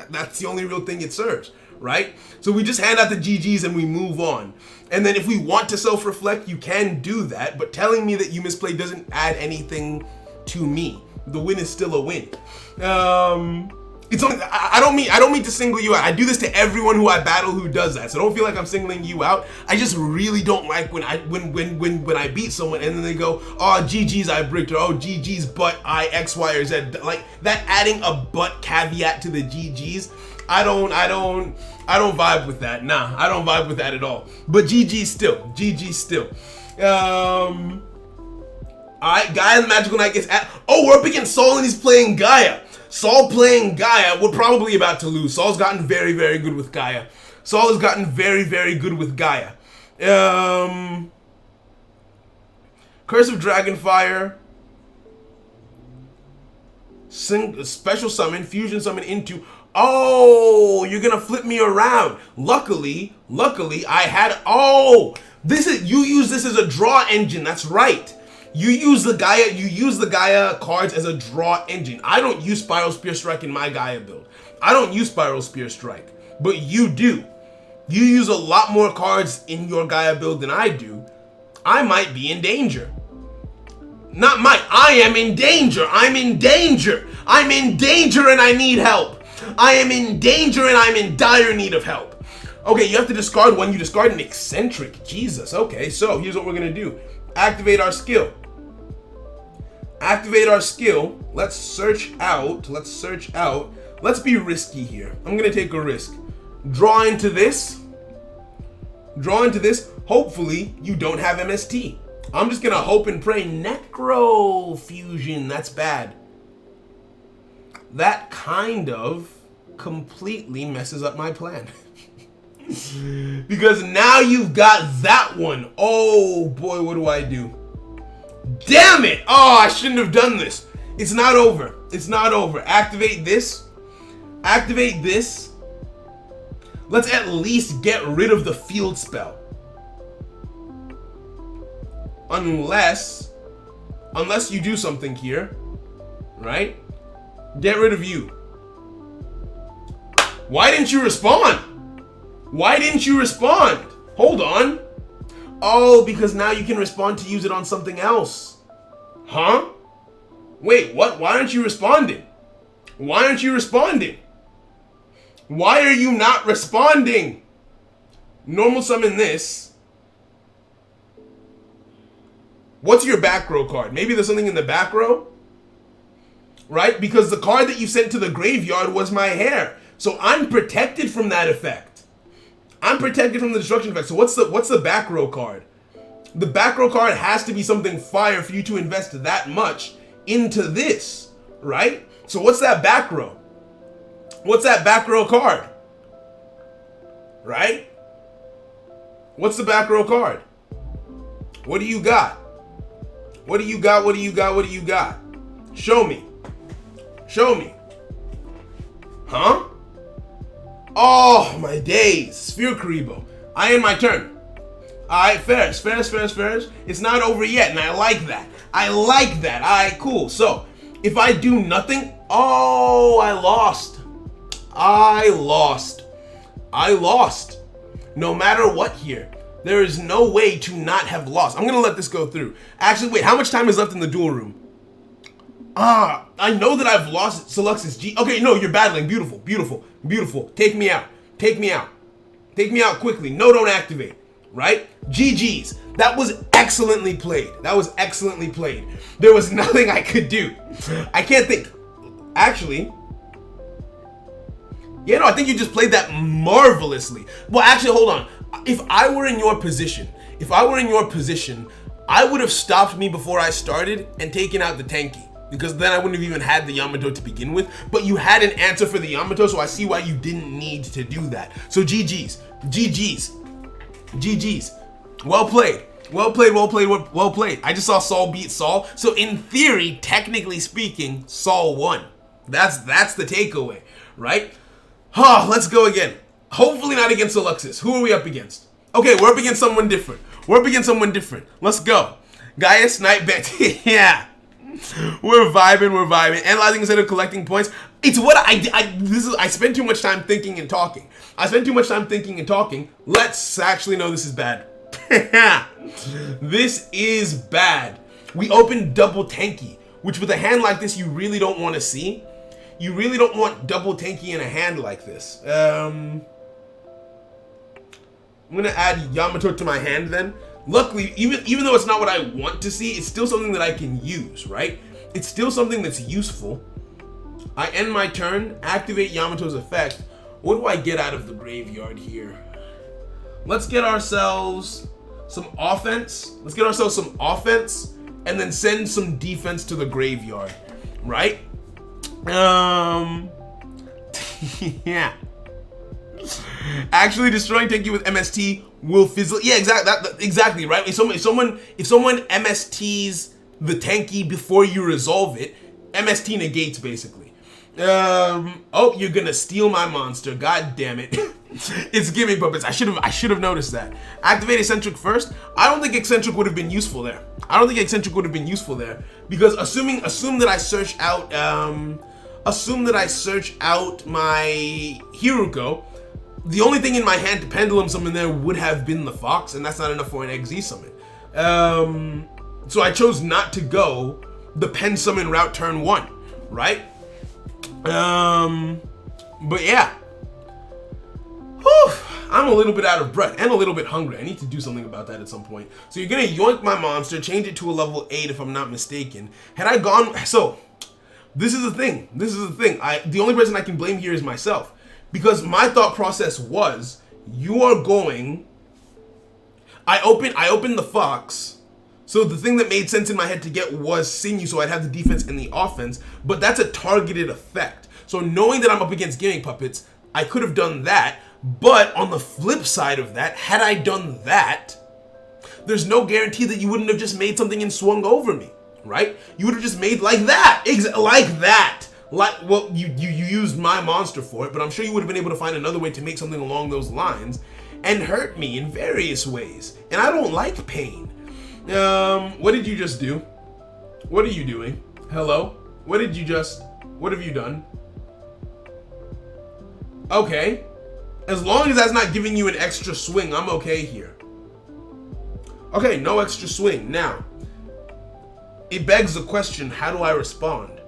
that's the only real thing it serves, right? So we just hand out the GGs and we move on. And then if we want to self-reflect, you can do that, but telling me that you misplayed doesn't add anything to me. The win is still a win. It's only, I don't mean to single you out. I do this to everyone who I battle who does that. So don't feel like I'm singling you out. I just really don't like when I beat someone and then they go, oh GG's I bricked, or oh GG's but I X, Y, or Z. Like that adding a but caveat to the GG's. I don't vibe with that. Nah, I don't vibe with that at all. But GG's still. GG's still. Alright, Gaia the Magical Knight gets at. Oh, we're up against Saul and he's playing Gaia. Saul playing Gaia, we're probably about to lose. Saul's gotten very, very good with Gaia. Saul has gotten very, very good with Gaia. Curse of Dragonfire. Special summon, fusion summon into. Oh, you're gonna flip me around. Luckily, I had. Oh, this is, you use this as a draw engine. That's right. You use the Gaia cards as a draw engine. I don't use Spiral Spear Strike in my Gaia build. I don't use Spiral Spear Strike, but you do. You use a lot more cards in your Gaia build than I do. I might be in danger. Not might, I am in danger. I'm in danger. I'm in danger and I need help. I am in danger and I'm in dire need of help. Okay, you have to discard one. You discard an eccentric. Jesus, okay, so here's what we're gonna do. Activate our skill. Activate our skill. Let's search out. Let's be risky here. I'm gonna take a risk. Draw into this. Hopefully you don't have MST. I'm just gonna hope and pray. Necro fusion. That's bad. That kind of completely messes up my plan. Because now you've got that one. Oh boy, what do I do? Damn it! Oh, I shouldn't have done this. It's not over. It's not over. Activate this. Activate this. Let's at least get rid of the field spell. Unless you do something here, right? Get rid of you. Why didn't you respond? Why didn't you respond? Hold on. Oh, because now you can respond to use it on something else. Huh? Wait, what? Why aren't you responding? Why aren't you responding? Why are you not responding? Normal summon this. What's your back row card? Maybe there's something in the back row? Right? Because the card that you sent to the graveyard was my hair. So I'm protected from that effect. I'm protected from the destruction effect. So what's the back row card? The back row card has to be something fire for you to invest that much into this, right? So what's that back row? What's that back row card? Right? What's the back row card? What do you got? What do you got? What do you got? What do you got? Show me. Show me. Huh? Oh, my days. Sphere Karibo. I end my turn. Alright, Ferris. It's not over yet, and I like that. Alright, cool. So, if I do nothing... Oh, I lost. No matter what here. There is no way to not have lost. I'm gonna let this go through. Actually, wait, how much time is left in the duel room? I know that I've lost Selux's G. Okay, no, you're battling. Beautiful. Take me out quickly. No, don't activate. Right? GG's. That was excellently played. There was nothing I could do. I can't think. Actually, yeah, no, I think you just played that marvelously. Well, actually, hold on. If I were in your position, I would have stopped me before I started and taken out the tanky. Because then I wouldn't have even had the Yamato to begin with. But you had an answer for the Yamato, so I see why you didn't need to do that. So GG's. Well played. I just saw Saul beat Saul. So in theory, technically speaking, Saul won. That's the takeaway, right? Let's go again. Hopefully not against Alexis. Who are we up against? Okay, we're up against someone different. Let's go. Gaius, Knight, Bet. Yeah. We're vibing. Analyzing instead of collecting points. It's what I spend too much time thinking and talking. Let's actually know this is bad. This is bad. We opened double tanky, which with a hand like this you really don't want to see. You really don't want double tanky in a hand like this. I'm gonna add Yamato to my hand then. Luckily, even though it's not what I want to see, it's still something that I can use, right? It's still something that's useful. I end my turn, activate Yamato's effect. What do I get out of the graveyard here? Let's get ourselves some offense. And then send some defense to the graveyard, right? Yeah. Actually, destroying Tenki with MST will fizzle. Yeah, exactly, right? If someone MSTs the Tenki before you resolve it, MST negates basically. Oh, you're gonna steal my monster. God damn it. It's gimmick puppets. I should have noticed that. Activate eccentric first. I don't think eccentric would have been useful there. Because assume that I search out my Hiruko. The only thing in my hand to pendulum summon there would have been the fox, and that's not enough for an XZ summon. So I chose not to go the pen summon route turn 1, right? But yeah. Whew, I'm a little bit out of breath and a little bit hungry. I need to do something about that at some point. So you're gonna yoink my monster, change it to a level 8 if I'm not mistaken. Had I gone, so this is the thing. The only person I can blame here is myself, because my thought process was, you are going. I opened the fox. So the thing that made sense in my head to get was Sinew, so I'd have the defense and the offense, but that's a targeted effect. So knowing that I'm up against Gimmick Puppets, I could have done that, but on the flip side of that, had I done that, there's no guarantee that you wouldn't have just made something and swung over me, right? You would have just made like that, well, you used my monster for it, but I'm sure you would have been able to find another way to make something along those lines and hurt me in various ways, and I don't like pain. What did you just do? What are you doing? Hello? What have you done? Okay. As long as that's not giving you an extra swing, I'm okay here. Okay, no extra swing. Now, it begs the question, how do I respond?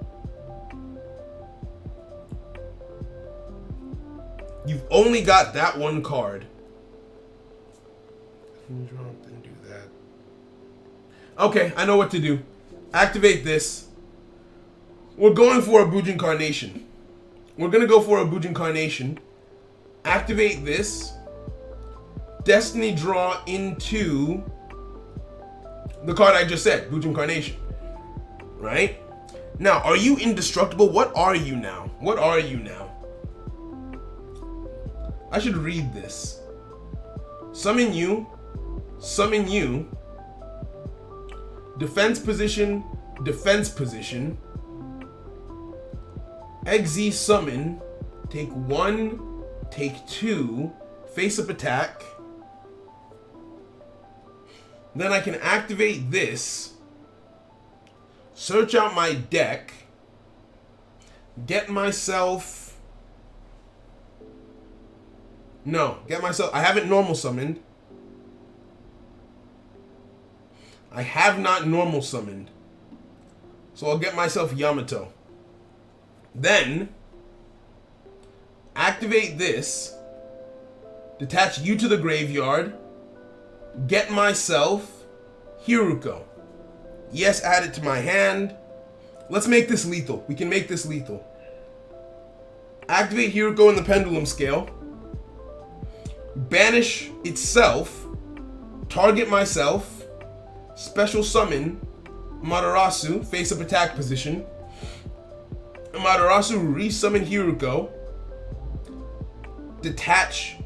You've only got that one card. Okay, I know what to do. Activate this. We're going for a Bujin Carnation. Activate this. Destiny draw into the card I just said, Bujin Carnation. Right? Now, are you indestructible? What are you now? I should read this. Summon you. Defense position. XZ summon. Take 1, take 2, face up attack. Then I can activate this. Search out my deck. Get myself. I haven't normal summoned. I have not normal summoned. So I'll get myself Yamato. Then, activate this. Detach you to the graveyard. Get myself Hiruko. Yes, add it to my hand. Let's make this lethal. We can make this lethal. Activate Hiruko in the pendulum scale. Banish itself. Target myself. Special summon Amaterasu, face up attack position. Amaterasu resummon Hiruko. Detach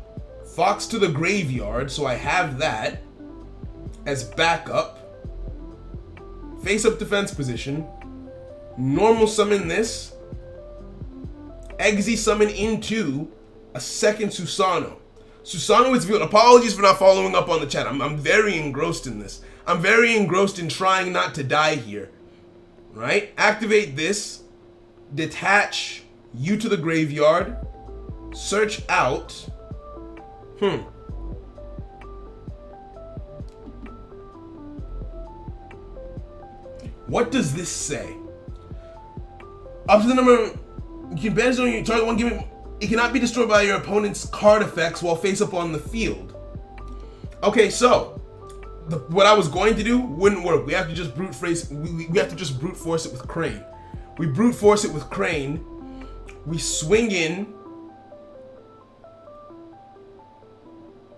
Fox to the graveyard, so I have that as backup. Face up defense position. Normal summon this. Exy summon into a second Susano. Susano is revealed. Apologies for not following up on the chat. I'm very engrossed in this. I'm very engrossed in trying not to die here. Right? Activate this. Detach you to the graveyard. Search out. What does this say? Up to the number, you can banish on your target one given. It cannot be destroyed by your opponent's card effects while face up on the field. Okay, so what I was going to do wouldn't work. We have to just brute force. We have to just brute force it with Crane. We brute force it with Crane. We swing in.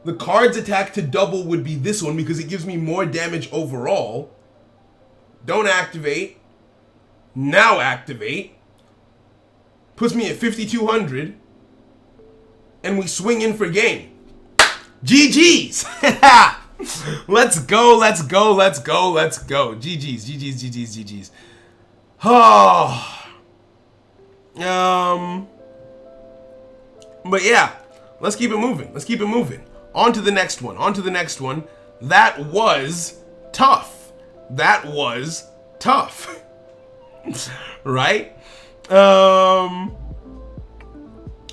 The card's attack to double would be this one because it gives me more damage overall. Don't activate. Now activate. Puts me at 5,200. And we swing in for game. GG's. Let's go, let's go, let's go, let's go. GG's, GG's, GG's, GG's. Oh. But yeah, let's keep it moving. Let's keep it moving. On to the next one. On to the next one. That was tough. That was tough. Right?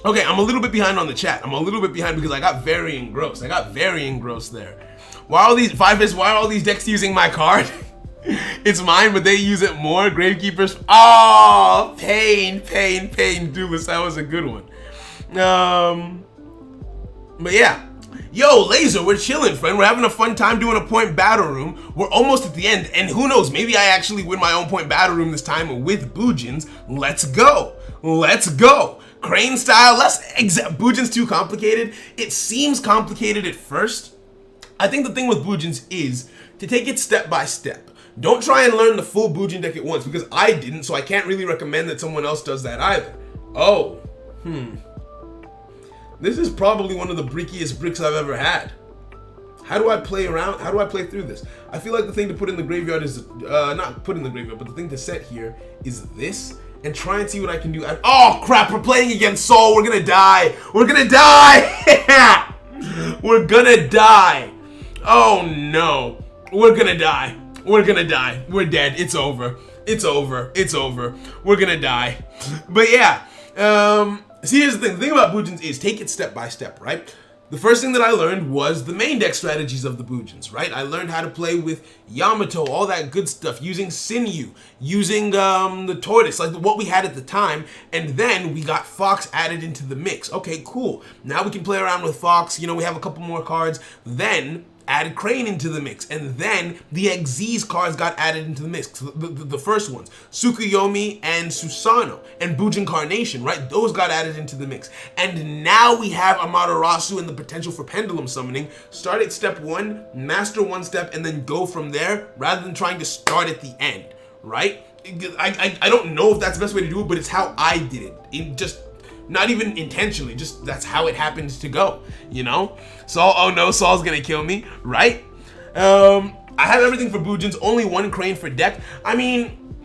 Okay, I'm a little bit behind on the chat. I'm a little bit behind because I got very engrossed. I got very engrossed there. Why are all these why are all these decks using my card? It's mine, but they use it more. Gravekeepers. Oh, pain, pain, pain. Duelist, that was a good one. But yeah. Yo, Laser, we're chilling, friend. We're having a fun time doing a point battle room. We're almost at the end, and who knows? Maybe I actually win my own point battle room this time with Boojins. Let's go. Let's go. Crane style, Boojins too complicated. It seems complicated at first. I think the thing with Boojins is to take it step by step. Don't try and learn the full Boojin deck at once because I didn't, so I can't really recommend that someone else does that either. Oh, This is probably one of the brickiest bricks I've ever had. How do I play around? How do I play through this? I feel like the thing to put in the graveyard is, not put in the graveyard, but the thing to set here is this. And try and see what I can do. Oh crap, we're playing against Saul. We're gonna die. We're gonna die. We're gonna die. Oh no. We're gonna die. We're gonna die. We're dead. It's over. It's over. It's over. We're gonna die. But yeah. See, here's the thing. The thing about Boojins is take it step by step, right? The first thing that I learned was the main deck strategies of the Boojins, right? I learned how to play with Yamato, all that good stuff, using Sinew, using the Tortoise, like what we had at the time, and then we got Fox added into the mix. Okay, cool. Now we can play around with Fox, you know, we have a couple more cards, then added Crane into the mix, and then the Xyz cards got added into the mix. The first ones, Tsukuyomi and Susano, and Bujin Carnation, right? Those got added into the mix. And now we have Amaterasu and the potential for Pendulum Summoning. Start at step one, master one step, and then go from there, rather than trying to start at the end, right? I don't know if that's the best way to do it, but it's how I did it. It just, not even intentionally, just that's how it happened to go, you know? Saul, oh no, Saul's gonna kill me, right? I have everything for Boojins, only one Crane for deck. I mean,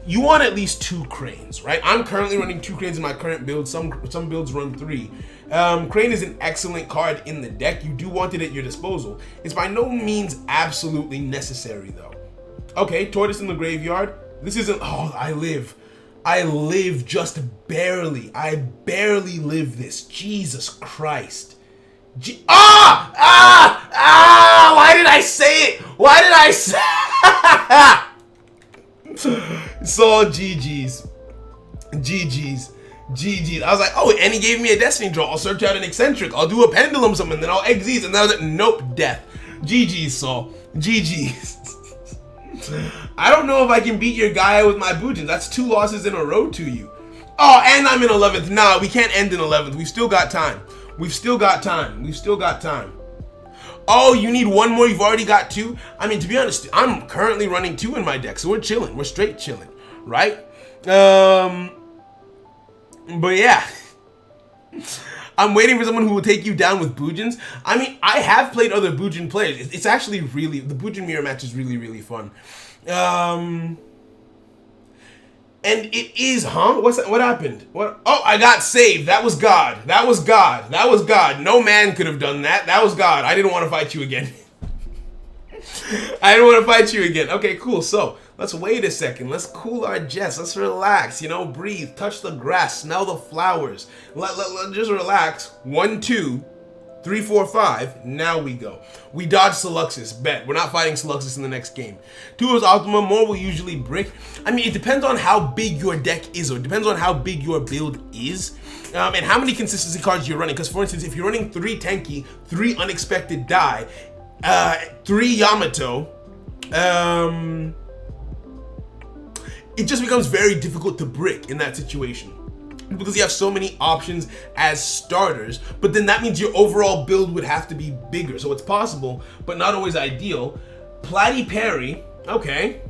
you want at least 2 Cranes, right? I'm currently running 2 Cranes in my current build. Some builds run 3. Crane is an excellent card in the deck. You do want it at your disposal. It's by no means absolutely necessary though. Okay, Tortoise in the graveyard. This isn't, oh, I live just barely. I barely live this. Jesus Christ. Why did I say it? Why did I say So GG's. GG's. GG's. I was like, oh, and he gave me a Destiny draw. I'll search out an Eccentric. I'll do a Pendulum Summon, then I'll Xyz. And that was it. Nope, death. GG's, Saul. GG's. I don't know if I can beat your guy with my Boojin. That's 2 losses in a row to you. Oh, and I'm in 11th. Nah, we can't end in 11th. We've still got time. We've still got time. We've still got time. Oh, you need 1 more? You've already got 2? I mean, to be honest, I'm currently running 2 in my deck, so we're chilling. We're straight chilling, right? But yeah. I'm waiting for someone who will take you down with Boojins. I mean, I have played other Boojin players. It's actually really, the Boojin mirror match is really, really fun. And it is, huh? What's that? What happened? What? Oh, I got saved. That was God. That was God. That was God. No man could have done that. That was God. I didn't want to fight you again. I didn't want to fight you again. Okay, cool. So, let's wait a second. Let's cool our jets. Let's relax. Breathe. Touch the grass. Smell the flowers. Let just relax. 1, 2, 3, 4, 5. Now we go. We dodge Seluxus. Bet. We're not fighting Seluxus in the next game. 2 is optimum. More will usually brick. I mean, it depends on how big your deck is, or it depends on how big your build is, and how many consistency cards you're running. Because, for instance, if you're running 3 Tenki, 3 Unexpected Die, 3 Yamato, it just becomes very difficult to brick in that situation. Because you have so many options as starters, but then that means your overall build would have to be bigger. So it's possible, but not always ideal. Platy Perry, okay.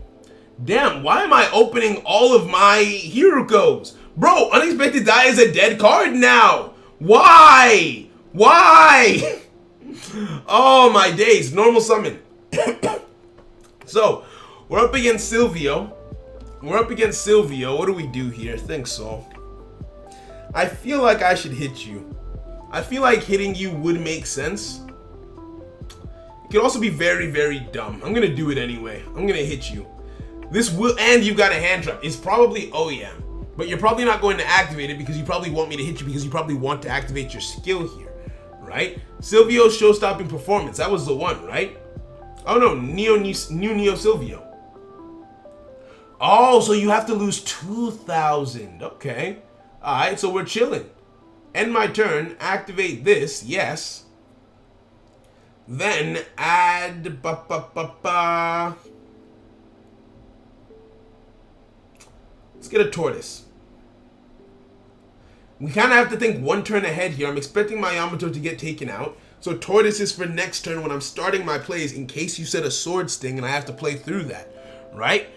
Damn, why am I opening all of my Hirukos? Bro, Unexpected Die is a dead card now. Why? Why? Oh my days, normal summon. So, we're up against Silvio. What do we do here? Think so. I feel like I should hit you. I feel like hitting you would make sense. It could also be very, very dumb. I'm gonna do it anyway. I'm gonna hit you. This will, and you got a hand trap. It's probably OEM, but you're probably not going to activate it because you probably want me to hit you because you probably want to activate your skill here, right? Silvio's show-stopping performance. That was the one, right? Oh no, new Neo Silvio. Oh, so you have to lose 2,000. Okay. Alright, so we're chilling. End my turn, activate this, yes. Then add Let's get a tortoise. We kind of have to think one turn ahead here. I'm expecting my Yamato to get taken out. So tortoise is for next turn when I'm starting my plays in case you set a sword sting and I have to play through that. Right?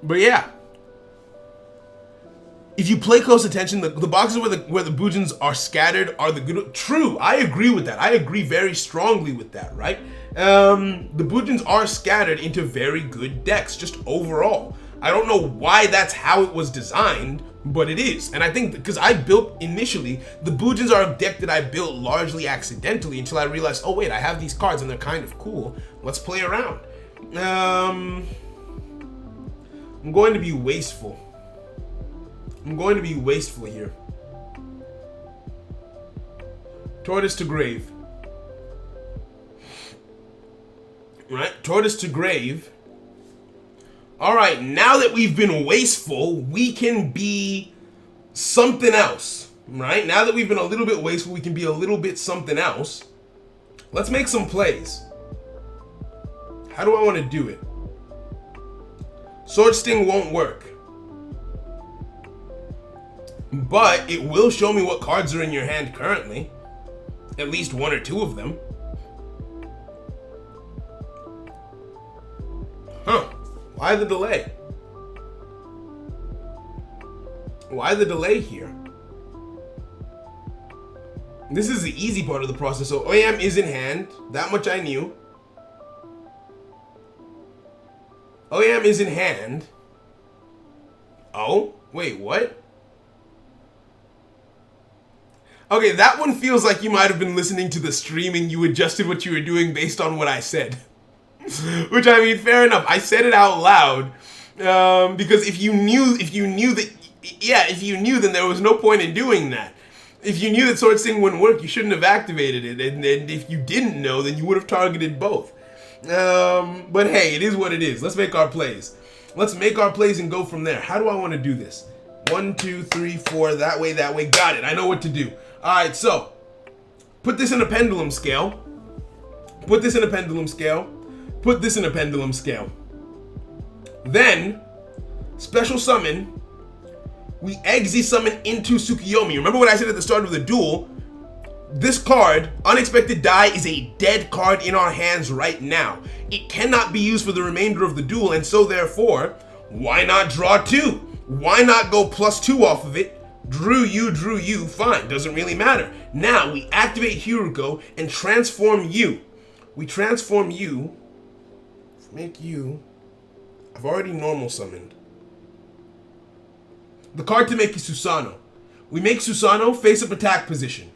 But yeah. If you play close attention, the boxes where the Bujins are scattered are the good. True, I agree with that. I agree very strongly with that, right? The Bujins are scattered into very good decks, just overall. I don't know why that's how it was designed, but it is. And I think because I built initially, the Bujins are a deck that I built largely accidentally until I realized, oh wait, I have these cards and they're kind of cool. Let's play around. I'm going to be wasteful. Here. Tortoise to grave. Right? Tortoise to grave. Alright, now that we've been wasteful, we can be something else. Right? Now that we've been a little bit wasteful, we can be a little bit something else. Let's make some plays. How do I want to do it? Sword Sting won't work. But it will show me what cards are in your hand currently. At least 1 or 2 of them. Huh. Why the delay? Why the delay here? This is the easy part of the process. So OEM is in hand. That much I knew. OEM is in hand. Oh, wait, what? Okay, that one feels like you might have been listening to the stream and you adjusted what you were doing based on what I said. Which, I mean, fair enough. I said it out loud because if you knew, then there was no point in doing that. If you knew that Sword Sting wouldn't work, you shouldn't have activated it. And if you didn't know, then you would have targeted both. But hey, it is what it is. Let's make our plays. Let's make our plays and go from there. How do I want to do this? 1, 2, 3, 4, that way. Got it. I know what to do. Alright, so put this in a pendulum scale. Put this in a pendulum scale. Put this in a pendulum scale. Then, special summon. We exi summon into Tsukiyomi. Remember what I said at the start of the duel? This card, Unexpected Die, is a dead card in our hands right now. It cannot be used for the remainder of the duel, and so therefore, why not draw 2? Why not go +2 off of it? Drew you, fine, doesn't really matter. Now, we activate Hiruko and transform you. We transform you, make you I've already normal summoned. The card to make is Susano. We make Susano face-up attack position.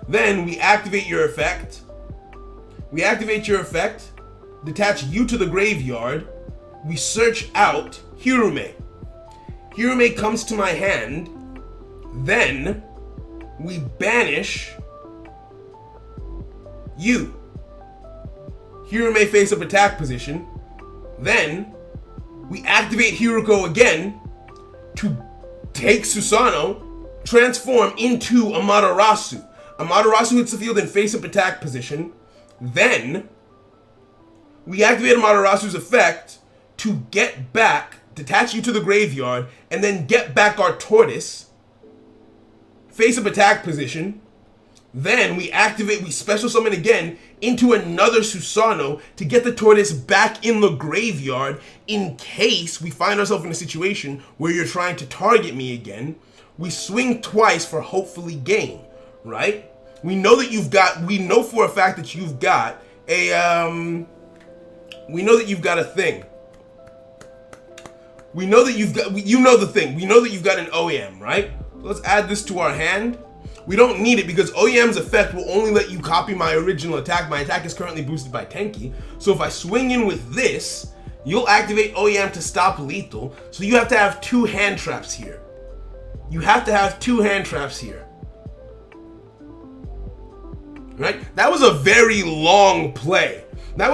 Then we activate your effect. Detach you to the graveyard. We search out Hirume. Hirume comes to my hand. Then we banish you. Hirume face-up attack position. Then we activate Hiruko again to take Susano, transform into Amaterasu. Amaterasu hits the field in face-up attack position. Then we activate Amaterasu's effect to get back, detach you to the graveyard, and then get back our tortoise. Face-up attack position. Then we special summon again into another Susano to get the tortoise back in the graveyard in case we find ourselves in a situation where you're trying to target me again. We swing twice for hopefully gain, right? We know for a fact that you've got a, we know that you've got an OEM, right? Let's add this to our hand. We don't need it because OEM's effect will only let you copy my original attack. My attack is currently boosted by Tenki. So if I swing in with this, you'll activate OEM to stop lethal. So you have to have 2 hand traps here. Right? That was a very long play. That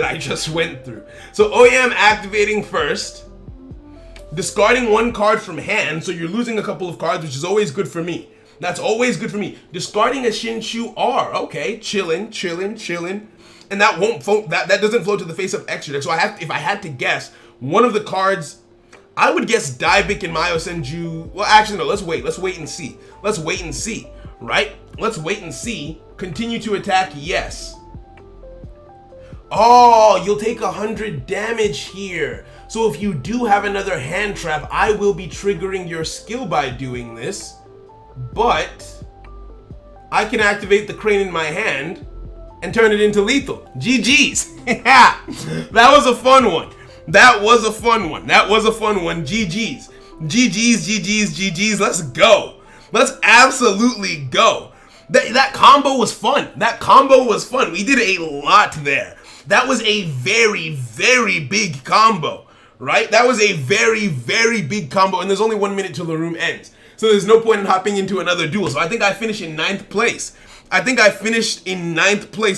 I just went through. So OEM activating first. Discarding 1 card from hand, so you're losing a couple of cards, which is always good for me. That's always good for me. Discarding a Shinshu R, okay, chillin'. And that won't float, that doesn't float to the face-up extra deck. So if I had to guess, one of the cards, I would guess Daibik and Mayo Senju. Well, actually, no, let's wait and see, right? Let's wait and see. Continue to attack, yes. Oh, you'll take 100 damage here. So if you do have another hand trap, I will be triggering your skill by doing this. But I can activate the crane in my hand and turn it into lethal. GG's. Yeah, that was a fun one. GG's. Let's go. Let's absolutely go. That combo was fun. We did a lot there. That was a very, very big combo. Right? That was a very, very big combo, and there's only 1 minute till the room ends. So there's no point in hopping into another duel. So I think I finished in 9th place.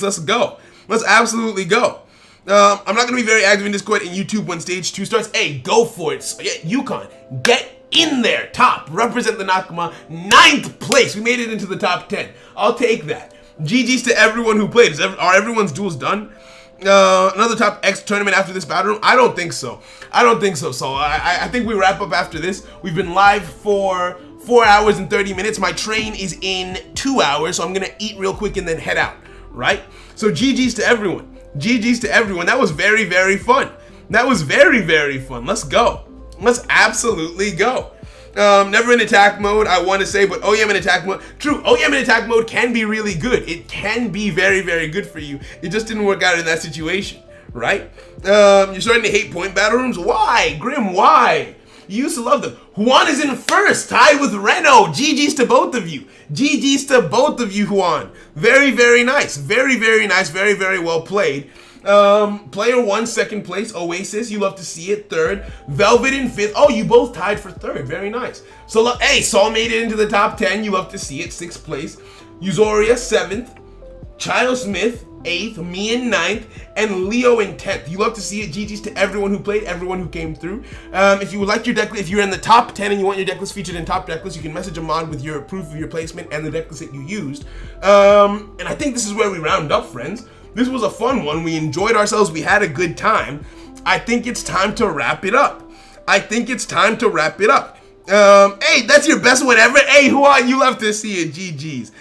Let's go. Let's absolutely go. I'm not going to be very active in Discord and YouTube when stage 2 starts. Hey, go for it. So, yeah, Yukon, get in there. Top. Represent the Nakama. 9th place. We made it into the top 10. I'll take that. GG's to everyone who played. Are everyone's duels done? Another top X tournament after this battle room? I don't think so. So I think we wrap up after this. We've been live for 4 hours and 30 minutes. My train is in 2 hours, so I'm gonna eat real quick and then head out, right? So GG's to everyone. That was very, very fun. Let's go. Let's absolutely go. Never in attack mode, I want to say, but OEM in attack mode. True, OEM in attack mode can be really good. It can be very, very good for you. It just didn't work out in that situation, right? You're starting to hate point battle rooms? Why? Grim, why? You used to love them. Juan is in first, tied with Reno. GG's to both of you. Juan. Very, very nice. Very, very nice. Very, very well played. Player 1, 2nd place. Oasis, you love to see it. 3rd. Velvet in 5th. Oh, you both tied for 3rd. Very nice. So, hey, Saul made it into the top 10. You love to see it. 6th place. Euzoria, 7th. Child Smith, 8th. Me in 9th. And Leo in 10th. You love to see it. GG's to everyone who played, everyone who came through. If you would like your deck list, if you're in the top 10 and you want your deck list featured in top deck list, you can message a mod with your proof of your placement and the deck list that you used. And I think this is where we round up, friends. This was a fun one. We enjoyed ourselves. We had a good time. I think it's time to wrap it up. Hey, that's your best one ever? Hey, Juan, you love to see it. GG's.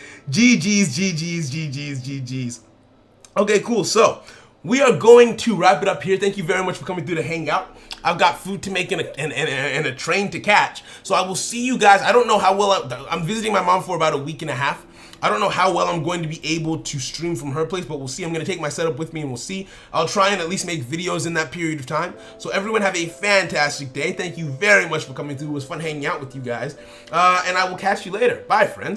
Okay, cool. So, we are going to wrap it up here. Thank you very much for coming through to hang out. I've got food to make and a train to catch. So I will see you guys. I don't know how well I'm visiting my mom for about a week and a half. I don't know how well I'm going to be able to stream from her place, but we'll see. I'm going to take my setup with me and we'll see. I'll try and at least make videos in that period of time. So everyone have a fantastic day. Thank you very much for coming through. It was fun hanging out with you guys. And I will catch you later. Bye, friends.